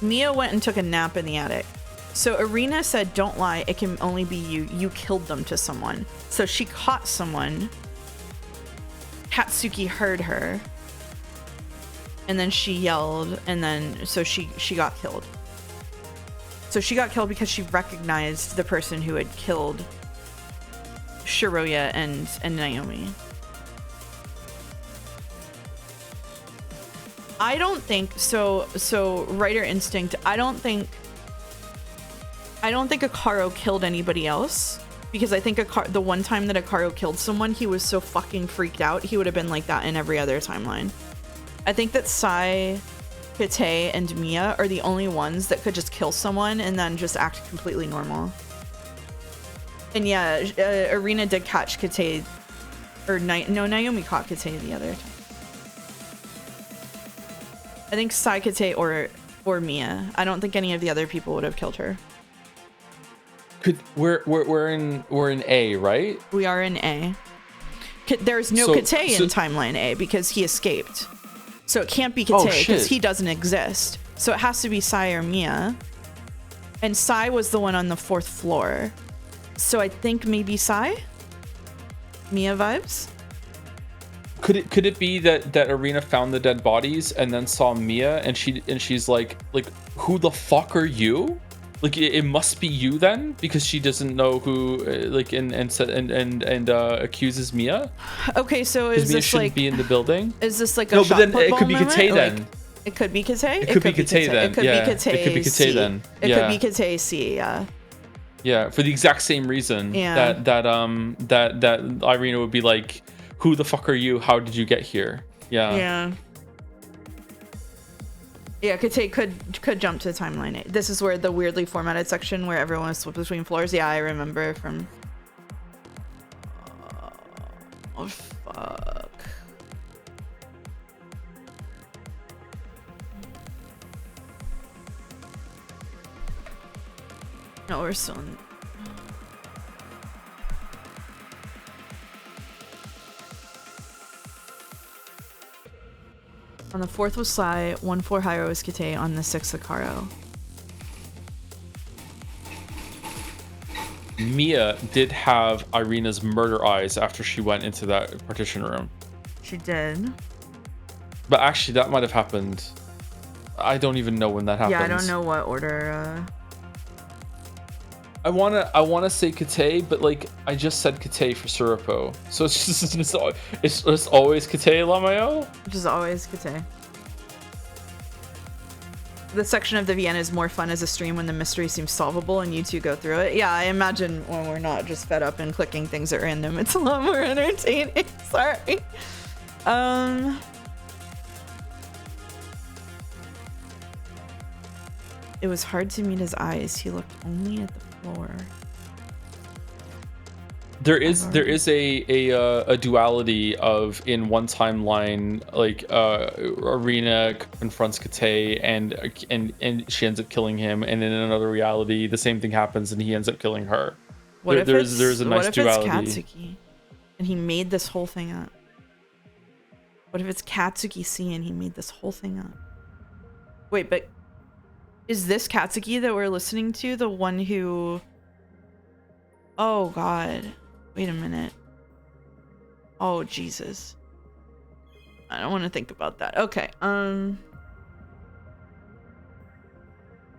Miya went and took a nap in the attic. So Arena said, don't lie, it can only be you. You killed them to someone. So she caught someone. Katsuki heard her. And then she yelled, and then so she got killed. So she got killed because she recognized the person who had killed Shiroya and Naomi. I don't think so. Writer instinct. I don't think Akaro killed anybody else, because I think the one time that Akaro killed someone, he was so fucking freaked out. He would have been like that in every other timeline. I think that Sai, Kate, and Mia are the only ones that could just kill someone and then just act completely normal. And yeah, Arena did catch Kate, or Naomi caught Kate the other time. I think Sai, Kate, or Mia. I don't think any of the other people would have killed her. We're in A, right? We are in A. There's no Kate in timeline A because he escaped. So it can't be Kate because he doesn't exist. So it has to be Sai or Mia. And Sai was the one on the 4th floor. So I think maybe Sai? Mia vibes? Could it be that Arena found the dead bodies and then saw Mia and she's like who the fuck are you? Like it must be you then, because she doesn't know who and accuses Mia. Okay, so is Mia this shouldn't like be in the building? Is this like a no? shot But then put it could be moment? Kate then. Like, it could be Kate. It could be Kate then. It could Yeah. be Kate. It could be Kate then. It Yeah. could be Kate C. Yeah. Yeah, for the exact same reason. Yeah. That Irina would be like, who the fuck are you? How did you get here? Yeah. Yeah. Yeah, Kate could jump to timeline 8. This is where the weirdly formatted section where everyone was split between floors. Yeah, I remember from. Oh fuck. No, we're still in. On the 4th was Sai, 1 floor higher was Kate, on the 6th Akaro. Mia did have Irina's murder eyes after she went into that partition room. She did. But actually, that might have happened. I don't even know when that happened. Yeah, I don't know what order. I wanna say Kate, but like I just said Kate for Surapo, so it's just always Kate Lamayo. Which is always Kate. The section of the Vienna is more fun as a stream when the mystery seems solvable and you two go through it. Yeah, I imagine when we're not just fed up and clicking things at random, it's a lot more entertaining. Sorry. It was hard to meet his eyes. He looked only at the floor. There is a duality of in one timeline, like Arena confronts Kate and she ends up killing him, and in another reality the same thing happens and he ends up killing her. There's a nice duality. What if it's Katsuki and he made this whole thing up? What if it's Katsuki C and he made this whole thing up? Wait, but is this Katsuki that we're listening to the one who... Oh god. Wait a minute. Oh Jesus. I don't want to think about that. Okay.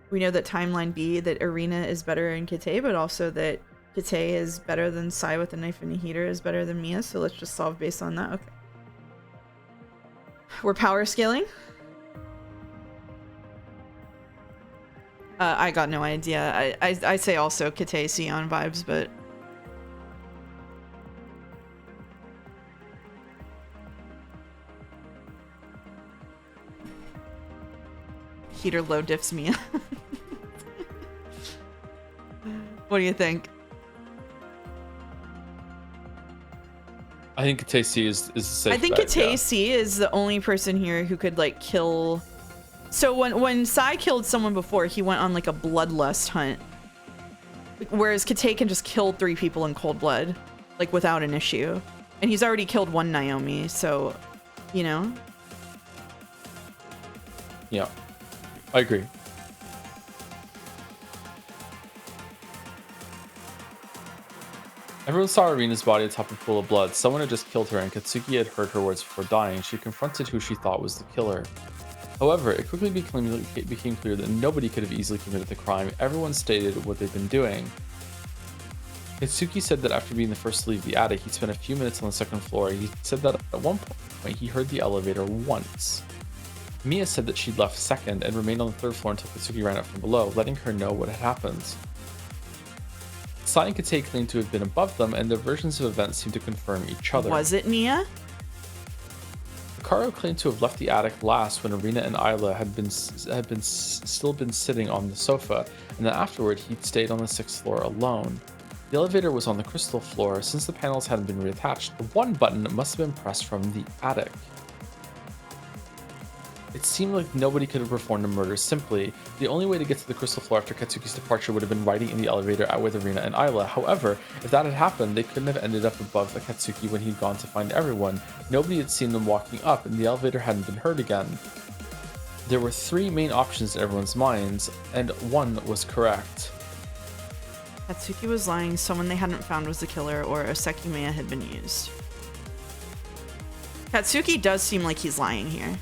We know that timeline B, that Arena is better in Kate, but also that Kate is better than Sai with a knife and a heater is better than Mia, so let's just solve based on that. Okay. We're power scaling. I got no idea. I say also Kate Sion vibes, but heater low diffs Mia. What do you think? I think Kate C is the safe I think bet, Kate C is the only person here who could like kill. So when Sai killed someone before, he went on like a bloodlust hunt, whereas Kate can just kill 3 people in cold blood, like without an issue, and he's already killed 1 Naomi, so you know. Yeah, I agree. Everyone saw Irina's body atop a pool of blood. Someone had just killed her, and Katsuki had heard her words before dying. She confronted who she thought was the killer. However, it quickly became clear that nobody could have easily committed the crime. Everyone stated what they'd been doing. Katsuki said that after being the first to leave the attic, he spent a few minutes on the second floor. He said that at one point he heard the elevator once. Mia said that she'd left second and remained on the third floor until Katsuki ran up from below, letting her know what had happened. Sai and Kate claimed to have been above them, and their versions of events seemed to confirm each other. Was it Mia? Hikaru claimed to have left the attic last when Irina and Isla had still been sitting on the sofa, and then afterward he'd stayed on the 6th floor alone. The elevator was on the crystal floor. Since the panels hadn't been reattached, the one button must have been pressed from the attic. It seemed like nobody could have performed a murder simply. The only way to get to the crystal floor after Katsuki's departure would have been riding in the elevator out with Irina and Isla. However, if that had happened, they couldn't have ended up above Katsuki when he'd gone to find everyone. Nobody had seen them walking up, and the elevator hadn't been heard again. There were 3 main options in everyone's minds, and one was correct. Katsuki was lying, someone they hadn't found was the killer, or a Sekimeiya had been used. Katsuki does seem like he's lying here.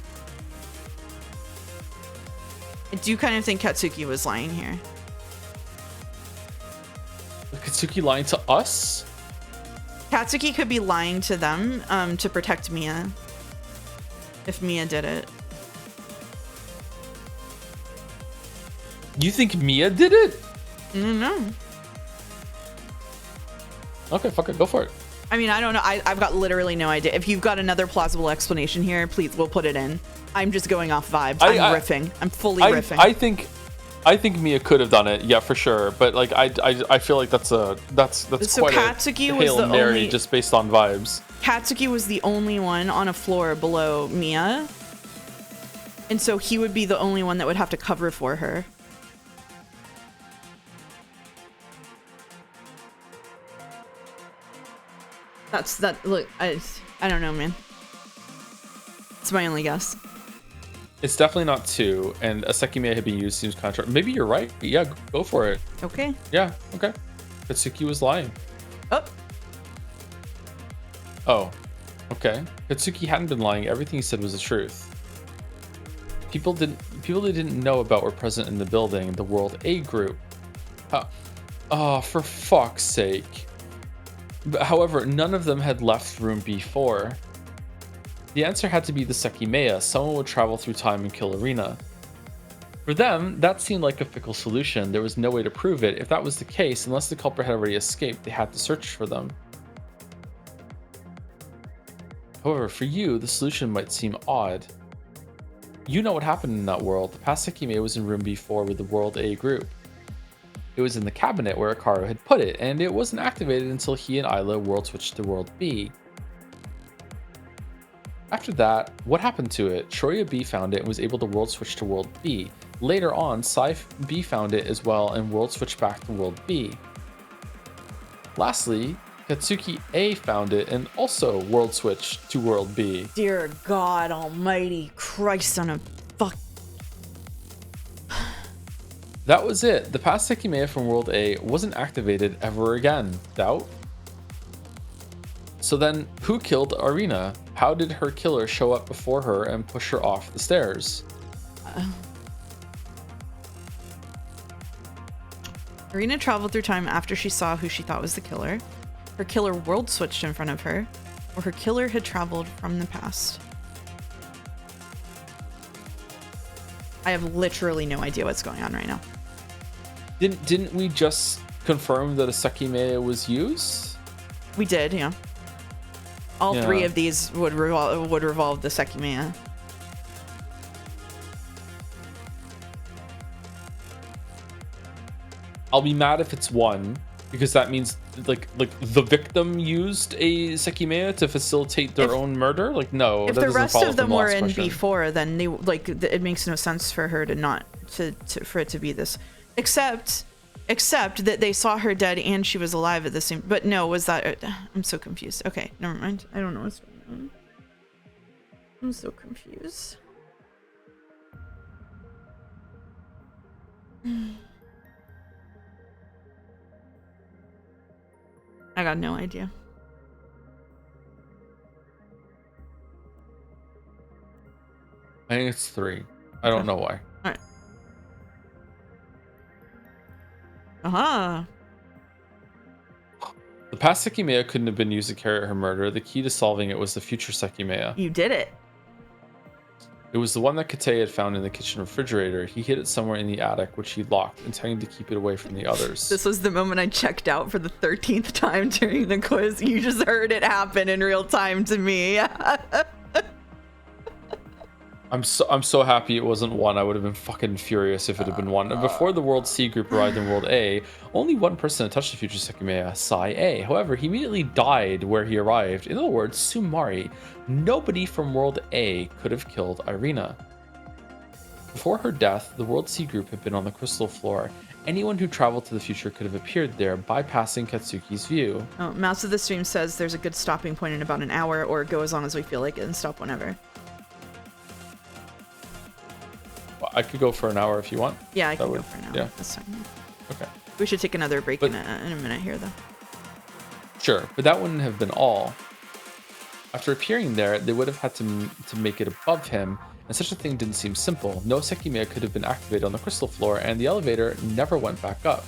I do kind of think Katsuki was lying here. Was Katsuki lying to us? Katsuki could be lying to them to protect Mia. If Mia did it. You think Mia did it? I don't know. Okay, fuck it, go for it. I mean, I don't know. I've got literally no idea. If you've got another plausible explanation here, please, we'll put it in. I'm just going off vibes. I'm riffing. I'm fully riffing. I think Mia could have done it, yeah, for sure. But like, I feel like that's so quite Katsuki a was Hail the Mary only, just based on vibes. Katsuki was the only one on a floor below Mia, and so he would be the only one that would have to cover for her. Look, I don't know, man. It's my only guess. It's definitely not 2, and a Sekimeiya had been used seems contrary. Maybe you're right. Yeah, go for it. Okay. Yeah, okay. Katsuki was lying. Oh, okay. Katsuki hadn't been lying. Everything he said was the truth. People they didn't know about were present in the building, the World A group. Oh, for fuck's sake. However, none of them had left room B4. The answer had to be the Sekimeiya. Someone would travel through time and kill Irina. For them, that seemed like a fickle solution. There was no way to prove it. If that was the case, unless the culprit had already escaped, they had to search for them. However, for you, the solution might seem odd. You know what happened in that world. The past Sekimeiya was in room B4 with the World A group. It was in the cabinet where Hikaru had put it, and it wasn't activated until he and Isla world switched to World B. After that, what happened to it? Shoria B found it and was able to world switch to World B. Later on, Sai B found it as well and world switched back to World B. Lastly, Katsuki A found it and also world switched to World B. Dear God Almighty, Christ on a fuck. That was it. The past Sekimeiya from World A wasn't activated ever again. Doubt? So then, who killed Irina? How did her killer show up before her and push her off the stairs? Irina traveled through time after she saw who she thought was the killer. Her killer world switched in front of her, or her killer had traveled from the past. I have literally no idea what's going on right now. Didn't we just confirm that a Sekimeiya was used? We did, yeah. All 3 of these would revolve the Sekimeiya. I'll be mad if it's 1, because that means like the victim used a Sekimeiya to facilitate their own murder. Like, no, if that the doesn't rest follow of them from the were last in question. B4, then they it makes no sense for her to not for it to be this, except that they saw her dead and she was alive at the same. But no, was that? I'm so confused. Okay, never mind. I don't know what's going on. I'm so confused. I got no idea. I think it's 3. I don't know why. All right. Uh-huh. The past Sekimeiya couldn't have been used to carry out her murder. The key to solving it was the future Sekimeiya. You did it. It was the one that Kate had found in the kitchen refrigerator. He hid it somewhere in the attic, which he locked, intending to keep it away from the others. This was the moment I checked out for the 13th time during the quiz. You just heard it happen in real time to me. I'm so happy it wasn't 1. I would have been fucking furious if it had been 1. And before the World C group arrived in World A, only one person had touched the future Sekimeiya, Sai A. However, he immediately died where he arrived. In other words, Sumari. Nobody from World A could have killed Irina. Before her death, the World C group had been on the crystal floor. Anyone who traveled to the future could have appeared there, bypassing Katsuki's view. Oh, Mouse of the Stream says there's a good stopping point in about an hour, or go as long as we feel like it and stop whenever. I could go for an hour if you want. Yeah, I can go for an hour. Yeah. That's fine. Okay. We should take another break in a minute here, though. Sure, but that wouldn't have been all. After appearing there, they would have had to make it above him, and such a thing didn't seem simple. No Sekimeiya could have been activated on the crystal floor, and the elevator never went back up.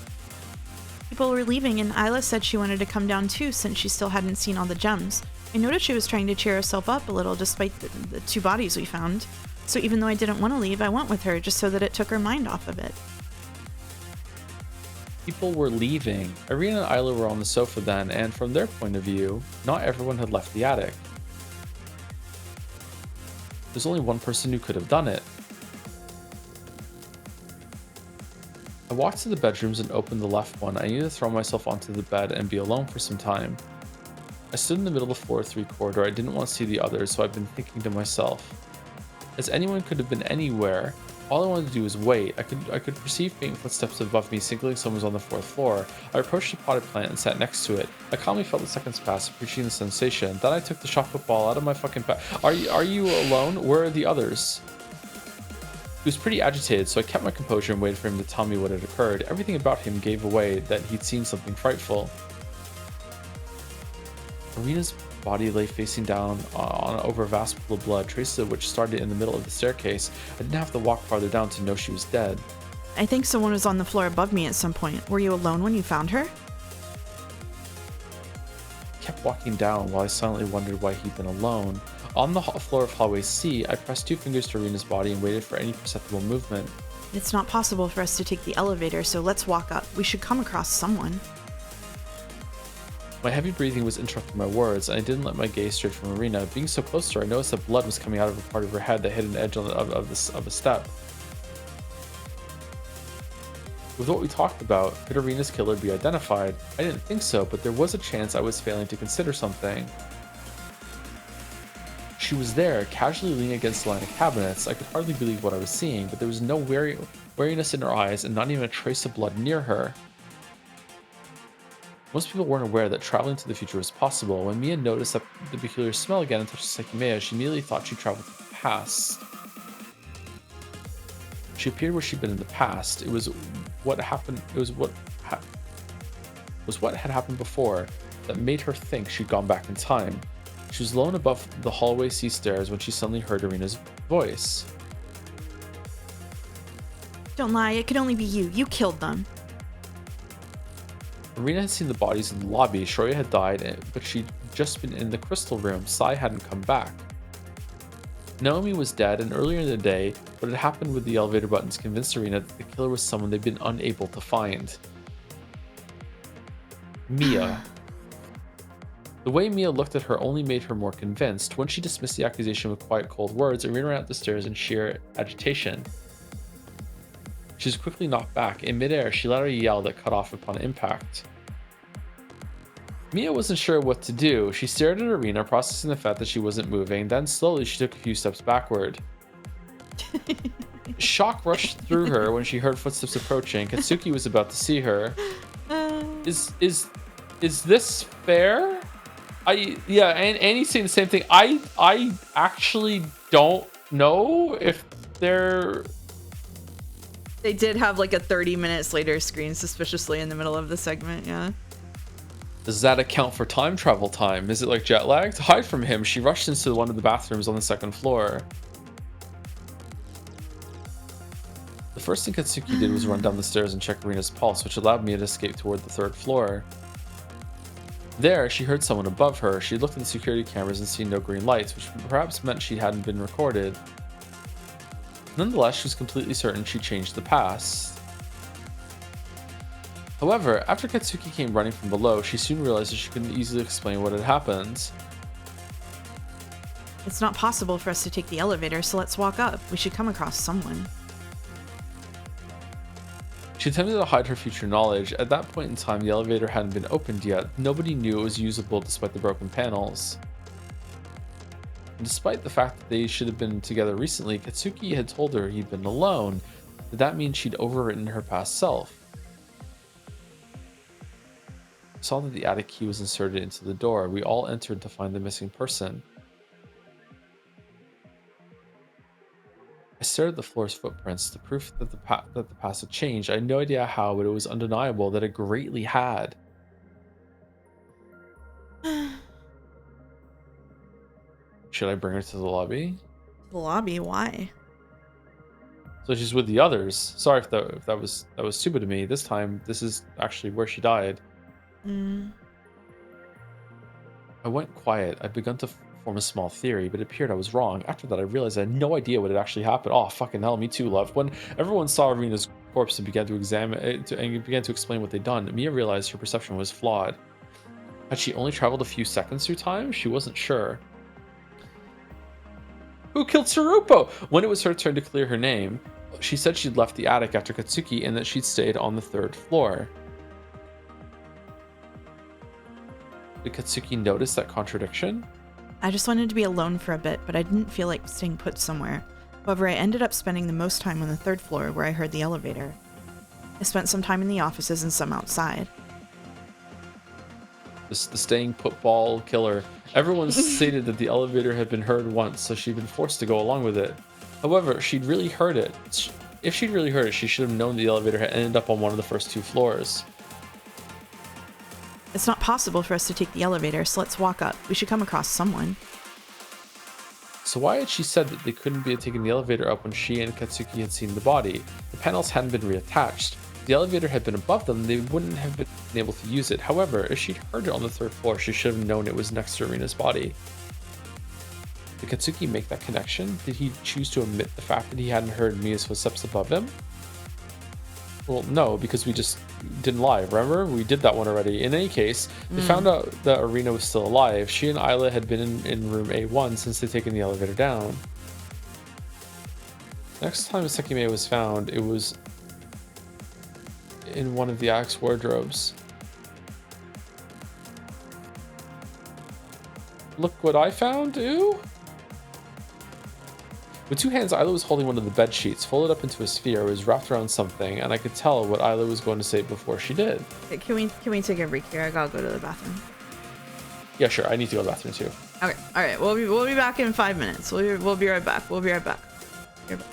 People were leaving, and Isla said she wanted to come down too, since she still hadn't seen all the gems. I noticed she was trying to cheer herself up a little, despite the 2 bodies we found. So even though I didn't want to leave, I went with her, just so that it took her mind off of it. People were leaving. Irina and Isla were on the sofa then, and from their point of view, not everyone had left the attic. There's only one person who could have done it. I walked to the bedrooms and opened the left one. I needed to throw myself onto the bed and be alone for some time. I stood in the middle of the floor 3 corridor. I didn't want to see the others, so I've been thinking to myself. As anyone could have been anywhere, all I wanted to do was wait. I could perceive faint footsteps above me, signaling someone was on the 4th floor. I approached the potted plant and sat next to it. I calmly felt the seconds pass, appreciating the sensation. Then I took the shot put ball out of my fucking pack. Are you alone? Where are the others? He was pretty agitated, so I kept my composure and waited for him to tell me what had occurred. Everything about him gave away that he'd seen something frightful. Irina's body lay facing down over a vast pool of blood, traces of which started in the middle of the staircase. I didn't have to walk farther down to know she was dead. I think someone was on the floor above me at some point. Were you alone when you found her? I kept walking down while I silently wondered why he'd been alone. On the floor of hallway C, I pressed 2 fingers to Irina's body and waited for any perceptible movement. It's not possible for us to take the elevator, so let's walk up. We should come across someone. My heavy breathing was interrupting my words, and I didn't let my gaze stray from Irina. Being so close to her, I noticed that blood was coming out of a part of her head that hit an edge of a step. With what we talked about, could Irina's killer be identified? I didn't think so, but there was a chance I was failing to consider something. She was there, casually leaning against the line of cabinets. I could hardly believe what I was seeing, but there was no wariness in her eyes and not even a trace of blood near her. Most people weren't aware that traveling to the future was possible. When Mia noticed that the peculiar smell again and touched Sekimeiya, she immediately thought she traveled to the past. She appeared where she'd been in the past. It was what happened. It was what had happened before that made her think she'd gone back in time. She was alone above the hallway C stairs when she suddenly heard Irina's voice. Don't lie, it could only be you. You killed them. Irina had seen the bodies in the lobby. Shoya had died, but she'd just been in the crystal room. Sai hadn't come back. Naomi was dead, and earlier in the day, what had happened with the elevator buttons convinced Irina that the killer was someone they'd been unable to find. Mia. The way Mia looked at her only made her more convinced. When she dismissed the accusation with quiet, cold words, Irina ran up the stairs in sheer agitation. She was quickly knocked back. In midair, she let out a yell that cut off upon impact. Mia wasn't sure what to do. She stared at Irina, processing the fact that she wasn't moving. Then slowly she took a few steps backward. Shock rushed through her when she heard footsteps approaching. Katsuki was about to see her. Is this fair? And Annie's saying the same thing. I actually don't know if they're... They did have like a 30 minutes later screen suspiciously in the middle of the segment, yeah. Does that account for time travel time? Is it like jet lag? To hide from him, she rushed into one of the bathrooms on the second floor. The first thing Katsuki did was run down the stairs and check Rina's pulse, which allowed me to escape toward the third floor. There, she heard someone above her. She looked at the security cameras and seen no green lights, which perhaps meant she hadn't been recorded. Nonetheless, she was completely certain she changed the past. However, after Katsuki came running from below, she soon realized that she couldn't easily explain what had happened. It's not possible for us to take the elevator, so let's walk up. We should come across someone. She attempted to hide her future knowledge. At that point in time, the elevator hadn't been opened yet. Nobody knew it was usable despite the broken panels. And despite the fact that they should have been together recently, Katsuki had told her he'd been alone. Did that mean she'd overwritten her past self? I saw that the attic key was inserted into the door. We all entered to find the missing person. I stared at the floor's footprints, the proof that the past had changed. I had no idea how, but it was undeniable that it greatly had. Should I bring her to the lobby? The lobby? Why? So she's with the others. Sorry if that was stupid of me. This time, this is actually where she died. I went quiet. I'd begun to form a small theory, but it appeared I was wrong. After that, I realized I had no idea what had actually happened. Oh, fucking hell, me too, love. When everyone saw Rina's corpse and began to examine it and began to explain what they'd done, Mia realized her perception was flawed. Had she only traveled a few seconds through time? She wasn't sure. Who killed Tsurupo? When it was her turn to clear her name, she said she'd left the attic after Katsuki and that she'd stayed on the third floor. Did Katsuki notice that contradiction? I just wanted to be alone for a bit, but I didn't feel like staying put somewhere. However, I ended up spending the most time on the third floor where I heard the elevator. I spent some time in the offices and some outside. The staying put ball killer. Everyone stated that the elevator had been heard once, so she'd been forced to go along with it. However, she'd really heard it. If she'd really heard it, she should have known the elevator had ended up on one of the first two floors. It's not possible for us to take the elevator, so let's walk up. We should come across someone. So why had she said that they couldn't be taking the elevator up when she and Katsuki had seen the body? The panels hadn't been reattached. If the elevator had been above them, they wouldn't have been able to use it. However, if she'd heard it on the third floor, she should have known it was next to Rina's body. Did Katsuki make that connection? Did he choose to omit the fact that he hadn't heard Mia's footsteps above him? Well, no, because we just didn't lie, remember? We did that one already. In any case, they found out that Arina was still alive. She and Isla had been in room A1 since they'd taken the elevator down. Next time Sekimeiya was found, it was in one of the attic's wardrobes. Look what I found, ooh! With two hands, Isla was holding one of the bed sheets, folded up into a sphere. It was wrapped around something, and I could tell what Isla was going to say before she did. Okay, can we take a break here? I gotta go to the bathroom. Yeah, sure. I need to go to the bathroom too. Okay, all right. We'll be back in 5 minutes. We'll be right back. We'll be right back. Be right back.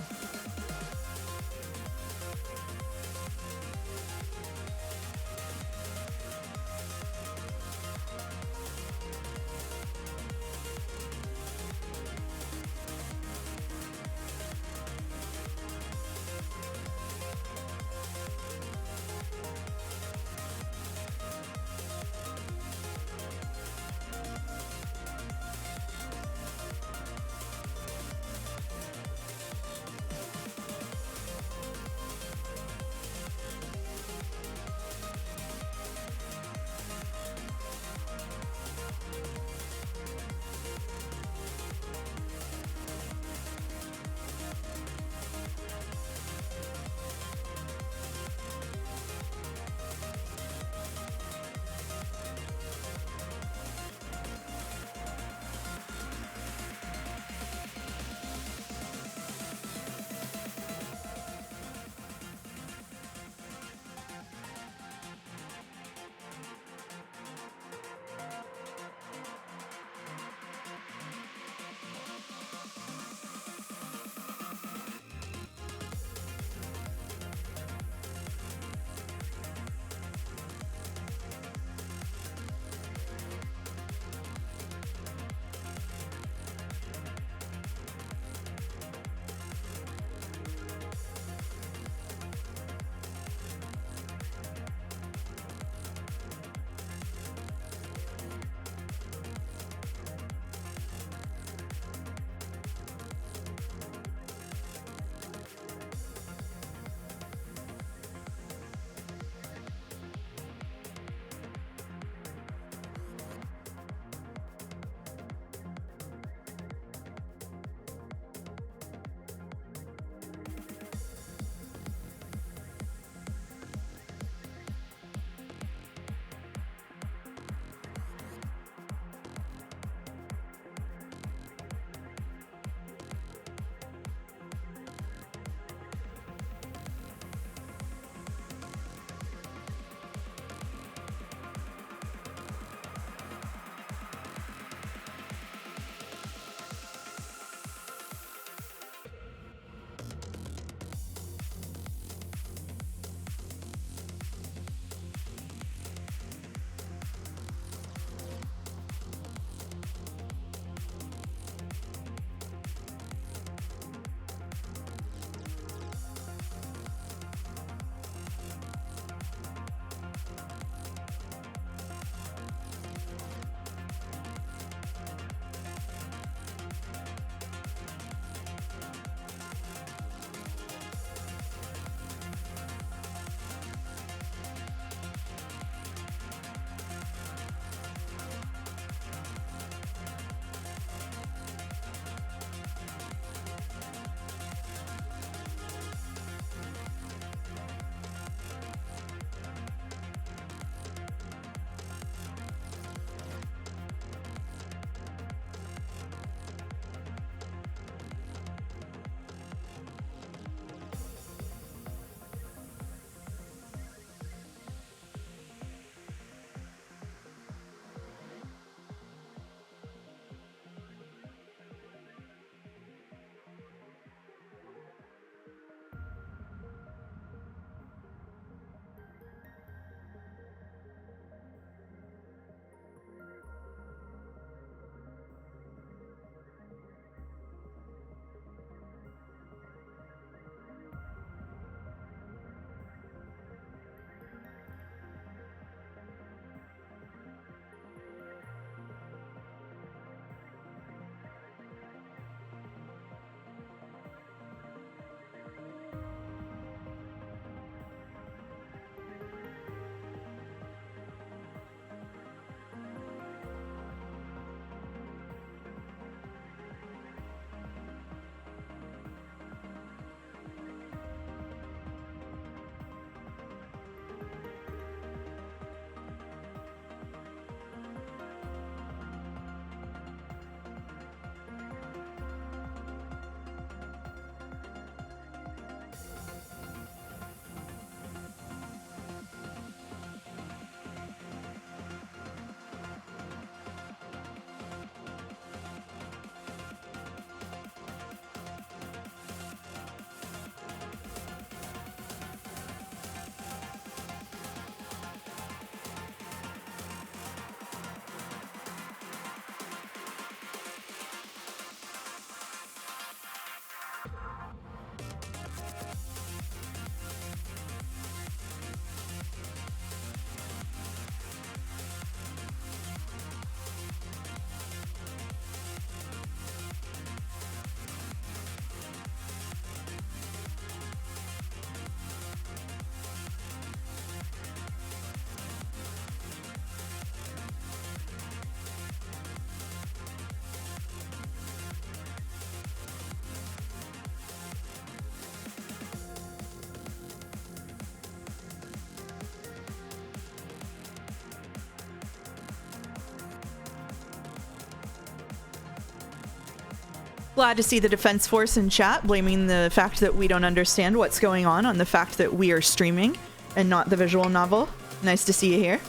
Glad to see the Defense Force in chat blaming the fact that we don't understand what's going on the fact that we are streaming and not the visual novel. Nice to see you here.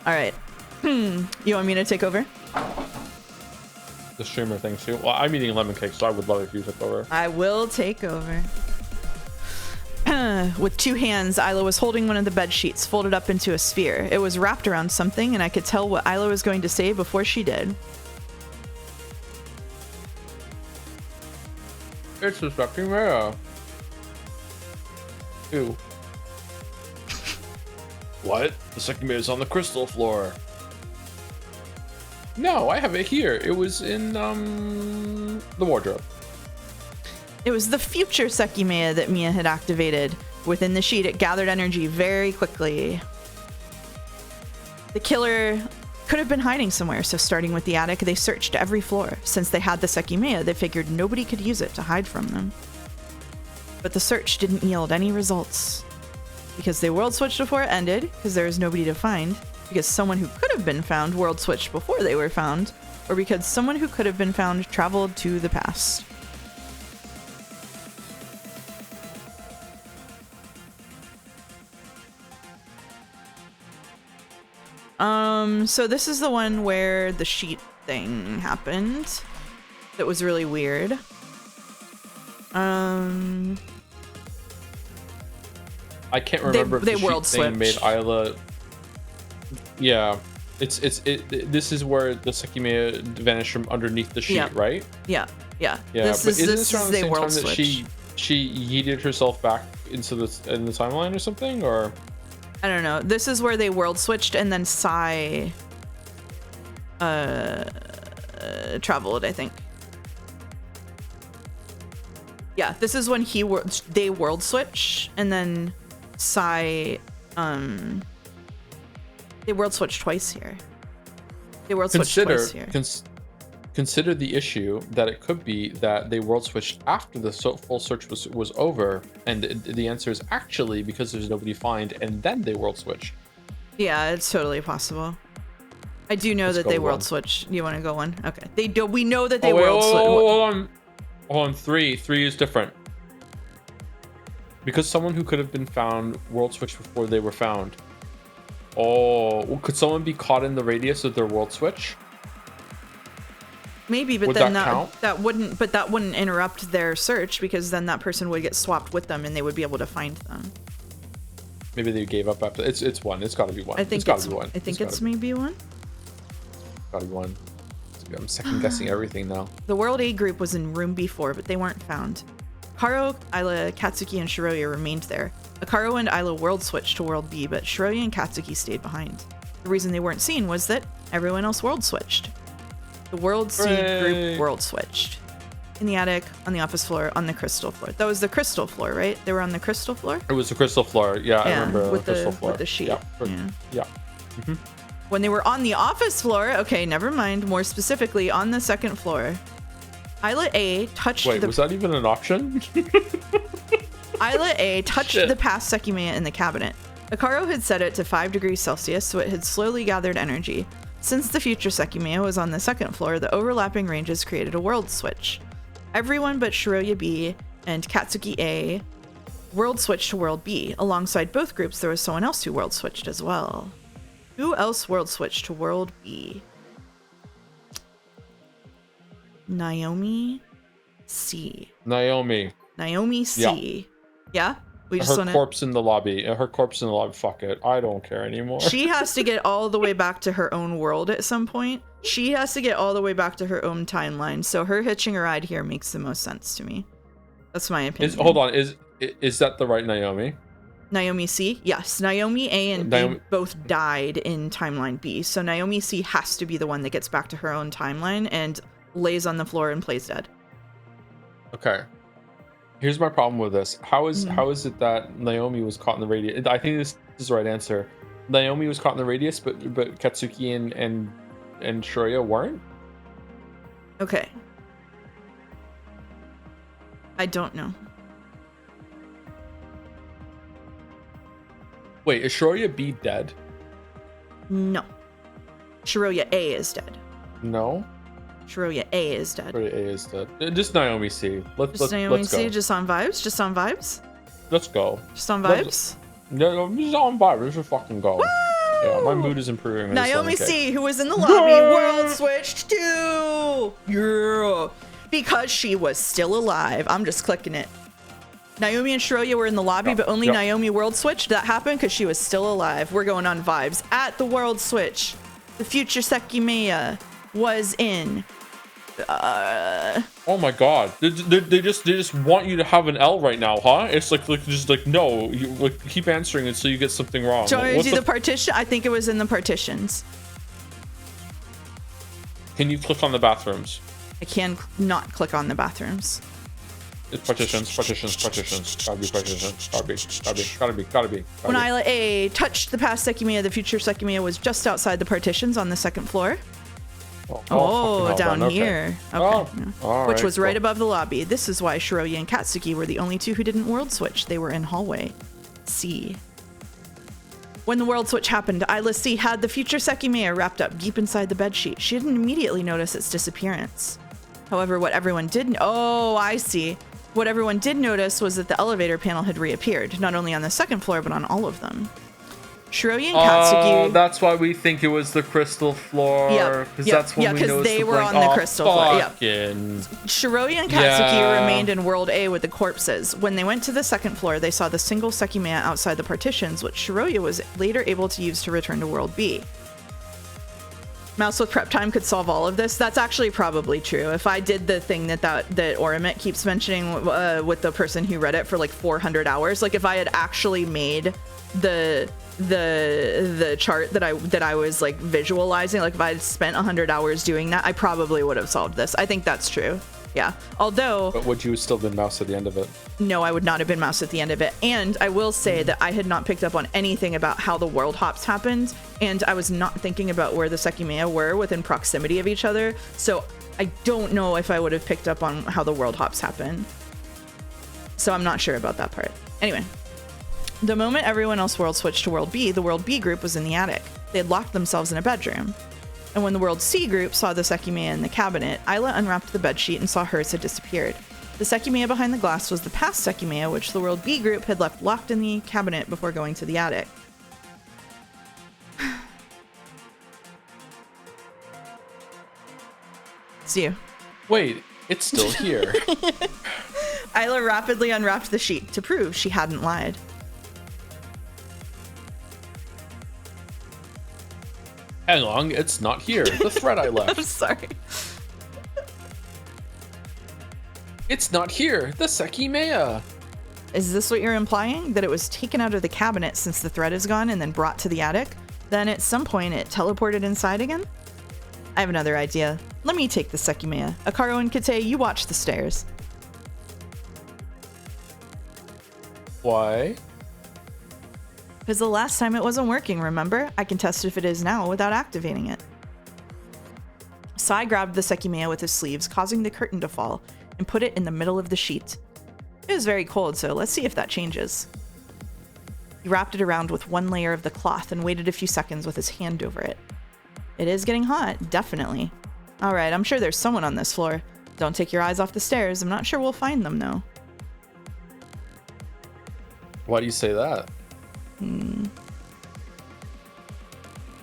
All right. You want me to take over? The streamer thing too. Well, I'm eating lemon cake, so I would love if you took over. I will take over. With two hands, Isla was holding one of the bed sheets, folded up into a sphere. It was wrapped around something, and I could tell what Isla was going to say before she did. It's a Sekimeiya. Ew. What? The Sekimeiya's on the crystal floor. No, I have it here. It was in the wardrobe. It was the future Sekimeiya that Mia had activated. Within the sheet, it gathered energy very quickly. The killer could have been hiding somewhere, so starting with the attic, they searched every floor. Since they had the Sekimeiya, they figured nobody could use it to hide from them. But the search didn't yield any results. Because they world switched before it ended, because there was nobody to find, because someone who could have been found world switched before they were found, or because someone who could have been found traveled to the past. So this is the one where the sheet thing happened. That was really weird. I can't remember if they the world sheet thing made switched. Isla. Yeah, this is where the Sekimeiya vanished from underneath the sheet, Yeah. right? Yeah. Yeah, This but is isn't this this around is the they same world time that switch. she yeeted herself back into the timeline or something, or? I don't know. This is where they world switched and then Sai traveled, I think. Yeah, this is when they world switch and then Sai they world switched twice here. They world switched twice here. Consider the issue that it could be that they world switched after the full search was over, and the answer is actually because there's nobody to find, and then they world switched. Yeah, it's totally possible. I do know Let's that go they world one. switched. You want to go one? Okay. They do. We know that they Wait, world switched. hold on. Three is different. Because someone who could have been found world switched before they were found. Oh, well, could someone be caught in the radius of their world switch? Maybe, but Would then that count? that wouldn't interrupt their search because then that person would get swapped with them and they would be able to find them. Maybe they gave up after. It's one. It's got to be one. I think it's got to be one. I think it's maybe one. Got to be one. I'm second guessing everything now. The World A group was in room B4, but they weren't found. Karo, Isla, Katsuki, and Shiroya remained there. Akaro and Isla world switched to World B, but Shiroya and Katsuki stayed behind. The reason they weren't seen was that everyone else world switched. The World C group world switched. In the attic, on the office floor, on the crystal floor. That was the crystal floor, right? They were on the crystal floor? It was the crystal floor. Yeah, I remember with the crystal floor. with the sheet. Yeah. When they were on the office floor, okay, never mind. More specifically, on the second floor, Isla A touched Wait, the was that even an option? Isla A touched Shit. the past Sekimeiya in the cabinet. Akaro had set it to 5 degrees Celsius, so it had slowly gathered energy. Since the future Sekimeiya was on the second floor, the overlapping ranges created a world switch. Everyone but Shiroya B and Katsuki A world switched to World B. Alongside both groups, there was someone else who world switched as well. Who else world switched to World B? Naomi C. Naomi. Naomi C. Yeah? We just Her want to... corpse in the lobby. Her corpse in the lobby. Fuck it. I don't care anymore. She has to get all the way back to her own world at some point. She has to get all the way back to her own timeline. So her hitching a ride here makes the most sense to me. That's my opinion. Hold on. Is that the right Naomi? Naomi C? Yes. Naomi A and B both died in timeline B. So Naomi C has to be the one that gets back to her own timeline and lays on the floor and plays dead. Okay. Here's my problem with this. How is it that Naomi was caught in the radius? I think this is the right answer. Naomi was caught in the radius, but Katsuki and Shiroya weren't? Okay. I don't know. Wait, is Shiroya B dead? No. Shiroya A is dead. No. Shiroya A is dead. Shiroya A is dead. Just Naomi C. Just Naomi Let's C, go. just on vibes? Just on vibes? Let's go. Just on vibes? No, just on vibes. Let's just fucking go. Woo! Yeah, my mood is improving. Naomi C, who was in the lobby, world switched to... Yeah. Because she was still alive. I'm just clicking it. Naomi and Shiroya were in the lobby, but only Naomi world switched. That happened because she was still alive. We're going on vibes. At the world switch, the future Sekimeiya was in... Oh my god. They just want you to have an L right now, huh? It's like just like no, you like keep answering until you get something wrong. Do you want me to do the partition? I think it was in the partitions. Can you click on the bathrooms? I can not click on the bathrooms. It's partitions. Gotta be partitions. Gotta be. When Isla A touched the past Sekimeiya, the future Sekimeiya was just outside the partitions on the second floor. Oh, down here. Okay. Which was right above the lobby. This is why Shiroya and Katsuki were the only two who didn't world switch. They were in hallway C. When the world switch happened, Isla C had the future Sekimeiya wrapped up deep inside the bedsheet. She didn't immediately notice its disappearance. However, what everyone did... Oh, I see. What everyone did notice was that the elevator panel had reappeared, not only on the second floor, but on all of them. Shiroya and Katsuki... that's why we think it was the crystal floor. Because they were on the crystal floor. Yep. Shiroya and Katsuki remained in World A with the corpses. When they went to the second floor, they saw the single Sekimeiya outside the partitions, which Shiroya was later able to use to return to World B. Mouse with prep time could solve all of this. That's actually probably true. If I did the thing that Oromit keeps mentioning with the person who read it for like 400 hours, like if I had actually made the chart that I was like visualizing, like if I had spent 100 hours doing that, I probably would have solved this. I think that's true. Yeah. Although... But would you have still been mouse at the end of it? No, I would not have been mouse at the end of it. And I will say that I had not picked up on anything about how the world hops happened, and I was not thinking about where the Sekimeiya were within proximity of each other. So I don't know if I would have picked up on how the world hops happen. So I'm not sure about that part. Anyway. The moment everyone else world switched to World B, the World B group was in the attic. They had locked themselves in a bedroom. And when the World C group saw the Sekimeiya in the cabinet, Isla unwrapped the bedsheet and saw hers had disappeared. The Sekimeiya behind the glass was the past Sekimeiya, which the World B group had left locked in the cabinet before going to the attic. It's you. Wait, it's still here. Isla rapidly unwrapped the sheet to prove she hadn't lied. Hang on, it's not here. The thread I left. I'm sorry. It's not here. The Sekimeiya. Is this what you're implying? That it was taken out of the cabinet since the thread is gone and then brought to the attic? Then at some point it teleported inside again? I have another idea. Let me take the Sekimeiya. Akaro and Kite, you watch the stairs. Why? Because the last time it wasn't working, remember? I can test if it is now without activating it. Sai grabbed the Sekimeiya with his sleeves, causing the curtain to fall, and put it in the middle of the sheet. It was very cold, so let's see if that changes. He wrapped it around with one layer of the cloth and waited a few seconds with his hand over it. It is getting hot, definitely. Alright, I'm sure there's someone on this floor. Don't take your eyes off the stairs. I'm not sure we'll find them, though. Why do you say that?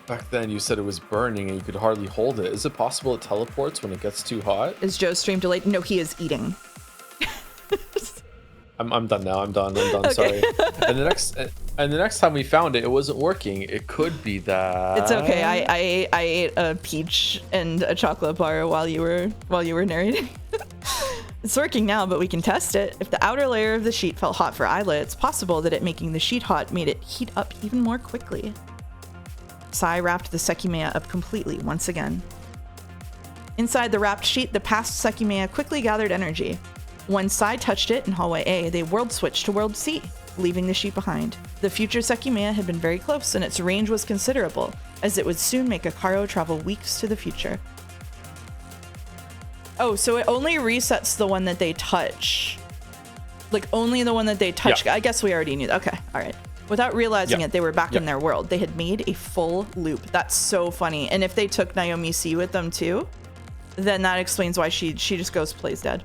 Back then you said it was burning and you could hardly hold it. Is it possible it teleports when it gets too hot? Is Joe's stream delayed? No, he is eating. I'm done now. I'm done. Okay. Sorry. And the next time we found it, it wasn't working. It could be that. It's okay. I ate a peach and a chocolate bar while you were narrating. It's working now, but we can test it. If the outer layer of the sheet felt hot for Isla, it's possible that it making the sheet hot made it heat up even more quickly. Sai wrapped the Sekimeiya up completely once again. Inside the wrapped sheet, the past Sekimeiya quickly gathered energy. When Sai touched it in hallway A, they world switched to World C, leaving the sheet behind. The future Sekimeiya had been very close, and its range was considerable, as it would soon make Akaro travel weeks to the future. Oh, so it only resets the one that they touch. Like, only the one that they touch. Yeah. I guess we already knew that. Okay, all right. Without realizing it, they were back in their world. They had made a full loop. That's so funny. And if they took Naomi C with them too, then that explains why she just goes plays dead.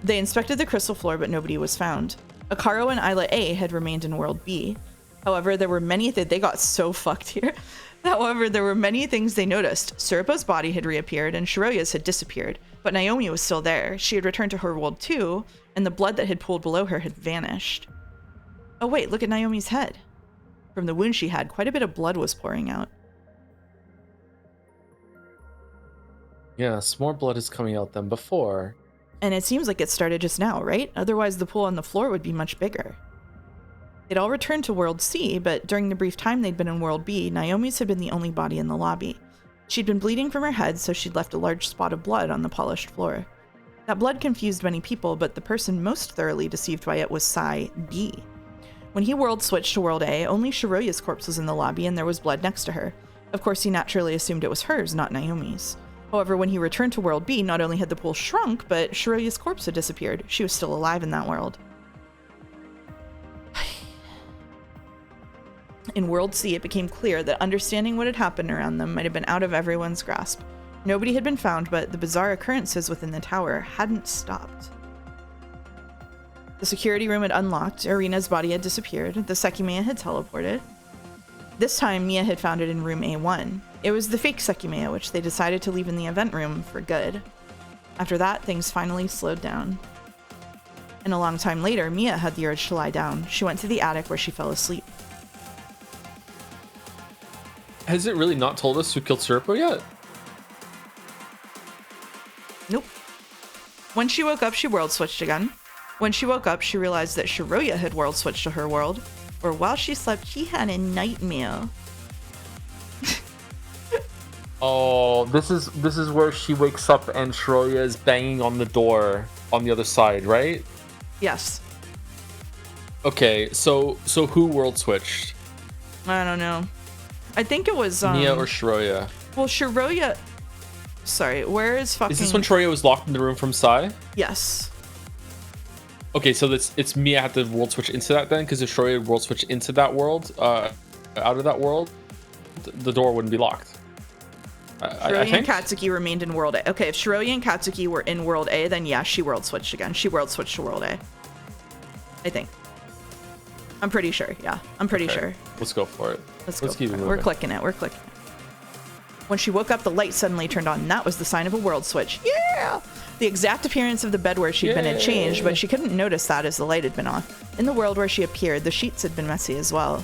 They inspected the crystal floor, but nobody was found. Akaro and Isla A had remained in World B. However, there were many they got so fucked here. However, there were many things they noticed. Surupa's body had reappeared and Shiroya's had disappeared, but Naomi was still there. She had returned to her world too, and the blood that had pooled below her had vanished. Oh wait, look at Naomi's head. From the wound she had, quite a bit of blood was pouring out. Yes, more blood is coming out than before. And it seems like it started just now, right? Otherwise the pool on the floor would be much bigger. They'd all returned to World C, but during the brief time they'd been in World B, Naomi's had been the only body in the lobby. She'd been bleeding from her head, so she'd left a large spot of blood on the polished floor. That blood confused many people, but the person most thoroughly deceived by it was Sai B. When he world switched to World A, only Shiroya's corpse was in the lobby and there was blood next to her. Of course, he naturally assumed it was hers, not Naomi's. However, when he returned to World B, not only had the pool shrunk, but Shiroya's corpse had disappeared. She was still alive in that world. In World C, it became clear that understanding what had happened around them might have been out of everyone's grasp. Nobody had been found, but the bizarre occurrences within the tower hadn't stopped. The security room had unlocked, Irina's body had disappeared, the Sekimeiya had teleported. This time, Mia had found it in room A1. It was the fake Sekimeiya, which they decided to leave in the event room for good. After that, things finally slowed down. And a long time later, Mia had the urge to lie down. She went to the attic where she fell asleep. Has it really not told us who killed Surupa yet? Nope. When she woke up, she world switched again. When she woke up, she realized that Shiroya had world switched to her world. Or while she slept, she had a nightmare. Oh, this is where she wakes up and Shiroya is banging on the door on the other side, right? Yes. Okay, so who world switched? I don't know. I think it was Mia or Shiroya? Well, Shiroya. Sorry, where is fucking? Is this when Shiroya was locked in the room from Sai? Yes. Okay, so it's Mia had to world switch into that then, because if Shiroya world switch into that world, out of that world, the door wouldn't be locked. Shiroya and Katsuki remained in World A. Okay, if Shiroya and Katsuki were in World A, then yeah, she world switched again. She world switched to World A. I think. I'm pretty sure. Yeah, I'm pretty sure. Let's go for it. Let's keep it moving. We're clicking it. We're clicking it. When she woke up, the light suddenly turned on, and that was the sign of a world switch. Yeah! The exact appearance of the bed where she'd been had changed, but she couldn't notice that as the light had been off. In the world where she appeared, the sheets had been messy as well.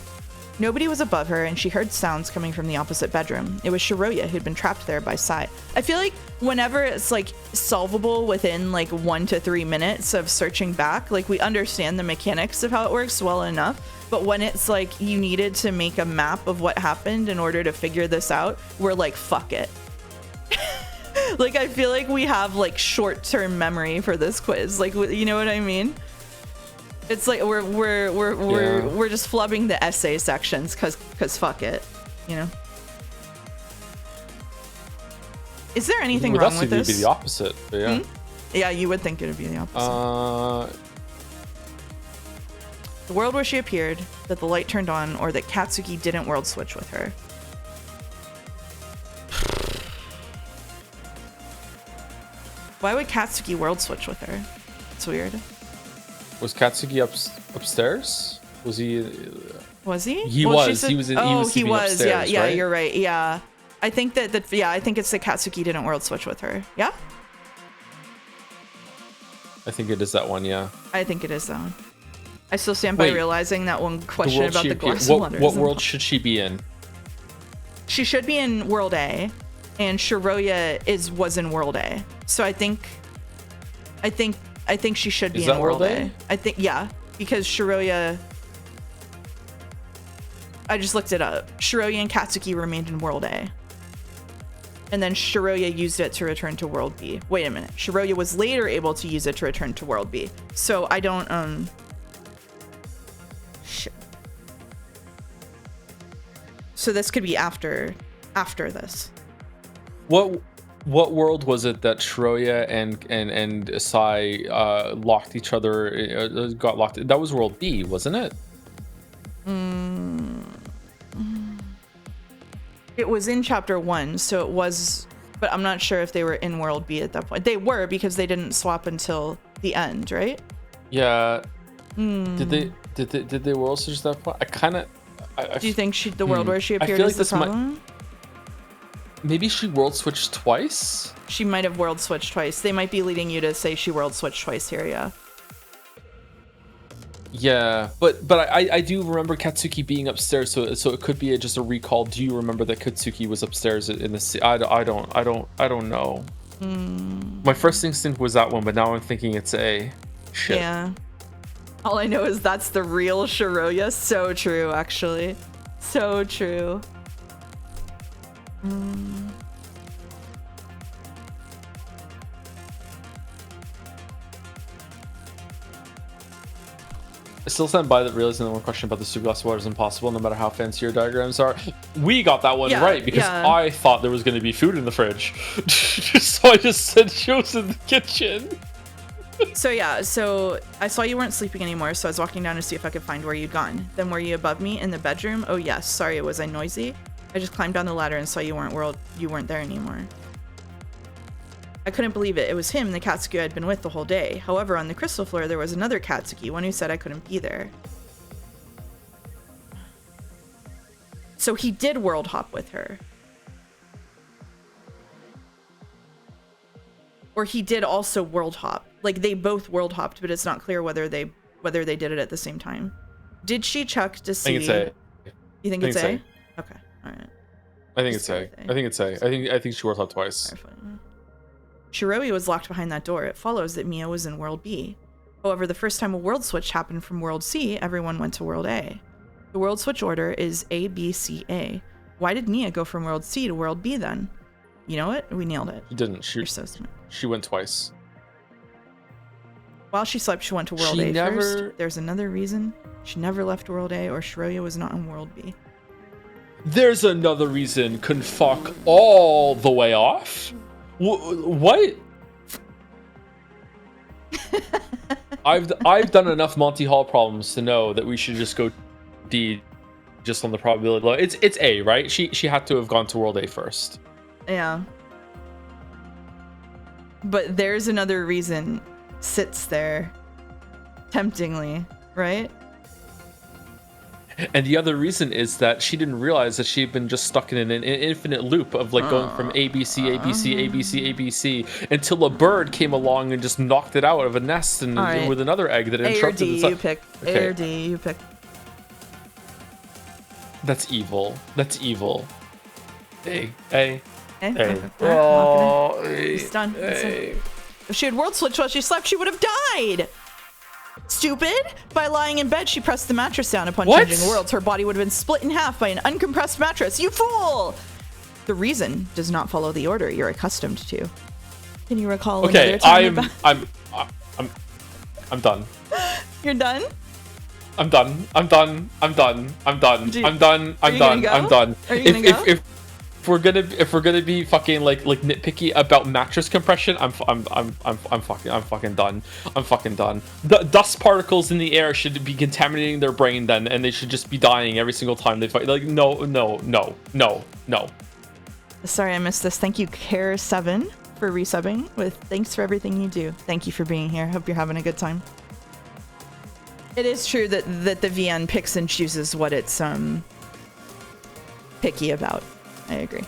Nobody was above her, and she heard sounds coming from the opposite bedroom. It was Shiroya who'd been trapped there by Sai. I feel like whenever it's like solvable within like 1 to 3 minutes of searching back, like we understand the mechanics of how it works well enough. But when it's like you needed to make a map of what happened in order to figure this out, we're like, fuck it. Like, I feel like we have like short-term memory for this quiz. Like, you know what I mean? It's like we're just flubbing the essay sections because fuck it, you know. Is there anything wrong with this? It'd be the opposite, but yeah. Yeah, you would think it would be the opposite. The world where she appeared, that the light turned on, or that Katsuki didn't world switch with her. Why would Katsuki world switch with her? It's weird. Was Katsuki upstairs? Was he? Was he? He was. He was upstairs, Yeah, right? you're right. Yeah, I think that I think it's that Katsuki didn't world switch with her. Yeah. I think it is that one. Yeah. I think it is that one. I still stand by realizing that one question about the glass of water. What world should she be in? She should be in World A, and Shiroya was in World A. So I think she should be in World A. I think, yeah, because Shiroya. I just looked it up. Shiroya and Katsuki remained in World A. And then Shiroya used it to return to World B. Wait a minute. Shiroya was later able to use it to return to World B. So I don't, shit. So this could be after this. What world was it that Shiroya and Sai locked each other, got locked? That was World B, wasn't it? It was in chapter 1, so it was But I'm not sure if they were in World B at that point. They were, because they didn't swap until the end, right? Yeah. Did they world switch at that point? I kind of. Do you think the world where she appeared feel is like the problem? Maybe she world switched twice? She might have world switched twice. They might be leading you to say she world switched twice here, yeah. Yeah, but I do remember Katsuki being upstairs, so it could be just a recall. Do you remember that Katsuki was upstairs in the I don't know. My first instinct was that one, but now I'm thinking it's A. Shit. Yeah. All I know is that's the real Shiroya. So true, actually. So true. I still stand by that realizing the one question about the super glass water is impossible, no matter how fancy your diagrams are. We got that one right because I thought there was going to be food in the fridge. So I just said she was in the kitchen. So yeah, so I saw you weren't sleeping anymore, so I was walking down to see if I could find where you'd gone. Then were you above me in the bedroom? Oh yes, sorry, was I noisy? I just climbed down the ladder and saw you weren't there anymore. I couldn't believe it. It was him, the Katsuki I'd been with the whole day. However, on the crystal floor, there was another Katsuki, one who said I couldn't be there. So he did world hop with her. Or he did also world hop. Like, they both world hopped, but it's not clear whether they did it at the same time. Did she check to see? I think it's A. You think it's A? Okay, all right. I think it's A. I think it's A. I think she world hopped twice. Shiroya was locked behind that door. It follows that Mia was in World B. However, the first time a world switch happened from World C, everyone went to World A. The world switch order is A, B, C, A. Why did Mia go from World C to World B then? You know what? We nailed it. She didn't. You're so smart. She went twice. While she slept, she went to World A first. There's another reason. She never left World A, or Shiroya was not in World B. There's another reason. Can fuck all the way off? What? I've done enough Monty Hall problems to know that we should just go D, just on the probability low. It's A, right? She had to have gone to World A first. Yeah. But there's another reason sits there temptingly, right? And the other reason is that she didn't realize that she'd been just stuck in an infinite loop of like going from ABC, ABC, ABC, ABC until a bird came along and just knocked it out of a nest and with another egg that interrupted the you pick. A or D, you pick. That's evil. That's evil. A. Oh, it's done. If she had world switched while she slept, she would have died. Stupid! By lying in bed, she pressed the mattress down upon changing worlds. Her body would have been split in half by an uncompressed mattress. You fool! The reason does not follow the order you're accustomed to. Can you recall another time I'm done. You're done? I'm done. I'm done. I'm done. I'm done. I'm done. I'm done. I'm done. Are you gonna go? If we're gonna be fucking like nitpicky about mattress compression, I'm fucking done. I'm fucking done. The dust particles in the air should be contaminating their brain then, and they should just be dying every single time they fight. Like no. Sorry, I missed this. Thank you, Care7, for resubbing with thanks for everything you do. Thank you for being here. Hope you're having a good time. It is true that the VN picks and chooses what it's picky about. I agree.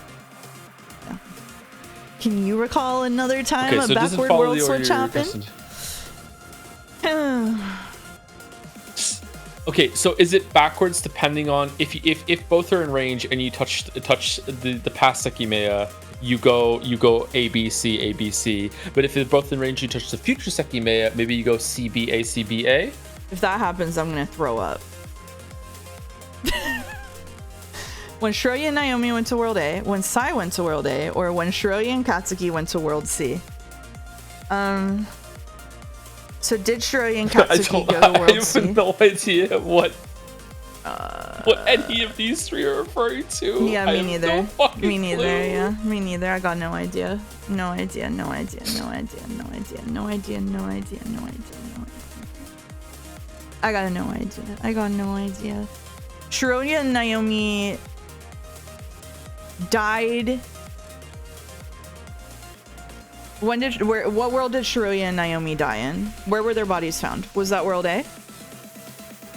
Yeah. Can you recall another time a backward world switch happened? Okay, so is it backwards depending on if both are in range and you touch the past Sekimeiya, you go A B C A B C. But if they're both in range, you touch the future Sekimeiya, maybe you go C B A C B A. If that happens, I'm gonna throw up. When Shiroya and Naomi went to World A, when Sai went to World A, or when Shiroya and Katsuki went to World C. So did Shiroya and Katsuki go to World C? I have no idea what any of these three are referring to. Yeah, me neither. Me neither, yeah. Me neither. I got no idea. No idea. I got no idea. Shiroya and Naomi died What world did Shiroya and Naomi die in? Where were their bodies found? Was that world A?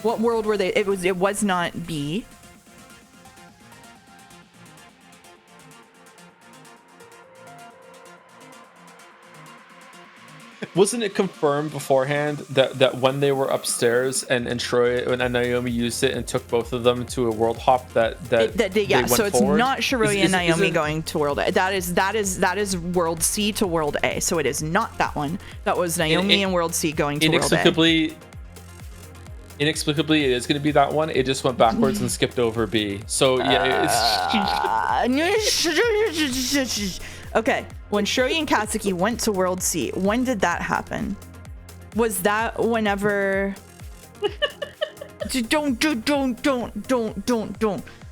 What world were they? It was not B. Wasn't it confirmed beforehand that when they were upstairs and Shiroya and Naomi used it and took both of them to a world hop that Yeah, so it's forward? not Shiroya and Naomi going to world A. That is world C to world A. So it is not that one. That was Naomi and world C going to world A. Inexplicably, it is going to be that one. It just went backwards and skipped over B. So yeah, okay. When Shiroya and Katsuki went to World C, when did that happen? Was that whenever? Don't.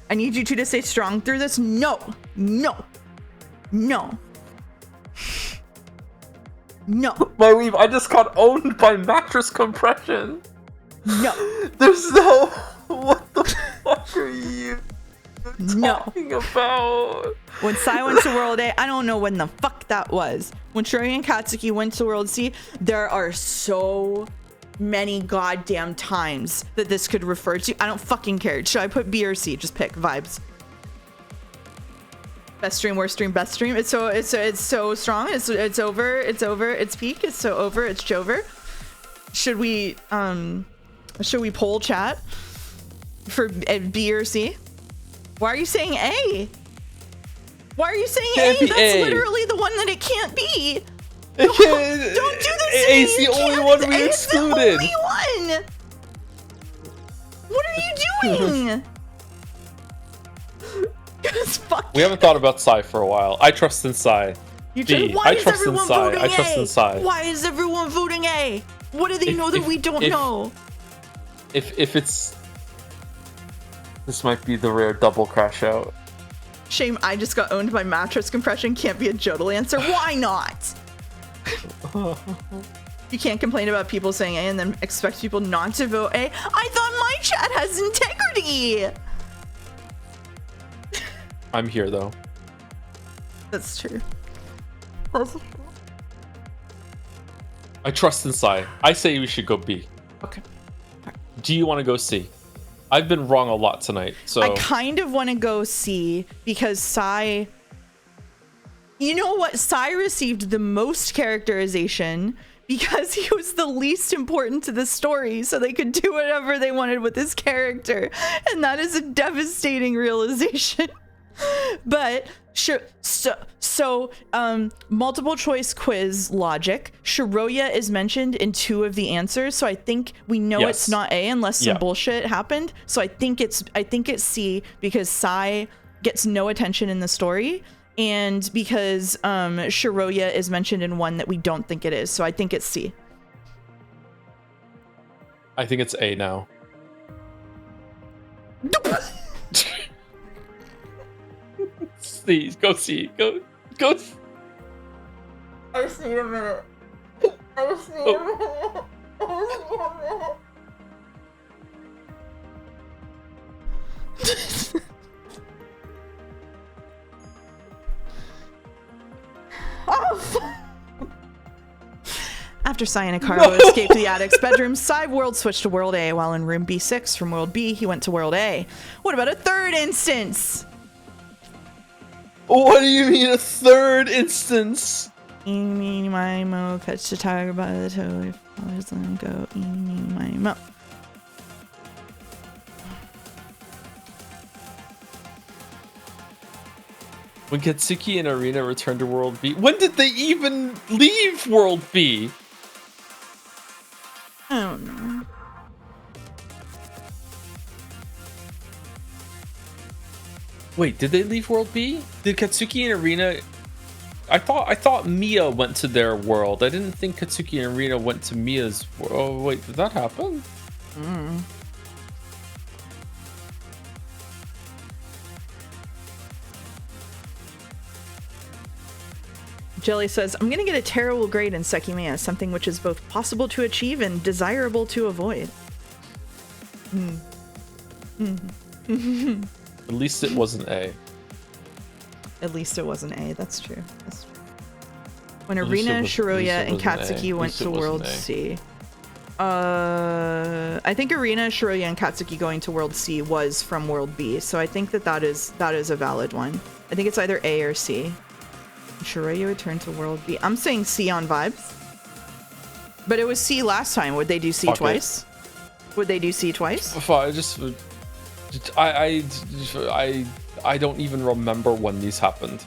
I need you two to stay strong through this. No. My weave, I just got owned by mattress compression. No. There's no. What the fuck are you talking about? When Sai went to World A, I don't know when the fuck that was. When Shiroya and Katsuki went to World C, there are so many goddamn times that this could refer to. I don't fucking care. Should I put B or C? Just pick vibes. Best stream, worst stream, best stream. It's so strong. It's over. It's peak. It's so over. It's Jover. Should we poll chat for B or C? Why are you saying A? Why are you saying A? That's literally the one that it can't be. Don't do this. A's the only one we excluded. It's the only one. What are you doing? We haven't thought about Psy for a while. I trust in Psy. Why is everyone voting I trust in Psy. Why is everyone voting A? What do they know that we don't know? If it's... This might be the rare double crash out. Shame I just got owned by mattress compression. Can't be a Jodel answer. Why not? You can't complain about people saying A and then expect people not to vote A. I thought my chat has integrity. I'm here though. That's true. I trust in Psy. I say we should go B. Okay. Do you want to go C? I've been wrong a lot tonight, so... I kind of want to go C because Psy... You know what? Psy received the most characterization because he was the least important to the story, so they could do whatever they wanted with his character. And that is a devastating realization. But sure, so multiple choice quiz logic. Shiroya is mentioned in 2 of the answers, so I think we know it's not A unless some bullshit happened. So I think it's C because Sai gets no attention in the story, and because Shiroya is mentioned in 1 that we don't think it is. So I think it's C. I think it's A now. Please go see. Go. I just need a minute. I just need a minute. After Sai and Hikaru escaped the addict's bedroom, Sai world switched to World A, while in room B6 from World B, he went to World A. What about a third instance? What do you mean a third instance? Eeny, my mo, catch the tiger by the toe. If I just let him go, eeny, my mo. When Katsuki and Arena returned to World B, when did they even leave World B? I don't know. Wait, did they leave World B? Did Katsuki and Arena... I thought Mia went to their world. I didn't think Katsuki and Arena went to Mia's world. Oh, wait, did that happen? Jelly says, I'm going to get a terrible grade in Sekimeiya, something which is both possible to achieve and desirable to avoid. At least it wasn't A. At least it wasn't A. That's true. That's true. When At least it Arena, was- at least Shiroya, it and was an A. Katsuki At went least it to was an World A. C. I think Arena, Shiroya, and Katsuki going to World C was from World B, so I think that is a valid one. I think it's either A or C. Shiroya returned to World B. I'm saying C on vibes. But it was C last time. Would they do C Fuck it. twice? Would they do C twice? I don't even remember when these happened.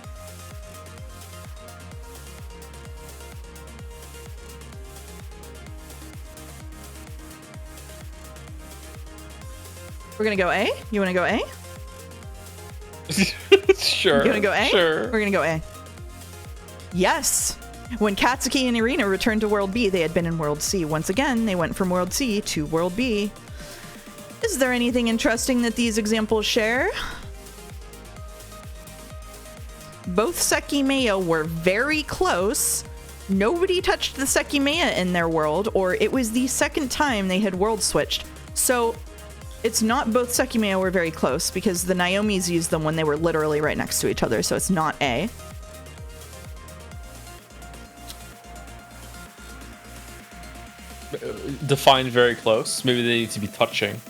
We're gonna go A? You wanna go A? Sure. You gonna go A? Sure. We're gonna go A. Yes! When Katsuki and Irina returned to World B, they had been in World C. Once again, they went from World C to World B. Is there anything interesting that these examples share? Both Sekimeiya were very close. Nobody touched the Sekimeiya in their world, or it was the second time they had world switched. So it's not both Sekimeiya were very close, because the Naomis used them when they were literally right next to each other, so it's not A. Define very close. Maybe they need to be touching.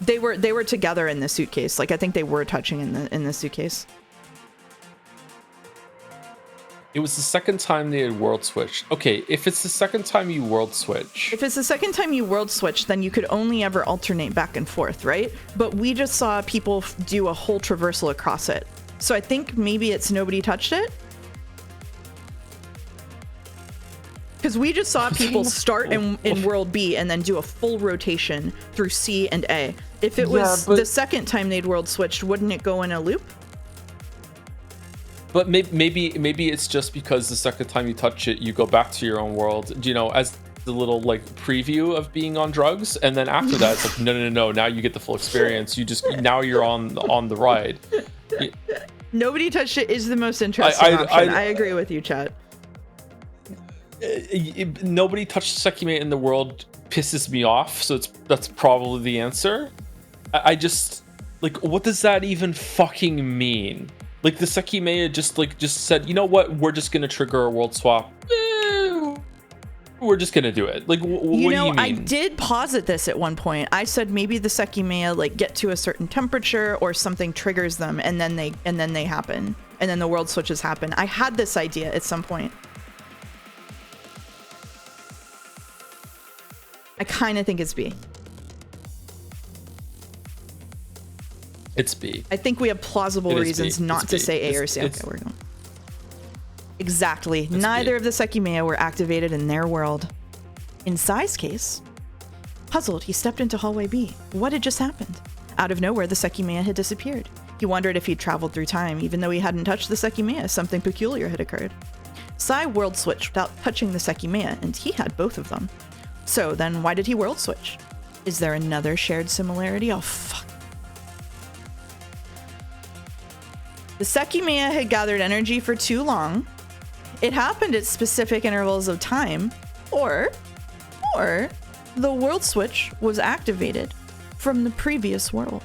They were together in the suitcase. Like, I think they were touching in the suitcase. It was the second time they had world switched. Okay, if it's the second time you world switch. If it's the second time you world switch, then you could only ever alternate back and forth, right? But we just saw people do a whole traversal across it. So I think maybe it's nobody touched it. Because we just saw people start in World B and then do a full rotation through C and A. If it was the second time they'd world switched, wouldn't it go in a loop? But maybe it's just because the second time you touch it, you go back to your own world, you know, as the little like preview of being on drugs, and then after that, it's like no. Now you get the full experience. Now you're on the ride. Nobody touched it is the most interesting option. I agree with you, chat. Nobody touched Sekimeiya in the world pisses me off, so that's probably the answer. I just like, what does that even fucking mean? Like, the Sekimeiya just said, you know what, we're just gonna trigger a world swap. We're just gonna do it. Like, what do you mean? I did posit this at one point. I said maybe the Sekimeiya like get to a certain temperature or something triggers them, and then they happen, and then the world switches happen. I had this idea at some point. I kind of think it's B. It's B. I think we have plausible reasons not to say A or C. Okay, we're going. Exactly. Neither of the Sekimeiya were activated in their world. In Sai's case, puzzled, he stepped into hallway B. What had just happened? Out of nowhere, the Sekimeiya had disappeared. He wondered if he'd traveled through time, even though he hadn't touched the Sekimeiya. Something peculiar had occurred. Sai world switched without touching the Sekimeiya, and he had both of them. So then, why did he world switch? Is there another shared similarity? Oh, fuck. The Sekimeiya had gathered energy for too long. It happened at specific intervals of time, or the world switch was activated from the previous world.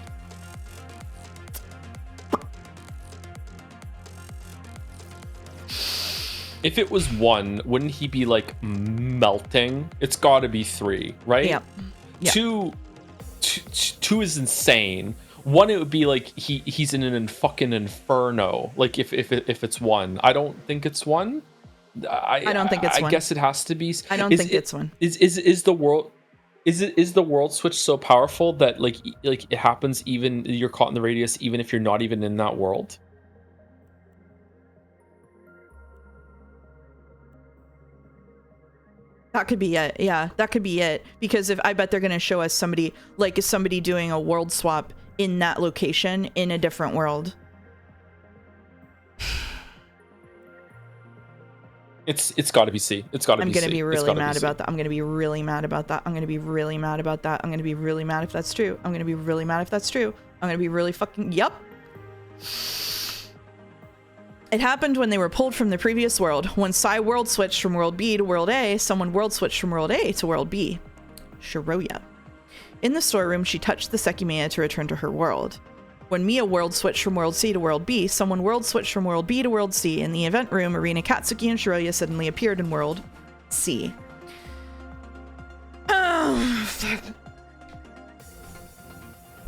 If it was 1, wouldn't he be like melting? It's got to be 3, right? Yep. 2 is insane. 1, it would be like he's in an fucking inferno. Like if it's 1, I don't think it's 1. I don't think it's 1. I guess it has to be. I don't think it's 1. Is the world? Is the world switch so powerful that like it happens even you're caught in the radius even if you're not even in that world? That could be it. Yeah, that could be it. Because I bet they're going to show us somebody, like, is somebody doing a world swap in that location in a different world. It's got to be C. It's got to be C. I'm going to be really mad about that. I'm going to be really mad about that. I'm going to be really mad about that. I'm going to be really mad if that's true. I'm going to be really mad if that's true. I'm going to be really fucking... Yep. It happened when they were pulled from the previous world. When Sai world switched from world B to world A, someone world switched from world A to world B. Shiroya. In the storeroom, she touched the Sekimeiya to return to her world. When Mia world switched from world C to world B, someone world switched from world B to world C. In the event room, Arena, Katsuki, and Shiroya suddenly appeared in world C.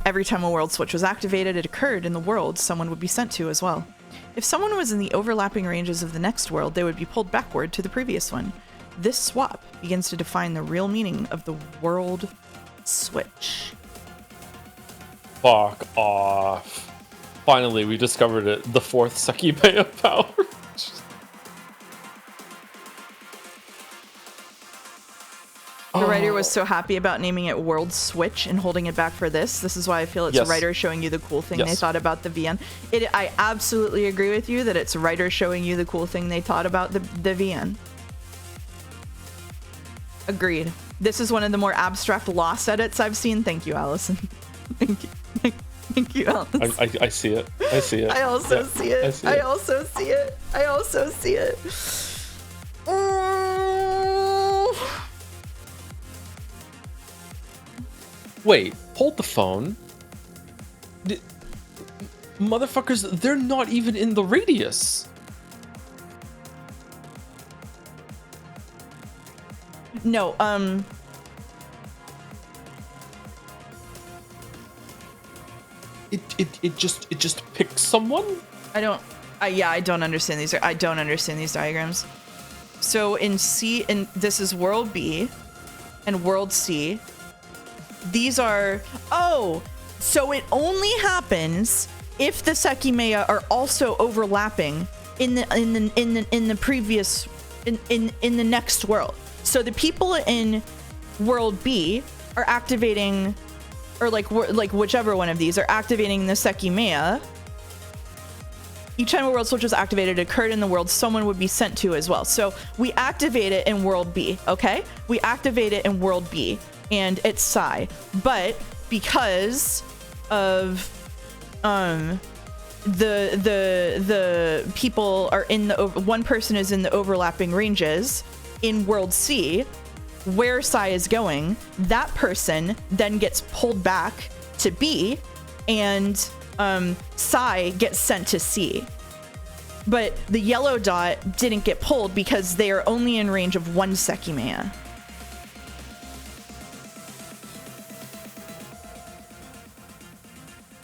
Every time a world switch was activated, it occurred in the world someone would be sent to as well. If someone was in the overlapping ranges of the next world, they would be pulled backward to the previous one. This swap begins to define the real meaning of the world switch. Fuck off. Finally, we discovered it. The fourth Sekimeiya power. The writer was so happy about naming it World Switch and holding it back for this. This is why I feel it's Yes. a writer showing you the cool thing they Yes. thought about the VN. I absolutely agree with you that it's a writer showing you the cool thing they thought about the VN. Agreed. This is one of the more abstract lost edits I've seen. Thank you, Allison. Thank you. Thank you, Allison. I see it. I see it. I also Yeah, see it. see I it. also see it. I also see it. Oh. Wait, hold the phone. Motherfuckers, they're not even in the radius. No, It just picks someone? I don't understand these. I don't understand these diagrams. So in C, and this is world B and world C. These are, so it only happens if the Sekimeiya are also overlapping in the previous in the next world. So the people in world B are activating, or like whichever one of these are activating the Sekimeiya. Each time a world switch was activated, it occurred in the world someone would be sent to as well. So we activate it in world B, okay? We activate it in world B, and it's Psy. But because of the people are in the one person is in the overlapping ranges in world C, where Psy is going, that person then gets pulled back to B, and Psy gets sent to C. But the yellow dot didn't get pulled because they are only in range of one Sekimeiya.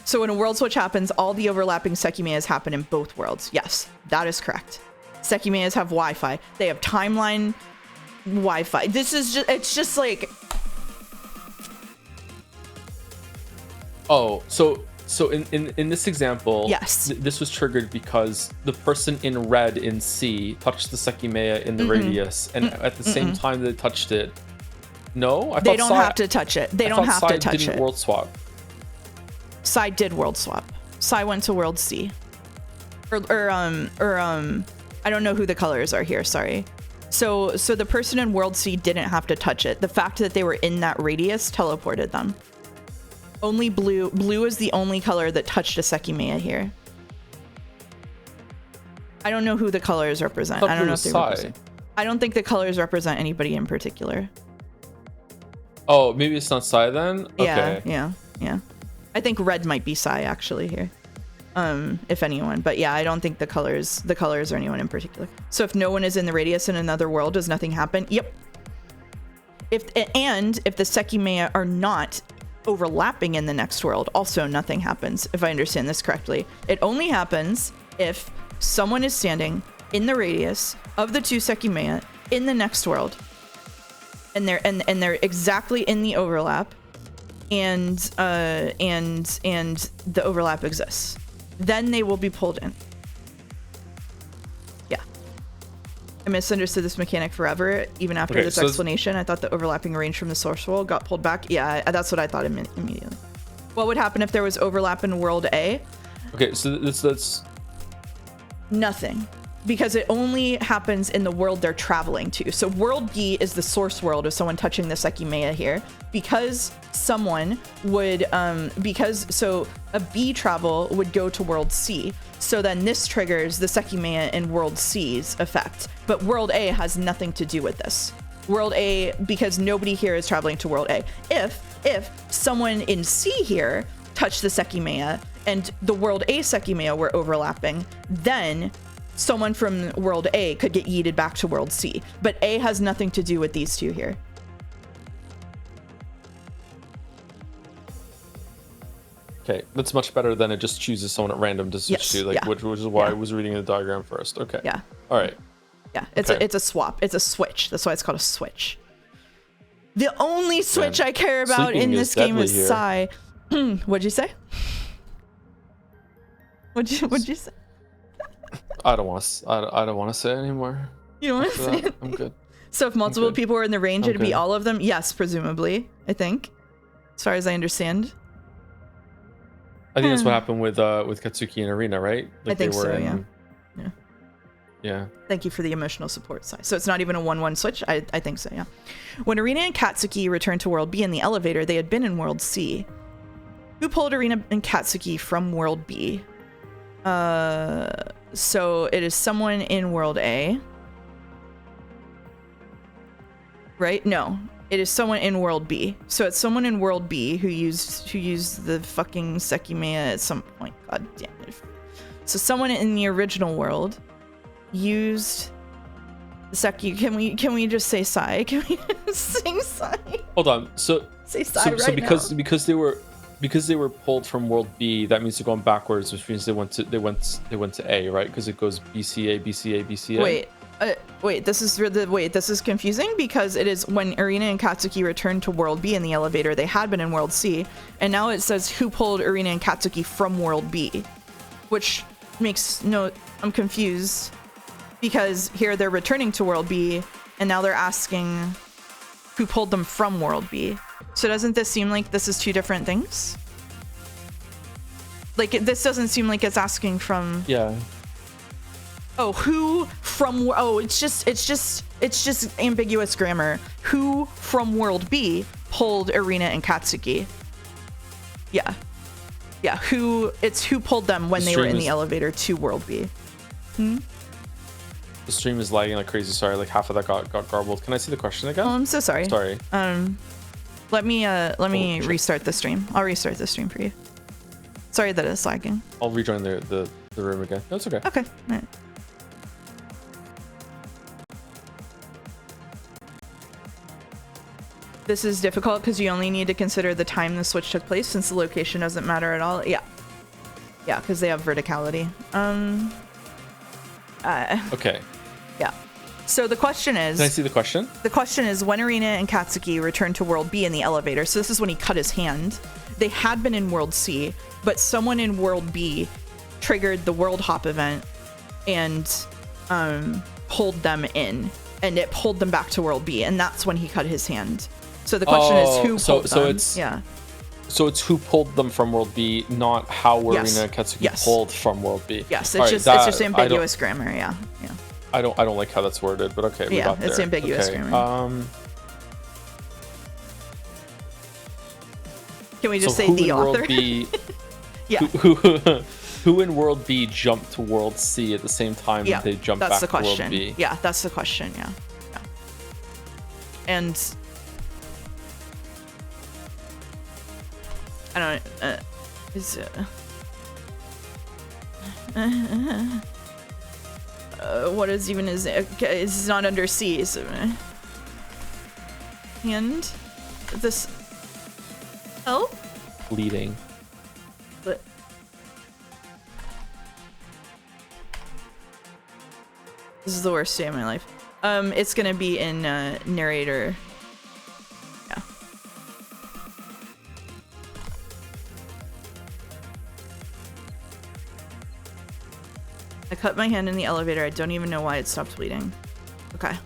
So when a world switch happens, all the overlapping Sekimeiyas happen in both worlds. Yes, that is correct. Sekimeiyas have Wi-Fi. They have timeline Wi-Fi. This is just, it's just like... Oh, so in this example, Yes. This was triggered because the person in red in C touched the Sekimeiya in the radius, and at the same time they touched it. No, I They thought don't Psy- have to touch it. They I don't thought have Psy to touch didn't it. world swap. Psy did world swap. Psy went to world C. I don't know who the colors are here, sorry. So the person in world C didn't have to touch it. The fact that they were in that radius teleported them. Only blue is the only color that touched a Sekimeiya here. I don't know who the colors represent. I don't know if they represent. I don't think the colors represent anybody in particular. Oh, maybe it's not Psy then? Okay. Yeah. I think red might be Psy actually here. If anyone, but yeah, I don't think the colors are anyone in particular. So if no one is in the radius in another world, does nothing happen? Yep. If the Sekimeiya are not overlapping in the next world, also nothing happens, if I understand this correctly. It only happens if someone is standing in the radius of the two Sekimeiya in the next world, and they're exactly in the overlap, and the overlap exists. Then they will be pulled in. Yeah. I misunderstood this mechanic forever. Even after this explanation, I thought the overlapping range from the source world got pulled back. Yeah, that's what I thought immediately. What would happen if there was overlap in world A? Okay, so that's... Nothing. Because it only happens in the world they're traveling to. So world B is the source world of someone touching the Sekimeiya here. Because someone would, so a B travel would go to world C. So then this triggers the Sekimeiya in world C's effect. But world A has nothing to do with this. World A, because nobody here is traveling to world A. If someone in C here touched the Sekimeiya and the World A Sekimeiya were overlapping, then someone from World A could get yeeted back to World C. But A has nothing to do with these two here. Okay, that's much better than it just chooses someone at random to switch to, like, which is why I was reading the diagram first. Okay. Yeah. All right. Yeah, it's a swap. It's a switch. That's why it's called a switch. The only switch I care about in this game is Psy. What'd you say? What'd you say? I don't want to say it anymore. You don't want to say it? I'm good. So if multiple people were in the range, it'd be all of them? Yes, presumably, I think. As far as I understand. I think that's what happened with Katsuki and Arena, right? Like I think so, yeah. Yeah. Thank you for the emotional support side. So it's not even a 1-1 switch? I think so, yeah. When Arena and Katsuki returned to World B in the elevator, they had been in World C. Who pulled Arena and Katsuki from World B? So it is someone in World A. Right? No. It is someone in World B. So it's someone in World B who used the fucking Sekimeiya at some point. God damn it. So someone in the original world used the Seki. Can we just say Psy? Can we sing Psy? Hold on. So say Psy now. because they were pulled from World B, that means they're going backwards, which means they went to A, right? Because it goes BCA, BCA, BCA. This is confusing because it is when Arena and Katsuki returned to World B in the elevator, they had been in World C, and now it says who pulled Arena and Katsuki from World B, which makes I'm confused because here they're returning to World B and now they're asking who pulled them from World B. So doesn't this seem like this is two different things? Like this doesn't seem like it's asking from Oh, who from? Oh, it's just ambiguous grammar. Who from World B pulled Arena and Katsuki? Yeah. Who pulled them when they were in the elevator to World B? The stream is lagging like crazy. Sorry, like half of that got garbled. Can I see the question again? Oh, I'm so sorry. Sorry. Let me restart the stream. I'll restart the stream for you. Sorry that it's lagging. I'll rejoin the room again. No, it's okay. Okay. All right. This is difficult because you only need to consider the time the switch took place since the location doesn't matter at all. Yeah, because they have verticality. Okay. Yeah. So the question is... Can I see the question? The question is, when Arena and Katsuki returned to World B in the elevator, so this is when he cut his hand, they had been in World C, but someone in World B triggered the World Hop event and pulled them in, and it pulled them back to World B, and that's when he cut his hand. So the question is who pulled them. So it's who pulled them from World B, not how Arena and Katsuki pulled from World B. Yes, it's just ambiguous grammar. Yeah. I don't like how that's worded, but okay. We got there. It's ambiguous grammar. Can we just say the author? Who in World B jumped to World C at the same time that they jumped back to World B? Yeah, that's the question. Yeah. And I don't what is even his it's not under C, so and this bleeding. But this is the worst day of my life. It's gonna be in narrator. Yeah. I cut my hand in the elevator. I don't even know why it stopped bleeding. Okay.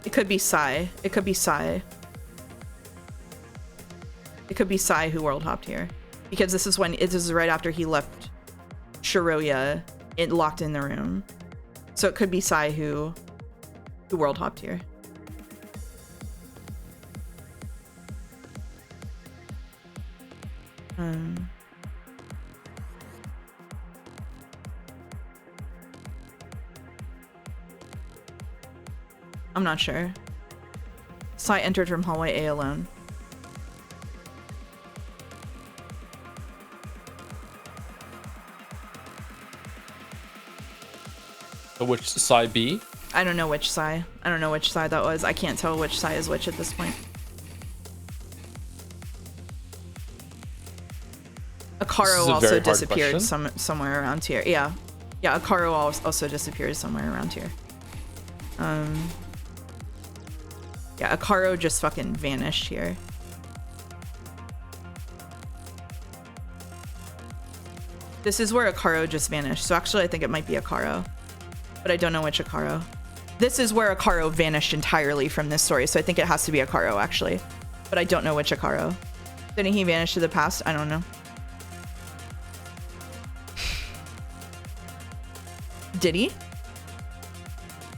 It could be Psy. It could be Psy. It could be Psy who world hopped here, because this is right after he left Shiroya, locked in the room. So it could be Psy who world hopped here. Um, I'm not sure. Sai entered from hallway A alone. Which side B? I don't know which Sai. I don't know which Sai that was. I can't tell which Sai is which at this point. Akaro also disappeared somewhere around here. Yeah. Yeah, Akaro also disappeared somewhere around here. Yeah, Akaro just fucking vanished here. This is where Akaro just vanished. So actually I think it might be Akaro. But I don't know which Akaro. This is where Akaro vanished entirely from this story, so I think it has to be Akaro, actually. But I don't know which Akaro. Didn't he vanish to the past? I don't know. Did he?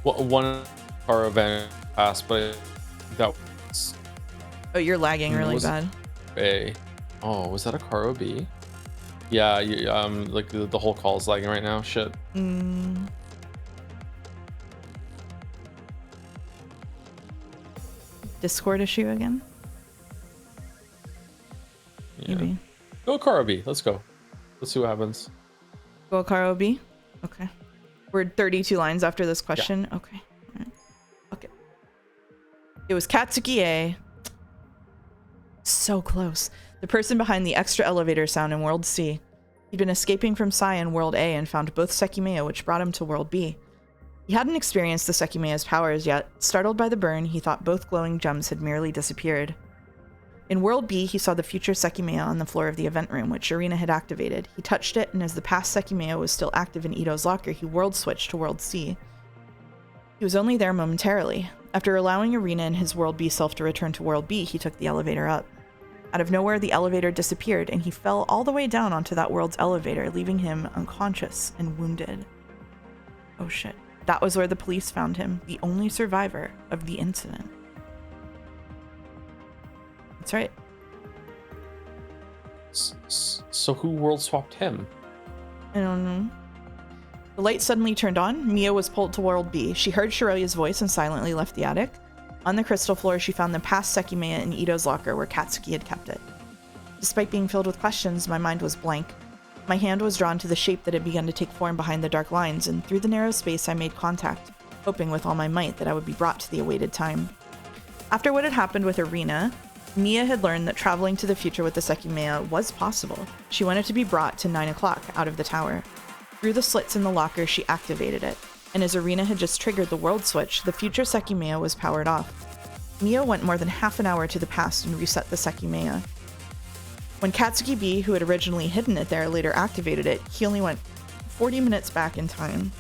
Well, one Akaro vanished past, but that was... Oh, you're lagging really bad. A. Oh, was that Akaro B? Yeah, you, like the whole call is lagging right now. Shit. Discord issue again? Yeah. Maybe. Go Akaro B. Let's go. Let's see what happens. Go Akaro B? Okay. We're 32 lines after this question. Yeah. Okay. All right. Okay. It was Katsuki A. So close. The person behind the extra elevator sound in World C. He'd been escaping from Sai in World A and found both Sekimeiya, which brought him to World B. He hadn't experienced the Sekimeiya's powers yet. Startled by the burn, he thought both glowing gems had merely disappeared. In World B, he saw the future Sekimeiya on the floor of the event room, which Irina had activated. He touched it, and as the past Sekimeiya was still active in Ito's locker, he world switched to World C. He was only there momentarily. After allowing Irina and his World B self to return to World B, he took the elevator up. Out of nowhere, the elevator disappeared, and he fell all the way down onto that world's elevator, leaving him unconscious and wounded. Oh shit. That was where the police found him, the only survivor of the incident. That's right. So who world swapped him? I don't know. The light suddenly turned on. Mia was pulled to World B. She heard Shiroya's voice and silently left the attic. On the crystal floor, she found the past Sekimeiya in Ito's locker where Katsuki had kept it. Despite being filled with questions, my mind was blank. My hand was drawn to the shape that had begun to take form behind the dark lines, and through the narrow space I made contact, hoping with all my might that I would be brought to the awaited time. After what had happened with Irina, Mia had learned that traveling to the future with the Sekimeiya was possible. She wanted to be brought to 9 o'clock out of the tower. Through the slits in the locker, she activated it, and as Irina had just triggered the world switch, the future Sekimeiya was powered off. Mia went more than half an hour to the past and reset the Sekimeiya. When Katsuki B, who had originally hidden it there, later activated it, he only went 40 minutes back in time.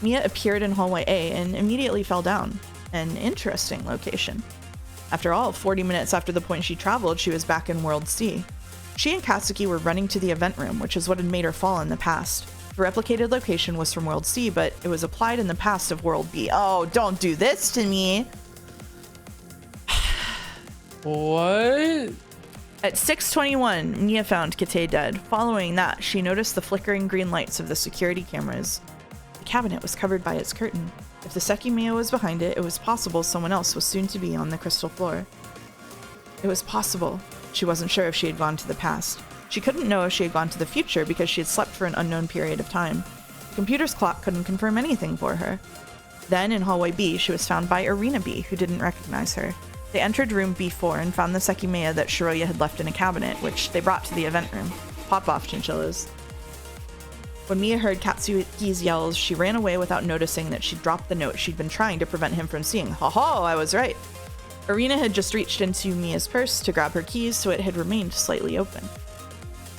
Mia appeared in hallway A and immediately fell down. An interesting location. After all, 40 minutes after the point she traveled, she was back in World C. She and Katsuki were running to the event room, which is what had made her fall in the past. The replicated location was from World C, but it was applied in the past of World B. Oh, don't do this to me! What? At 6:21, Mia found Kate dead. Following that, she noticed the flickering green lights of the security cameras. The cabinet was covered by its curtain. If the Sekimeiya was behind it, it was possible someone else was soon to be on the crystal floor. It was possible. She wasn't sure if she had gone to the past. She couldn't know if she had gone to the future because she had slept for an unknown period of time. The computer's clock couldn't confirm anything for her. Then, in hallway B, she was found by Irina B, who didn't recognize her. They entered room B4 and found the Sekimeiya that Shiroya had left in a cabinet, which they brought to the event room. Pop-off chinchillas. When Mia heard Katsuki's yells, she ran away without noticing that she'd dropped the note she'd been trying to prevent him from seeing. Ha-ha, I was right. Irina had just reached into Mia's purse to grab her keys, so it had remained slightly open.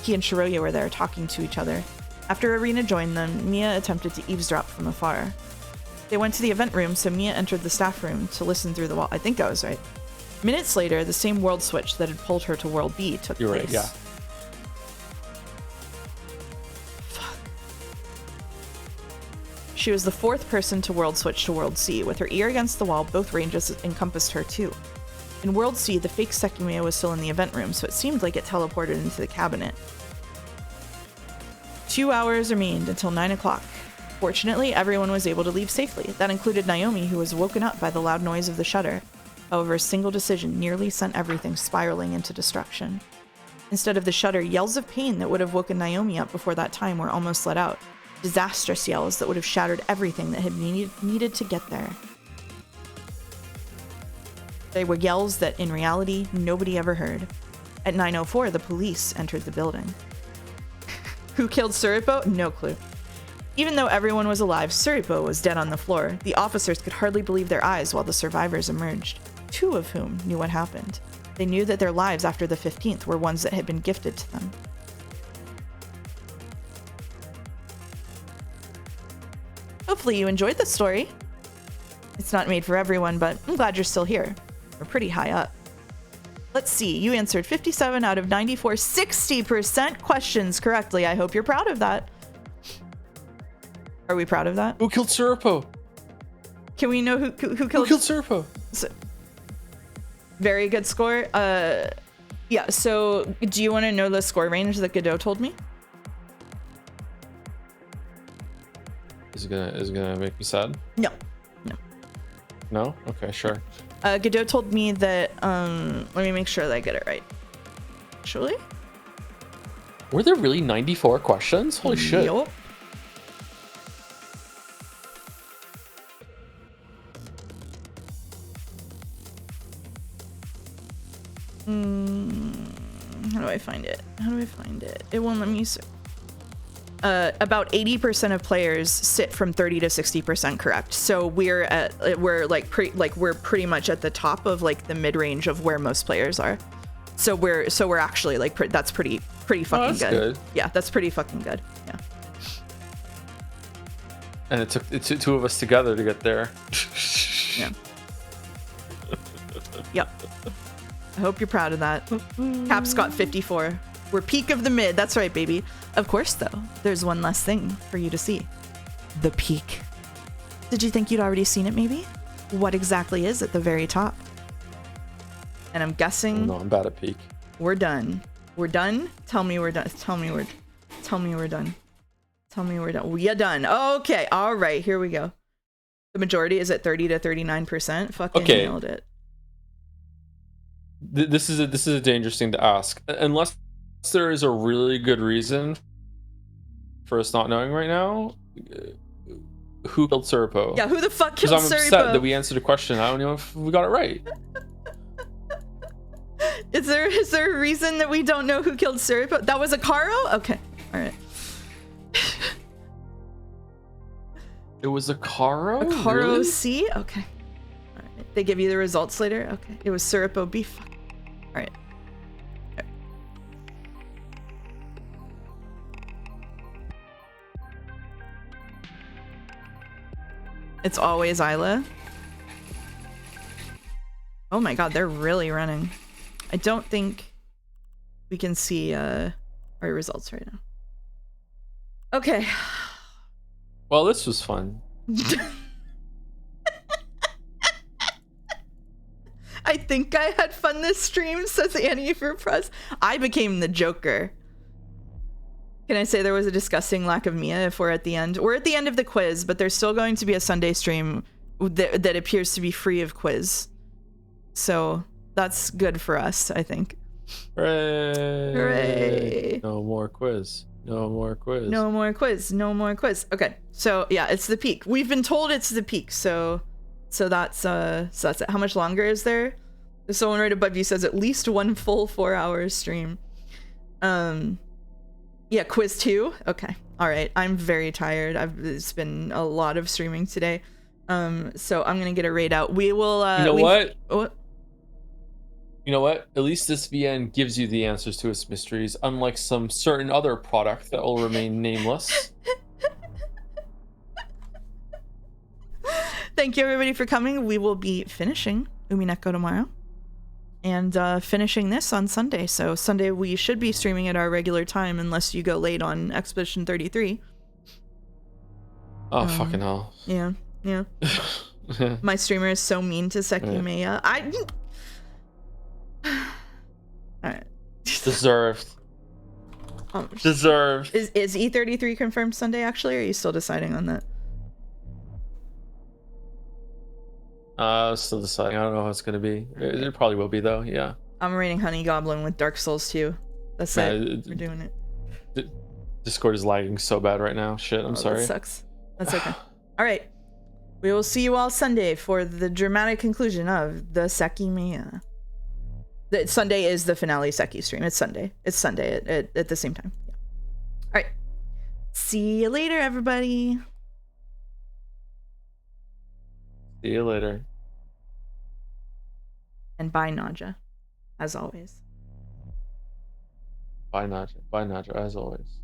He and Shiroya were there talking to each other. After Irina joined them, Mia attempted to eavesdrop from afar. They went to the event room, so Mia entered the staff room to listen through the wall. I think I was right. Minutes later, the same world switch that had pulled her to World B took place. You're right, yeah. Fuck. She was the fourth person to world switch to World C. With her ear against the wall, both ranges encompassed her too. In World C, the fake Sekimeiya was still in the event room, so it seemed like it teleported into the cabinet. 2 hours remained until 9 o'clock. Fortunately, everyone was able to leave safely. That included Naomi, who was woken up by the loud noise of the shutter. However, a single decision nearly sent everything spiraling into destruction. Instead of the shutter, yells of pain that would have woken Naomi up before that time were almost let out. Disastrous yells that would have shattered everything that had needed to get there. They were yells that, in reality, nobody ever heard. At 9:04, the police entered the building. Who killed Suripo? No clue. Even though everyone was alive, Suripo was dead on the floor. The officers could hardly believe their eyes while the survivors emerged, 2 of whom knew what happened. They knew that their lives after the 15th were ones that had been gifted to them. Hopefully you enjoyed the story. It's not made for everyone, but I'm glad you're still here. We're pretty high up. Let's see, you answered 57 out of 94, 60% questions correctly. I hope you're proud of that. Are we proud of that? Who killed Suripo? Can we know who killed Suripo? So, very good score. Yeah, so do you want to know the score range that Godot told me? Is it gonna make me sad? No. No? Okay, sure. Godot told me that, let me make sure that I get it right. Actually? Were there really 94 questions? Holy shit. Yup. How do I find it? It won't let me. About 80% of players sit from 30 to 60% correct. So we're pretty much at the top of like the mid range of where most players are. So we're actually like that's pretty fucking good. Yeah, that's pretty fucking good. Yeah. And it took 2 of us together to get there. Yeah. Yep. I hope you're proud of that. Cap's got 54. We're peak of the mid. That's right, baby. Of course, though, there's one less thing for you to see. The peak. Did you think you'd already seen it, maybe? What exactly is at the very top? And I'm guessing... No, I'm bad at peak. We're done. We're done? Tell me we're done. Tell me we're done. We're done. Okay. All right. Here we go. The majority is at 30 to 39%. Fucking nailed it. This is a dangerous thing to ask, unless there is a really good reason for us not knowing right now. Who killed Suripo? Yeah, who the fuck killed Suripo? Because I'm upset that we answered a question. I don't know if we got it right. Is there a reason that we don't know who killed Suripo? That was a Caro? Okay, all right. It was a Caro? A Caro really? C? Okay. All right. They give you the results later? Okay. It was Suripo B. Fuck. All right. It's always Isla. Oh my god, they're really running. I don't think we can see our results right now. Okay. Well, this was fun. I think I had fun this stream, says Annie for press. I became the Joker. Can I say there was a disgusting lack of Mia if we're at the end? We're at the end of the quiz, but there's still going to be a Sunday stream that appears to be free of quiz. So that's good for us, I think. Hooray! Hooray! No more quiz. No more quiz. No more quiz. No more quiz. Okay, so yeah, it's the peak. We've been told it's the peak, so that's it. How much longer is there? Someone right above you says at least one full 4 hours stream. Yeah, quiz 2. Okay, all right. I'm very tired. It's been a lot of streaming today. So I'm gonna get a raid out. We will. You know what? What? You know what? At least this VN gives you the answers to its mysteries, unlike some certain other product that will remain nameless. Thank you everybody for coming. We will be finishing Umineko tomorrow and finishing this on Sunday. So Sunday we should be streaming at our regular time unless you go late on Expedition 33. Oh, fucking hell. Yeah. My streamer is so mean to Sekimeiya. Deserved. Um, Deserved. is E33 confirmed Sunday actually, or are you still deciding on that? Still deciding. I don't know how it's gonna be. It probably will be though. Yeah. I'm raiding Honey Goblin with Dark Souls 2. That's it. We're doing it. Discord is lagging so bad right now. Shit, I'm sorry. That sucks. That's okay. All right. We will see you all Sunday for the dramatic conclusion of the Sekimeiya. Sunday is the finale Seki stream. It's Sunday. It's Sunday at the same time. Yeah. All right. See you later, everybody. See you later. And bye, Naja, as always. Bye, Naja. Bye, Naja, as always.